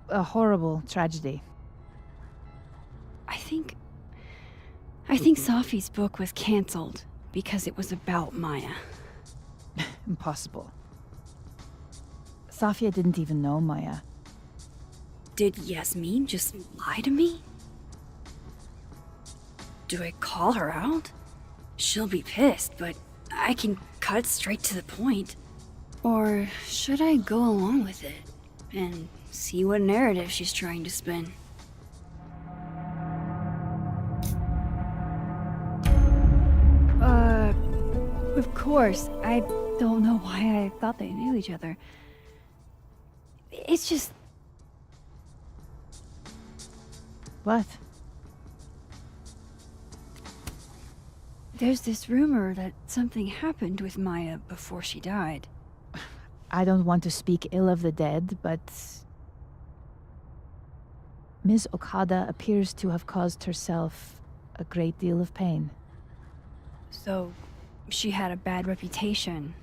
A horrible tragedy. I think Sophie's book was canceled because it was about Maya. Impossible. Sophia didn't even know Maya. Did Yasmin just lie to me? Do I call her out? She'll be pissed, but I can cut straight to the point. Or should I go along with it and see what narrative she's trying to spin? Of course. I don't know why I thought they knew each other. It's just... What? There's this rumor that something happened with Maya before she died. I don't want to speak ill of the dead, but... Ms. Okada appears to have caused herself a great deal of pain. So, she had a bad reputation.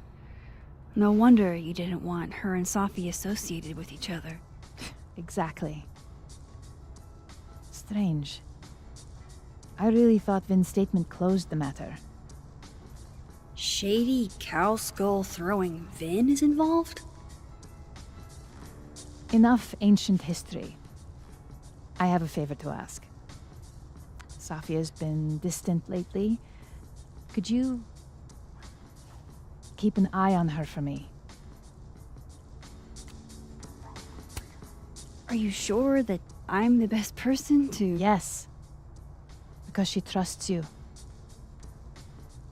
No wonder you didn't want her and Sophie associated with each other. Exactly. Strange. I really thought Vin's statement closed the matter. Shady cow skull throwing Vin is involved? Enough ancient history. I have a favor to ask. Sophia's been distant lately. Could you keep an eye on her for me? Are you sure that I'm the best person to... Yes. Because she trusts you.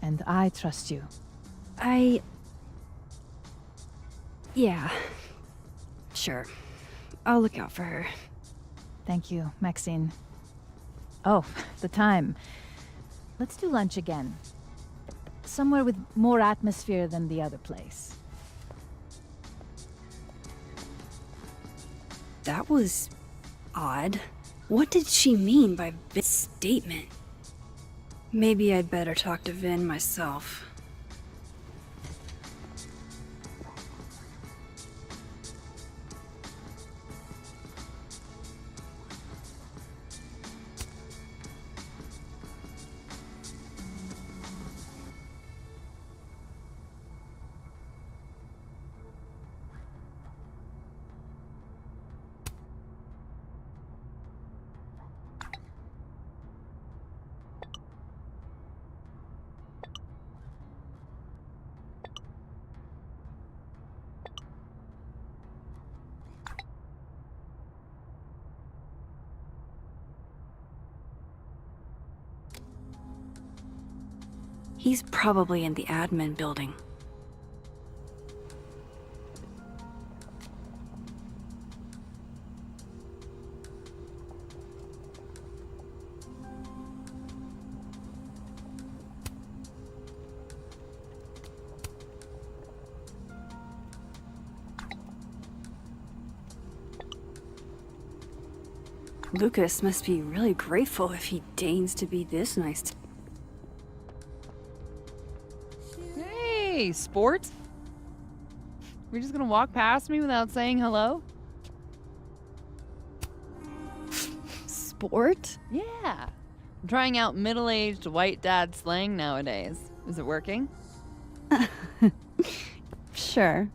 And I trust you. Yeah. Sure. I'll look out for her. Thank you, Maxine. Oh, the time. Let's do lunch again. Somewhere with more atmosphere than the other place. That was... odd. What did she mean by Vin's statement? Maybe I'd better talk to Vin myself. He's probably in the admin building. Lucas must be really grateful if he deigns to be this nice to... Hey, sport? We're just gonna walk past me without saying hello? Sport? Yeah. I'm trying out middle-aged white dad slang nowadays. Is it working? Sure.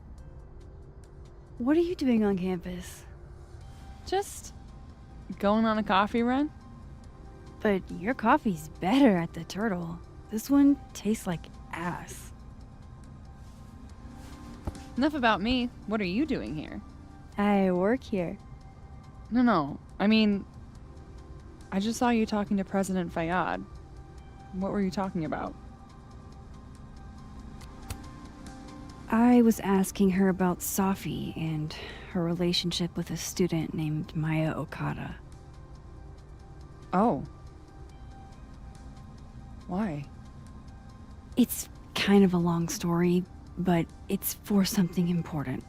What are you doing on campus? Just going on a coffee run. But your coffee's better at the Turtle. This one tastes like ass. Enough about me. What are you doing here? I work here. No. I mean, I just saw you talking to President Fayyad. What were you talking about? I was asking her about Safi and her relationship with a student named Maya Okada. Oh. Why? It's kind of a long story, but it's for something important.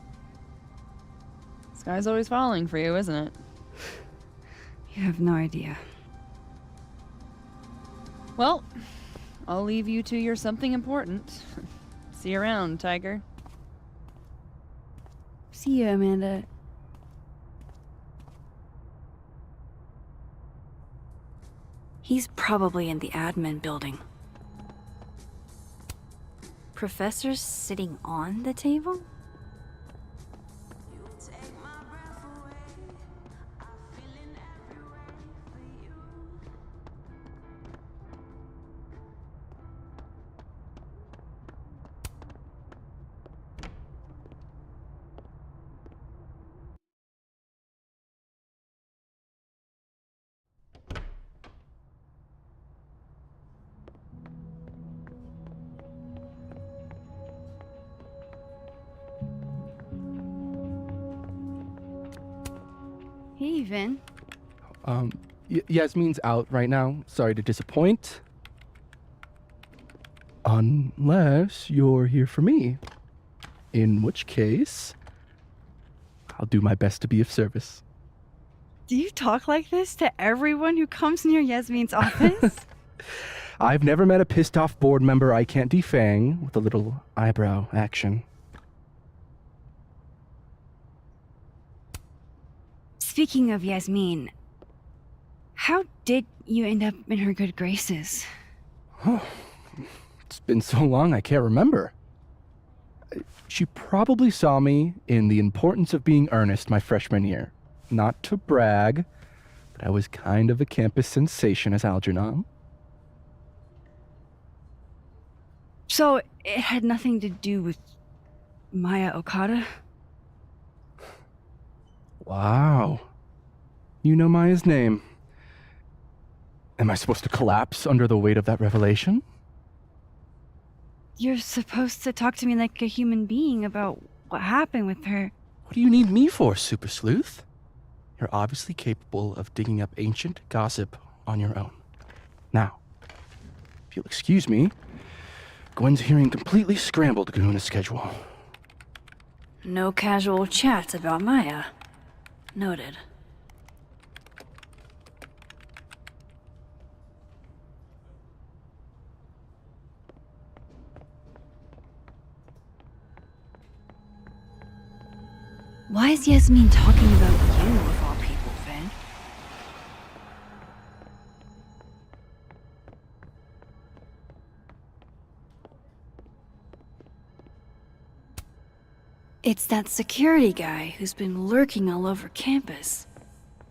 This guy's always falling for you, isn't it? You have no idea. Well, I'll leave you to your something important. See you around, Tiger. See you, Amanda. He's probably in the admin building. Professor's sitting on the table? Hey, Vin. Yasmin's out right now. Sorry to disappoint. Unless you're here for me. In which case, I'll do my best to be of service. Do you talk like this to everyone who comes near Yasmin's office? I've never met a pissed off board member I can't defang with a little eyebrow action. Speaking of Yasmin, how did you end up in her good graces? Oh, it's been so long I can't remember. She probably saw me in The Importance of Being Earnest my freshman year. Not to brag, but I was kind of a campus sensation as Algernon. So it had nothing to do with Maya Okada? Wow. You know Maya's name. Am I supposed to collapse under the weight of that revelation? You're supposed to talk to me like a human being about what happened with her. What do you need me for, Super Sleuth? You're obviously capable of digging up ancient gossip on your own. Now, if you'll excuse me, Gwen's hearing completely scrambled Kahuna schedule. No casual chats about Maya. Noted. Why is Yasmin talking about you of all people, Vin? It's that security guy who's been lurking all over campus.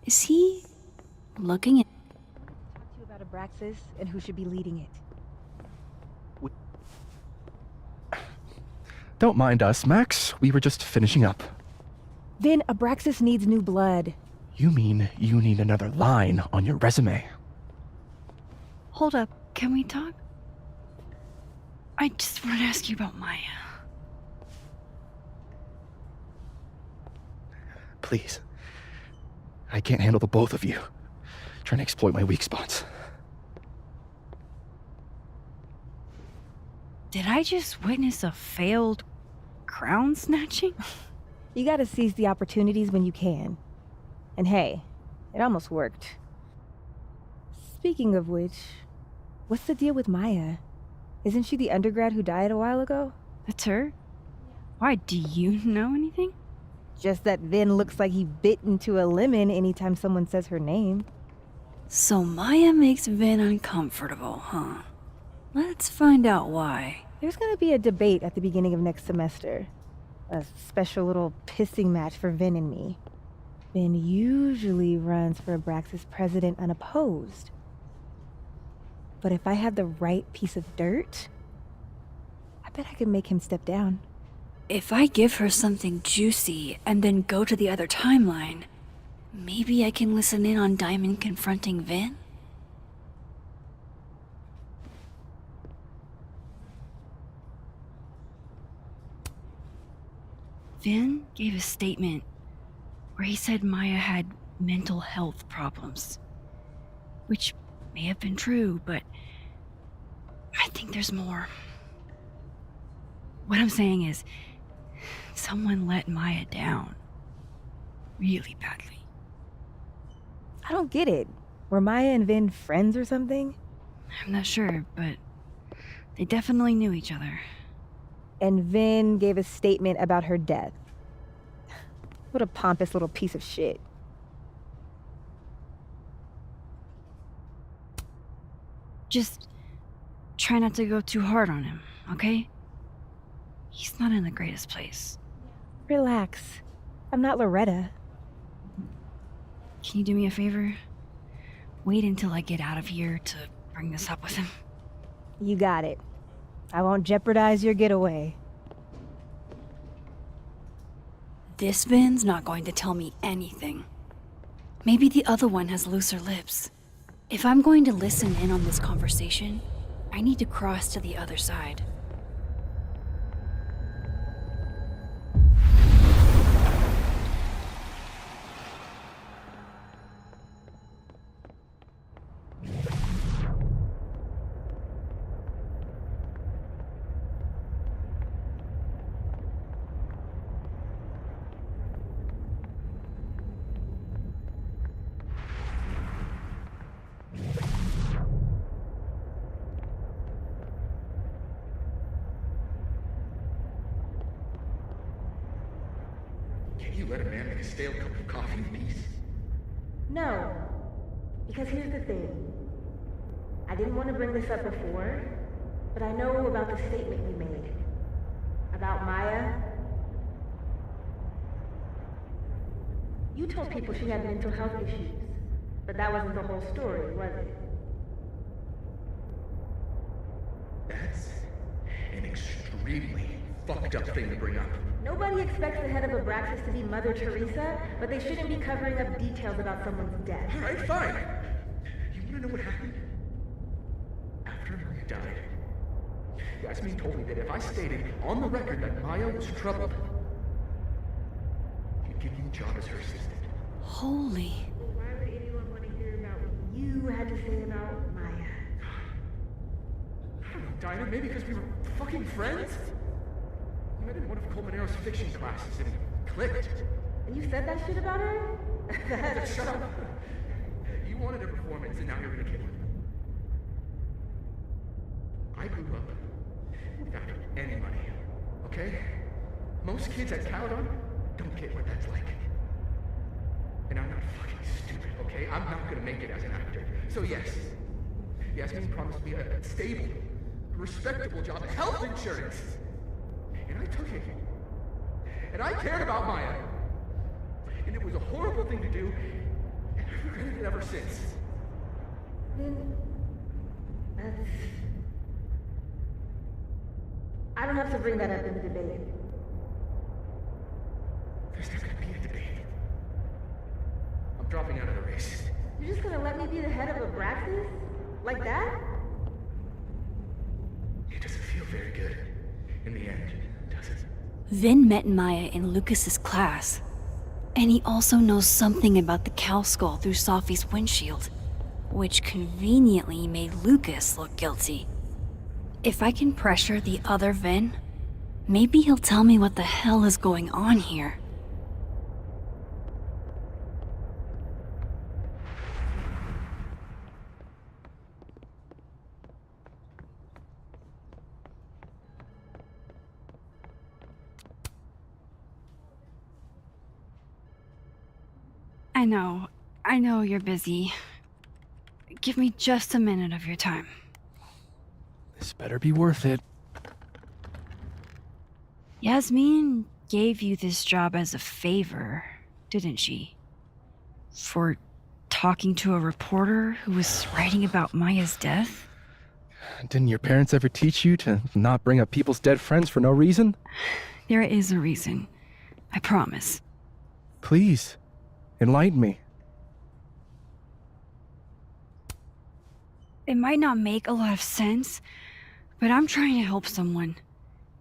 Is he looking at... Talk to you about Abraxas and who should be leading it. Don't mind us, Max. We were just finishing up. Vin, Abraxas needs new blood. You mean you need another line on your resume? Hold up, can we talk? I just want to ask you about Maya. Please. I can't handle the both of you. Trying to exploit my weak spots. Did I just witness a failed crown snatching? You gotta seize the opportunities when you can. And hey, it almost worked. Speaking of which, what's the deal with Maya? Isn't she the undergrad who died a while ago? That's her? Why, do you know anything? Just that Vin looks like he bit into a lemon anytime someone says her name. So Maya makes Vin uncomfortable, huh? Let's find out why. There's gonna be a debate at the beginning of next semester. A special little pissing match for Vin and me. Vin usually runs for Abraxas president unopposed. But if I had the right piece of dirt, I bet I could make him step down. If I give her something juicy and then go to the other timeline, Maybe I can listen in on Diamond confronting Vin? Vin gave a statement where he said Maya had mental health problems. Which may have been true, but I think there's more. What I'm saying is, someone let Maya down. Really badly. I don't get it. Were Maya and Vin friends or something? I'm not sure, but they definitely knew each other. And Vin gave a statement about her death. What a pompous little piece of shit. Just try not to go too hard on him, okay? He's not in the greatest place. Relax. I'm not Loretta. Can you do me a favor? Wait until I get out of here to bring this up with him. You got it. I won't jeopardize your getaway. This Vin's not going to tell me anything. Maybe the other one has looser lips. If I'm going to listen in on this conversation, I need to cross to the other side. You let a man make a stale cup of coffee in peace? No. Because here's the thing. I didn't want to bring this up before, but I know about the statement you made. About Maya. You told people she had mental health issues, but that wasn't the whole story, was it? That's an extremely fucked up thing to bring up. Nobody expects the head of Abraxas to be Mother Teresa, but they shouldn't be covering up details about someone's death. Alright, fine. You wanna know what happened? After Maya died, Yasmin told me that if I stated on the record that Maya was troubled, he'd give me a job as her assistant. Holy. Why would anyone want to hear about what you had to say about Maya? I don't know, Dinah, maybe because we were fucking friends? I met in one of Colmenaro's fiction classes and it clicked. And you said that shit about her? Shut up. You wanted a performance and now you're gonna kill it. I grew up without any money, okay? Most kids at Caledon don't get what that's like. And I'm not fucking stupid, okay? I'm not gonna make it as an actor. So yes, Yasmin promised me a stable, respectable job, health insurance. And I took it. And I cared about Maya. And it was a horrible thing to do, and I've regretted it ever since. Then, I don't have to bring that up in the debate. There's not gonna be a debate. I'm dropping out of the race. You're just gonna let me be the head of Abraxas? Like that? It doesn't feel very good in the end, does it? Vin met Maya in Lucas's class. And he also knows something about the cow skull through Sophie's windshield, which conveniently made Lucas look guilty. If I can pressure the other Vin, maybe he'll tell me what the hell is going on here. I know you're busy. Give me just a minute of your time. This better be worth it. Yasmin gave you this job as a favor, didn't she? For talking to a reporter who was writing about Maya's death? Didn't your parents ever teach you to not bring up people's dead friends for no reason? There is a reason. I promise. Please, enlighten me. It might not make a lot of sense, but I'm trying to help someone.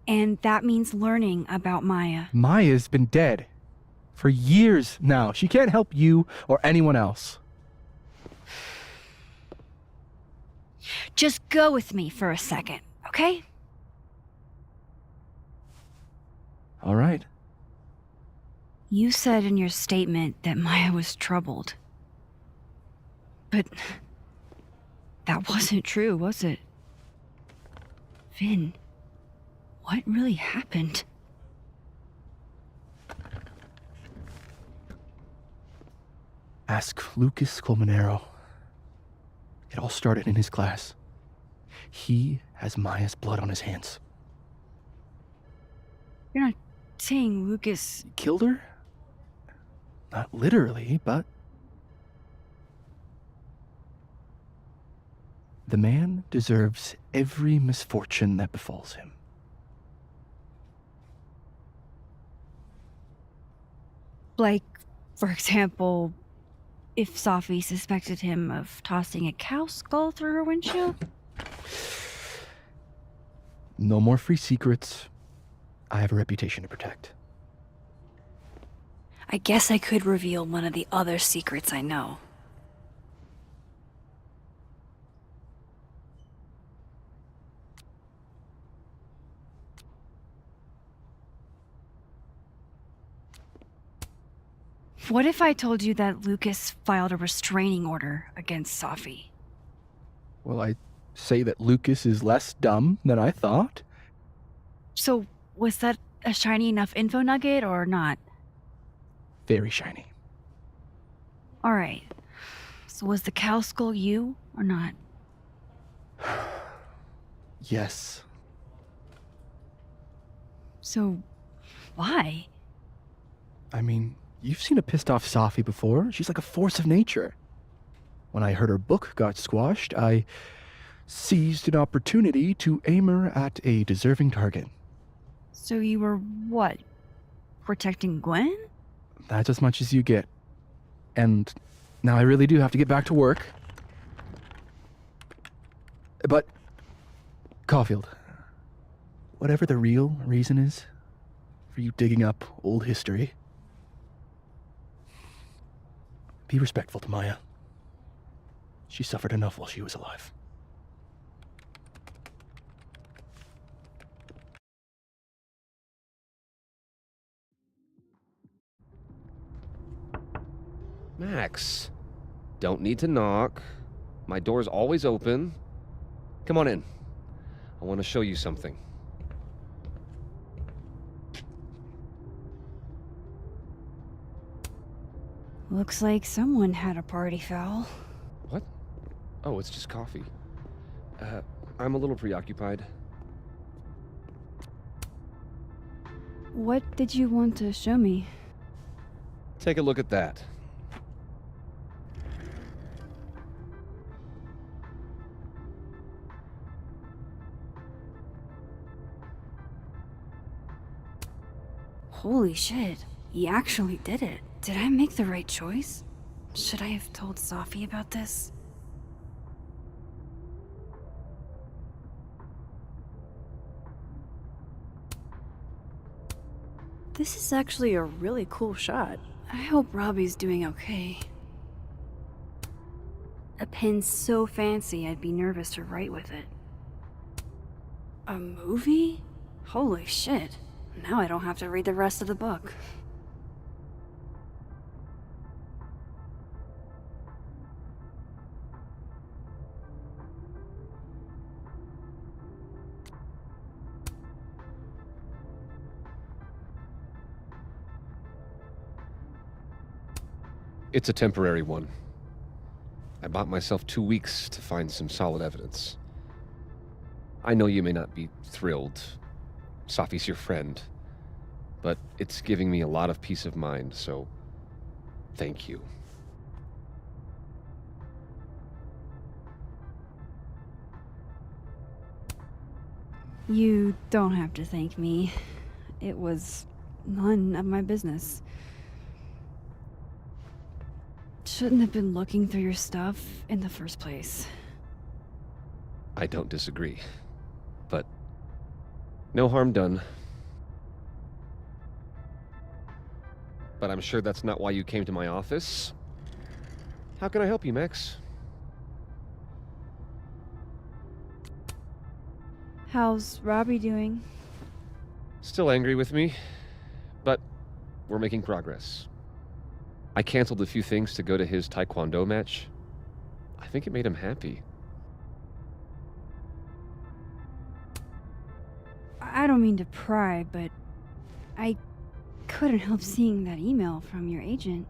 And that means learning about Maya. Maya's been dead for years now. She can't help you or anyone else. Just go with me for a second, okay? All right. You said in your statement that Maya was troubled. But that wasn't true, was it? Vin, what really happened? Ask Lucas Colmenero. It all started in his class. He has Maya's blood on his hands. You're not saying Lucas Killed her? Not literally, but... The man deserves every misfortune that befalls him. Like, for example, if Safi suspected him of tossing a cow skull through her windshield? No more free secrets. I have a reputation to protect. I guess I could reveal one of the other secrets I know. What if I told you that Lucas filed a restraining order against Safi? Well, I say that Lucas is less dumb than I thought. So, was that a shiny enough info nugget or not? Very shiny. Alright. So was the cow skull you or not? Yes. So, why? I mean, you've seen a pissed off Safi before. She's like a force of nature. When I heard her book got squashed, I seized an opportunity to aim her at a deserving target. So you were what? Protecting Gwen? That's as much as you get. And now I really do have to get back to work. But, Caulfield, whatever the real reason is for you digging up old history, be respectful to Maya. She suffered enough while she was alive. Max, don't need to knock. My door's always open. Come on in. I want to show you something. Looks like someone had a party foul. What? Oh, it's just coffee. I'm a little preoccupied. What did you want to show me? Take a look at that. Holy shit, he actually did it. Did I make the right choice? Should I have told Safi about this? This is actually a really cool shot. I hope Robbie's doing okay. A pen so fancy I'd be nervous to write with it. A movie? Holy shit. Now I don't have to read the rest of the book. It's a temporary one. I bought myself 2 weeks to find some solid evidence. I know you may not be thrilled. Safi's your friend. But it's giving me a lot of peace of mind, so thank you. You don't have to thank me. It was none of my business. Shouldn't have been looking through your stuff in the first place. I don't disagree. But no harm done. But I'm sure that's not why you came to my office. How can I help you, Max? How's Robbie doing? Still angry with me, but we're making progress. I canceled a few things to go to his Taekwondo match. I think it made him happy. I don't mean to pry, but I couldn't help seeing that email from your agent.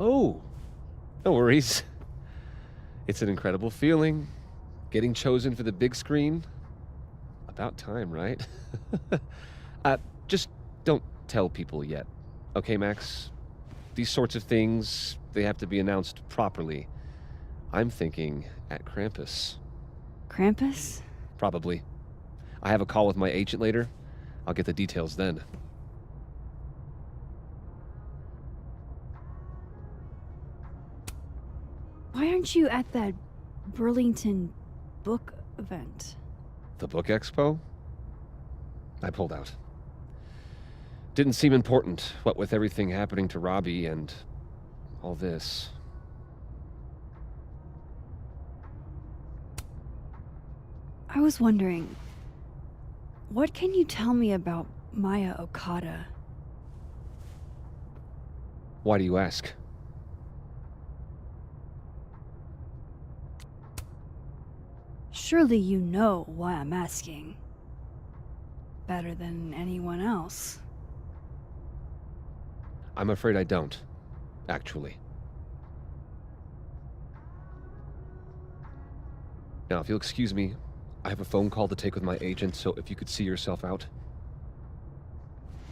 Oh, no worries. It's an incredible feeling. Getting chosen for the big screen. About time, right? Just don't tell people yet. Okay, Max? These sorts of things, they have to be announced properly. I'm thinking at Krampus. Krampus? Probably. I have a call with my agent later. I'll get the details then. Why aren't you at that Burlington book event? The book expo? I pulled out. Didn't seem important, what with everything happening to Robbie and all this. I was wondering, what can you tell me about Maya Okada? Why do you ask? Surely you know why I'm asking. Better than anyone else. I'm afraid I don't, actually. Now, if you'll excuse me, I have a phone call to take with my agent, so if you could see yourself out.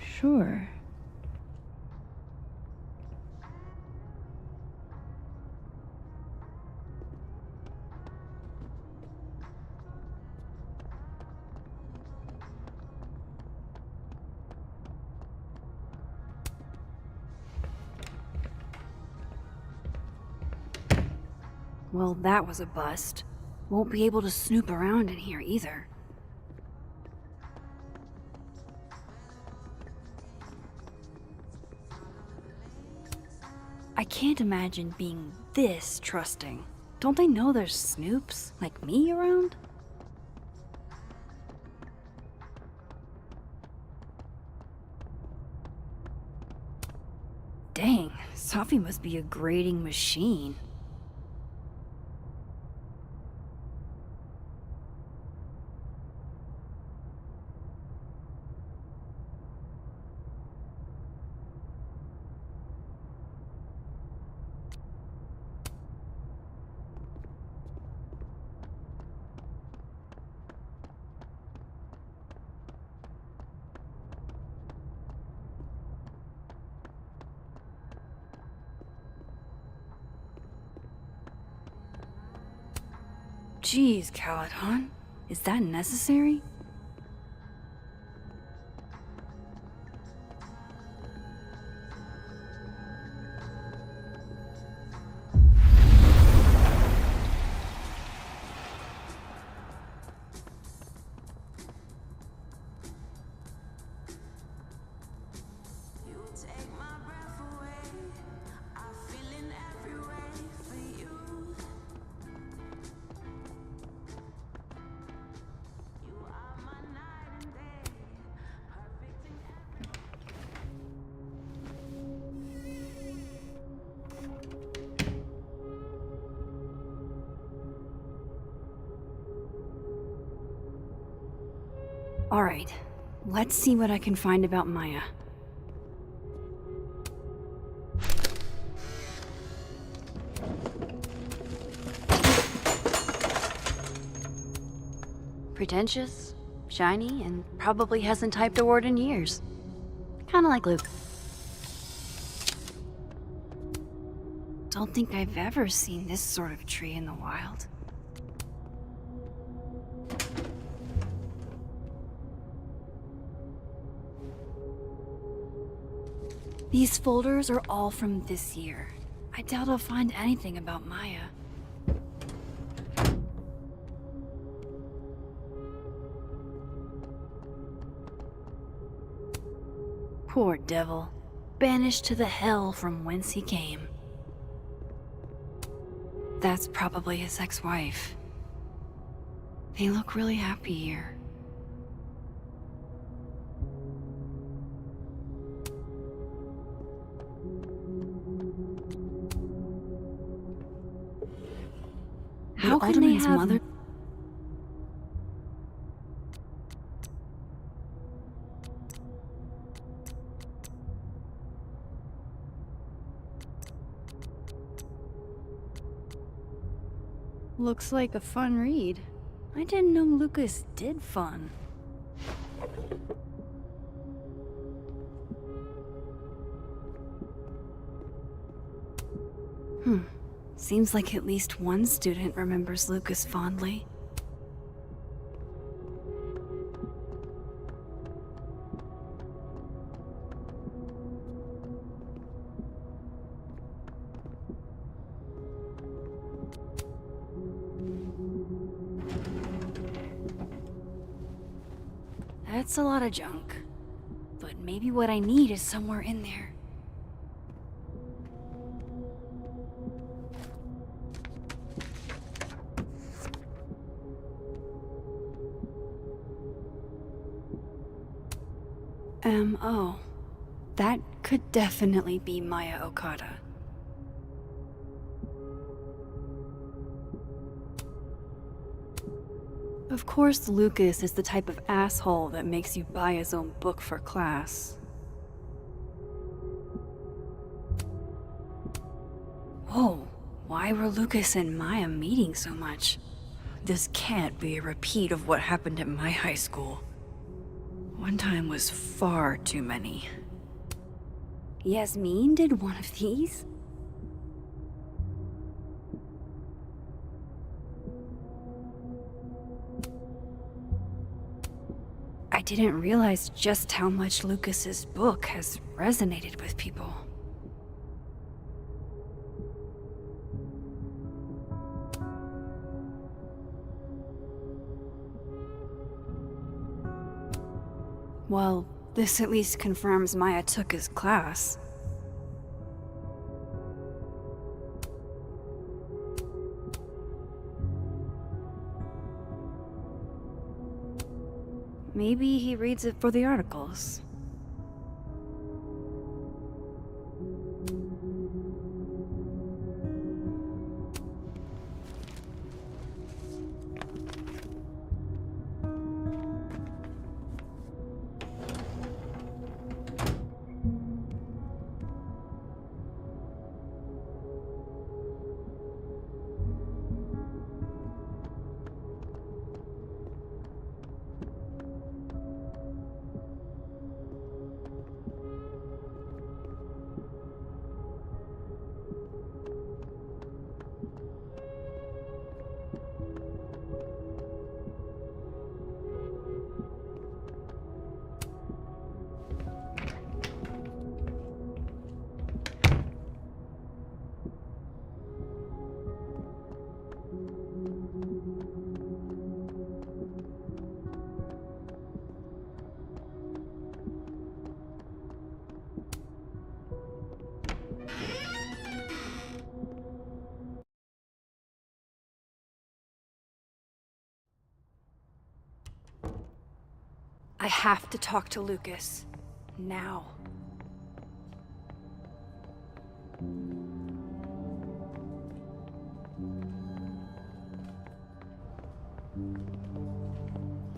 Sure. Well, that was a bust. Won't be able to snoop around in here either. I can't imagine being this trusting. Don't they know there's snoops like me around? Dang, Safi must be a grading machine. Jeez, Caladon. Is that necessary? Alright, let's see what I can find about Maya. Pretentious, shiny, and probably hasn't typed a word in years. Kinda like Luke. Don't think I've ever seen this sort of tree in the wild. These folders are all from this year. I doubt I'll find anything about Maya. Poor devil. Banished to the hell from whence he came. That's probably his ex-wife. They look really happy here. How can they have mother? Looks like a fun read. I didn't know Lucas did fun. Seems like at least one student remembers Lucas fondly. That's a lot of junk. But maybe what I need is somewhere in there. M.O. That could definitely be Maya Okada. Of course, Lucas is the type of asshole that makes you buy his own book for class. Whoa, why were Lucas and Maya meeting so much? This can't be a repeat of what happened at my high school. One time was far too many. Yasmin did one of these? I didn't realize just how much Lucas's book has resonated with people. Well, this at least confirms Maya took his class. Maybe he reads it for the articles. I have to talk to Lucas. Now.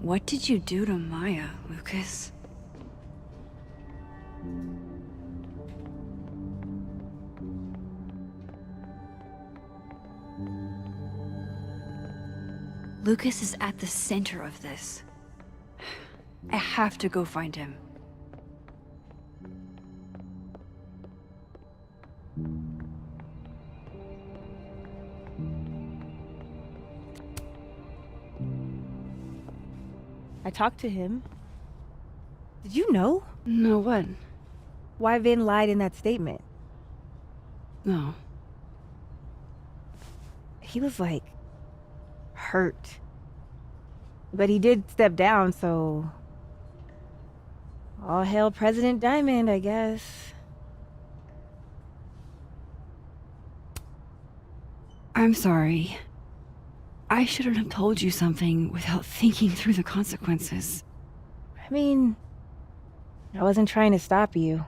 What did you do to Maya, Lucas? Lucas is at the center of this. I have to go find him. I talked to him. Did you know? No, what? Why Vin lied in that statement. No. He was like hurt. But he did step down, so All hail President Diamond, I guess. I'm sorry. I shouldn't have told you something without thinking through the consequences. I mean, I wasn't trying to stop you.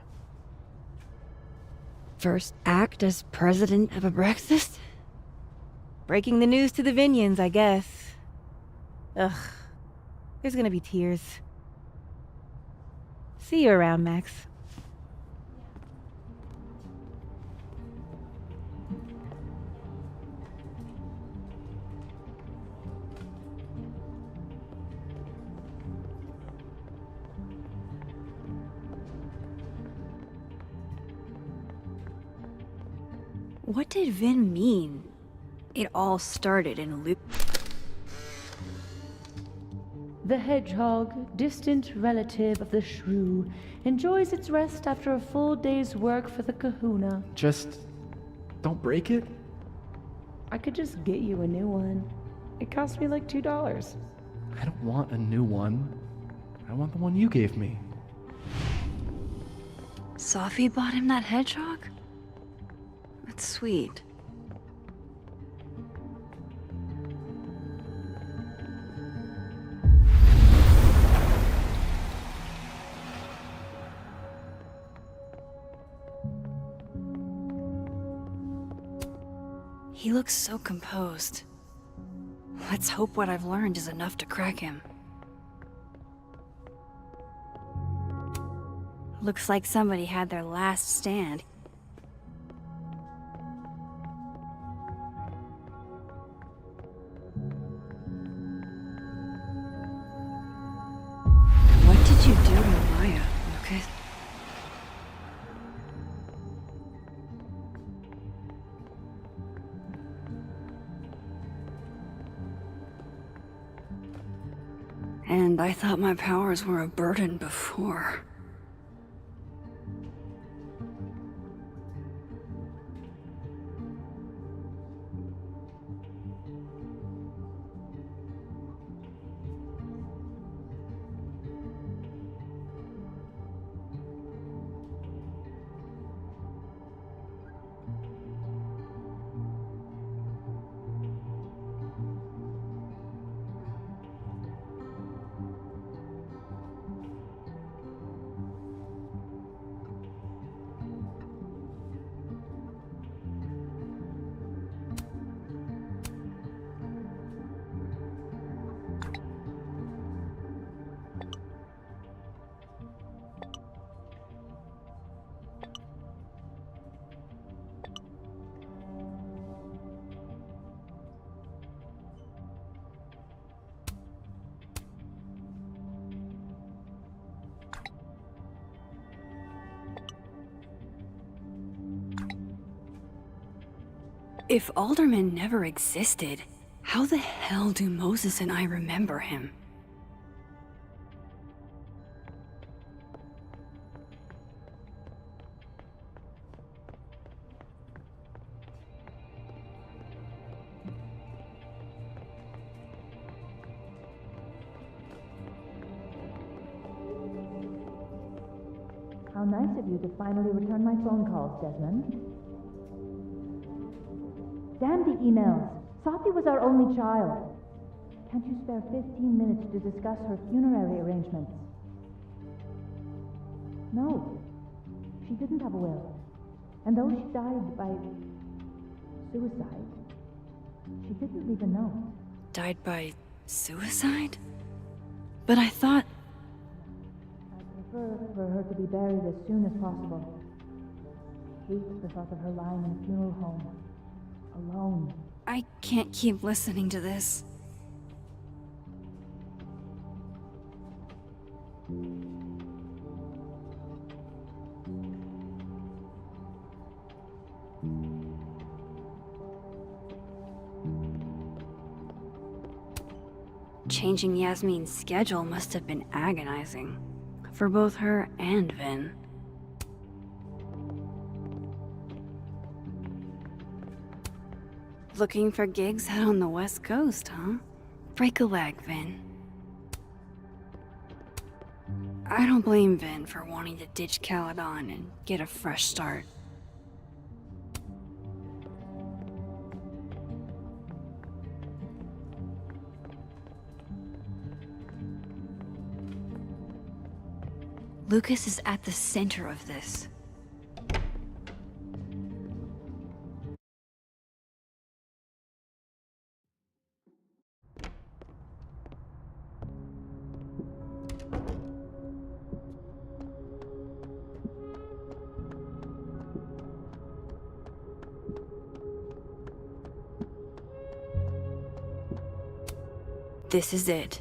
First act as president of Abraxas? Breaking the news to the Vinians, I guess. Ugh. There's gonna be tears. See you around, Max. What did Vin mean? It all started in Luke. The hedgehog, distant relative of the shrew, enjoys its rest after a full day's work for the kahuna. Just don't break it. I could just get you a new one. It cost me like $2. I don't want a new one. I want the one you gave me. Safi bought him that hedgehog? That's sweet. He looks so composed. Let's hope what I've learned is enough to crack him. Looks like somebody had their last stand. What did you do to Maya, Lucas? And I thought my powers were a burden before. If Alderman never existed, how the hell do Moses and I remember him? How nice of you to finally return my phone calls, Desmond. Damn the emails. Safi was our only child. Can't you spare 15 minutes to discuss her funerary arrangements? No. She didn't have a will. And though she died by suicide, she didn't leave a note. Died by suicide? But I thought... I'd prefer for her to be buried as soon as possible. I hate the thought of her lying in a funeral home. Alone. I can't keep listening to this. Changing Yasmin's schedule must have been agonizing. For both her and Vin. Looking for gigs out on the West Coast, huh? Break a leg, Vin. I don't blame Vin for wanting to ditch Caledon and get a fresh start. Lucas is at the center of this. This is it.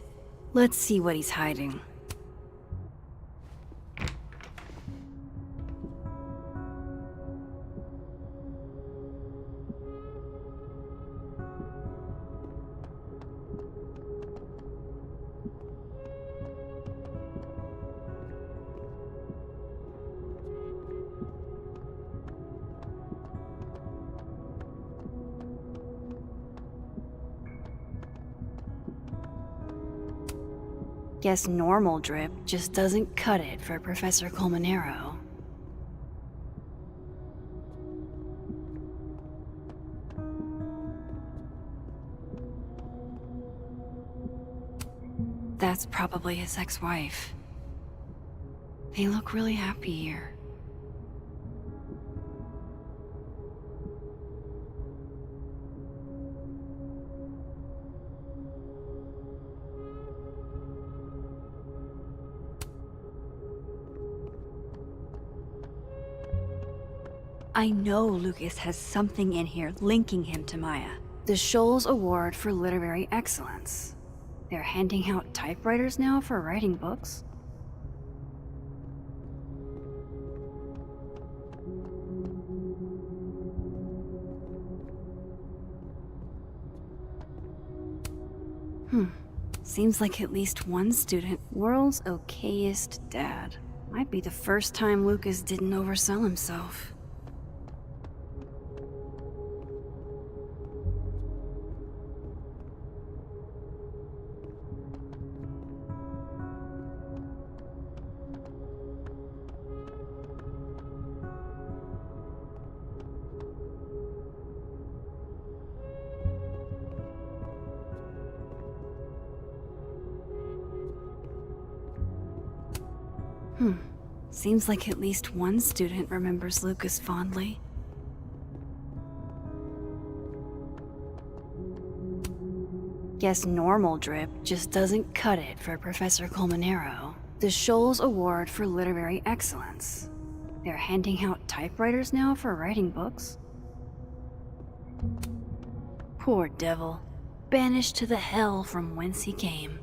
Let's see what he's hiding. Guess normal drip just doesn't cut it for Professor Colmenero. That's probably his ex-wife. They look really happy here. I know Lucas has something in here linking him to Maya. The Scholes Award for Literary Excellence. They're handing out typewriters now for writing books? Seems like at least one student, world's okayest dad. Might be the first time Lucas didn't oversell himself. Seems like at least one student remembers Lucas fondly. Guess normal drip just doesn't cut it for Professor Colmenero. The Scholes Award for Literary Excellence. They're handing out typewriters now for writing books? Poor devil. Banished to the hell from whence he came.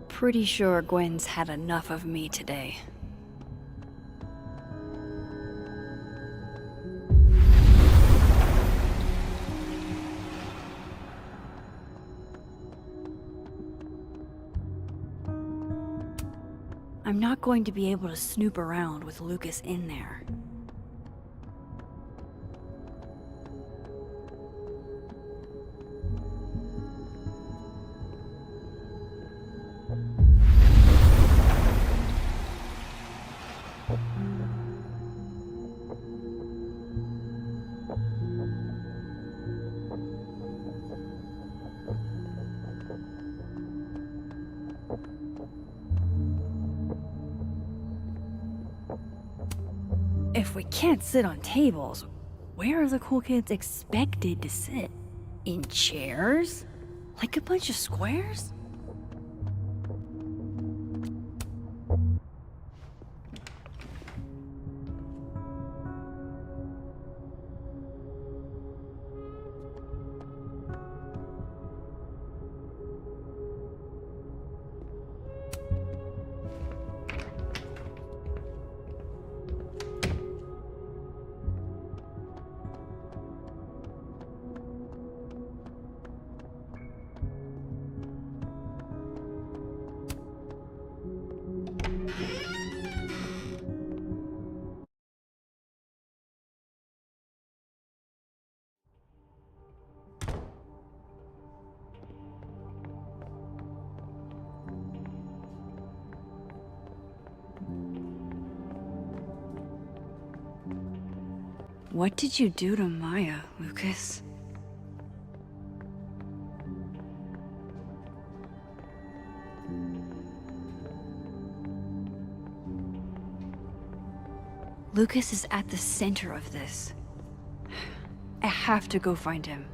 Pretty sure Gwen's had enough of me today. I'm not going to be able to snoop around with Lucas in there. If we can't sit on tables, where are the cool kids expected to sit? In chairs? Like a bunch of squares? What did you do to Maya, Lucas? Lucas is at the center of this. I have to go find him.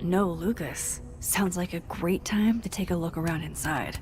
No, Lucas. Sounds like a great time to take a look around inside.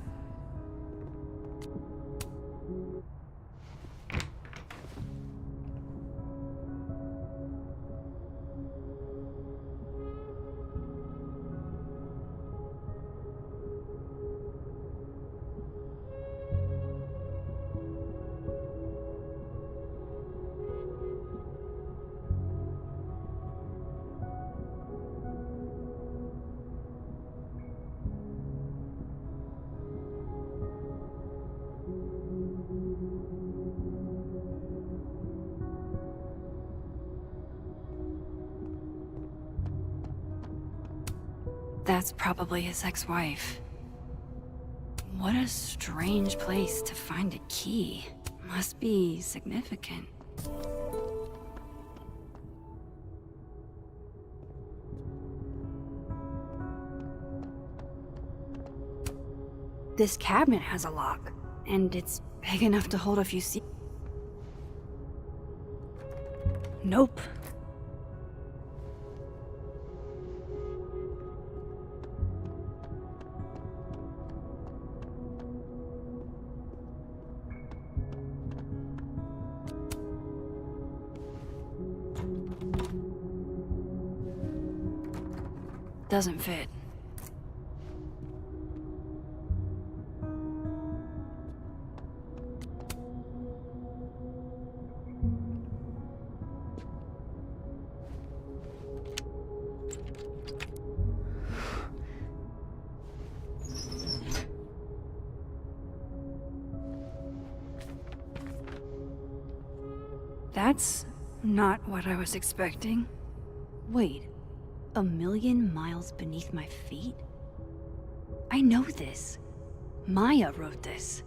That's probably his ex-wife. What a strange place to find a key. Must be significant. This cabinet has a lock, and it's big enough to hold a few seats. Nope. Doesn't fit. That's not what I was expecting. Wait. 1,000,000 miles beneath my feet? I know this. Maya wrote this.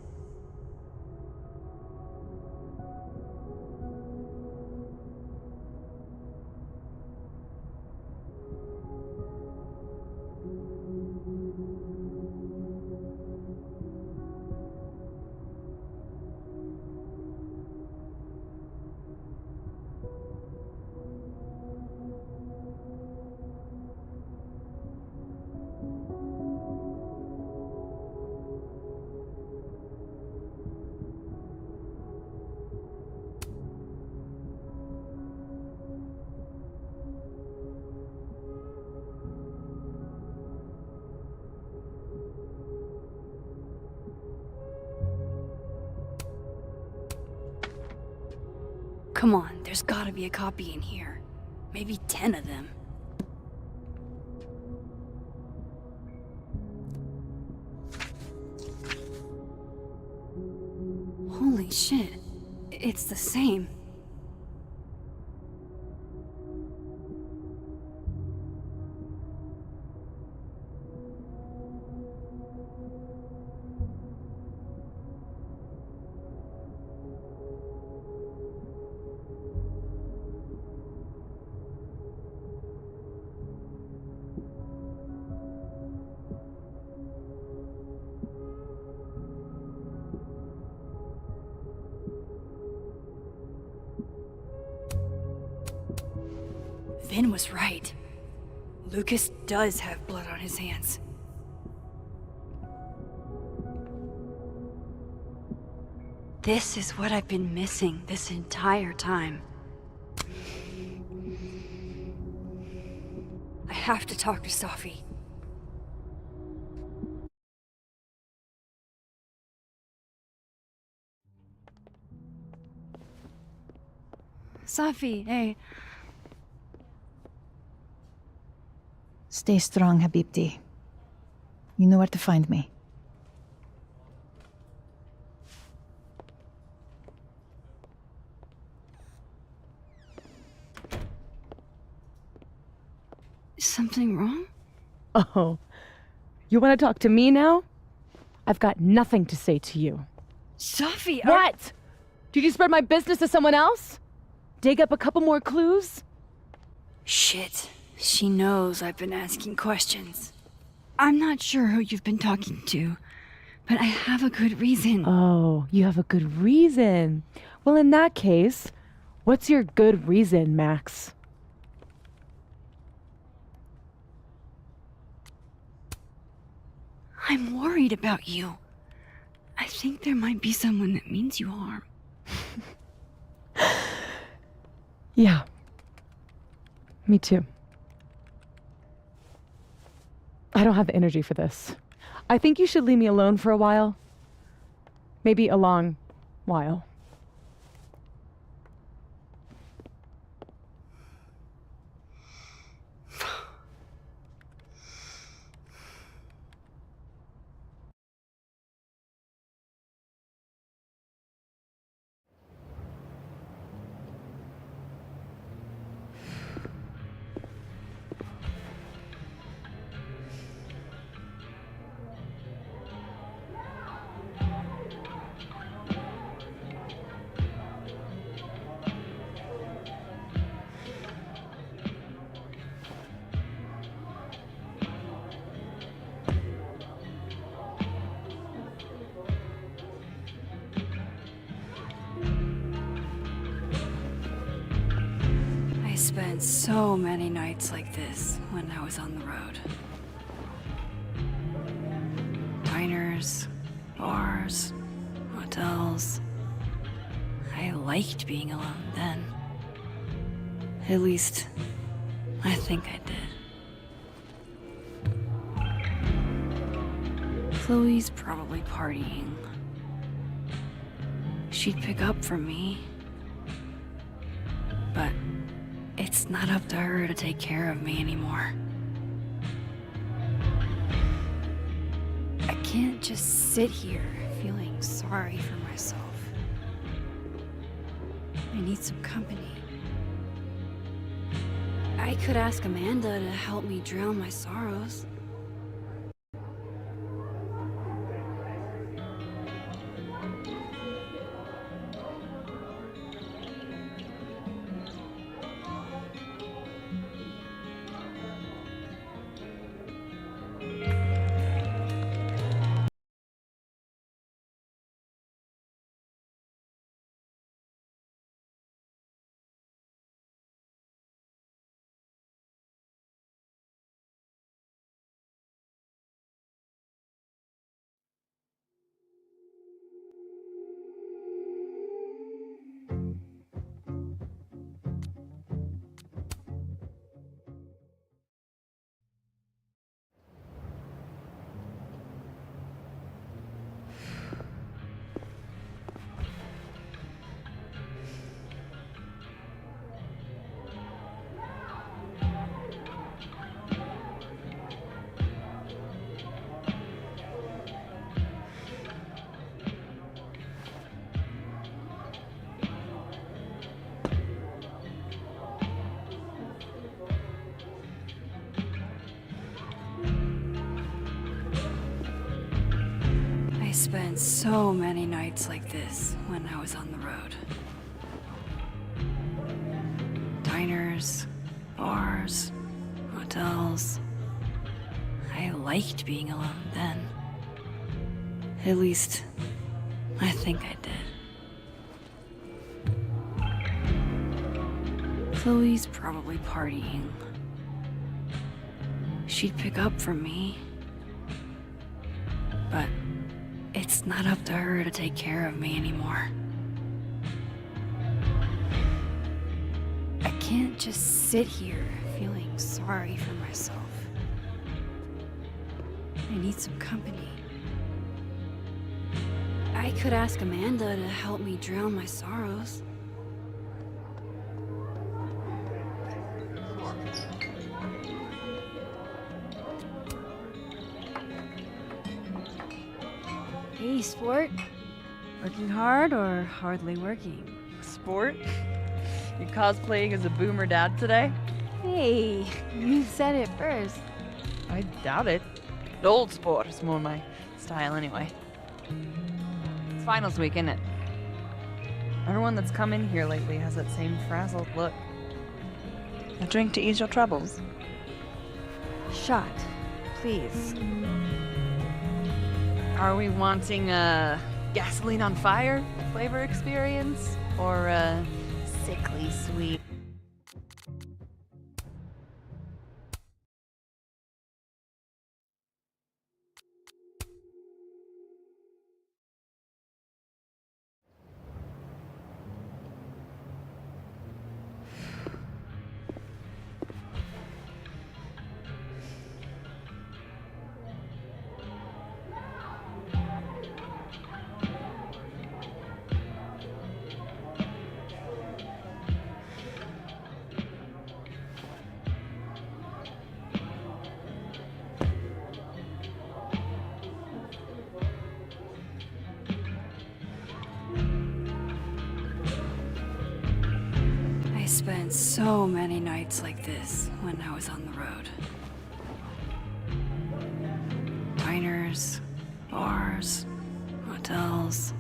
Come on, there's gotta be a copy in here. Maybe 10 of them. Holy shit. It's the same. Vin was right. Lucas does have blood on his hands. This is what I've been missing this entire time. I have to talk to Safi. Safi, hey. Stay strong, Habibti. You know where to find me. Something wrong? Oh, you want to talk to me now? I've got nothing to say to you. Safi, What? Did you spread my business to someone else? Dig up a couple more clues? Shit. She knows I've been asking questions. I'm not sure who you've been talking to, but I have a good reason. Oh, you have a good reason. Well, in that case, what's your good reason, Max? I'm worried about you. I think there might be someone that means you harm. Yeah. Me too. I don't have the energy for this. I think you should leave me alone for a while. Maybe a long while. I spent so many nights like this when I was on the road. Diners, bars, hotels. I liked being alone then. At least, I think I did. Chloe's probably partying. She'd pick up for me. But it's not up to her to take care of me anymore. I can't just sit here feeling sorry for myself. I need some company. I could ask Amanda to help me drown my sorrows. I spent so many nights like this when I was on the road. Diners, bars, hotels. I liked being alone then. At least, I think I did. Chloe's probably partying. She'd pick up for me. But it's not up to her to take care of me anymore. I can't just sit here feeling sorry for myself. I need some company. I could ask Amanda to help me drown my sorrows. Hey, sport. Working hard or hardly working? Sport? You cosplaying as a boomer dad today? Hey, you said it first. I doubt it. Old sport is more my style anyway. It's finals week, isn't it? Everyone that's come in here lately has that same frazzled look. A drink to ease your troubles. Shot, please. Are we wanting a gasoline on fire flavor experience? Or a sickly sweet? I spent so many nights like this when I was on the road. Diners, bars, hotels.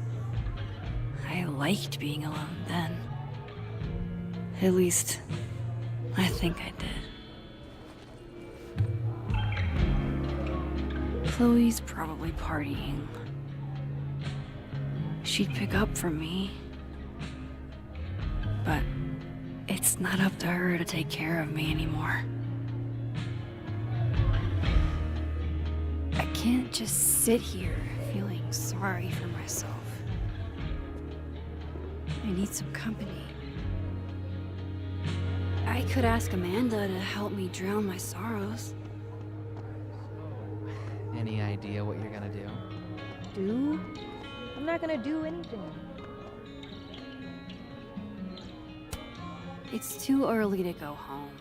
I liked being alone then. At least, I think I did. Chloe's probably partying. She'd pick up from me. But it's not up to her to take care of me anymore. I can't just sit here feeling sorry for myself. I need some company. I could ask Amanda to help me drown my sorrows. Any idea what you're gonna do? Do? I'm not gonna do anything. It's too early to go home.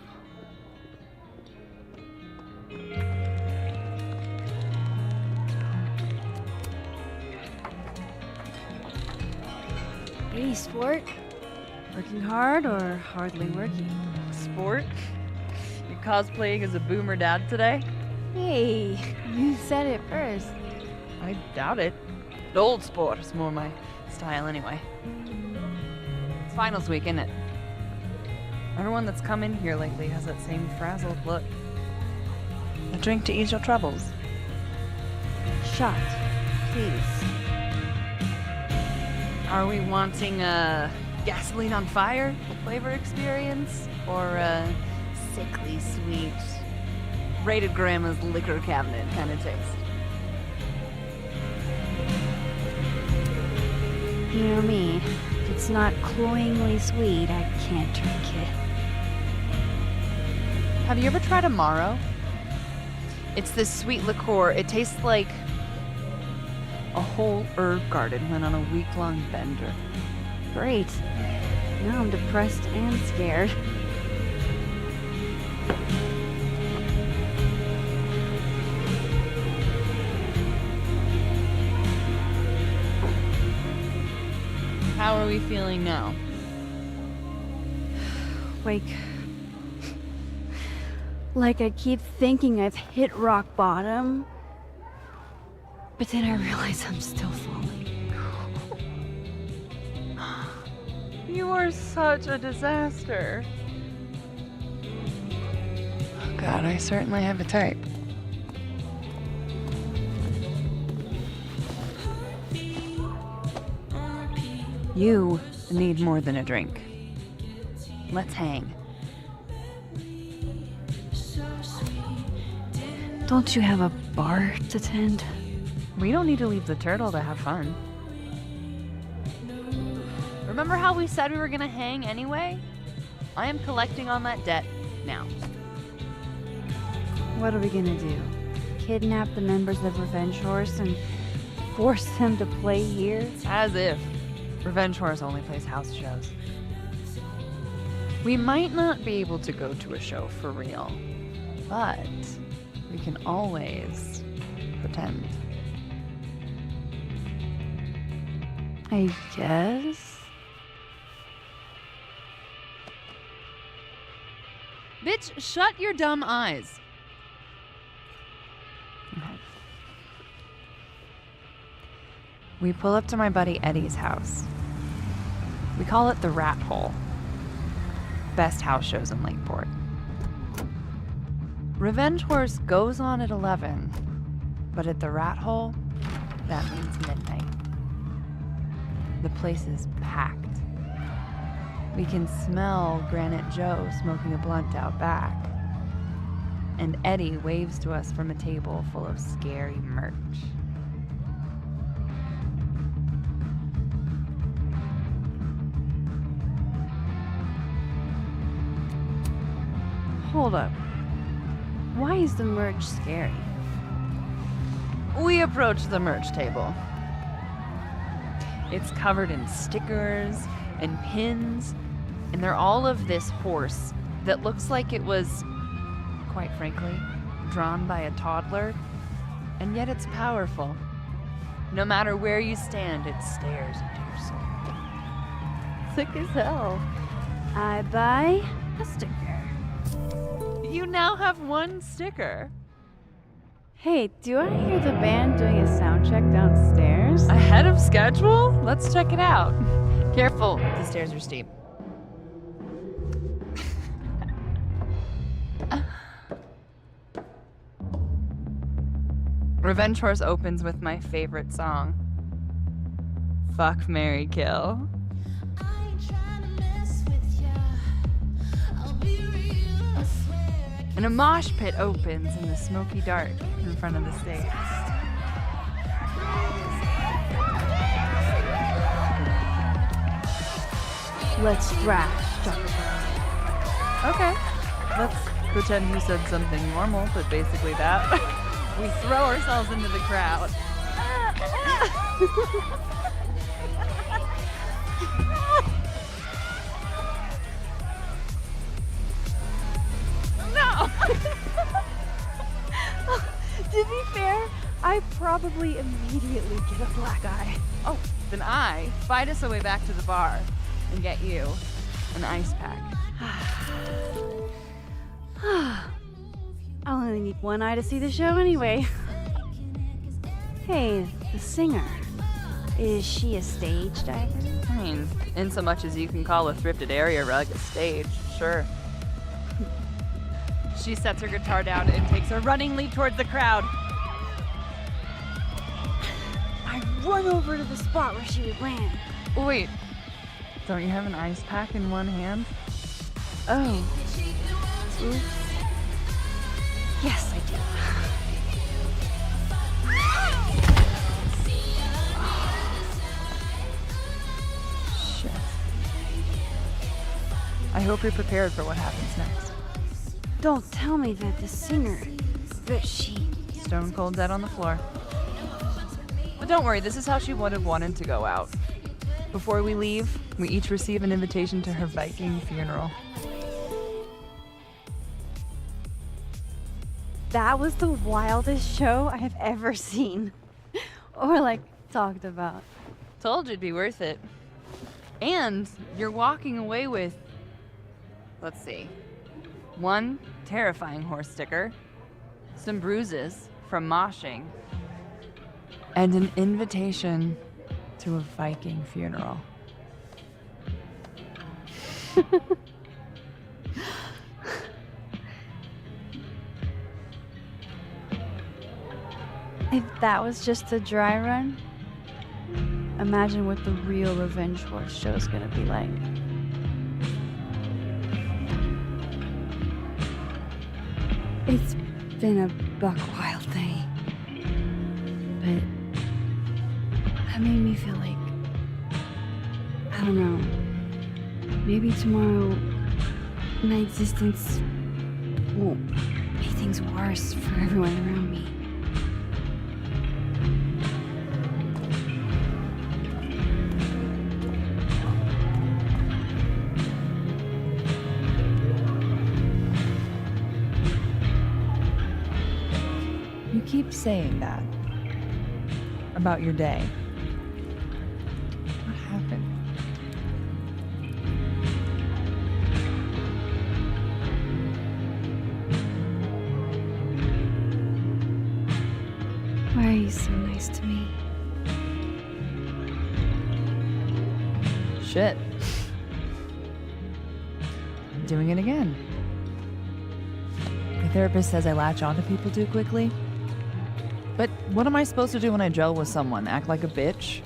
Hey, sport. Working hard or hardly working? Sport? You cosplaying as a boomer dad today? Hey, you said it first. I doubt it. Old sport is more my style anyway. It's finals week, isn't it? Everyone that's come in here lately has that same frazzled look. A drink to ease your troubles. Shot, please. Are we wanting a gasoline on fire flavor experience? Or a sickly sweet, rated grandma's liquor cabinet kind of taste? You know me. If it's not cloyingly sweet, I can't drink it. Have you ever tried Amaro? It's this sweet liqueur. It tastes like a whole herb garden went on a week-long bender. Great. Now I'm depressed and scared. How are we feeling now? Like I keep thinking I've hit rock bottom, but then I realize I'm still falling. You are such a disaster. Oh God, I certainly have a type. You need more than a drink. Let's hang. Don't you have a bar to tend? We don't need to leave the turtle to have fun. Remember how we said we were gonna hang anyway? I am collecting on that debt now. What are we gonna do? Kidnap the members of Revenge Horse and force them to play here? As if. Revenge Horse only plays house shows. We might not be able to go to a show for real, but we can always pretend. I guess. Bitch, shut your dumb eyes. Okay. We pull up to my buddy Eddie's house. We call it the Rat Hole. Best house shows in Lakeport. Revenge Horse goes on at 11, but at the Rat Hole, that means midnight. The place is packed. We can smell Granite Joe smoking a blunt out back. And Eddie waves to us from a table full of scary merch. Hold up. Why is the merch scary? We approach the merch table. It's covered in stickers and pins, and they're all of this horse that looks like it was, quite frankly, drawn by a toddler, and yet it's powerful. No matter where you stand, it stares into your soul. Sick as hell. I buy a sticker. You now have one sticker. Hey, do I hear the band doing a sound check downstairs? Ahead of schedule? Let's check it out. Careful, the stairs are steep. Revenge Horse opens with my favorite song. Fuck, Marry, Kill. And a mosh pit opens in the smoky dark in front of the stage. Let's thrash. Okay, let's pretend you said something normal, but basically that. We throw ourselves into the crowd. No! To be fair, I probably immediately get a black eye. Oh, then I fight us our way back to the bar and get you an ice pack. I only need one eye to see the show anyway. Hey, the singer. Is she a stage diver? I mean, in so much as you can call a thrifted area rug a stage, sure. She sets her guitar down and takes a running leap towards the crowd. I run over to the spot where she would land. Wait, don't you have an ice pack in one hand? Oh. Oops. Yes, I do. Shit. I hope you're prepared for what happens next. Don't tell me that the singer, that she... Stone cold dead on the floor. But don't worry, this is how she would have wanted to go out. Before we leave, we each receive an invitation to her Viking funeral. That was the wildest show I have ever seen. Or, like, talked about. Told you it'd be worth it. And you're walking away with, let's see, one terrifying horse sticker, some bruises from moshing, and an invitation to a Viking funeral. If that was just a dry run, imagine what the real Revenge Horse show is gonna be like. It's been a buck wild day, but that made me feel like, I don't know, maybe tomorrow my existence won't make things worse for everyone around me. You keep saying that about your day. always so nice to me. Shit. Doing it again. The therapist says I latch onto people too quickly. But what am I supposed to do when I gel with someone? Act like a bitch?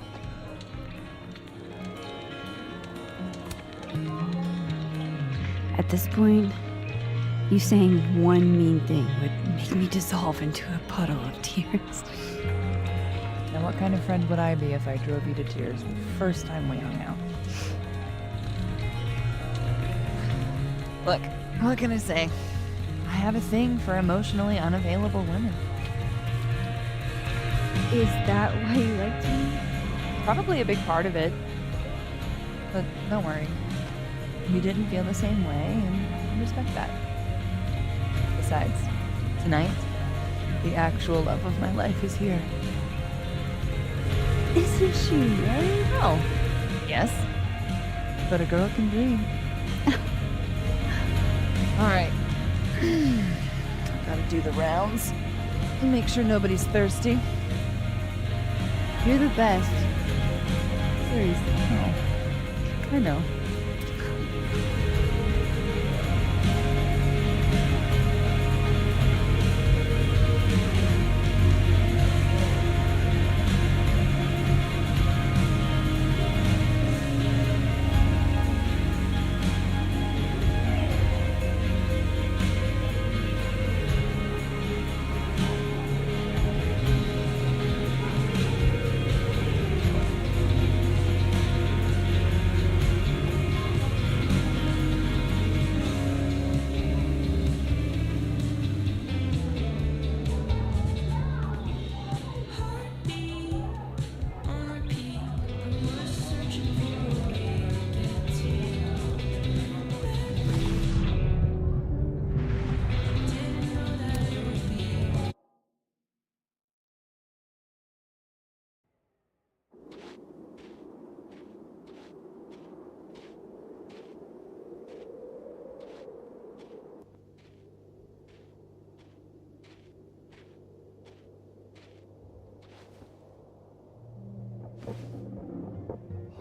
At this point, you saying one mean thing would make me dissolve into a puddle of tears. Now what kind of friend would I be if I drove you to tears the first time we hung out? Look, what can I say? I have a thing for emotionally unavailable women. Is that why you liked me? Probably a big part of it. But don't worry. You didn't feel the same way, and I respect that. Besides, tonight, the actual love of my life is here. Isn't she really? Oh, yes. But a girl can dream. All right. Gotta do the rounds. Make sure nobody's thirsty. You're the best. Seriously. Oh, I know.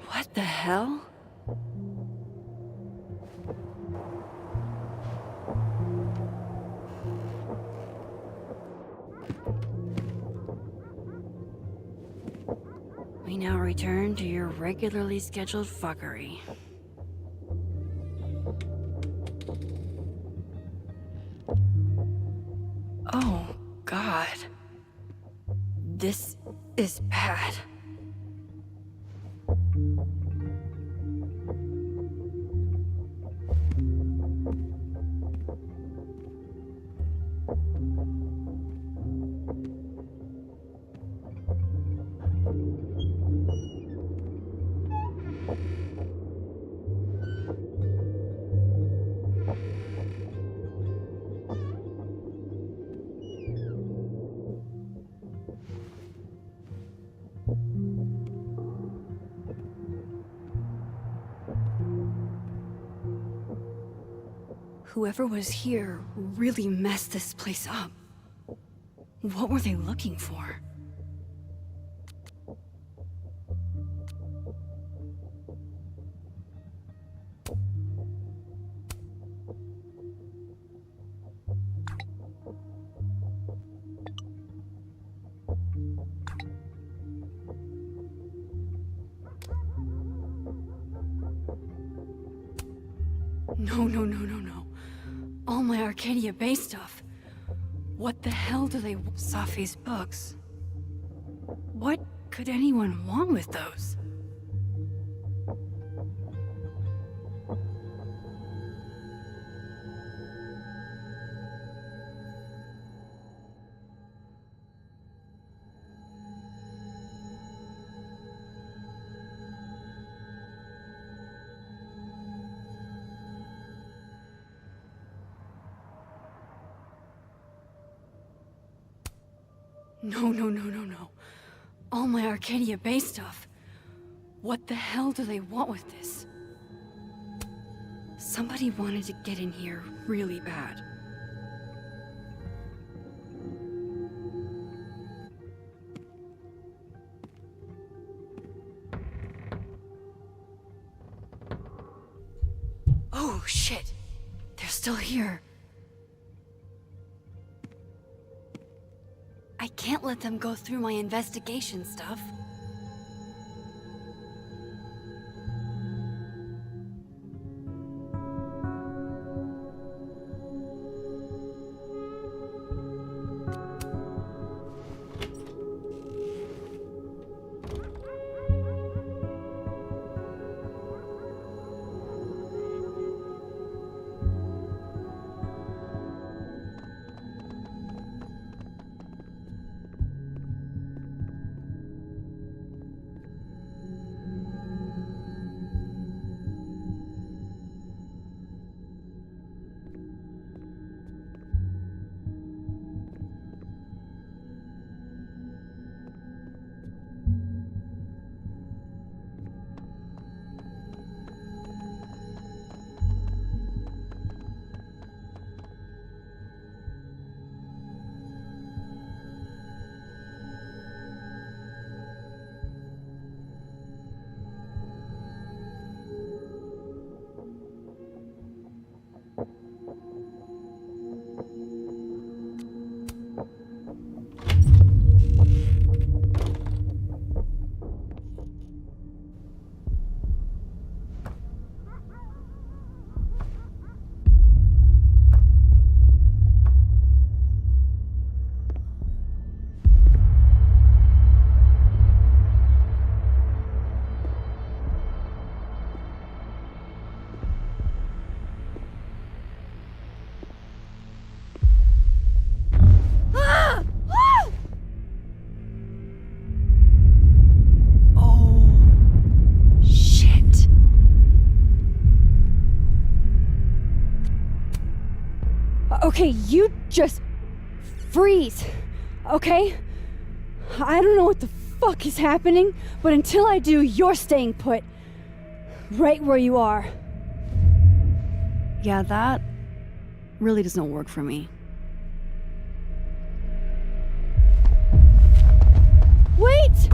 What the hell? We now return to your regularly scheduled fuckery. Oh, God. This is bad. Whoever was here really messed this place up. What were they looking for? No. All my Arcadia Bay stuff. What the hell do they... Safi's books. What could anyone want with those? No. All my Arcadia Bay stuff. What the hell do they want with this? Somebody wanted to get in here really bad. Oh, shit. They're still here. I can't let them go through my investigation stuff. Okay, you just freeze, okay? I don't know what the fuck is happening, but until I do, you're staying put. Right where you are. Yeah, that really doesn't work for me. Wait!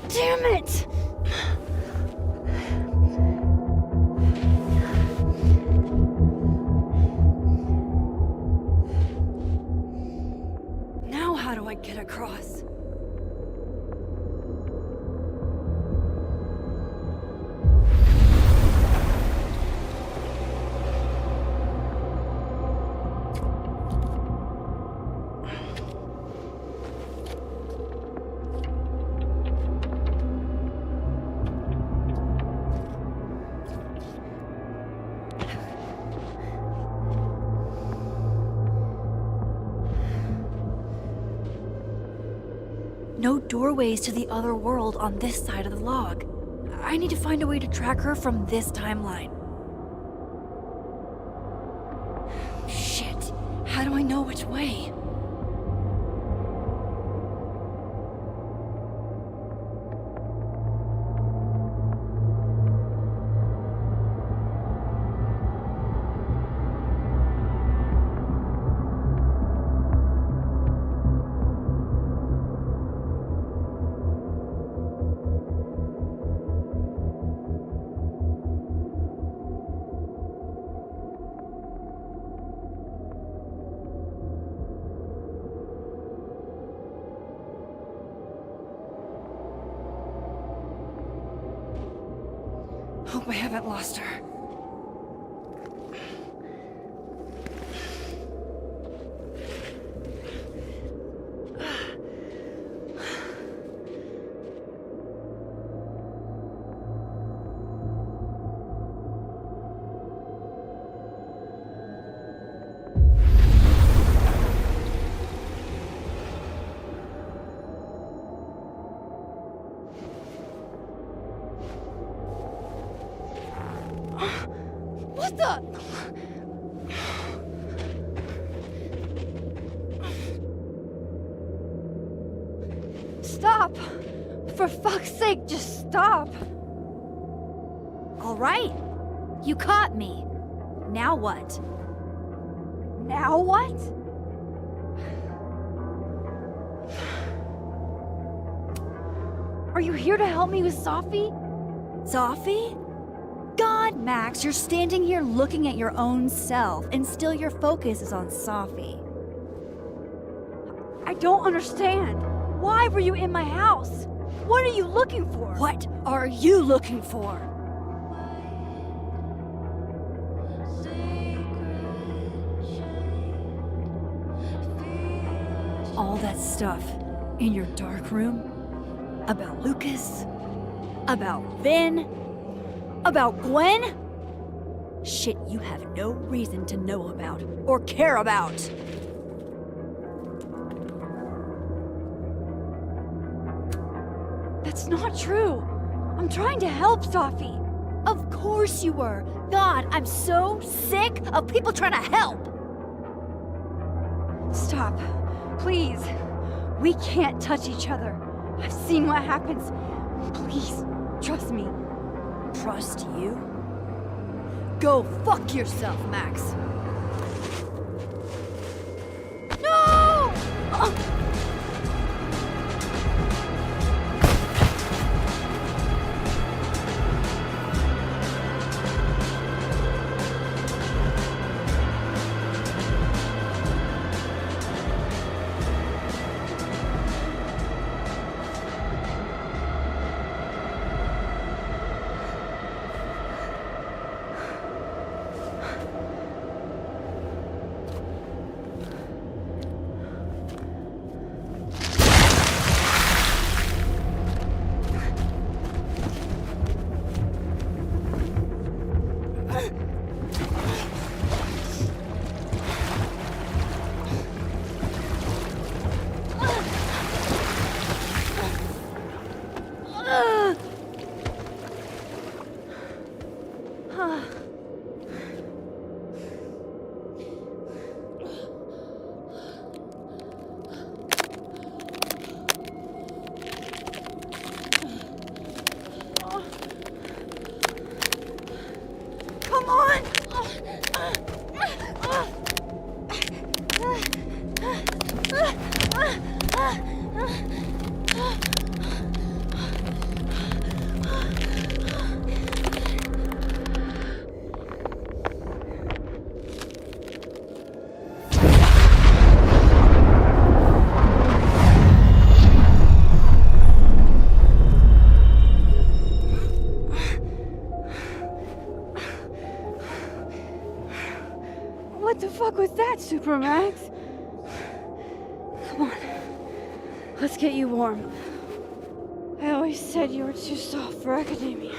Damn it! Now how do I get across? No doorways to the other world on this side of the log. I need to find a way to track her from this timeline. Shit, how do I know which way? Hope I haven't lost her. What the? Stop! For fuck's sake, just stop! All right. You caught me. Now what? Now what? Are you here to help me with Safi? Safi? God, Max, you're standing here looking at your own self, and still your focus is on Safi. I don't understand. Why were you in my house? What are you looking for? What are you looking for? All that stuff in your dark room? About Lucas? About Vin? About Gwen? Shit you have no reason to know about or care about. That's not true. I'm trying to help Safi. Of course you were. God, I'm so sick of people trying to help. Stop. Please. We can't touch each other. I've seen what happens. Please, trust me. Trust you? Go fuck yourself, Max. No! Come on! What the fuck was that, Supermax? Come on. Let's get you warm. I always said you were too soft for academia.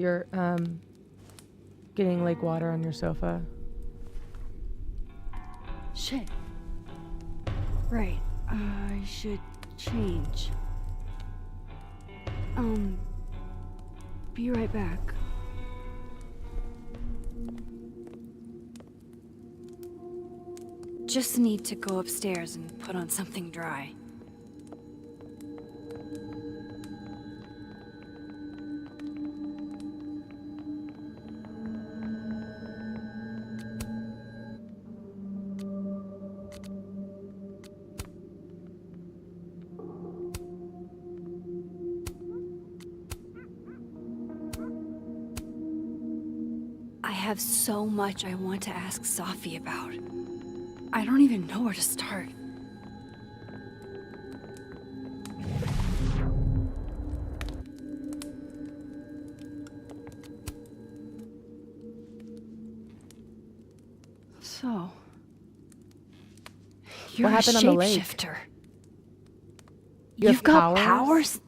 You're, getting lake water on your sofa. Shit. Right. I should change. Be right back. Just need to go upstairs and put on something dry. I have so much I want to ask Safi about. I don't even know where to start. So, you're What happened a on the lake? shapeshifter. You You've have got powers? powers?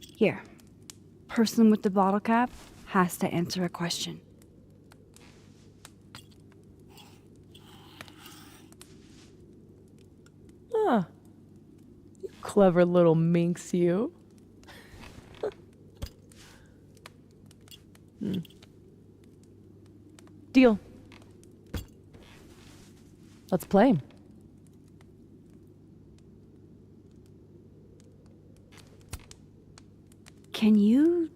Here. Person with the bottle cap has to answer a question. Huh. You clever little minx, you. Deal. Let's play. Can you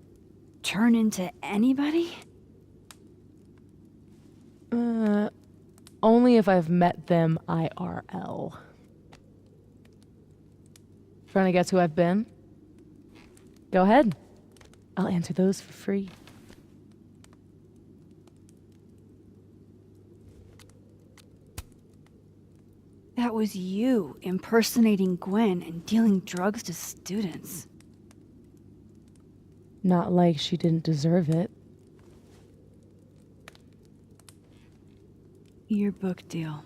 turn into anybody? Only if I've met them IRL. Trying to guess who I've been? Go ahead. I'll answer those for free. That was you impersonating Gwen and dealing drugs to students. Not like she didn't deserve it. Your book deal.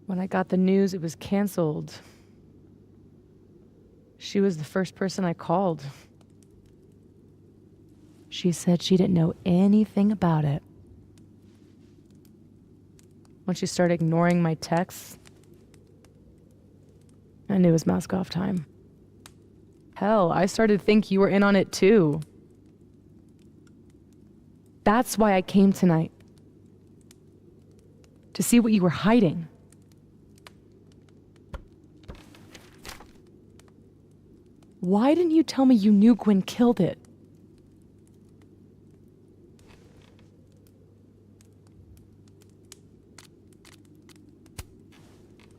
When I got the news it was canceled, she was the first person I called. She said she didn't know anything about it. When she started ignoring my texts, I knew it was mask off time. Hell, I started to think you were in on it too. That's why I came tonight. To see what you were hiding. Why didn't you tell me you knew Gwen killed it?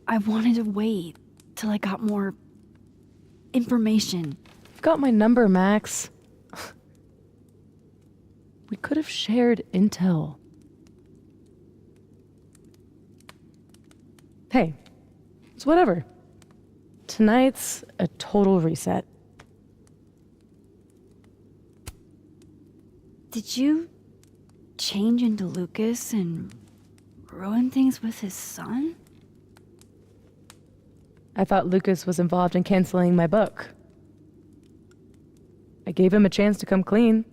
I wanted to wait till I got more information. You've got my number, Max. We could have shared intel. Hey, it's whatever. Tonight's a total reset. Did you change into Lucas and ruin things with his son? I thought Lucas was involved in canceling my book. I gave him a chance to come clean.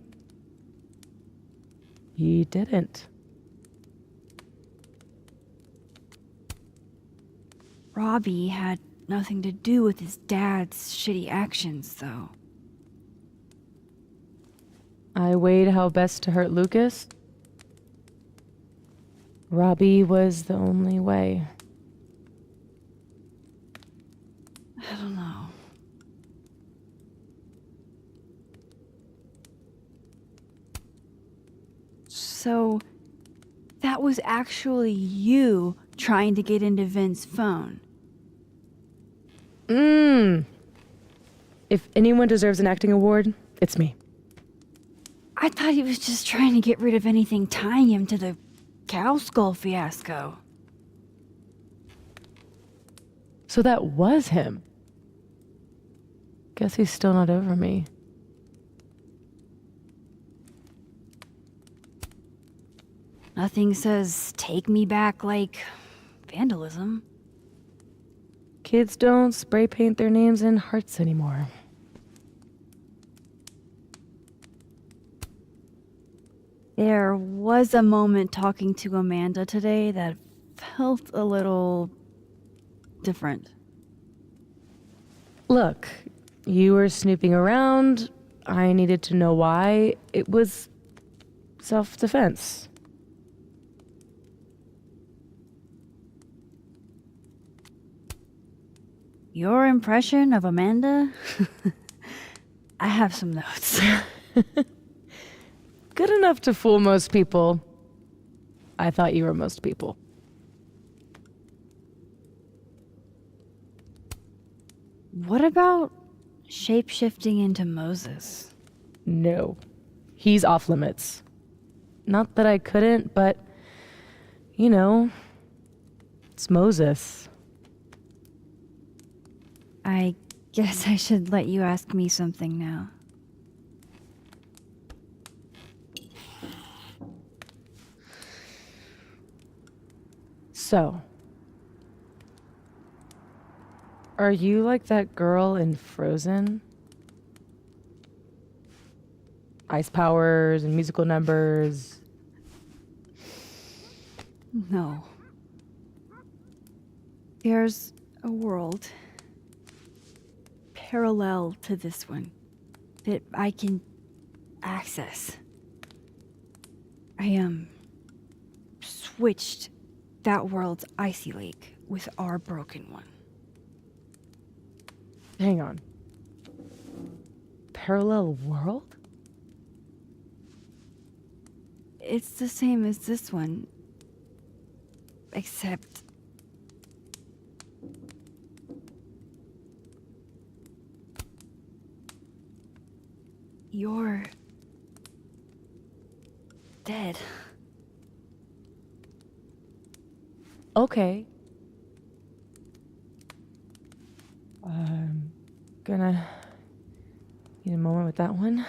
He didn't. Robbie had nothing to do with his dad's shitty actions, though. I weighed how best to hurt Lucas. Robbie was the only way. I don't know. So, that was actually you trying to get into Vin's phone. If anyone deserves an acting award, it's me. I thought he was just trying to get rid of anything tying him to the cow skull fiasco. So that was him. Guess he's still not over me. Nothing says take me back like vandalism. Kids don't spray paint their names in hearts anymore. There was a moment talking to Amanda today that felt a little different. Look, you were snooping around. I needed to know why. It was self-defense. Your impression of Amanda? I have some notes. Good enough to fool most people. I thought you were most people. What about shape-shifting into Moses? No. He's off limits. Not that I couldn't, but, you know, it's Moses. I guess I should let you ask me something now. So, are you like that girl in Frozen? Ice powers and musical numbers. No. There's a world parallel to this one that I can access. I switched that world's icy lake with our broken one. Hang on. Parallel world? It's the same as this one, except you're dead. Okay. I'm gonna need a moment with that one.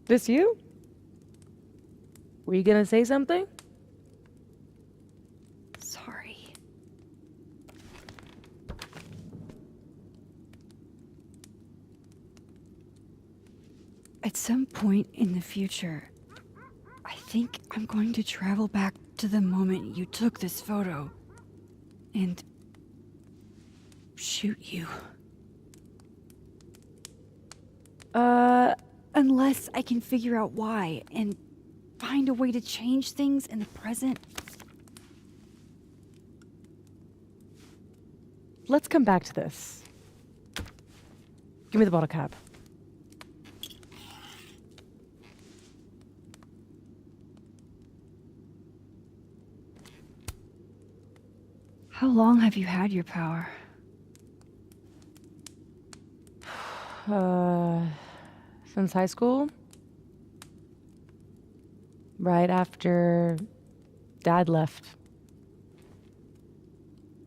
This you? Were you gonna say something? Sorry. At some point in the future, I think I'm going to travel back to the moment you took this photo and shoot you. Unless I can figure out why and find a way to change things in the present. Let's come back to this. Give me the bottle cap. How long have you had your power? Since high school. Right after Dad left.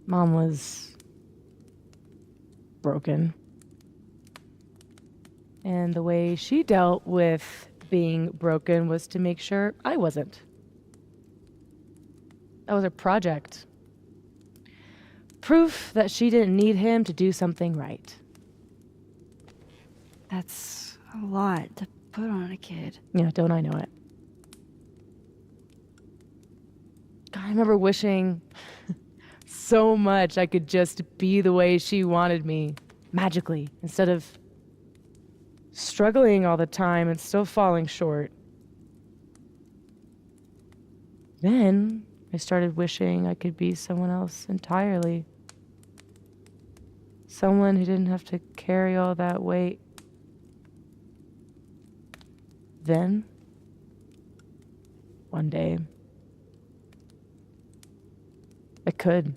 Mom was broken. And the way she dealt with being broken was to make sure I wasn't. That was her project. Proof that she didn't need him to do something right. That's a lot to put on a kid. Yeah, don't I know it? God, I remember wishing so much I could just be the way she wanted me, magically, instead of struggling all the time and still falling short. Then I started wishing I could be someone else entirely. Someone who didn't have to carry all that weight. Then, one day, I could.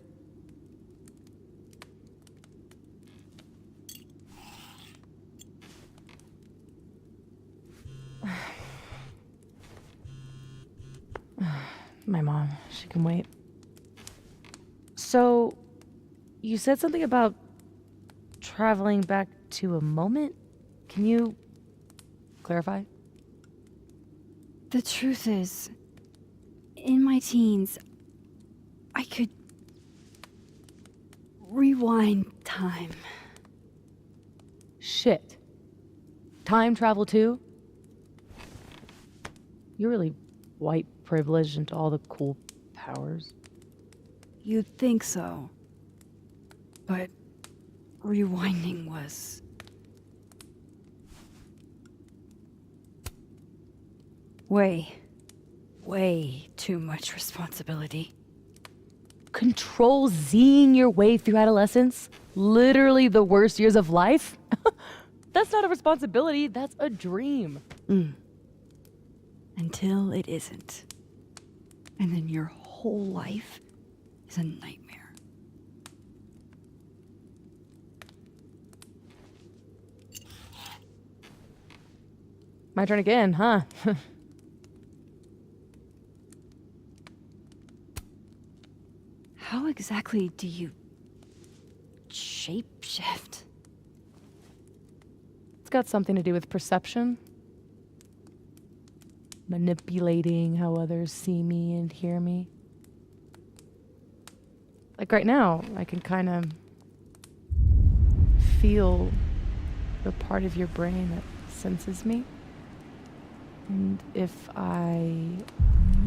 My mom, she can wait. So, you said something about traveling back to a moment? Can you clarify? The truth is, in my teens, I could rewind time. Shit. Time travel too? You're really white privileged into all the cool powers. You'd think so. But rewinding was... way too much responsibility. Control Zing your way through adolescence? Literally the worst years of life? That's not a responsibility, that's a dream. Until it isn't. And then your whole life is a nightmare. My turn again, huh? How exactly do you shapeshift? It's got something to do with perception. Manipulating how others see me and hear me. Like right now, I can kind of feel the part of your brain that senses me. And if I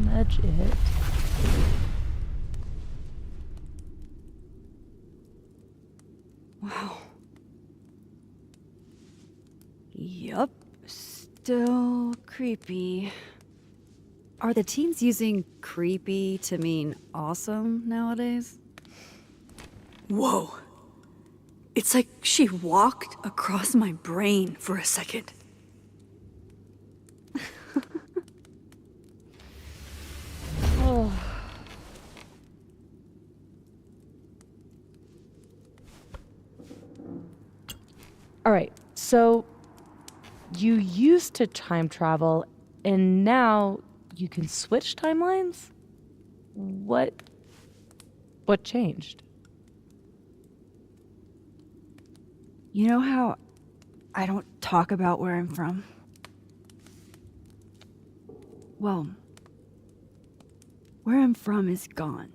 nudge it... Wow. Yup. Still creepy. Are the teens using creepy to mean awesome nowadays? Whoa. It's like she walked across my brain for a second. Oh. All right, so you used to time travel, and now you can switch timelines? What changed? You know how I don't talk about where I'm from? Well, where I'm from is gone.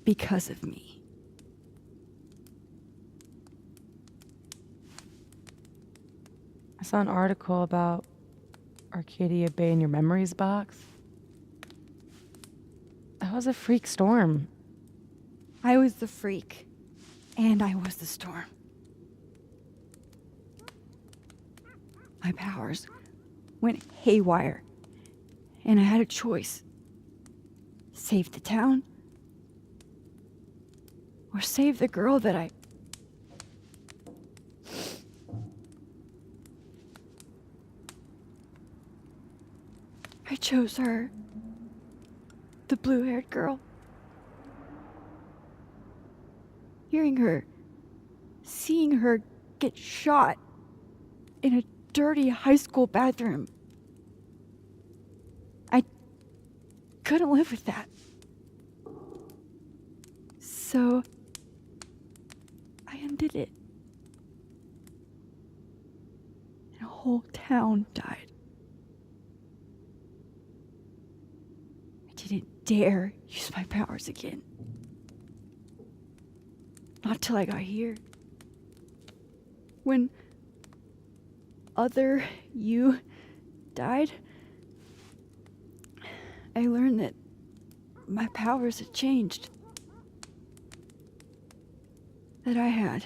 Because of me. I saw an article about Arcadia Bay in your memories box. That was a freak storm. I was the freak, and I was the storm. My powers went haywire, and I had a choice. Save the town, or save the girl that I chose her. The blue-haired girl. Hearing her, seeing her get shot in a dirty high school bathroom. I couldn't live with that. So I undid it. And a whole town died. I didn't dare use my powers again. Not till I got here. When other you died, I learned that my powers had changed. That I had.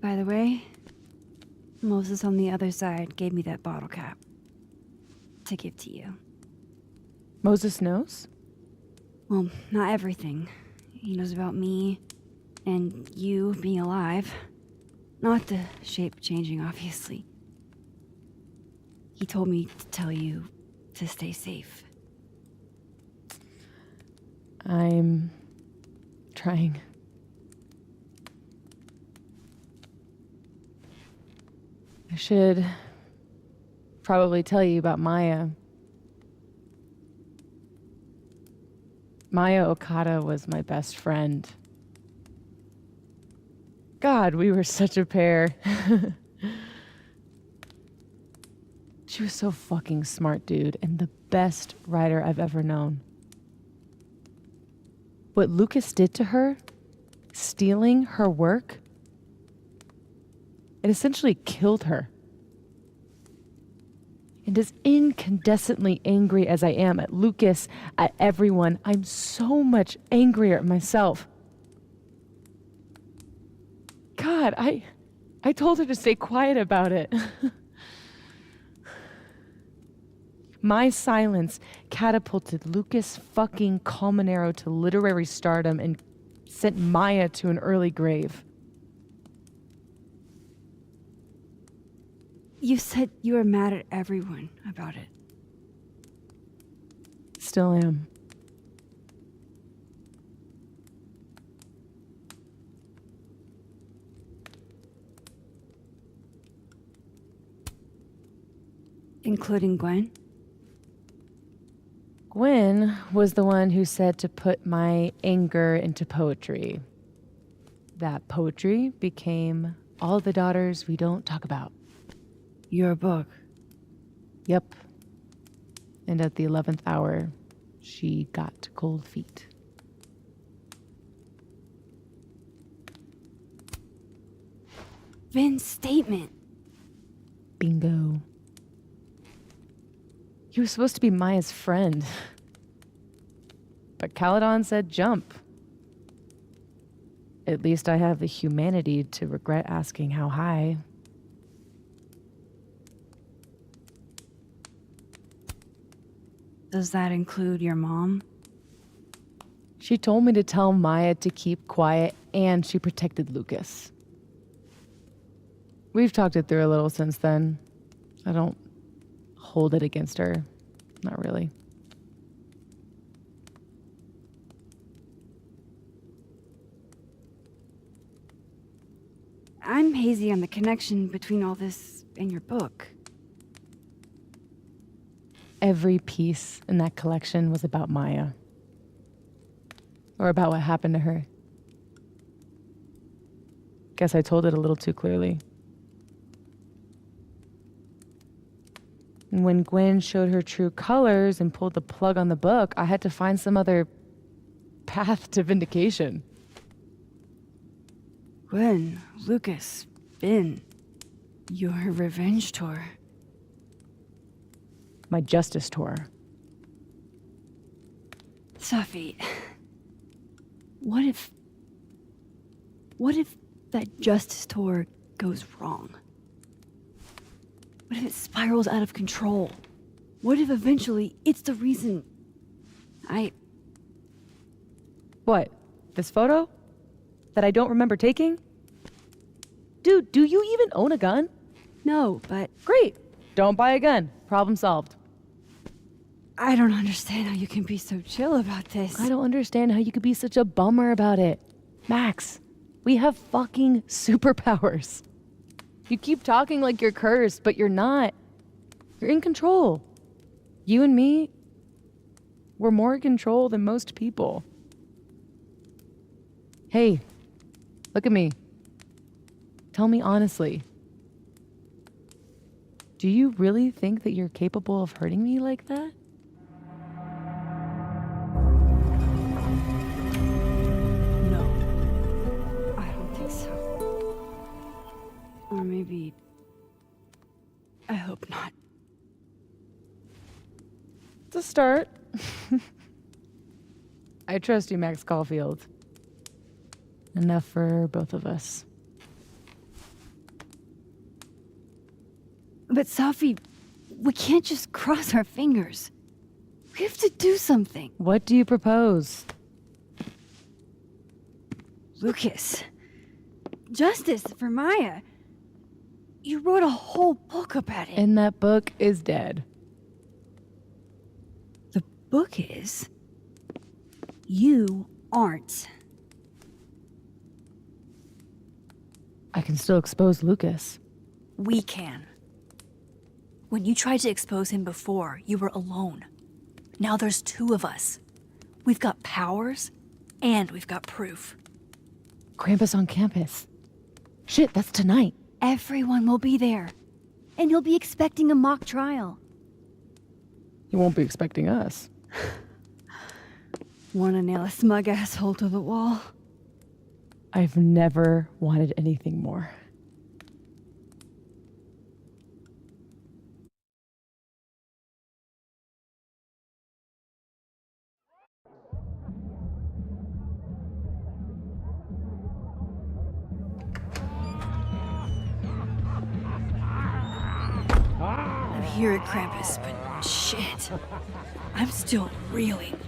By the way, Moses on the other side gave me that bottle cap to give to you. Moses knows? Well, not everything. He knows about me and you being alive. Not the shape changing, obviously. He told me to tell you to stay safe. I'm trying. I should probably tell you about Maya. Maya Okada was my best friend. God, we were such a pair. She was so fucking smart, dude, and the best writer I've ever known. What Lucas did to her, stealing her work, it essentially killed her. And as incandescently angry as I am at Lucas, at everyone, I'm so much angrier at myself. God, I told her to stay quiet about it. My silence catapulted Lucas fucking Colmenero to literary stardom and sent Maya to an early grave. You said you were mad at everyone about it. Still am. Including Gwen? Gwen was the one who said to put my anger into poetry. That poetry became All the Daughters We Don't Talk About. Your book? Yep. And at the 11th hour, she got cold feet. Vin's statement. Bingo. You were supposed to be Maya's friend. But Caledon said jump. At least I have the humanity to regret asking how high. Does that include your mom? She told me to tell Maya to keep quiet, and she protected Lucas. We've talked it through a little since then. I don't hold it against her. Not really. I'm hazy on the connection between all this and your book. Every piece in that collection was about Maya. Or about what happened to her. Guess I told it a little too clearly. And when Gwen showed her true colors and pulled the plug on the book, I had to find some other path to vindication. Gwen, Lucas, Ben, your revenge tour. My justice tour. Safi, what if that justice tour goes wrong? What if it spirals out of control? What if eventually it's the reason What? This photo? That I don't remember taking? Dude, do you even own a gun? No, but... Great! Don't buy a gun. Problem solved. I don't understand how you can be so chill about this. I don't understand how you could be such a bummer about it. Max, we have fucking superpowers. You keep talking like you're cursed, but you're not. You're in control. You and me, we're more in control than most people. Hey, look at me. Tell me honestly. Do you really think that you're capable of hurting me like that? No. I don't think so. Or maybe... I hope not. It's a start. I trust you, Max Caulfield. Enough for both of us. But Safi, we can't just cross our fingers. We have to do something. What do you propose? Lucas. Justice for Maya. You wrote a whole book about it. And that book is dead. The book is... You aren't. I can still expose Lucas. We can. When you tried to expose him before, you were alone. Now there's two of us. We've got powers, and we've got proof. Krampus on campus. Shit, that's tonight. Everyone will be there. And he'll be expecting a mock trial. He won't be expecting us. Wanna nail a smug asshole to the wall? I've never wanted anything more. I'm here at Krampus, but shit. I'm still reeling.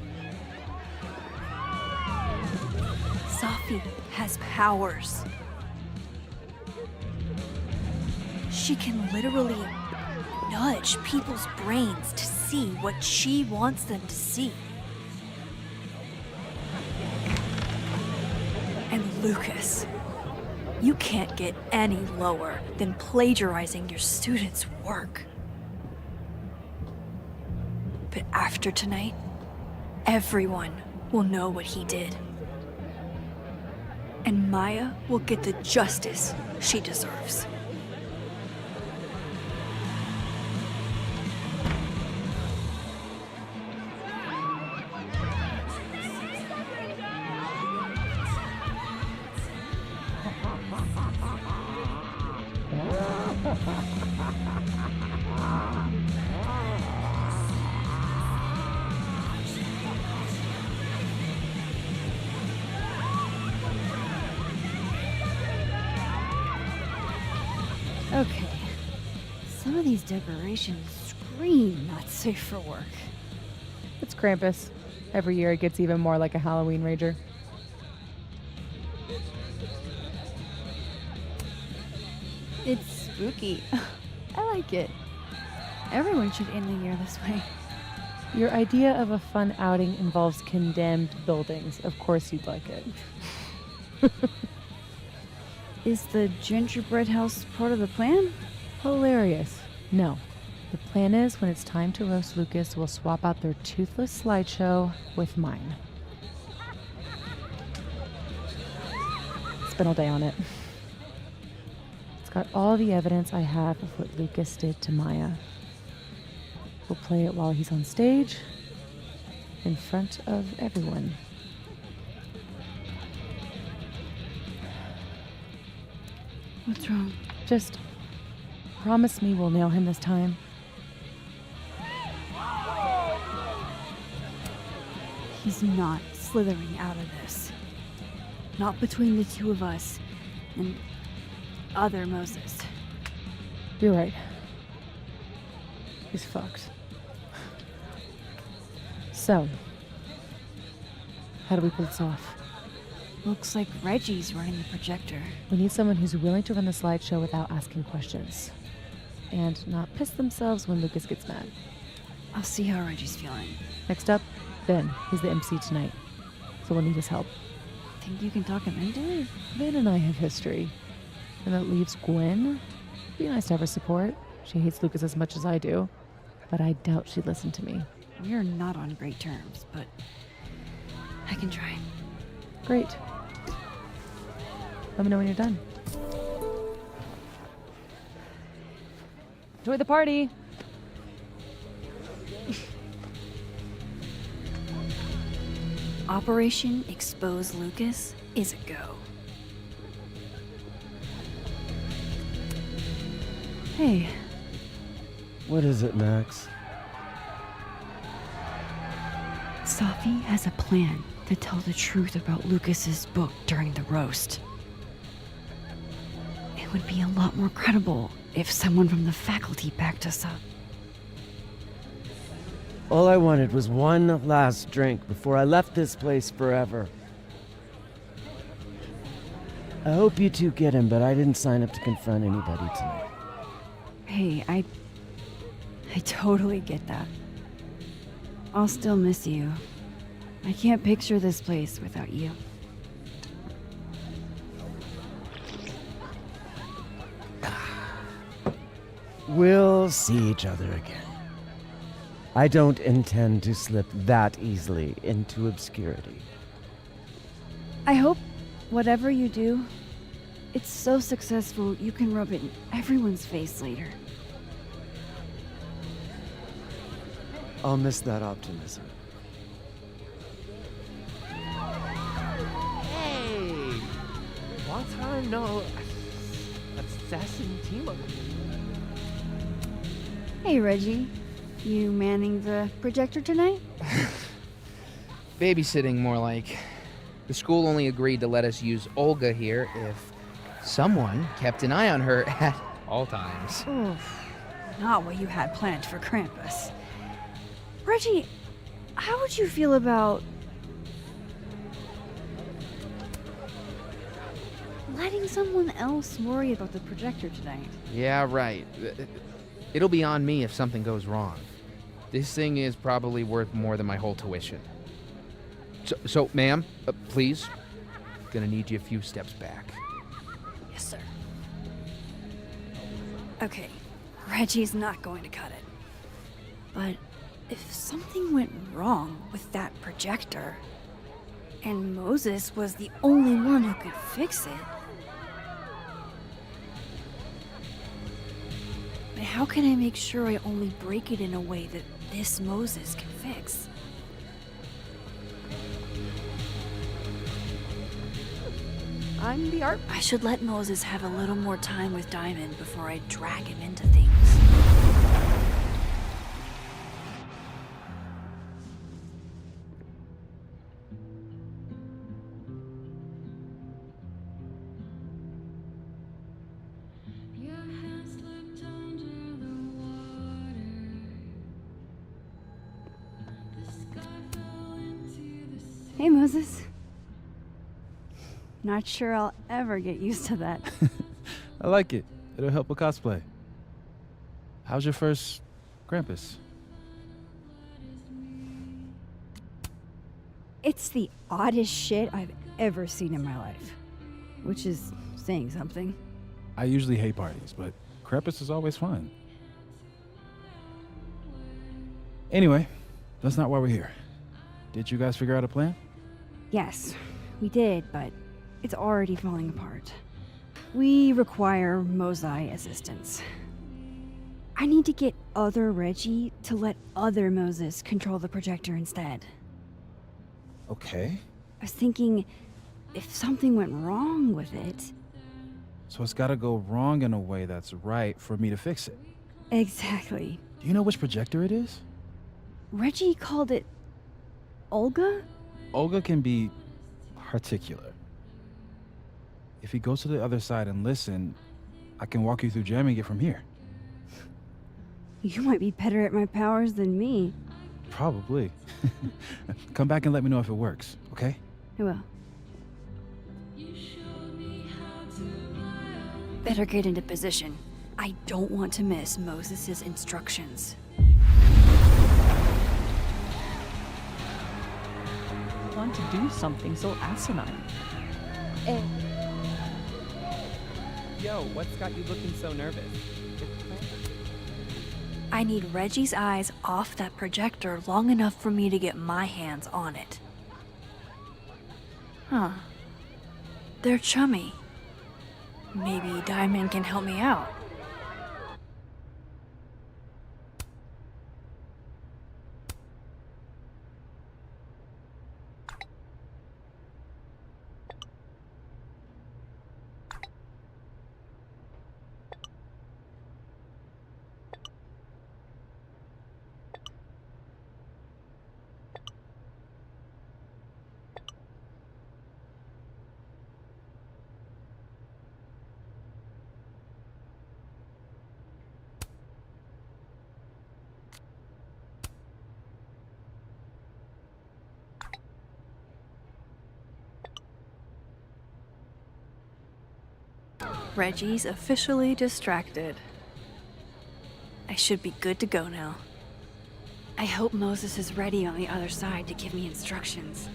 Safi has powers. She can literally nudge people's brains to see what she wants them to see. And Lucas, you can't get any lower than plagiarizing your students' work. But after tonight, everyone will know what he did. And Maya will get the justice she deserves. Okay. Some of these decorations scream not safe for work. It's Krampus. Every year it gets even more like a Halloween rager. It's spooky. I like it. Everyone should end the year this way. Your idea of a fun outing involves condemned buildings. Of course you'd like it. Is the gingerbread house part of the plan? Hilarious. No. The plan is when it's time to roast Lucas, we'll swap out their toothless slideshow with mine. Spent all day on it. It's got all the evidence I have of what Lucas did to Maya. We'll play it while he's on stage, in front of everyone. What's wrong? Just promise me we'll nail him this time. He's not slithering out of this. Not between the two of us and other Moses. You're right. He's fucked. So, how do we pull this off? Looks like Reggie's running the projector. We need someone who's willing to run the slideshow without asking questions. And not piss themselves when Lucas gets mad. I'll see how Reggie's feeling. Next up, Ben. He's the MC tonight. So we'll need his help. Think you can talk him into it? Ben and I have history. And that leaves Gwen. It'd be nice to have her support. She hates Lucas as much as I do. But I doubt she'd listen to me. We're not on great terms, but I can try. Great. Let me know when you're done. Enjoy the party! Operation Expose Lucas is a go. Hey. What is it, Max? Safi has a plan to tell the truth about Lucas's book during the roast. It would be a lot more credible if someone from the faculty backed us up. All I wanted was one last drink before I left this place forever. I hope you two get him, but I didn't sign up to confront anybody tonight. Hey, I totally get that. I'll still miss you. I can't picture this place without you. We'll see each other again. I don't intend to slip that easily into obscurity. I hope whatever you do, it's so successful you can rub it in everyone's face later. I'll miss that optimism. Hey! Long time no assassin team up. Hey, Reggie. You manning the projector tonight? Babysitting, more like. The school only agreed to let us use Olga here if someone kept an eye on her at all times. Oof. Not what you had planned for Krampus. Reggie, how would you feel about letting someone else worry about the projector tonight? Yeah, right. It'll be on me if something goes wrong. This thing is probably worth more than my whole tuition. So ma'am, please, gonna need you a few steps back. Yes, sir. Okay, Reggie's not going to cut it. But if something went wrong with that projector, and Moses was the only one who could fix it, but how can I make sure I only break it in a way that this Moses can fix? I'm the art. I should let Moses have a little more time with Diamond before I drag him into things. Hey, Moses. Not sure I'll ever get used to that. I like it. It'll help with cosplay. How's your first Krampus? It's the oddest shit I've ever seen in my life. Which is saying something. I usually hate parties, but Krampus is always fun. Anyway, that's not why we're here. Did you guys figure out a plan? Yes, we did, but it's already falling apart. We require Mosai assistance. I need to get other Reggie to let other Moses control the projector instead. Okay. I was thinking, if something went wrong with it... So it's gotta go wrong in a way that's right for me to fix it. Exactly. Do you know which projector it is? Reggie called it... Olga? Olga can be particular. If you go to the other side and listen, I can walk you through jamming it from here. You might be better at my powers than me. Probably. Come back and let me know if it works, okay? I will. Better get into position. I don't want to miss Moses' instructions. Want to do something so asinine. Yo, what's got you looking so nervous? I need Reggie's eyes off that projector long enough for me to get my hands on it. Huh. They're chummy. Maybe Diamond can help me out. Reggie's officially distracted. I should be good to go now. I hope Moses is ready on the other side to give me instructions.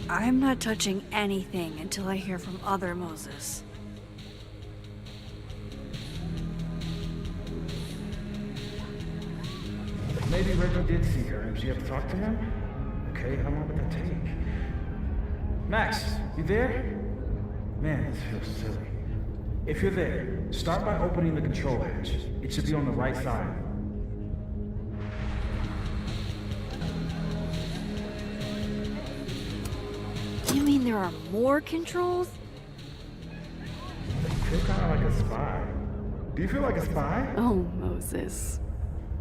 I'm not touching anything until I hear from other Moses. Maybe Reggie did see her and she had to talk to him? Okay, how long would that take? Max, you there? Man, this feels silly. If you're there, start by opening the control hatch. It should be on the right side. You mean there are more controls? You feel kind of like a spy. Do you feel like a spy? Oh, Moses.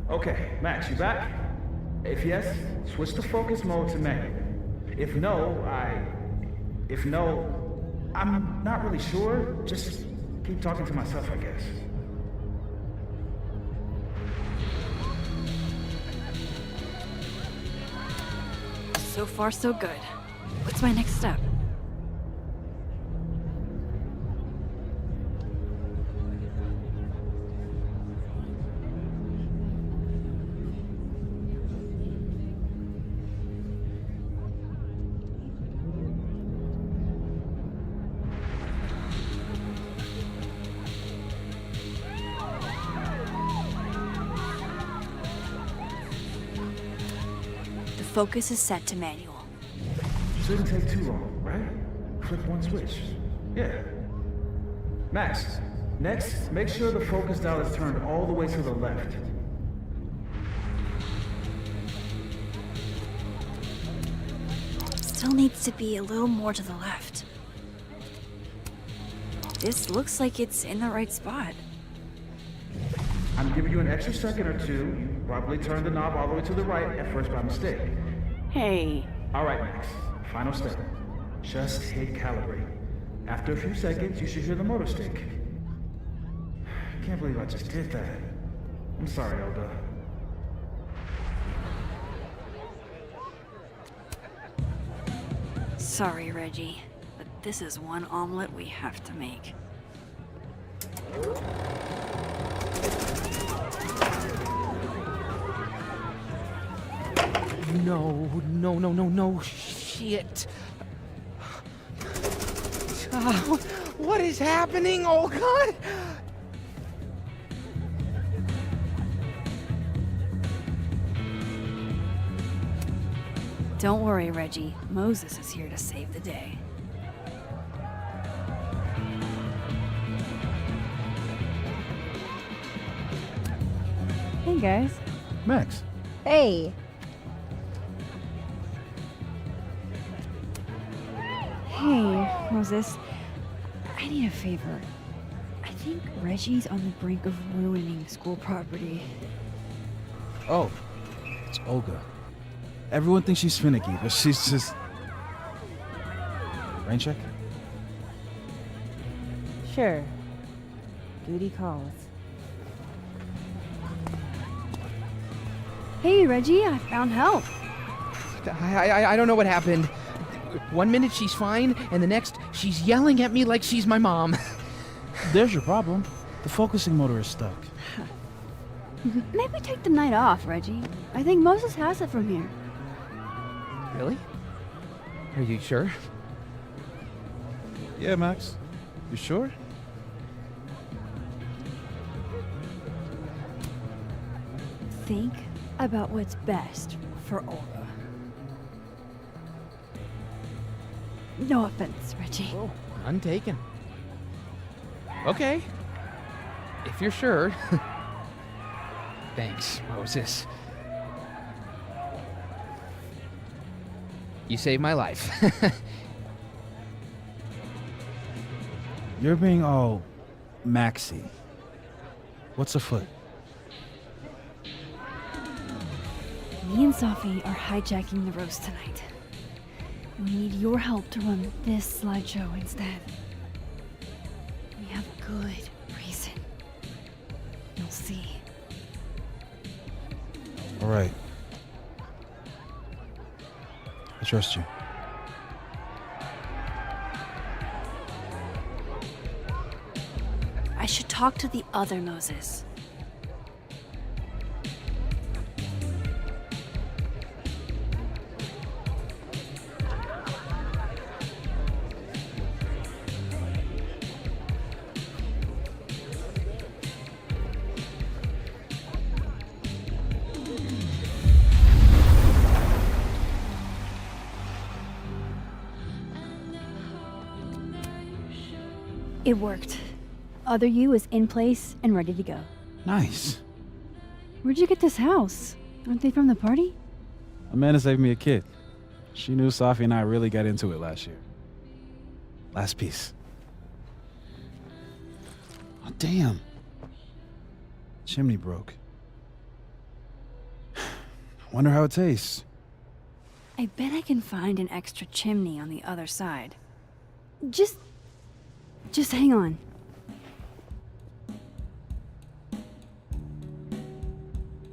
Okay, Max, you back? If yes, switch the focus mode to manual. If no, I'm not really sure. Just keep talking to myself, I guess. So far, so good. What's my next step? The focus is set to manual. Shouldn't take too long, right? Flip one switch. Yeah. Max, next, make sure the focus dial is turned all the way to the left. Still needs to be a little more to the left. This looks like it's in the right spot. I'm giving you an extra second or two. You probably turned the knob all the way to the right at first by mistake. Hey. All right, Max. Final step. Just hit calibrate. After a few seconds, you should hear the motor stick. Can't believe I just did that. I'm sorry, Elda. Sorry, Reggie, but this is one omelet we have to make. No, shit. What is happening? Oh, God. Don't worry, Reggie. Moses is here to save the day. Hey, guys. Max. Hey. Hey, Moses. I need a favor. I think Reggie's on the brink of ruining school property. Oh, it's Olga. Everyone thinks she's finicky, but she's just... Rain check? Sure. Duty calls. Hey, Reggie, I found help. I don't know what happened. One minute she's fine, and the next she's yelling at me like she's my mom. There's your problem. The focusing motor is stuck. Maybe take the night off, Reggie. I think Moses has it from here. Really? Are you sure? Yeah, Max. You sure? Think about what's best for Olga. No offense, Reggie. Oh, none taken. Okay. If you're sure. Thanks, Moses. You saved my life. You're being all Maxie. What's afoot? Me and Sophie are hijacking the roast tonight. We need your help to run this slideshow instead. We have good reason. You'll see. All right. I trust you. I should talk to the other Moses. It worked. Other you is in place and ready to go. Nice. Where'd you get this house? Aren't they from the party? Amanda saved me a kid. She knew Safi and I really got into it last year. Last piece. Oh, damn. Chimney broke. Wonder how it tastes. I bet I can find an extra chimney on the other side. Just hang on.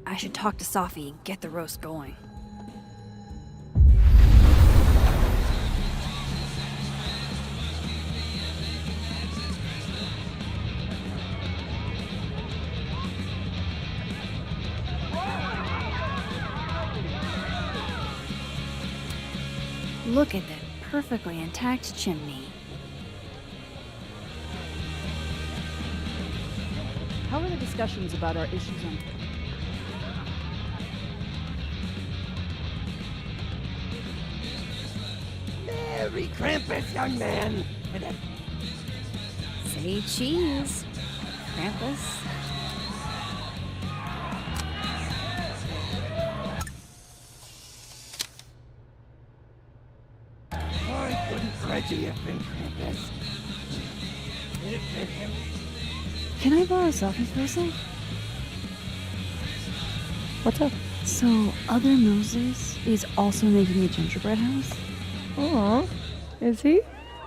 I should talk to Safi and get the roast going. Look at that perfectly intact chimney. How are the discussions about our issues on... Merry Krampus, young man! Say cheese, Krampus. Why couldn't Reggie have been Krampus? Did it fit him? Can I borrow Safi for a sec? What's up? So, Other Moses is also making a gingerbread house? Aw, is he?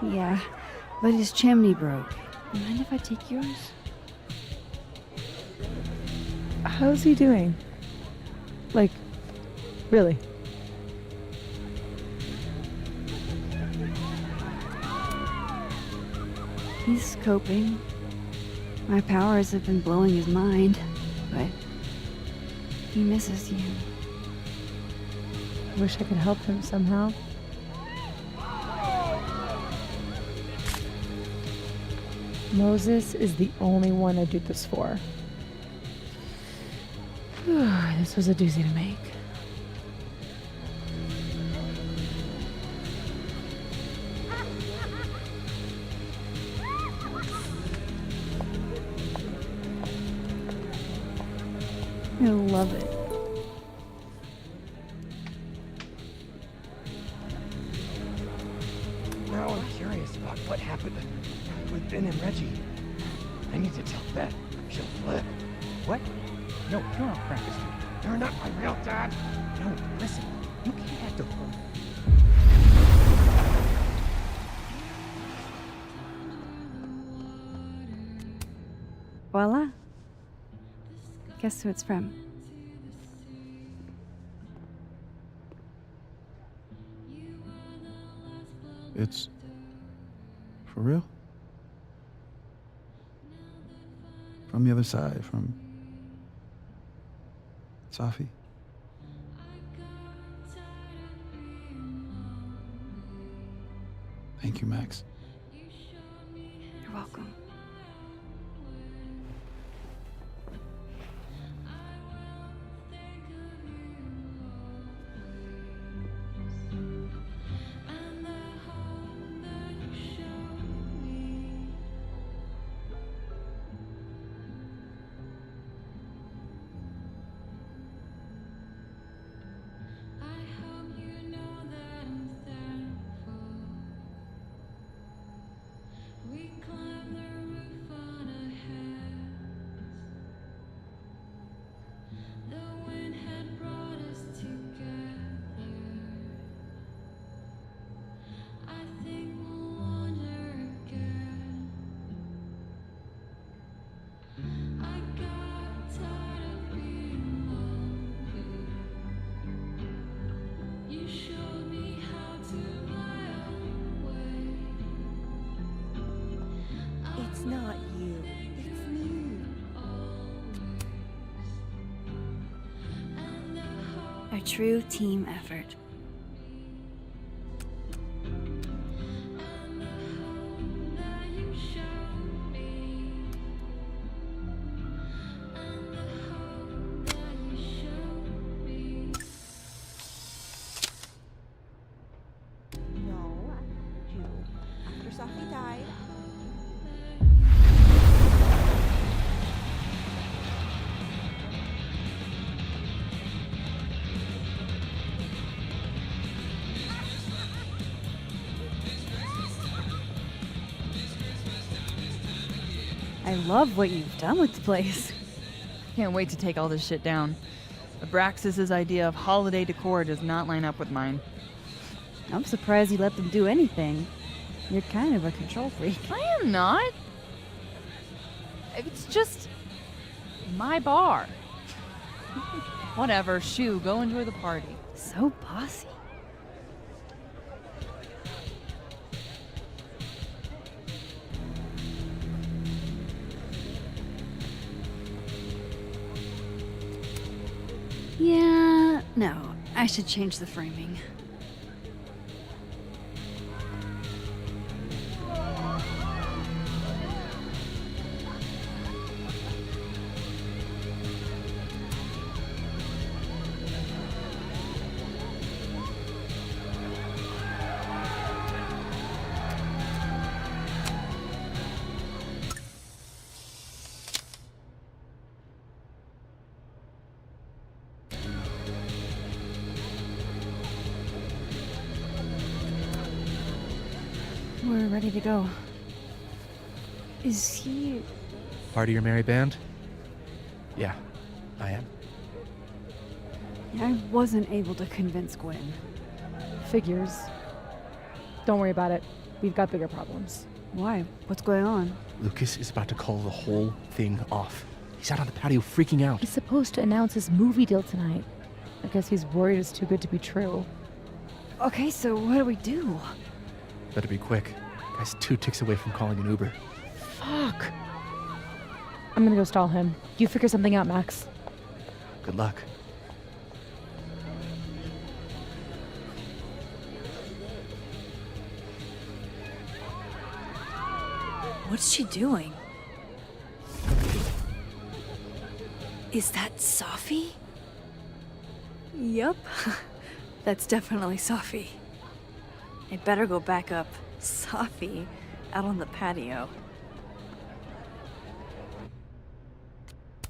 Yeah, but his chimney broke. Mind if I take yours? How's he doing? Like, really? He's coping. My powers have been blowing his mind, but he misses you. I wish I could help him somehow. Moses is the only one I do this for. This was a doozy to make. I love it. Now I'm curious about what happened with Ben and Reggie. I need to tell Beth. She'll flip. What? No, you're not Krampus, dude. You're not my real dad. No, listen. You can't act a fool. Voila. Guess who it's from? It's... for real? From the other side, from... Safi? Thank you, Max. You're welcome. It's not you. It's me. A true team effort. No, you. After Safi died, love what you've done with the place. Can't wait to take all this shit down. Abraxas's idea of holiday decor does not line up with mine. I'm surprised you let them do anything. You're kind of a control freak. I am not. It's just my bar. Whatever, shoo, go enjoy the party. So bossy. Yeah, no, I should change the framing. We're ready to go. Is he... Part of your merry band? Yeah, I am. I wasn't able to convince Gwen. Figures. Don't worry about it. We've got bigger problems. Why? What's going on? Lucas is about to call the whole thing off. He's out on the patio freaking out. He's supposed to announce his movie deal tonight. I guess he's worried it's too good to be true. Okay, so what do we do? Better be quick. Guy's 2 ticks away from calling an Uber. Fuck. I'm gonna go stall him. You figure something out, Max. Good luck. What's she doing? Is that Safi? Yup. That's definitely Safi. I better go back up Safi out on the patio.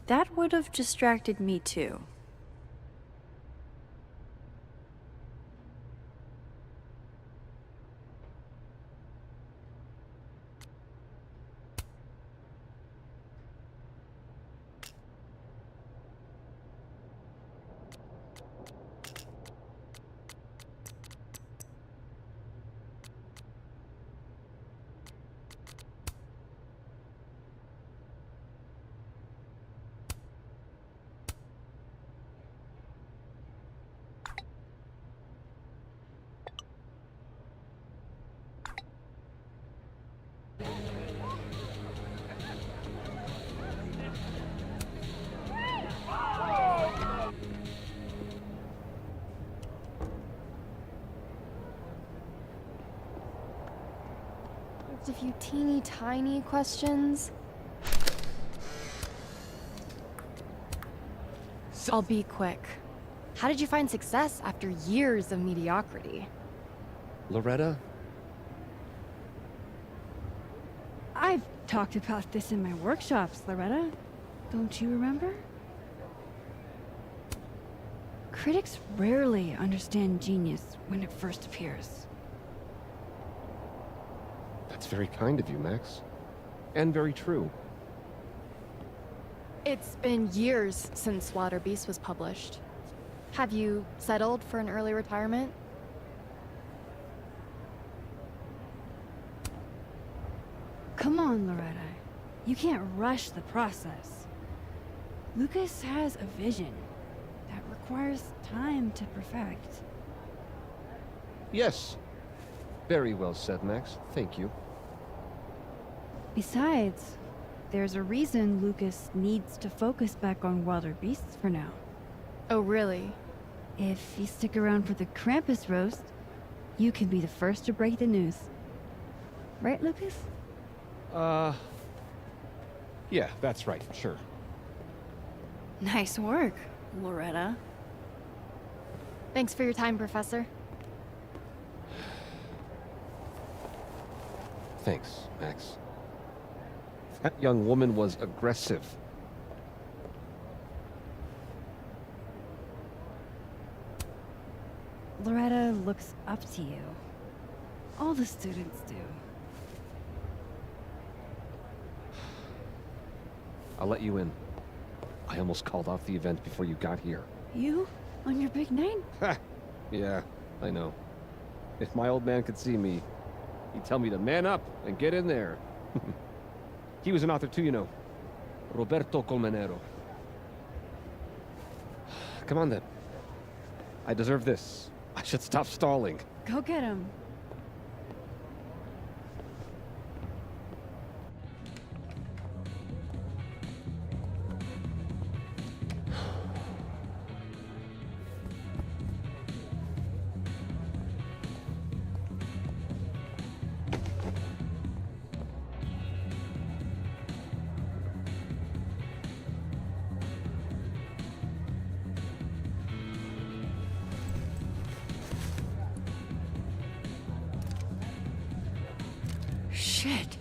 That would have distracted me too. A few teeny tiny questions. I'll be quick. How did you find success after years of mediocrity? Loretta? I've talked about this in my workshops, Loretta. Don't you remember? Critics rarely understand genius when it first appears. That's very kind of you, Max. And very true. It's been years since Water Beast was published. Have you settled for an early retirement? Come on, Loretta. You can't rush the process. Lucas has a vision that requires time to perfect. Yes. Very well said, Max. Thank you. Besides, there's a reason Lucas needs to focus back on Wilder Beasts for now. Oh, really? If you stick around for the Krampus roast, you can be the first to break the news. Right, Lucas? Yeah, that's right, sure. Nice work, Loretta. Thanks for your time, Professor. Thanks, Max. That young woman was aggressive. Loretta looks up to you. All the students do. I'll let you in. I almost called off the event before you got here. You? On your big night? Yeah, I know. If my old man could see me, he'd tell me to man up and get in there. He was an author too, you know. Roberto Colmenero. Come on then. I deserve this. I should stop stalling. Go get him. Shit.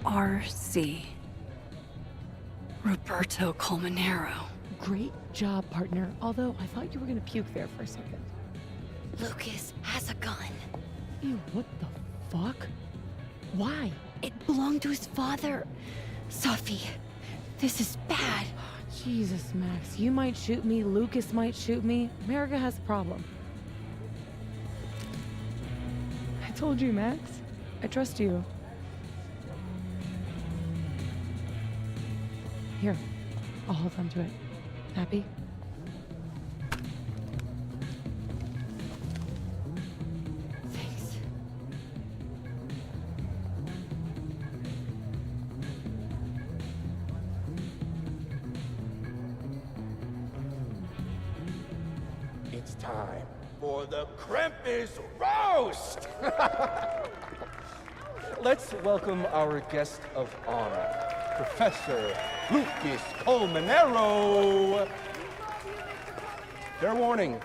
RC. Roberto Colmenero. Great job, partner. Although I thought you were gonna puke there for a second. Lucas has a gun. Ew, what the fuck? Why? It belonged to his father. Sophie, this is bad. Jesus, Max. You might shoot me, Lucas might shoot me. America has a problem. I told you, Max. I trust you. Here, I'll hold on to it. Happy? Thanks. It's time for the Krampus roast! Let's welcome our guest of honor, Professor Lucas Colmenero. Fair warning,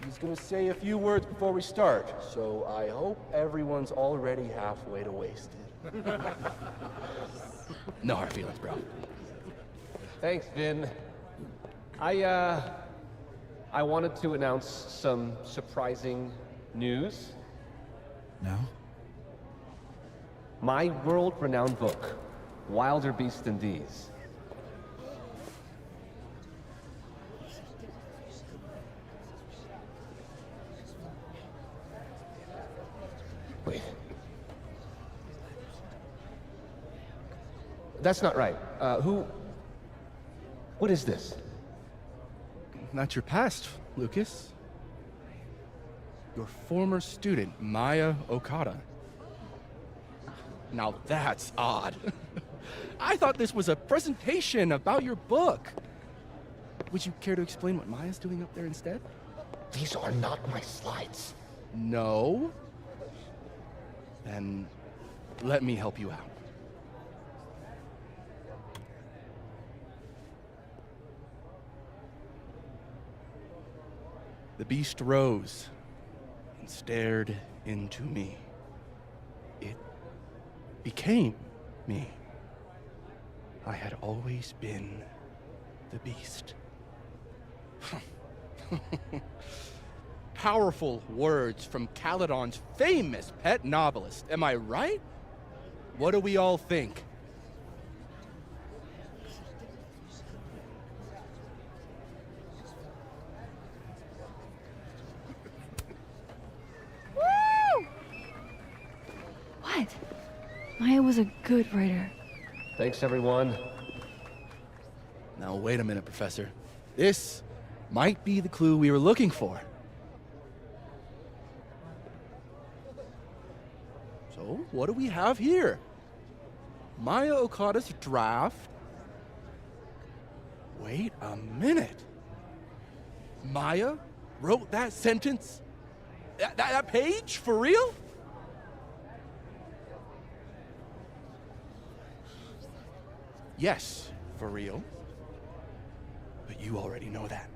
he's gonna say a few words before we start, so I hope everyone's already halfway to wasted. No hard feelings, bro. Thanks, Vin. I wanted to announce some surprising news. No? My world-renowned book, Wilder Beasts Than These. Wait. That's not right. What is this? Not your past, Lucas. Your former student, Maya Okada. Now that's odd. I thought this was a presentation about your book. Would you care to explain what Maya's doing up there instead? These are not my slides. No? Then let me help you out. The beast rose and stared into me. It became me. I had always been the beast. Powerful words from Caledon's famous pet novelist. Am I right? What do we all think? Woo! What? Maya was a good writer. Thanks, everyone. Now, wait a minute, Professor. This might be the clue we were looking for. So, what do we have here? Maya Okada's draft. Wait a minute. Maya wrote that sentence? That page? For real? Yes, for real. But you already know that.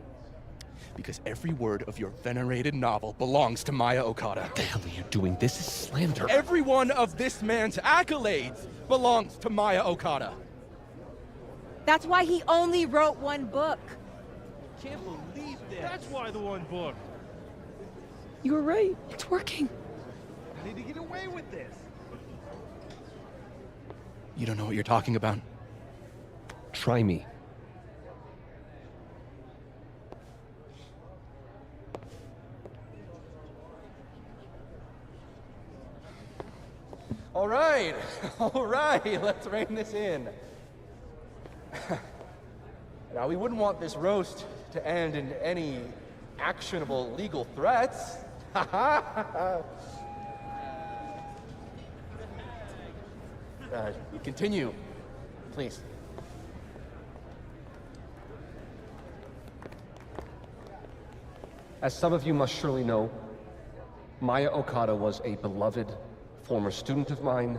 Because every word of your venerated novel belongs to Maya Okada. What the hell are you doing? This is slander. Every one of this man's accolades belongs to Maya Okada. That's why he only wrote one book. Can't believe this. That's why the one book. You were right. It's working. I need to get away with this. You don't know what you're talking about? Try me. All right, all right, let's rein this in. Now, we wouldn't want this roast to end in any actionable legal threats. Continue, please. As some of you must surely know, Maya Okada was a beloved former student of mine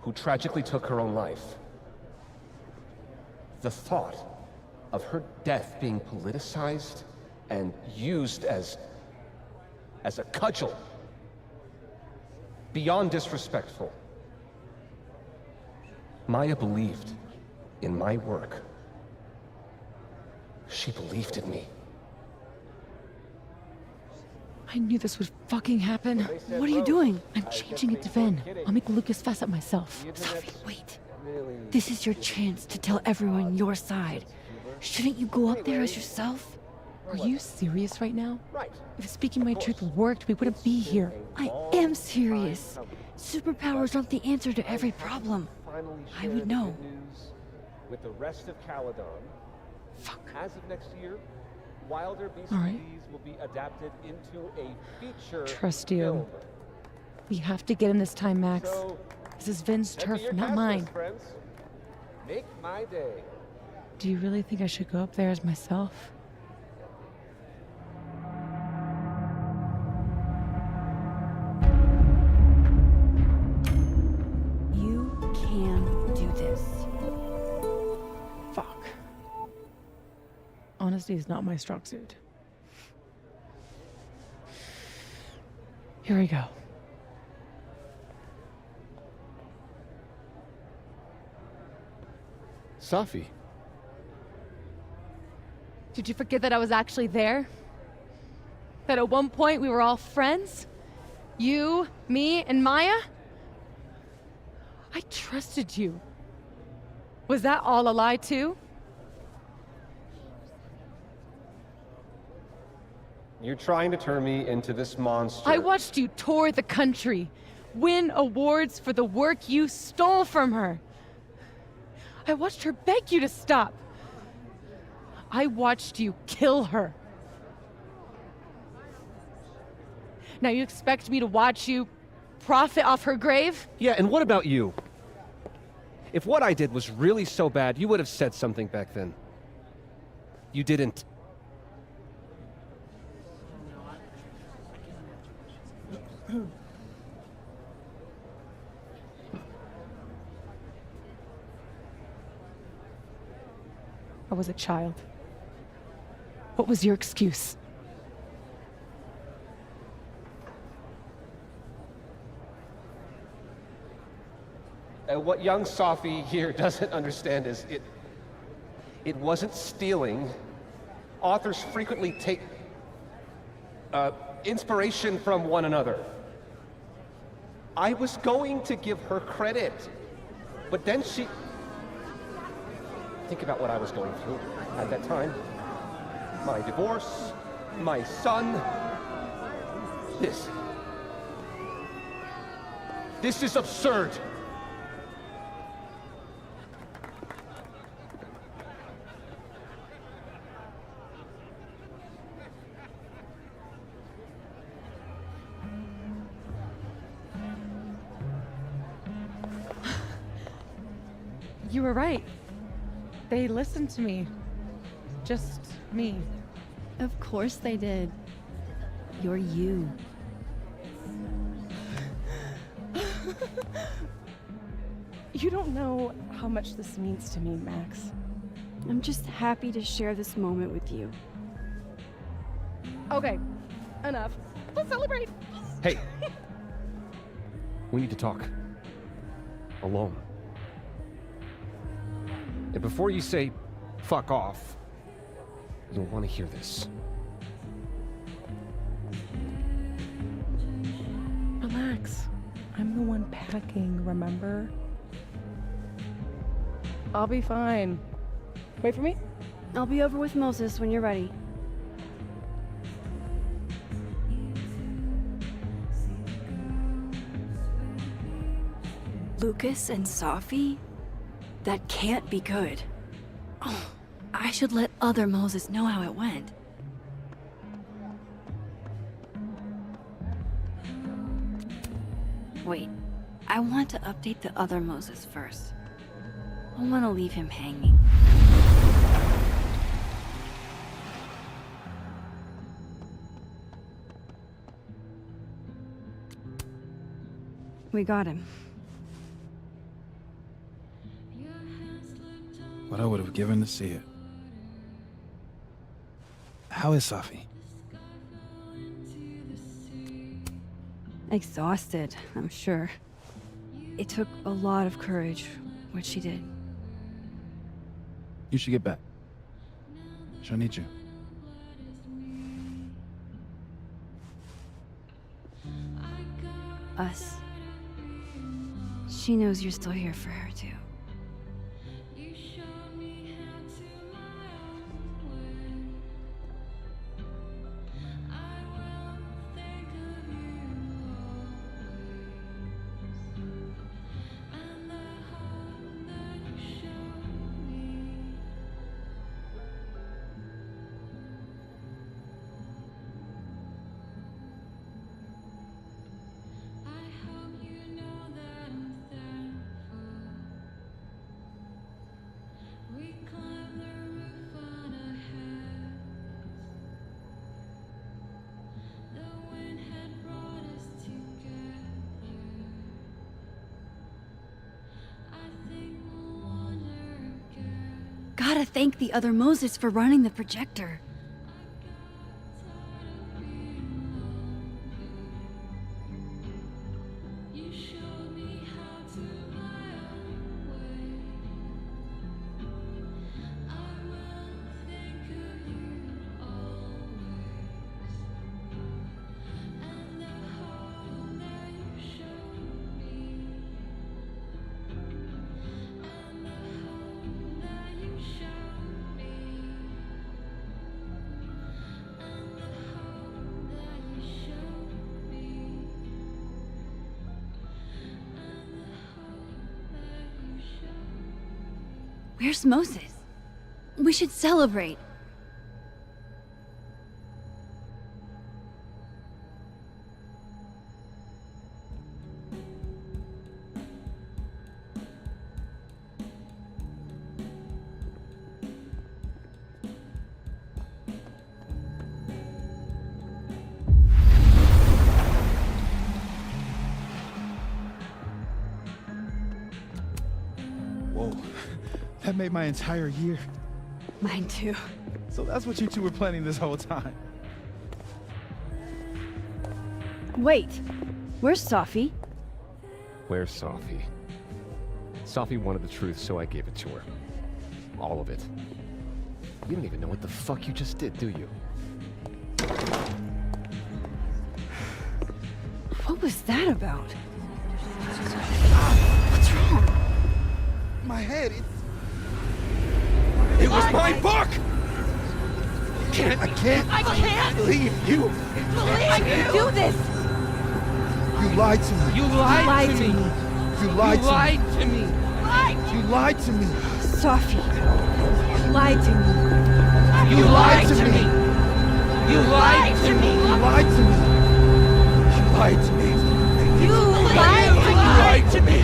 who tragically took her own life. The thought of her death being politicized and used as a cudgel, beyond disrespectful. Maya believed in my work. She believed in me. I knew this would fucking happen. What are you doing? I'm changing it to Vin. I'll make Lucas fess up myself. Sophie, wait. This is your chance to tell everyone your side. Shouldn't you go up there as yourself? Are you serious right now? If speaking my truth worked, we wouldn't be here. I am serious. Superpowers aren't the answer to every problem. I would know. With the rest of Caledon. Fuck. As of next year, Wilder Beasts All right. and Bees will be adapted into a feature Trust you. film. We have to get him this time, Max. So, This is Vin's send me turf, your not cast mine. list, friends. Make my day. Do you really think I should go up there as myself? You can do this. Fuck. Honesty is not my strong suit. Here we go. Safi. Did you forget that I was actually there? That at one point we were all friends? You, me, and Maya? I trusted you. Was that all a lie too? You're trying to turn me into this monster. I watched you tour the country, win awards for the work you stole from her. I watched her beg you to stop. I watched you kill her. Now you expect me to watch you profit off her grave? Yeah, and what about you? If what I did was really so bad, you would have said something back then. You didn't. I was a child. What was your excuse? What young Safi here doesn't understand is it wasn't stealing. Authors frequently take inspiration from one another. I was going to give her credit, but then she... Think about what I was going through at that time. My divorce, my son. This is absurd. You were right. They listened to me. Just me. Of course they did. You're you. You don't know how much this means to me, Max. I'm just happy to share this moment with you. Okay, enough. Let's celebrate. Hey. We need to talk. Alone. And before you say, fuck off, you'll want to hear this. Relax. I'm the one packing, remember? I'll be fine. Wait for me? I'll be over with Moses when you're ready. Lucas and Safi? That can't be good. Oh, I should let other Moses know how it went. Wait, I want to update the other Moses first. I don't want to leave him hanging. We got him. What I would have given to see it. How is Safi? Exhausted, I'm sure. It took a lot of courage, what she did. You should get back. She'll need you. Us. She knows you're still here for her, too. Gotta thank the other Moses for running the projector. Where's Moses? We should celebrate. Whoa. That made my entire year. Mine too. So that's what you two were planning this whole time. Wait, where's Safi? Where's Safi? Safi wanted the truth, so I gave it to her. All of it. You don't even know what the fuck you just did, do you? What was that about? What's wrong? My head, It was my book! I can't leave you. I can do this! You lied to me. You lied to me. You lied to me. You lied to me. Safi, you lied to me. You lied to me. You lied to me. You lied to me. You lied to me. You lied to me! You lied to me.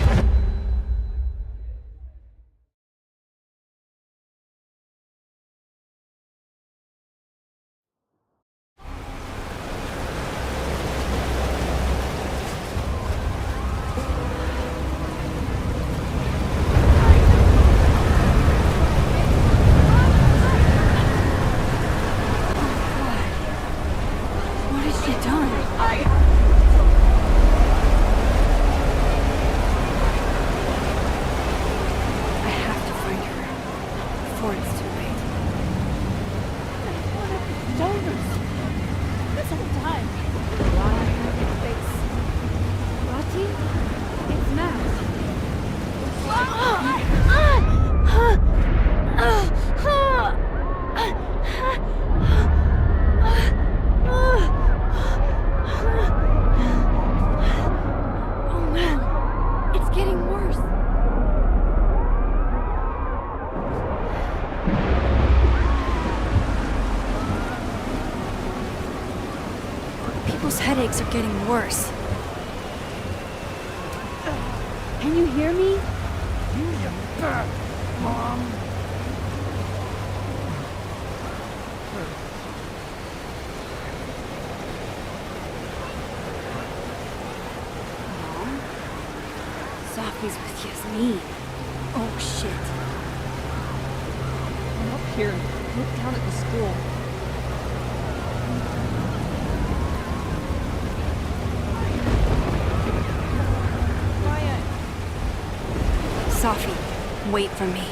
What has she done? headaches are getting worse. Can you hear me? You back, Mom. Sophie's with Yasmin. Oh shit. I'm up here. Look down at the school. Sophie, wait for me.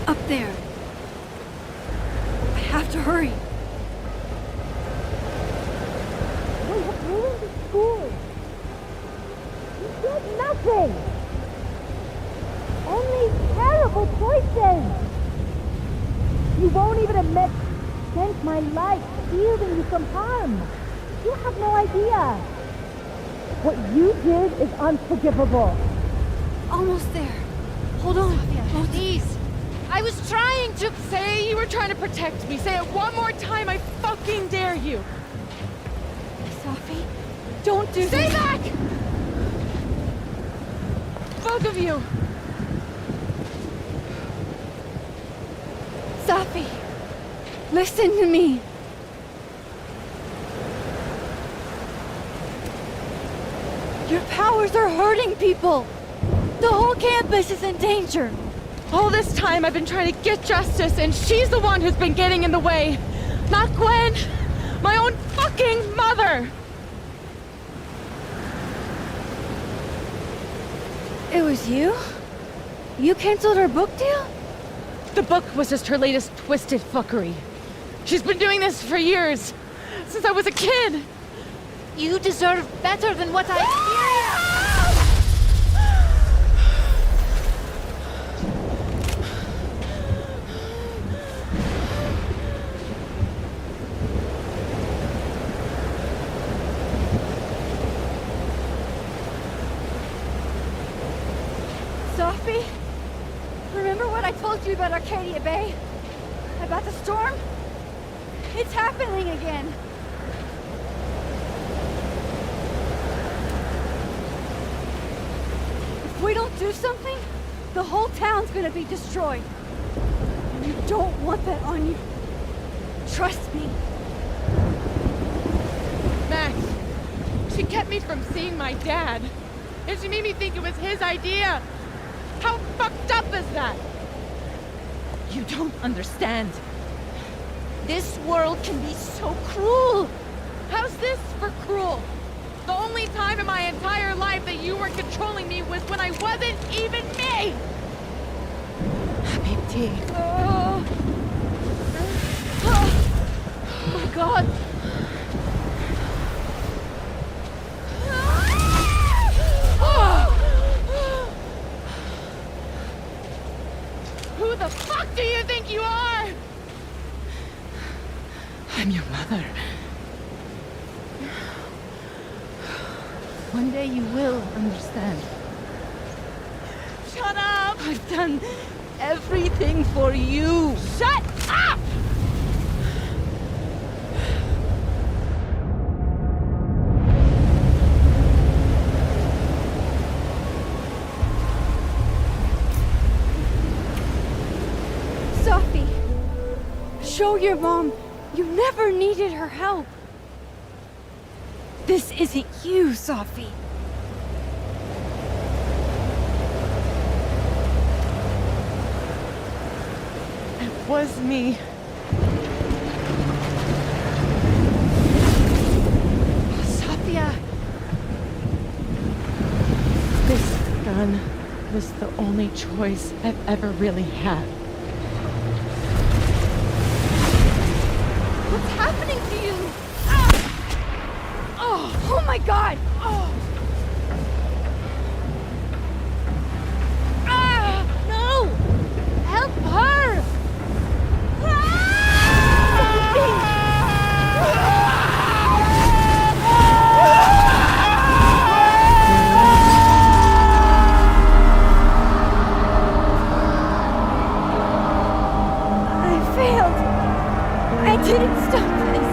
Up there. I have to hurry. We have ruined the school. You did nothing. Only terrible choices. You won't even admit spent my life shielding you from harm. You have no idea. What you did is unforgivable. Almost there. Hold on. Please. I was trying to say you were trying to protect me. Say it one more time. I fucking dare you. Sophie, don't do Stay this. back! Both of you. Sophie, listen to me. Your powers are hurting people. The whole campus is in danger. All this time I've been trying to get justice, and she's the one who's been getting in the way. Not Gwen. My own fucking mother. It was you? You canceled her book deal? The book was just her latest twisted fuckery. She's been doing this for years. Since I was a kid. You deserve better than what I experienced. Sophie? Remember what I told you about Arcadia Bay? About the storm? It's happening again. If we don't do something, the whole town's gonna be destroyed. And you don't want that on you. Trust me. Max, she kept me from seeing my dad. And she made me think it was his idea. How fucked up is that? You don't understand. This world can be so cruel. How's this for cruel? The only time in my entire life that you were controlling me was when I wasn't even me! Habibti. Oh my god! Who the fuck do you think you are? I'm your mother. One day you will understand. Shut up! I've done everything for you. Shut up! Sophie, show your mom you never needed her help. This isn't you, Sophie. It was me. Sophia! This gun was the only choice I've ever really had. What's happening to you? Oh my god! Oh. Ah! I didn't stop this.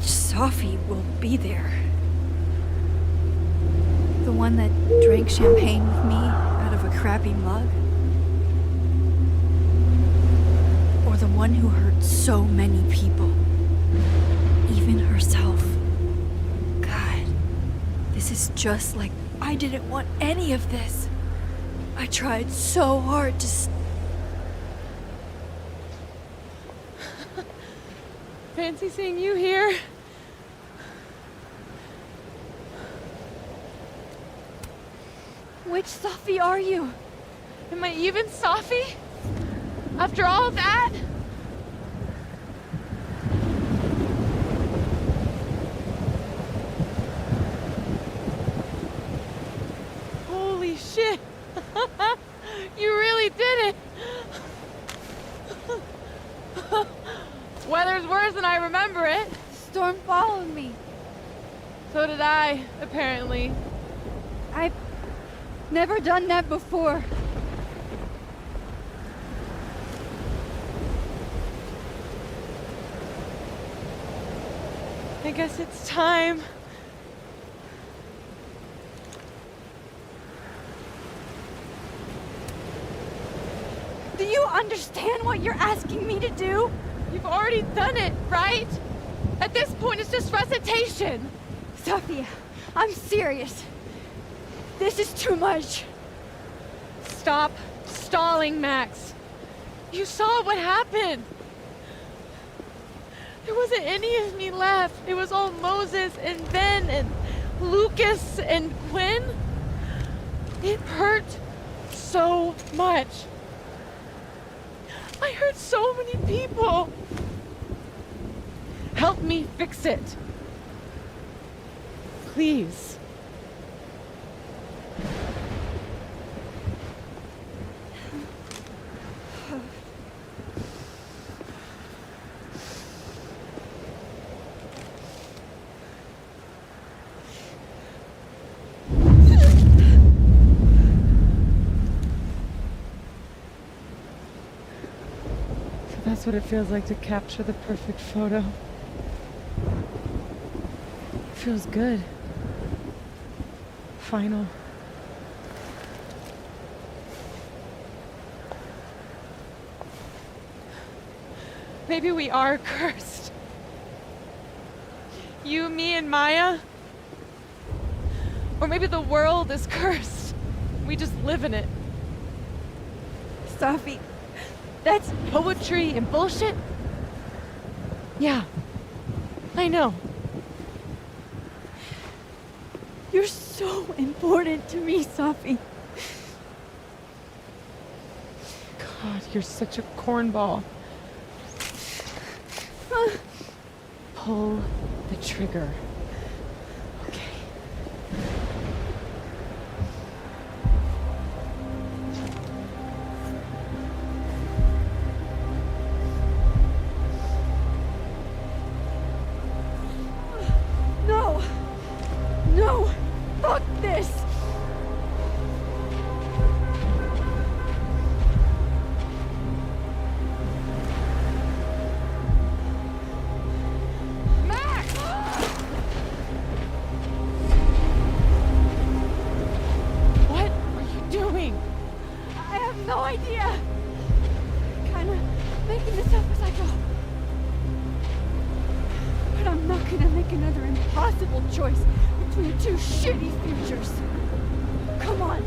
Sophie will be there. The one that drank champagne with me out of a crappy mug? Or the one who hurt so many people? Even herself. God, this is just like I didn't want any of this. I tried so hard to Fancy seeing you here. Which Sophie are you? Am I even Sophie? After all that? Holy shit! You really did it! Weather's worse than I remember it. Storm followed me. So did I, apparently. I've never done that before. I guess it's time. Do you understand what you're asking me to do? You've already done it, right? At this point, it's just recitation. Sophia, I'm serious. This is too much. Stop stalling, Max. You saw what happened. There wasn't any of me left. It was all Moses and Ben and Lucas and Quinn. It hurt so much. I hurt so many people. Help me fix it. Please. That's what it feels like to capture the perfect photo. It feels good. Final. Maybe we are cursed. You, me, and Maya. Or maybe the world is cursed. We just live in it. Safi, that's poetry and bullshit. Yeah, I know. You're so important to me, Safi. God, you're such a cornball. Pull the trigger. No! No! Fuck this! What are you doing? I have no idea! Kinda making this up as I go. But I'm not gonna make another impossible choice between two shitty futures. Come on!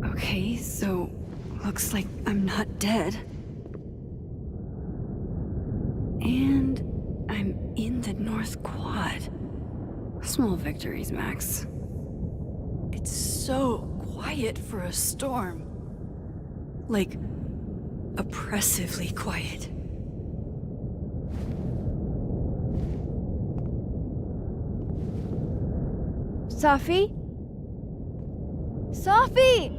Okay, so looks like I'm not dead. And I'm in the North Quad. Small victories, Max. It's so quiet for a storm. Like, oppressively quiet. Safi? Safi!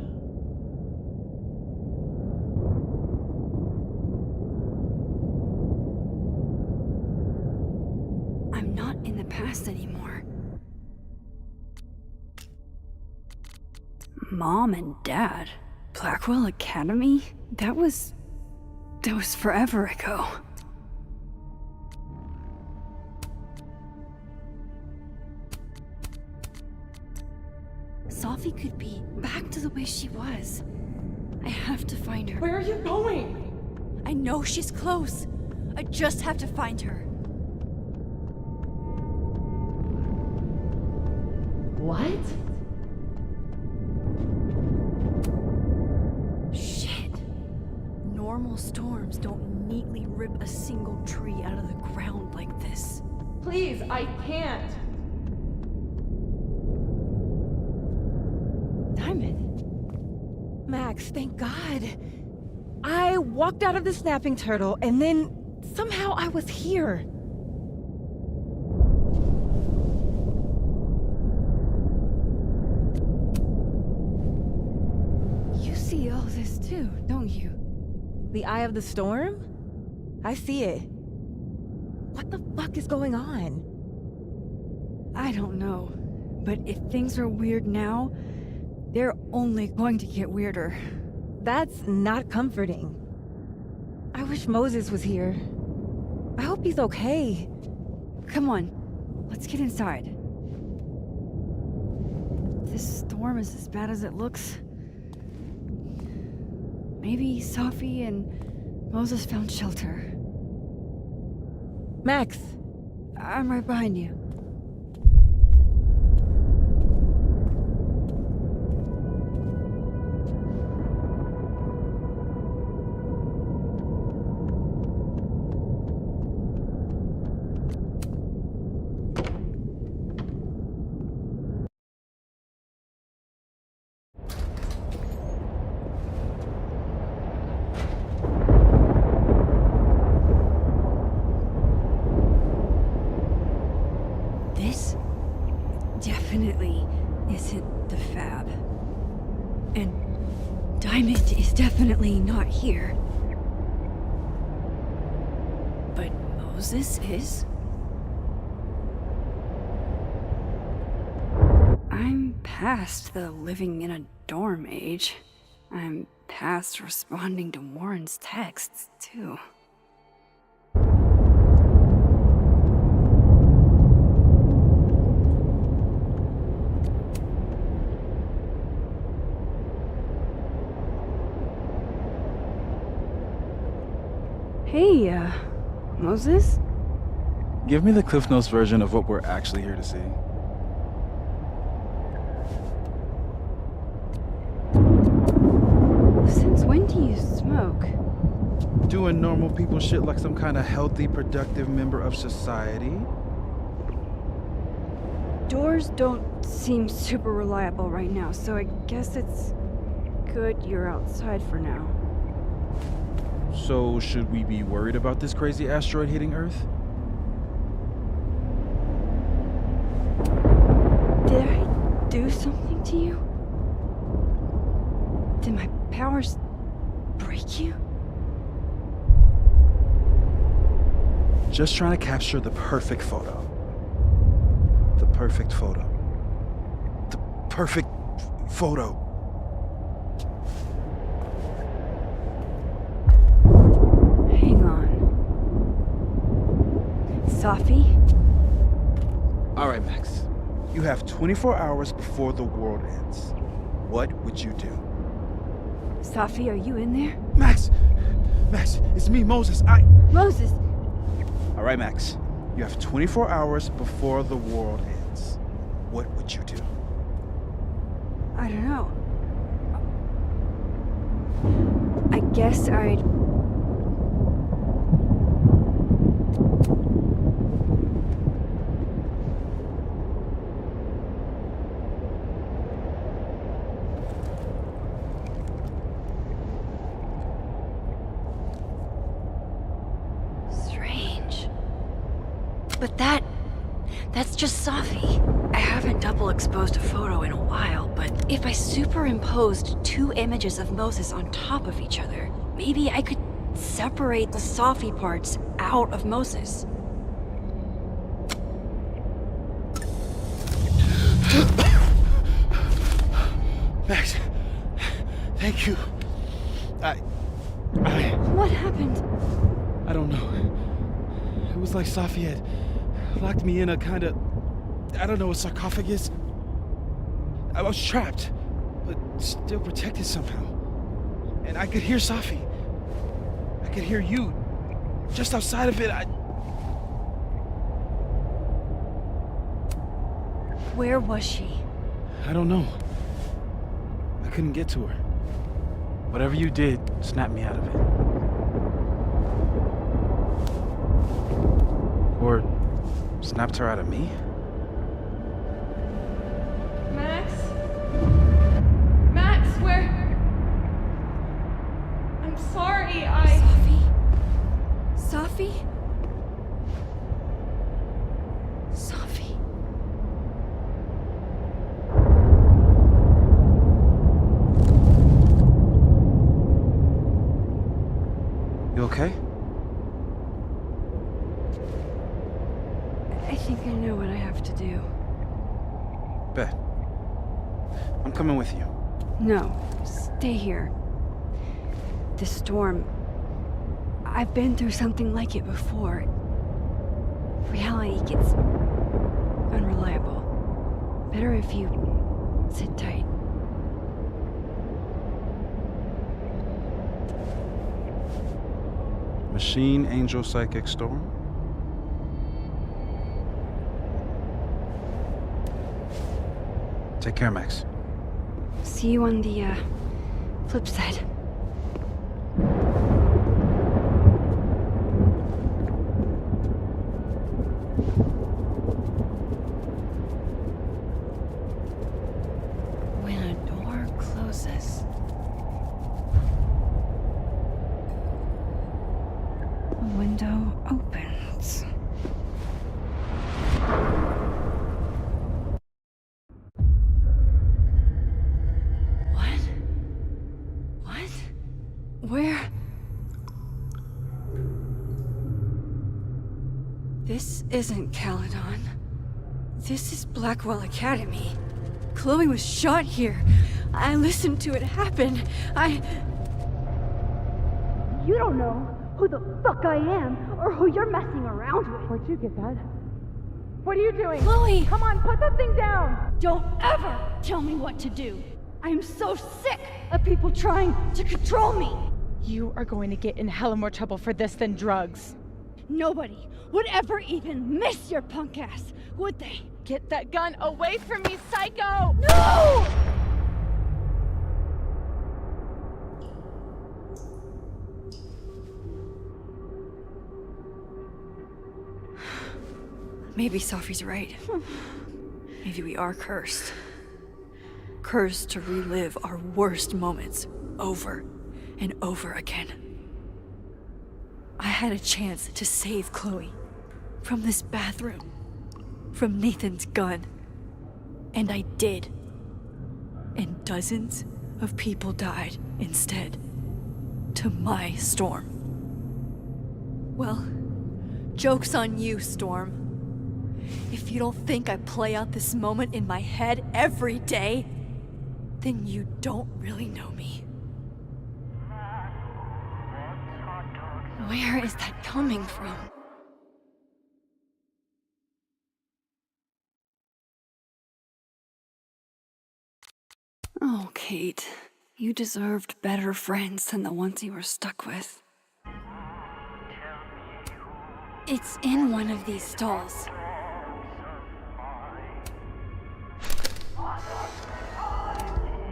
I'm not in the past anymore. Mom and Dad? Blackwell Academy? That was forever ago. Safi could be back to the way she was. I have to find her. Where are you going? I know she's close. I just have to find her. What? Shit. Normal storms don't neatly rip a single tree out of the ground like this. Please, I can't. Diamond. Max, thank God. I walked out of the snapping turtle and then somehow I was here. You see all this too, don't you? The eye of the storm? I see it. What the fuck is going on? I don't know, but if things are weird now, they're only going to get weirder. That's not comforting. I wish Moses was here. I hope he's okay. Come on, let's get inside. This storm is as bad as it looks. Maybe Safi and Moses found shelter. Max! I'm right behind you. This definitely isn't the Fab. And Diamond is definitely not here. But Moses is? I'm past the living in a dorm age. I'm past responding to Warren's texts, too. Hey, Moses? Give me the Cliff Notes version of what we're actually here to see. Since when do you smoke? Doing normal people shit like some kind of healthy, productive member of society. Doors don't seem super reliable right now, so I guess it's good you're outside for now. So, should we be worried about this crazy asteroid hitting Earth? Did I do something to you? Did my powers break you? Just trying to capture the perfect photo. The perfect photo. The perfect photo. Hang on. Safi? All right, Max. You have 24 hours before the world ends. What would you do? Safi, are you in there? Max! Max, it's me, Moses. Moses! All right, Max. You have 24 hours before the world ends. What would you do? I don't know. I guess I'd... Strange. But that's just Safi. I haven't double exposed a photo in a while, but if I superimposed two images of Moses on top of each other, maybe I could separate the Safi parts out of Moses. Max, thank you. What happened? I don't know. It was like Safi had locked me in a kind of, I don't know, a sarcophagus. I was trapped, but still protected somehow. And I could hear Safi. I could hear you. Just outside of it, Where was she? I don't know. I couldn't get to her. Whatever you did, snapped me out of it. Or snapped her out of me? Max? Max, where? I'm sorry, Safi? Safi. You okay? I think I know what I have to do. Bet. I'm coming with you. No, stay here. This storm... I've been through something like it before. Reality gets unreliable. Better if you sit tight. Machine Angel Psychic Storm? Take care, Max. See you on the, flip side. When a door closes, a window opens. Where? This isn't Caledon. This is Blackwell Academy. Chloe was shot here. I listened to it happen. You don't know who the fuck I am or who you're messing around with. Where'd you get that? What are you doing? Chloe! Come on, put that thing down! Don't ever tell me what to do. I am so sick of people trying to control me. You are going to get in hella more trouble for this than drugs. Nobody would ever even miss your punk ass, would they? Get that gun away from me, psycho! No! Maybe Sophie's right. Maybe we are cursed. Cursed to relive our worst moments over and over again. I had a chance to save Chloe from this bathroom, from Nathan's gun, and I did. And dozens of people died instead, to my Storm. Well, joke's on you, Storm. If you don't think I play out this moment in my head every day, then you don't really know me. Where is that coming from? Oh, Kate. You deserved better friends than the ones you were stuck with. It's in one of these stalls.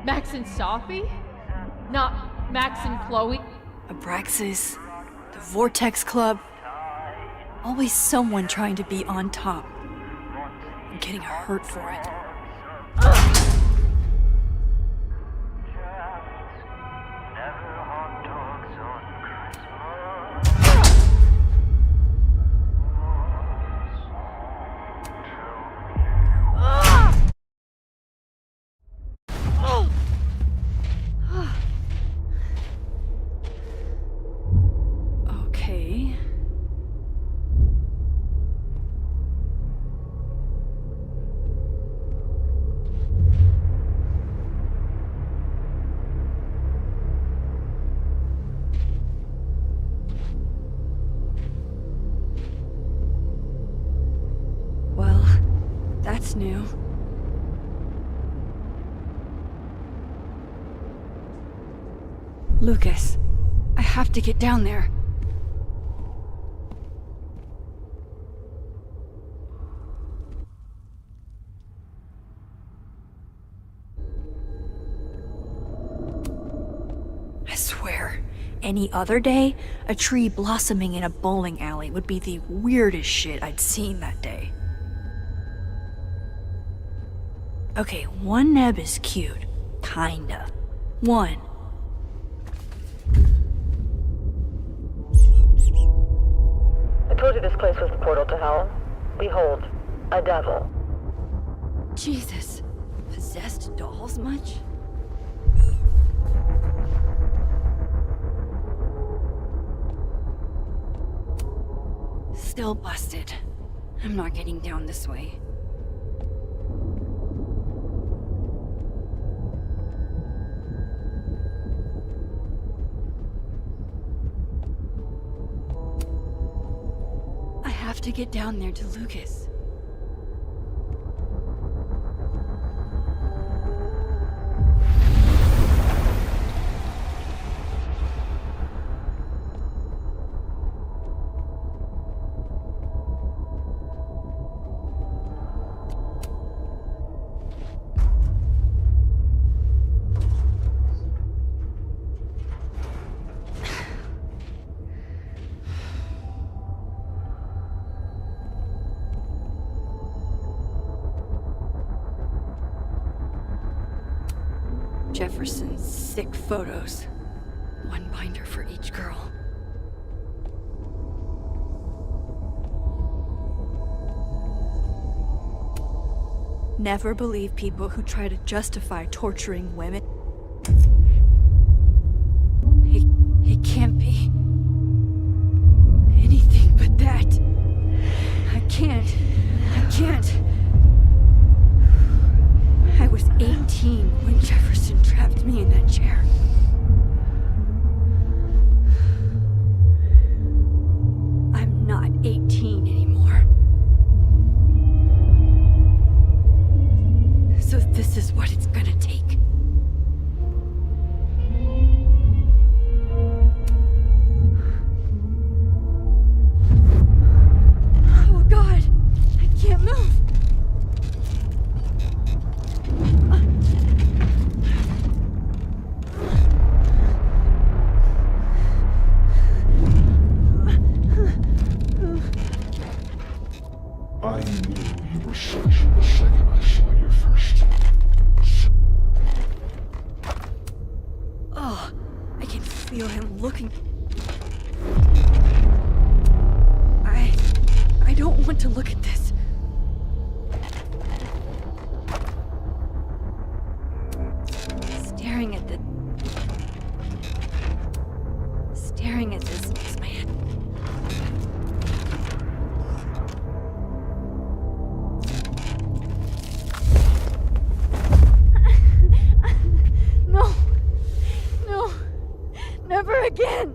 Max and Sophie? Not Max and Chloe? Abraxas, the Vortex Club. Always someone trying to be on top. And getting hurt for it. Okay. Well, that's new. Lucas, I have to get down there. I swear, any other day, a tree blossoming in a bowling alley would be the weirdest shit I'd seen that day. Okay, one neb is cute. Kinda. One. I told you this place was the portal to hell. Behold, a devil. Jesus. Possessed dolls much? Still busted. I'm not getting down this way. I have to get down there to Lucas. Jefferson's sick photos. One binder for each girl. Never believe people who try to justify torturing women. It can't be anything but that. I can't. I was 18 when Jefferson trapped me in that chair. I'm not 18 anymore. So this is what it's gonna take. Oh God, I can't move. I knew you were special the second I saw you first. Oh, I can feel him looking. I don't want to look at this. Staring at this makes my head. No. No. Never again.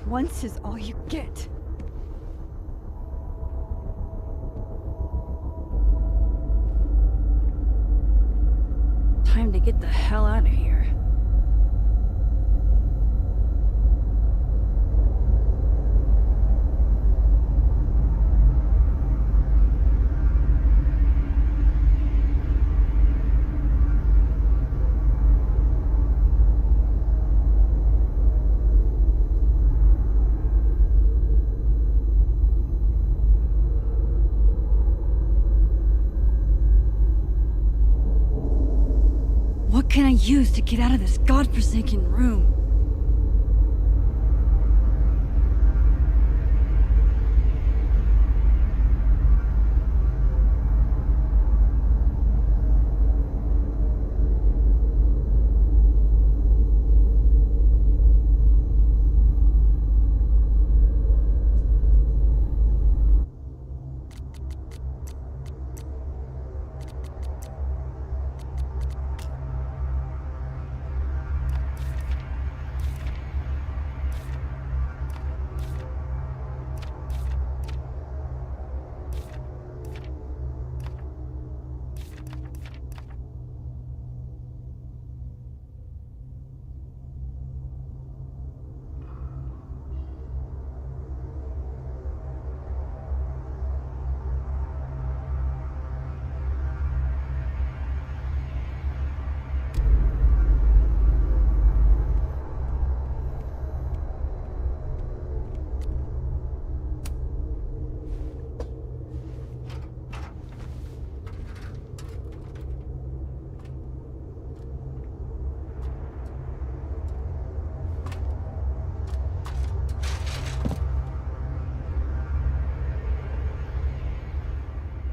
Once is all you get. Time to get the hell out of here. What can I use to get out of this godforsaken room?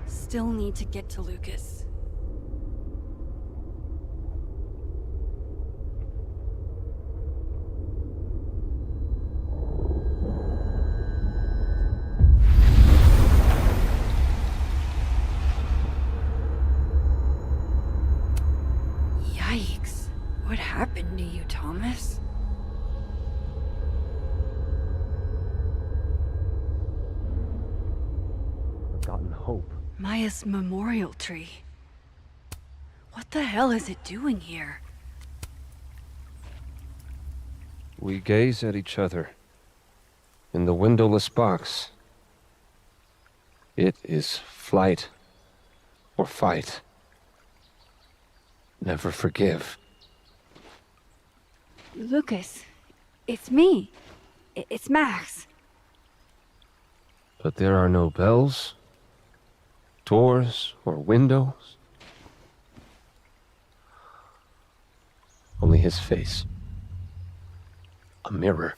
Still need to get to Lucas. Yikes. What happened to you, Thomas? Forgotten hope. Maya's memorial tree. What the hell is it doing here? We gaze at each other in the windowless box. It is flight or fight. Never forgive. Lucas, it's me. It's Max. But there are no bells, doors, or windows. Only his face. A mirror.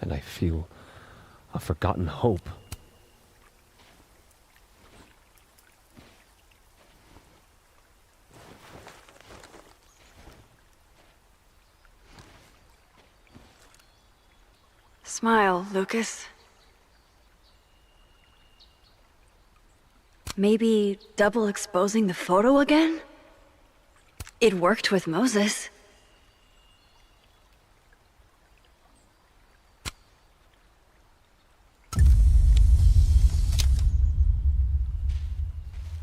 And I feel a forgotten hope. Smile, Lucas. Maybe double exposing the photo again? It worked with Moses.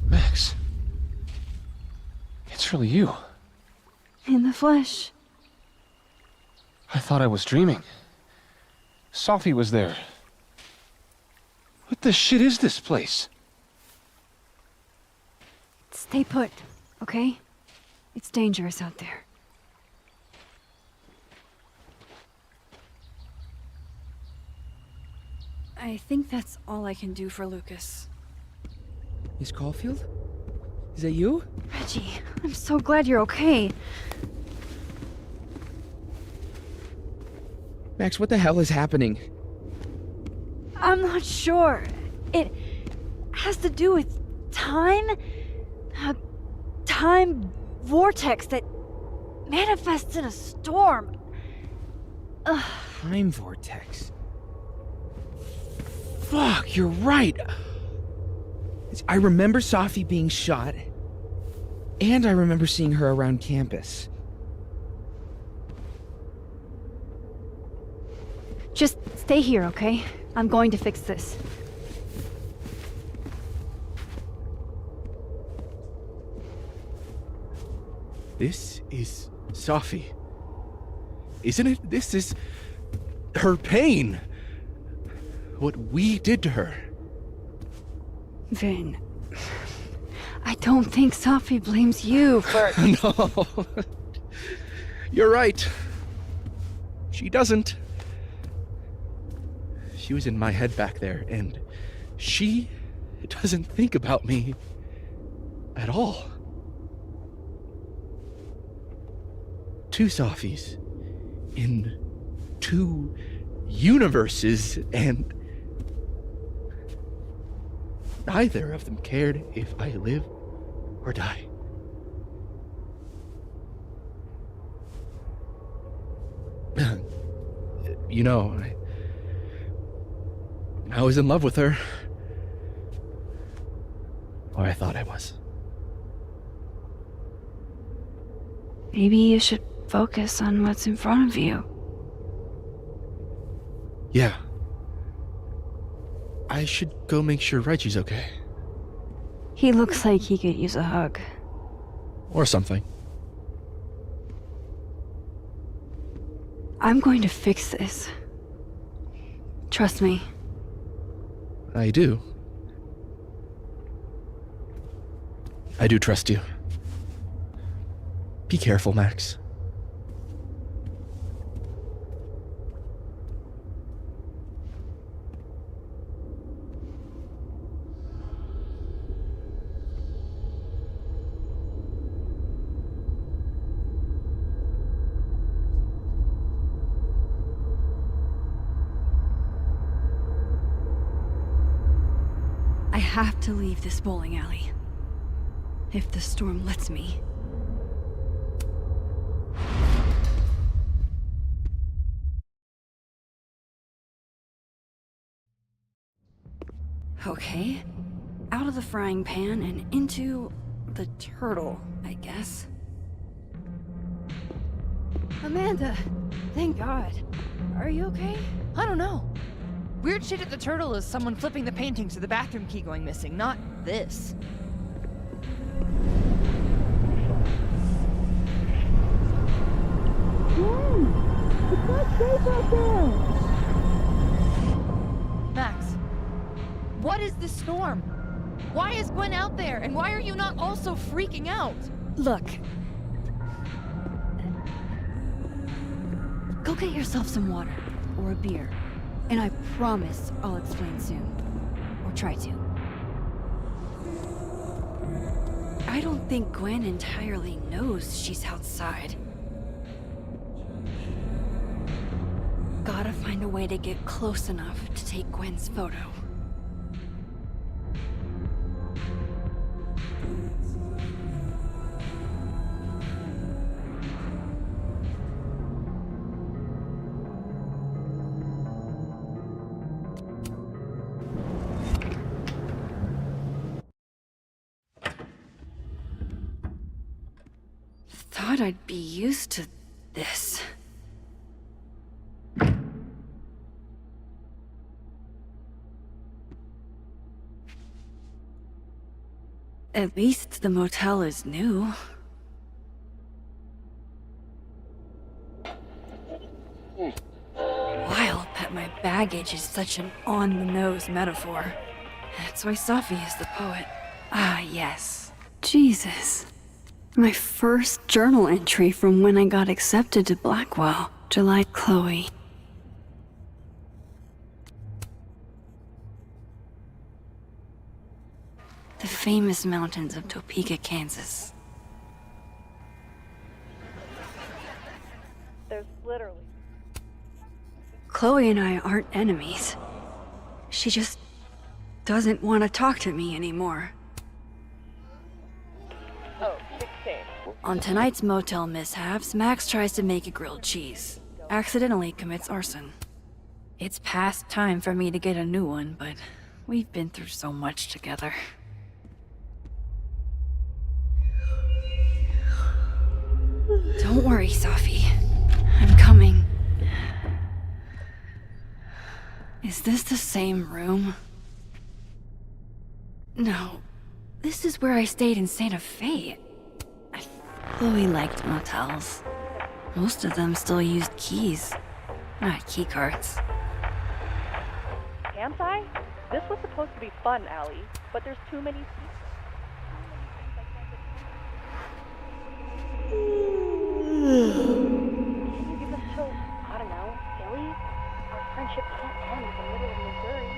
Max. It's really you. In the flesh. I thought I was dreaming. Sophie was there. What the shit is this place? Stay put, okay? It's dangerous out there. I think that's all I can do for Lucas. Miss Caulfield? Is that you? Reggie, I'm so glad you're okay. Max, what the hell is happening? I'm not sure. It has to do with time? A time vortex that manifests in a storm. Ugh. Time vortex. Fuck, you're right. I remember Sophie being shot, and I remember seeing her around campus. Just stay here, okay? I'm going to fix this. This is Sophie. Isn't it? This is her pain. What we did to her. Vin, I don't think Sophie blames you for... No. You're right. She doesn't. She was in my head back there, and she doesn't think about me at all. Two Sophies in two universes, and neither of them cared if I live or die. You know, I was in love with her. Or I thought I was. Maybe you should focus on what's in front of you. Yeah. I should go make sure Reggie's okay. He looks like he could use a hug. Or something. I'm going to fix this. Trust me. I do. I do trust you. Be careful, Max. I have to leave this bowling alley. If the storm lets me. Okay. Out of the frying pan and into the turtle, I guess. Amanda, Thank God. Are you okay? I don't know. Weird shit at the turtle is someone flipping the paintings or the bathroom key going missing, not this. It's not safe out there! Max, what is this storm? Why is Gwen out there? And why are you not also freaking out? Look. Go get yourself some water. Or a beer. And I promise I'll explain soon. Or try to. I don't think Gwen entirely knows she's outside. Gotta find a way to get close enough to take Gwen's photo. Thought I'd be used to this. At least the motel is new. Wild that my baggage is such an on-the-nose metaphor. That's why Safi is the poet. Ah, yes. Jesus. My first journal entry from when I got accepted to Blackwell. July, Chloe. The famous mountains of Topeka, Kansas. There's literally... Chloe and I aren't enemies. She just doesn't want to talk to me anymore. Oh, 16. On tonight's motel mishaps, Max tries to make a grilled cheese. Accidentally commits arson. It's past time for me to get a new one, but we've been through so much together. Don't worry, Safi. I'm coming. Is this the same room? No. This is where I stayed in Santa Fe. Chloe liked motels. Most of them still used keys, not keycards. Can't I? This was supposed to be fun, Allie, but there's too many people. Can you give us till, I don't know, Philly? Our friendship can't end in the middle of Missouri.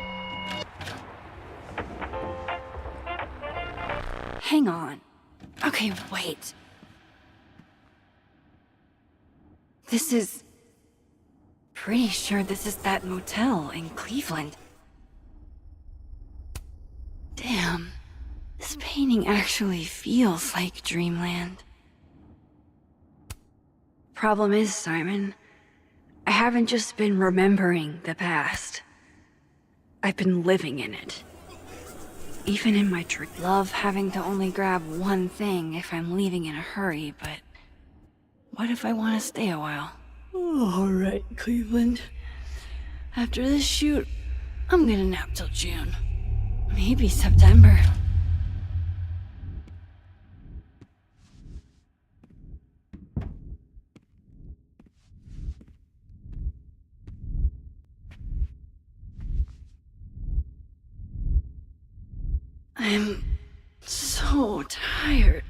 Hang on. Okay, wait. This is... Pretty sure this is that motel in Cleveland. Damn. This painting actually feels like dreamland. Problem is, Simon, I haven't just been remembering the past. I've been living in it. Even in my trip, love having to only grab one thing if I'm leaving in a hurry, but what if I want to stay a while? Alright, Cleveland. After this shoot, I'm gonna nap till June. Maybe September. I'm so tired.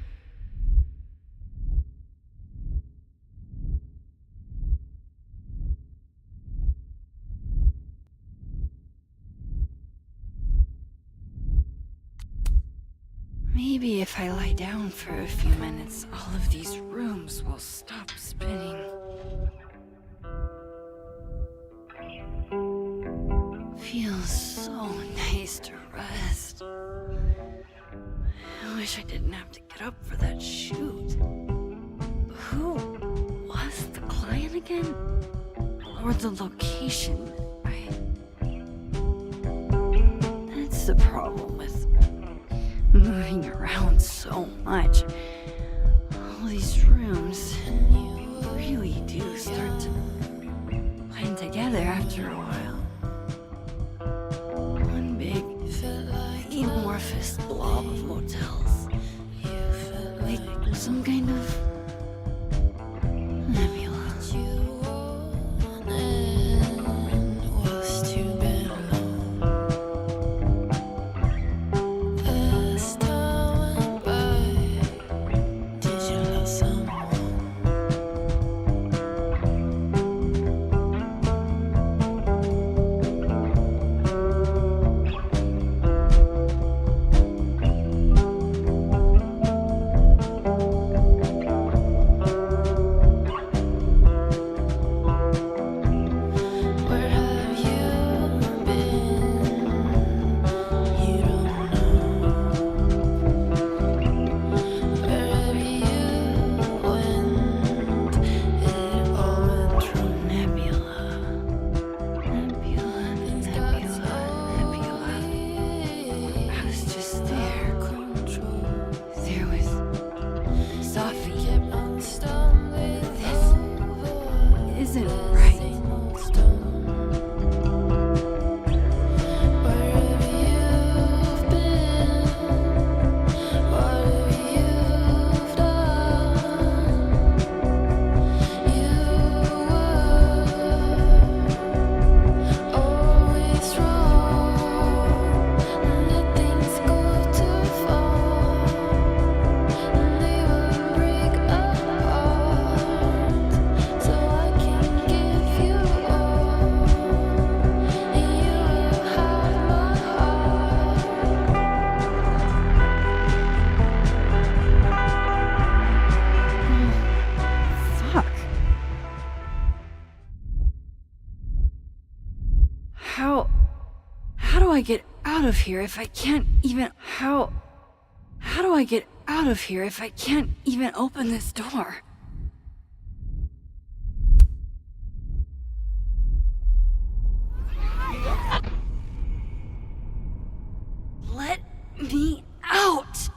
Maybe if I lie down for a few minutes, all of these rooms will stop spinning. Feels so nice to rest. I wish I didn't have to get up for that shoot. Who was the client again? Or the location? That's the problem with moving around so much. All these rooms, you really do start to blend together after a while. One big, amorphous blob of motels. Like some kind of nebula. How do I get out of here if I can't even... How do I get out of here if I can't even open this door? Let me out!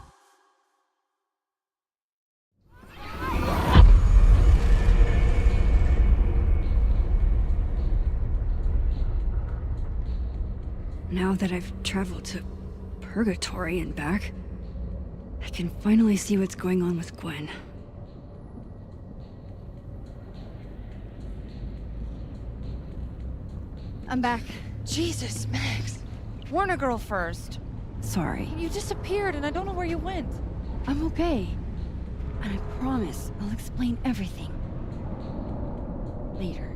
Now that I've traveled to Purgatory and back, I can finally see what's going on with Gwen. I'm back. Jesus, Max. Warn a girl first. Sorry. You disappeared and I don't know where you went. I'm okay. And I promise I'll explain everything. Later.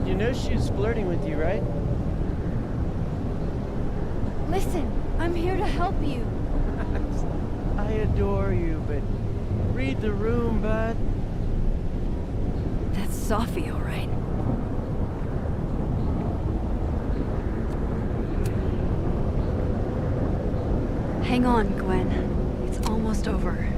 You know she's flirting with you, right? Listen, I'm here to help you. I adore you, but read the room, bud. That's Sophie, all right. Hang on, Gwen. It's almost over.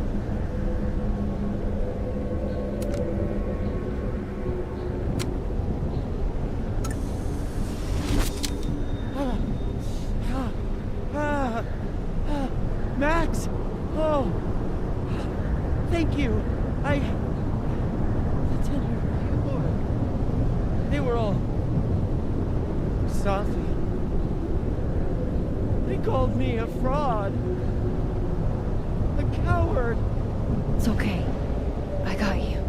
Max! Oh! Thank you! The tender Lord. They were all... Sophie. They called me a fraud. A coward. It's okay. I got you.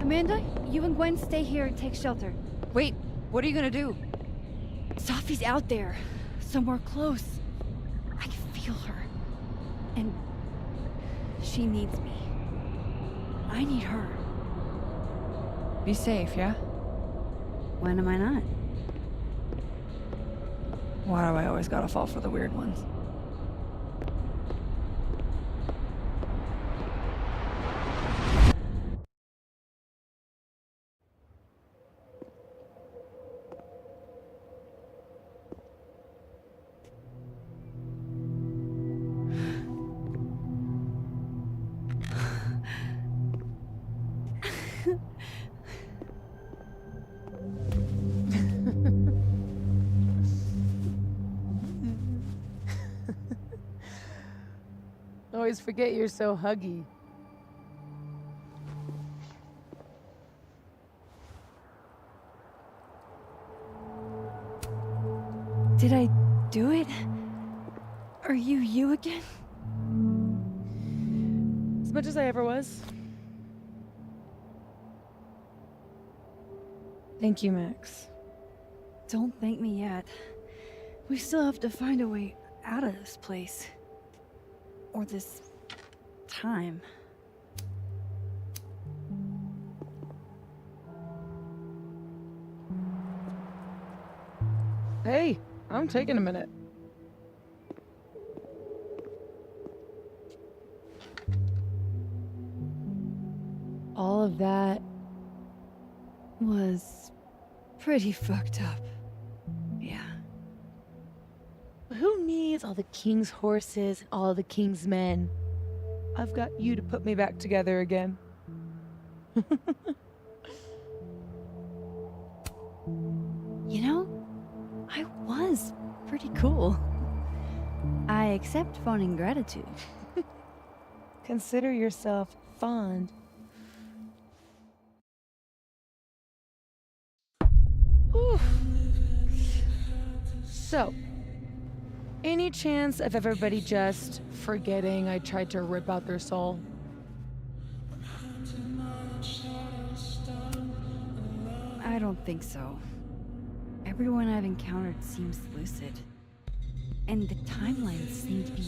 Amanda, you and Gwen stay here and take shelter. Wait, what are you gonna do? Sophie's out there. Somewhere close. I can feel her. And she needs me. I need her. Be safe, yeah? When am I not? Why do I always gotta fall for the weird ones? Always forget you're so huggy. Did I do it? Are you again? As much as I ever was. Thank you, Max. Don't thank me yet. We still have to find a way out of this place. Or this time. Hey, I'm taking a minute. All of that was pretty fucked up. Yeah. Who needs all the king's horses and all the king's men? I've got you to put me back together again. You know, I was pretty cool. I accept fawning gratitude. Consider yourself fond. Oof. So, any chance of everybody just forgetting I tried to rip out their soul? I don't think so. Everyone I've encountered seems lucid. And the timelines seem to be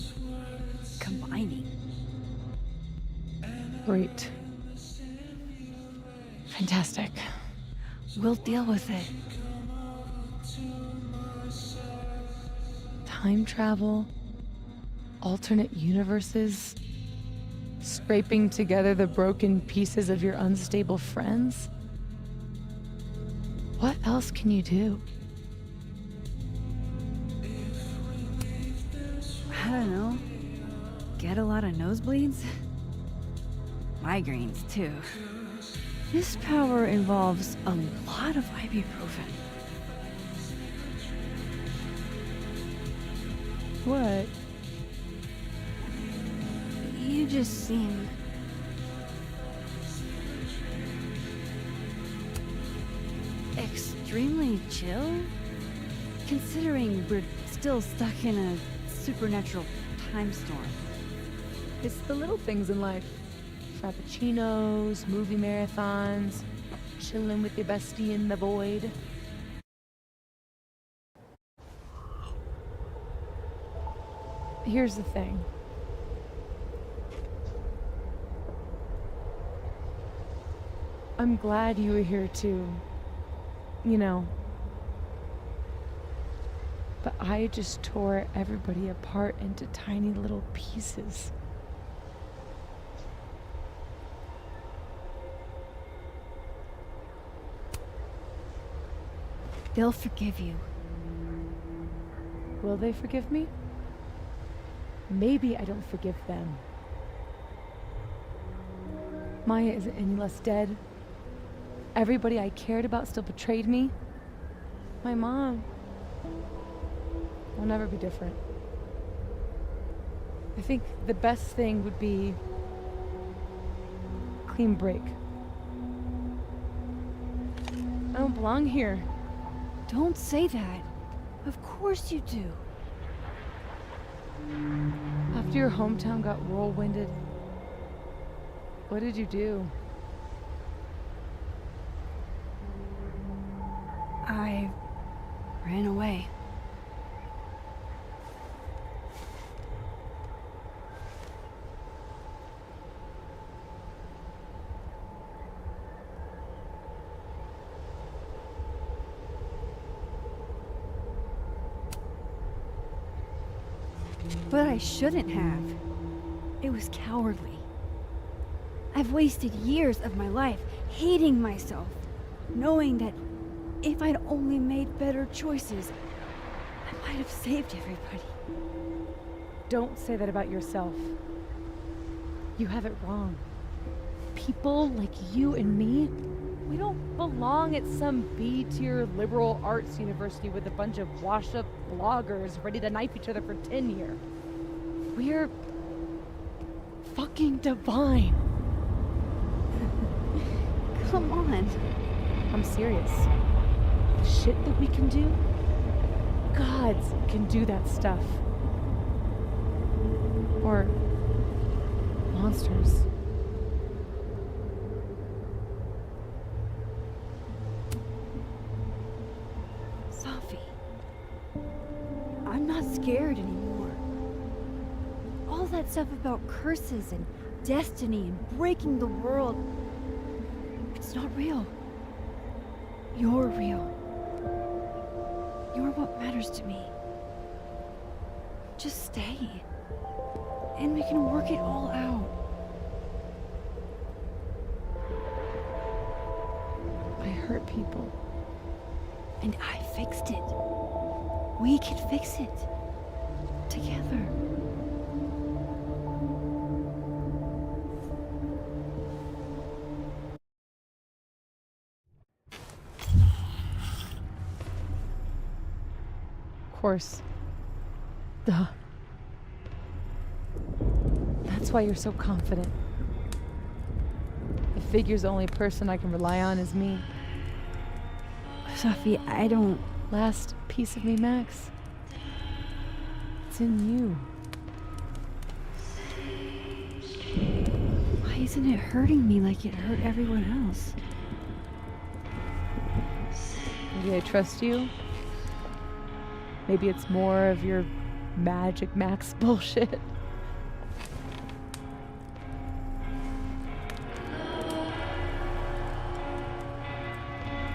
combining. Great. Fantastic. We'll deal with it. Time travel, alternate universes, scraping together the broken pieces of your unstable friends. What else can you do? I don't know. Get a lot of nosebleeds? Migraines, too. This power involves a lot of ibuprofen. What? You just seem... extremely chill? Considering we're still stuck in a supernatural time storm. It's the little things in life. Frappuccinos, movie marathons, chilling with your bestie in the void. Here's the thing. I'm glad you were here too. You know. But I just tore everybody apart into tiny little pieces. They'll forgive you. Will they forgive me? Maybe I don't forgive them. Maya isn't any less dead. Everybody I cared about still betrayed me. My mom will never be different. I think the best thing would be clean break. I don't belong here. Don't say that. Of course you do. After your hometown got whirlwinded, what did you do? I ran away. But I shouldn't have. It was cowardly. I've wasted years of my life hating myself, knowing that if I'd only made better choices, I might have saved everybody. Don't say that about yourself. You have it wrong. People like you and me, we don't belong at some B-tier liberal arts university with a bunch of washed-up bloggers ready to knife each other for tenure. We're fucking divine. Come on. I'm serious. The shit that we can do, gods can do that stuff. Or monsters. Safi, I'm not scared anymore. All that stuff about curses and destiny and breaking the world, it's not real. You're real. You're what matters to me. Just stay, and we can work it all out. I hurt people. And I fixed it. We can fix it. Together. Of course. Duh. That's why you're so confident. It figures the only person I can rely on is me. Safi, I don't... Last piece of me, Max. It's in you. Why isn't it hurting me like it hurt everyone else? Maybe I trust you. Maybe it's more of your Magic Max bullshit.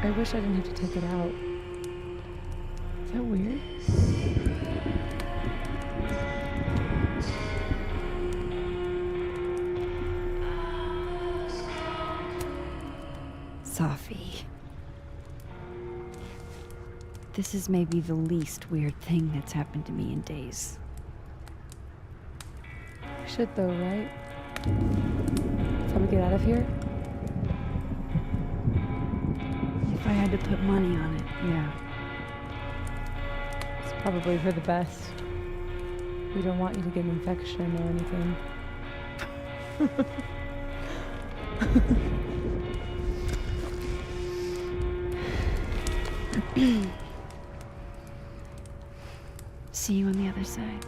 I wish I didn't have to take it out. Is that weird? Safi. This is maybe the least weird thing that's happened to me in days. Should though, right? Shall we get out of here? If I had to put money on it, yeah. It's probably for the best. We don't want you to get an infection or anything. See you on the other side.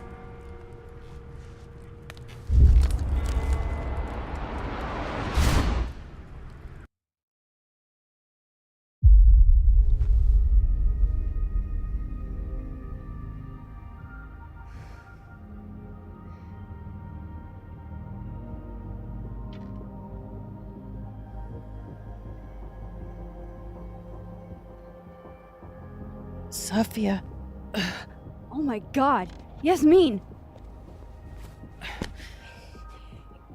Safia. Oh my god! Yasmin!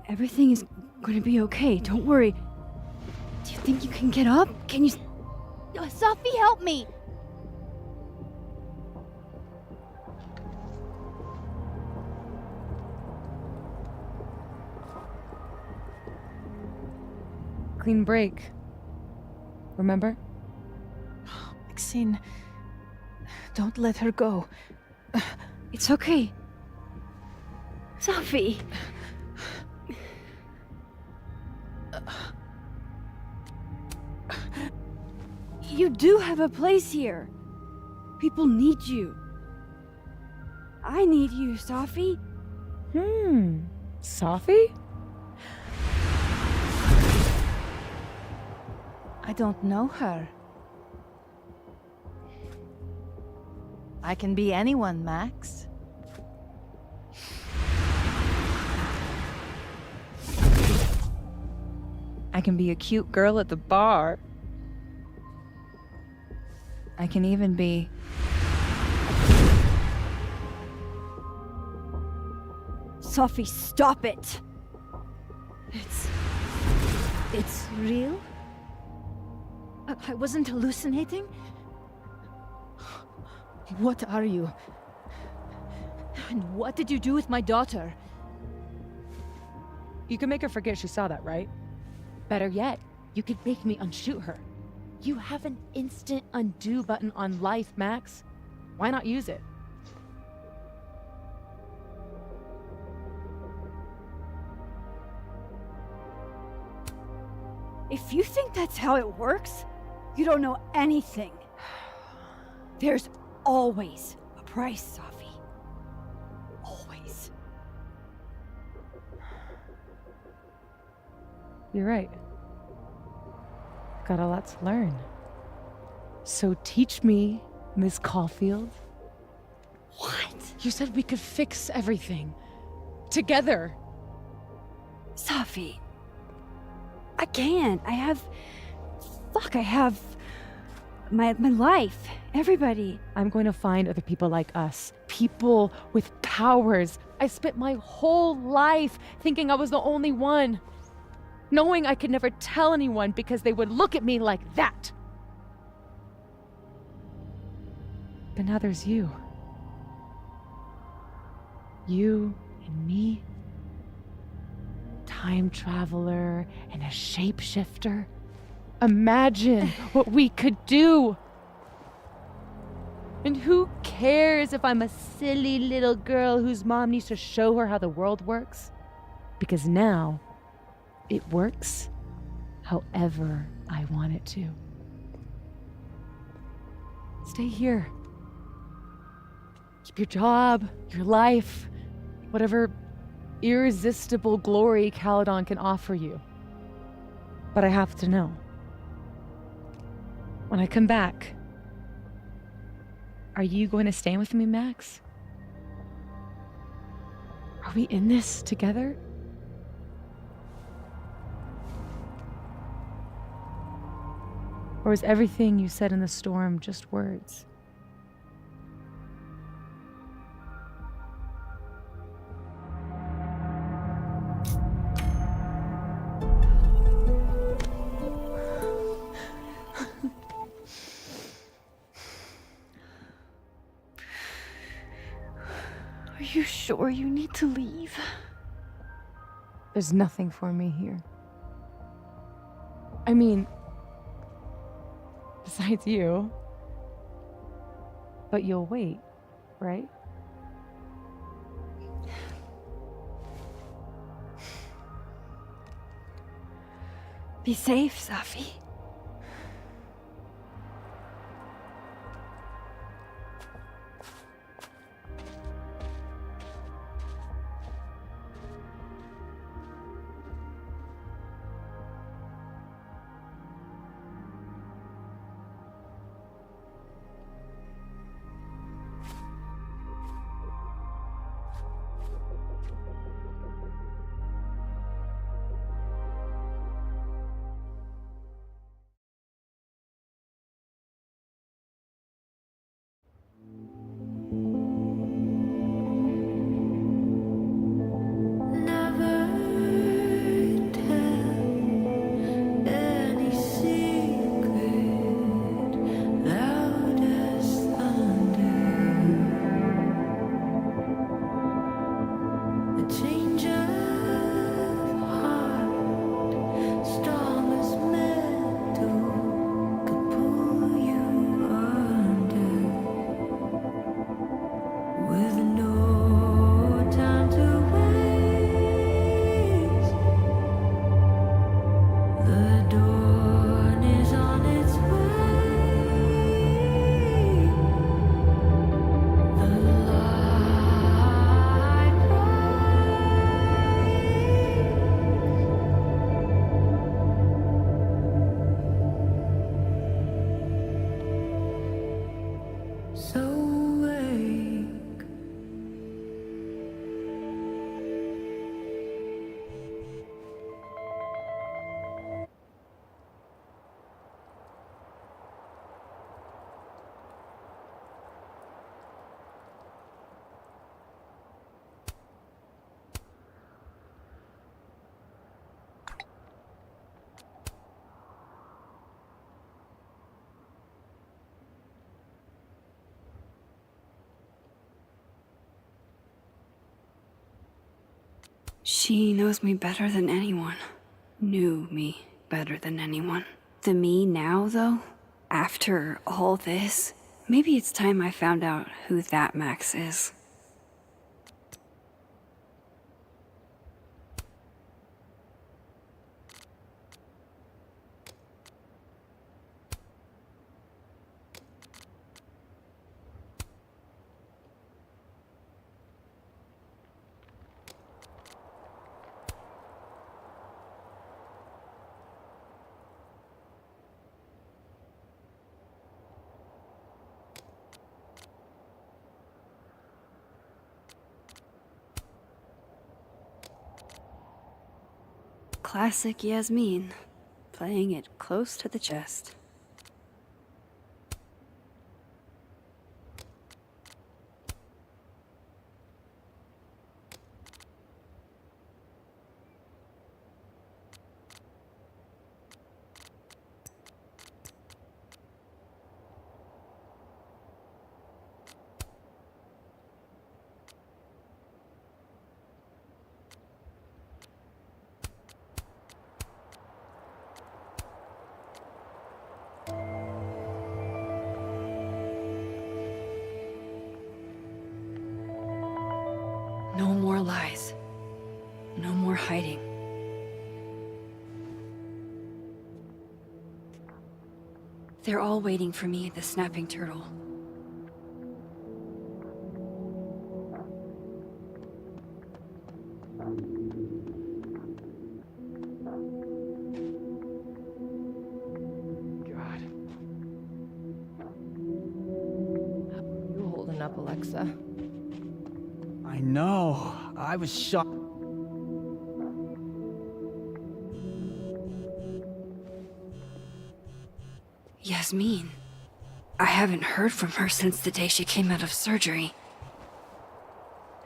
Everything is gonna be okay, don't worry. Do you think you can get up? Can you... Safi, help me! Clean break. Remember? Maxine, don't let her go. It's okay. Safi! You do have a place here. People need you. I need you, Safi. Safi? I don't know her. I can be anyone, Max. I can be a cute girl at the bar. I can even be... Safi, stop it! It's real? I wasn't hallucinating? What are you? And what did you do with my daughter? You can make her forget she saw that, right? Better yet, you could make me unshoot her. You have an instant undo button on life, Max. Why not use it? If you think that's how it works, you don't know anything. There's always a price, Safi. Always. You're right. Got a lot to learn. So teach me, Miss Caulfield. What? You said we could fix everything. Together. Safi. I can't. I have my life. Everybody. I'm going to find other people like us. People with powers. I spent my whole life thinking I was the only one. Knowing I could never tell anyone because they would look at me like that. But now there's you. You and me. Time traveler and a shapeshifter. Imagine what we could do. And who cares if I'm a silly little girl whose mom needs to show her how the world works? Because now, it works however I want it to. Stay here. Keep your job, your life, whatever irresistible glory Caledon can offer you. But I have to know. When I come back, are you going to stay with me, Max? we in this together? Or is everything you said in the storm just words? Are you sure you need to leave? There's nothing for me here. I mean, besides you. But you'll wait, right? Be safe, Safi. She knows me better than anyone. Knew me better than anyone. The me now, though, after all this, maybe it's time I found out who that Max is. Classic Yasmin, playing it close to the chest. No more lies. No more hiding. They're all waiting for me at the Snapping Turtle. God. How are you holding up, Alexa? I know. I was shocked. Yasmin. I haven't heard from her since the day she came out of surgery.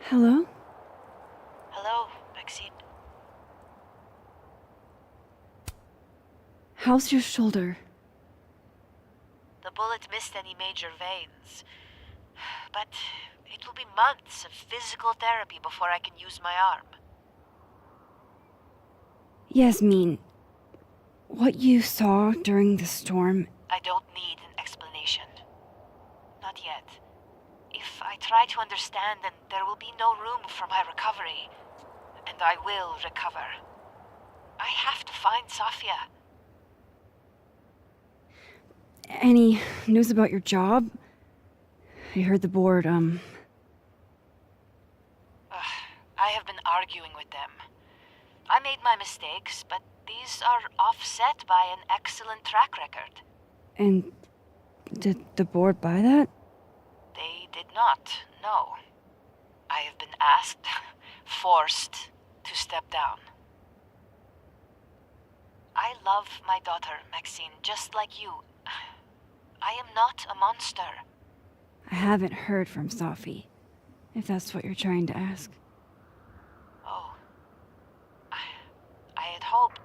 Hello? Hello, Maxine. How's your shoulder? The bullet missed any major veins. But it will be months of physical therapy before I can use my arm. Yasmin, what you saw during the storm... I don't need an explanation. Not yet. If I try to understand, then there will be no room for my recovery. And I will recover. I have to find Safia. Any news about your job? I heard the board, I have been arguing with them. I made my mistakes, but these are offset by an excellent track record. And did the board buy that? They did not, no. I have been asked, forced to step down. I love my daughter, Maxine, just like you. I am not a monster. I haven't heard from Safi, if that's what you're trying to ask. Oh. I had hoped.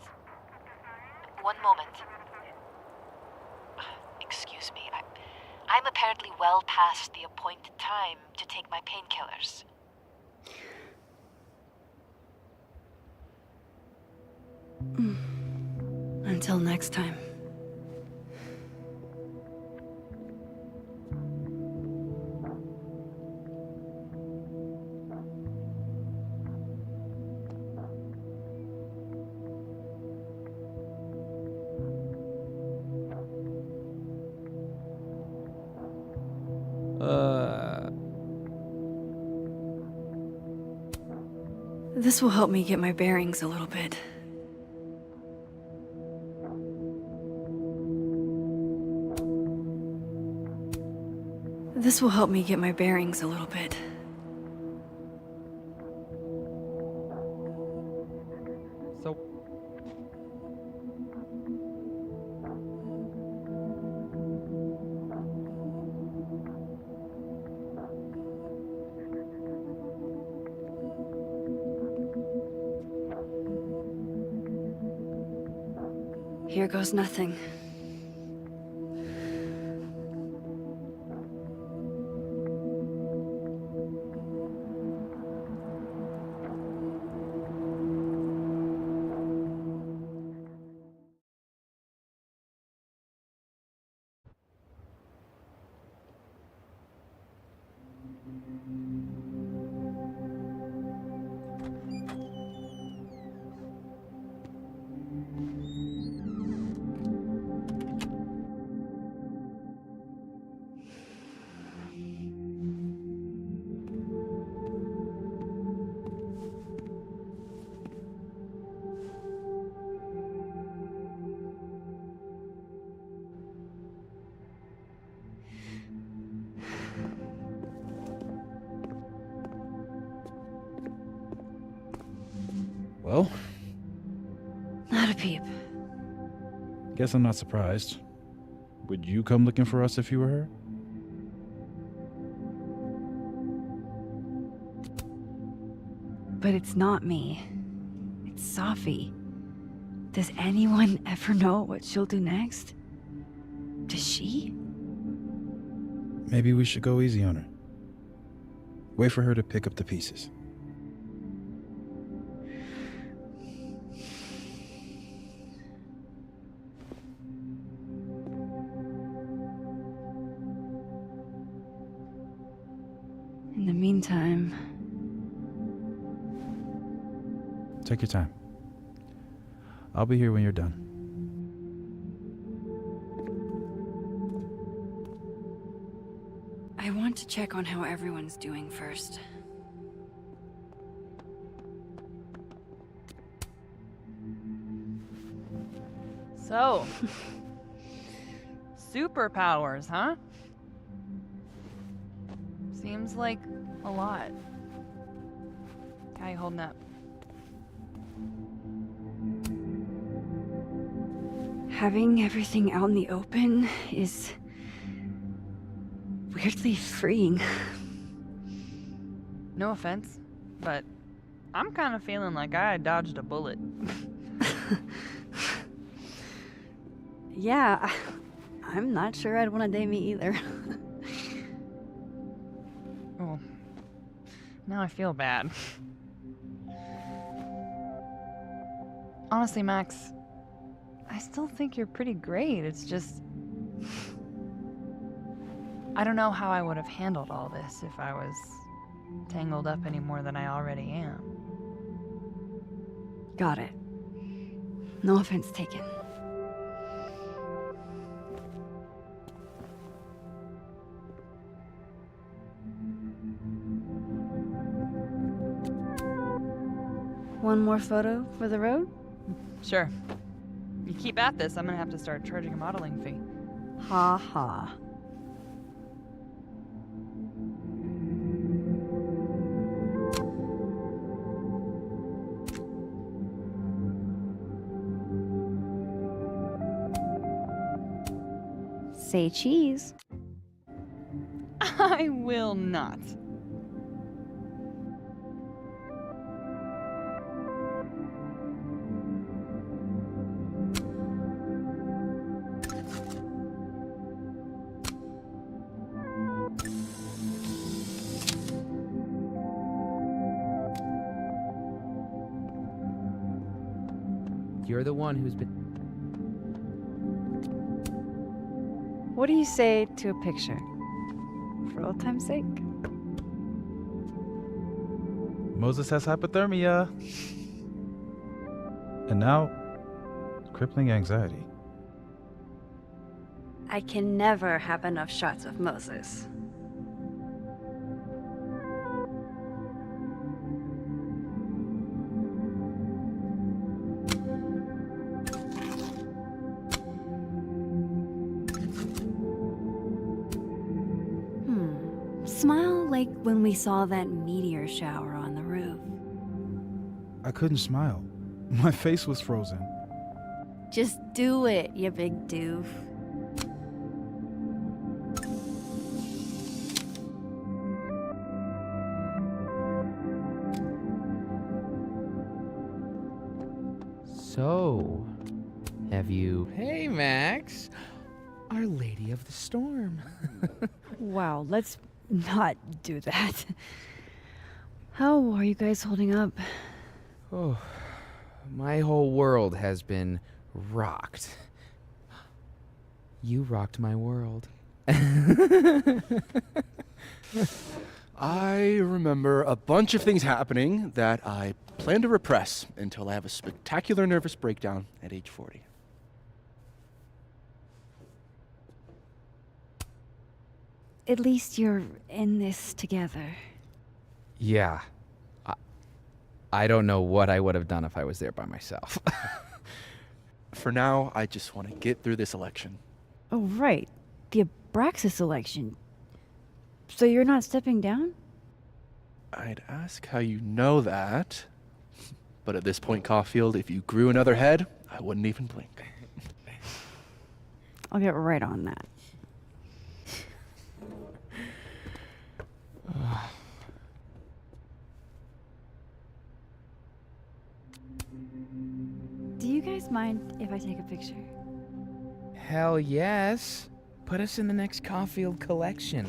One moment. Excuse me. I'm apparently well past the appointed time to take my painkillers. Until next time. This will help me get my bearings a little bit. This will help me get my bearings a little bit. So... Here goes nothing. Well? Not a peep. Guess I'm not surprised. Would you come looking for us if you were her? But it's not me. It's Safi. Does anyone ever know what she'll do next? Does she? Maybe we should go easy on her. Wait for her to pick up the pieces. In the meantime... Take your time. I'll be here when you're done. I want to check on how everyone's doing first. So, superpowers, huh? Seems like a lot. How you holding up? Having everything out in the open is weirdly freeing. No offense, but I'm kind of feeling like I dodged a bullet. Yeah, I'm not sure I'd want to date me either. Oh, now I feel bad. Honestly, Max, I still think you're pretty great. It's just, I don't know how I would have handled all this if I was tangled up any more than I already am. Got it. No offense taken. One more photo for the road? Sure. You keep at this, I'm gonna have to start charging a modeling fee. Ha ha. Say cheese. I will not. You're the one who's been... What do you say to a picture? For old time's sake? Moses has hypothermia. And now, crippling anxiety. I can never have enough shots of Moses. Smile like when we saw that meteor shower on the roof. I couldn't smile. My face was frozen. Just do it, you big doof. So, have you... Hey, Max! Our Lady of the Storm. Wow, let's not do that. How are you guys holding up? Oh, my whole world has been rocked. You rocked my world. I remember a bunch of things happening that I plan to repress until I have a spectacular nervous breakdown at age 40. At least you're in this together. Yeah. I don't know what I would have done if I was there by myself. For now, I just want to get through this election. Oh, right. The Abraxas election. So you're not stepping down? I'd ask how you know that. But at this point, Caulfield, if you grew another head, I wouldn't even blink. I'll get right on that. Do you guys mind if I take a picture? Hell yes. Put us in the next Caulfield collection.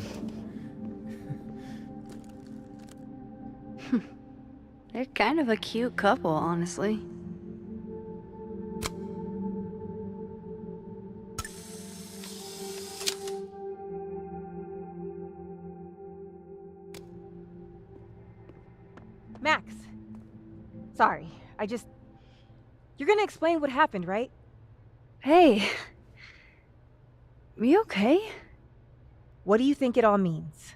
They're kind of a cute couple, honestly. Max. Sorry, You're gonna explain what happened, right? Hey. You okay? What do you think it all means?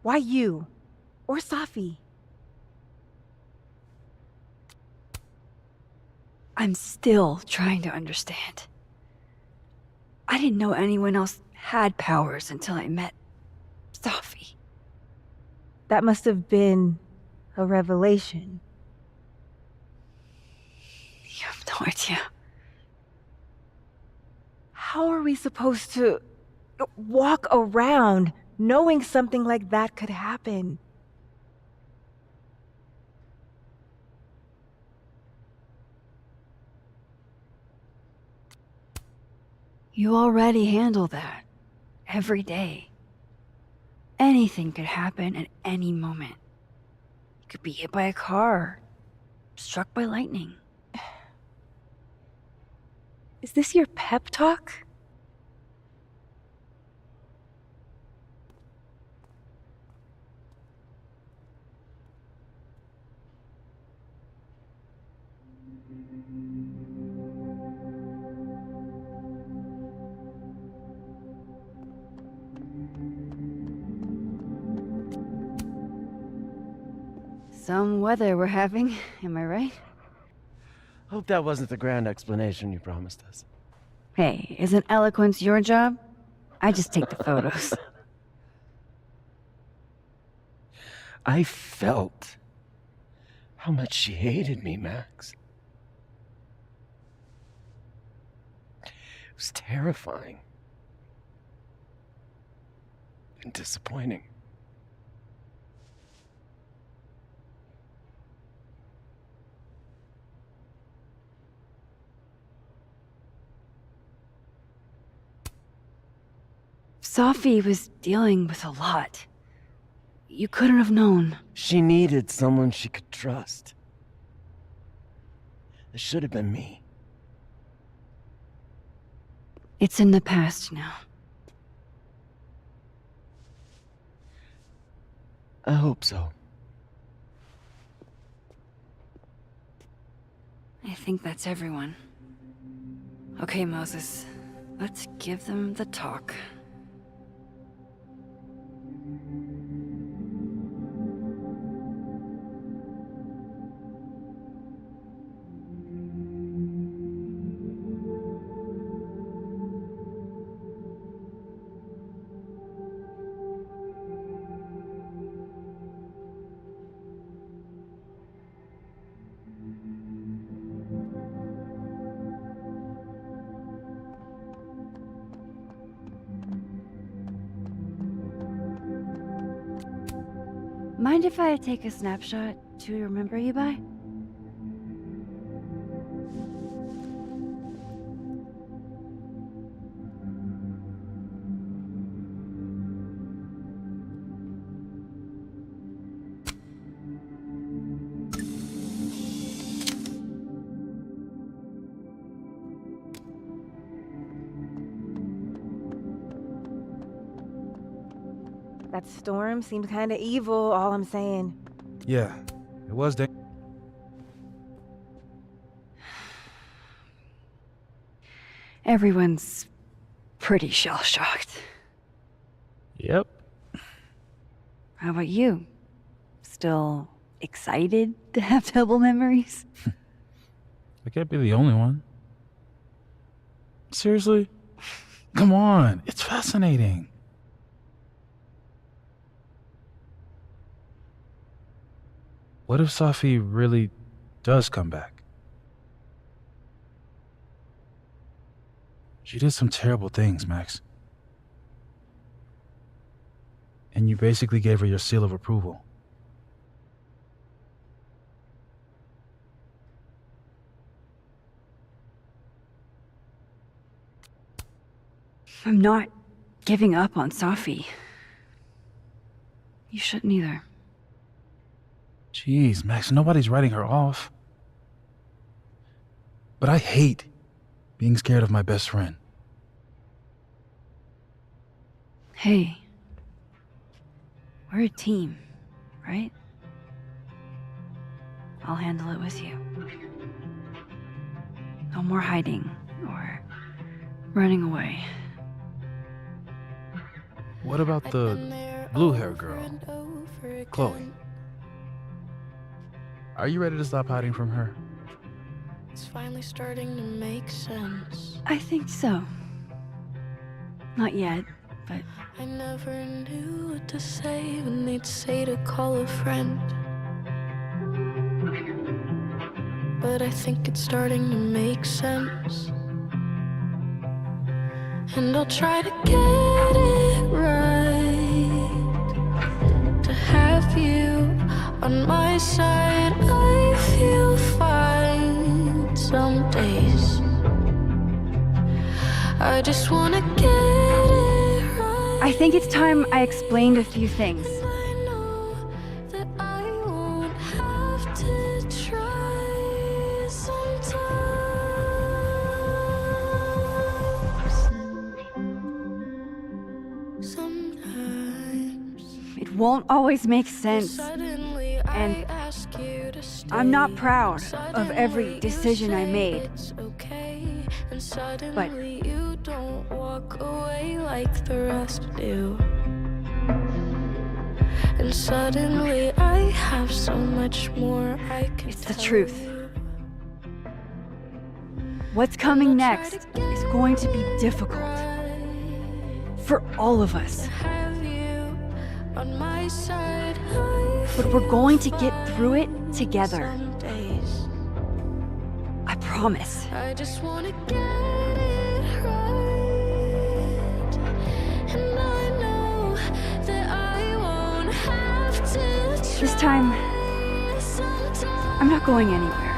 Why you? Or Safi? I'm still trying to understand. I didn't know anyone else had powers until I met Safi. That must have been a revelation. idea. How are we supposed to walk around knowing something like that could happen? You already handle that. Every day. Anything could happen at any moment. You could be hit by a car. Struck by lightning. Is this your pep talk? Some weather we're having, am I right? Hope that wasn't the grand explanation you promised us. Hey, isn't eloquence your job? I just take the photos. I felt how much she hated me, Max. It was terrifying. And disappointing. Safi was dealing with a lot. You couldn't have known. She needed someone she could trust. It should have been me. It's in the past now. I hope so. I think that's everyone. Okay, Moses. Let's give them the talk. Mind if I take a snapshot to remember you by? That storm seemed kind of evil, all I'm saying. Yeah, it was dangerous. Everyone's pretty shell-shocked. Yep. How about you? Still excited to have double memories? I can't be the only one. Seriously? Come on, it's fascinating. What if Safi really does come back? She did some terrible things, Max. And you basically gave her your seal of approval. I'm not giving up on Safi. You shouldn't either. Jeez, Max, nobody's writing her off. But I hate being scared of my best friend. Hey. We're a team, right? I'll handle it with you. No more hiding or running away. What about the blue-haired girl, Chloe? Are you ready to stop hiding from her? It's finally starting to make sense. I think so. Not yet, but... I never knew what to say when they'd say to call a friend. But but I think it's starting to make sense. And I'll try to get it right, to have you on my side. I feel fine some days. I just wanna get it right. I think it's time I explained a few things. That I won't have to try sometimes. It won't always make sense. And I'm not proud of every decision I made. But you don't walk away like the rest do. And suddenly I have so much more I can it's the truth. What's coming next is going to be difficult. For all of us. On my side, but we're going to get through it together. I promise. I just wanna get it right. And I know that I won't have to try. This time, I'm not going anywhere.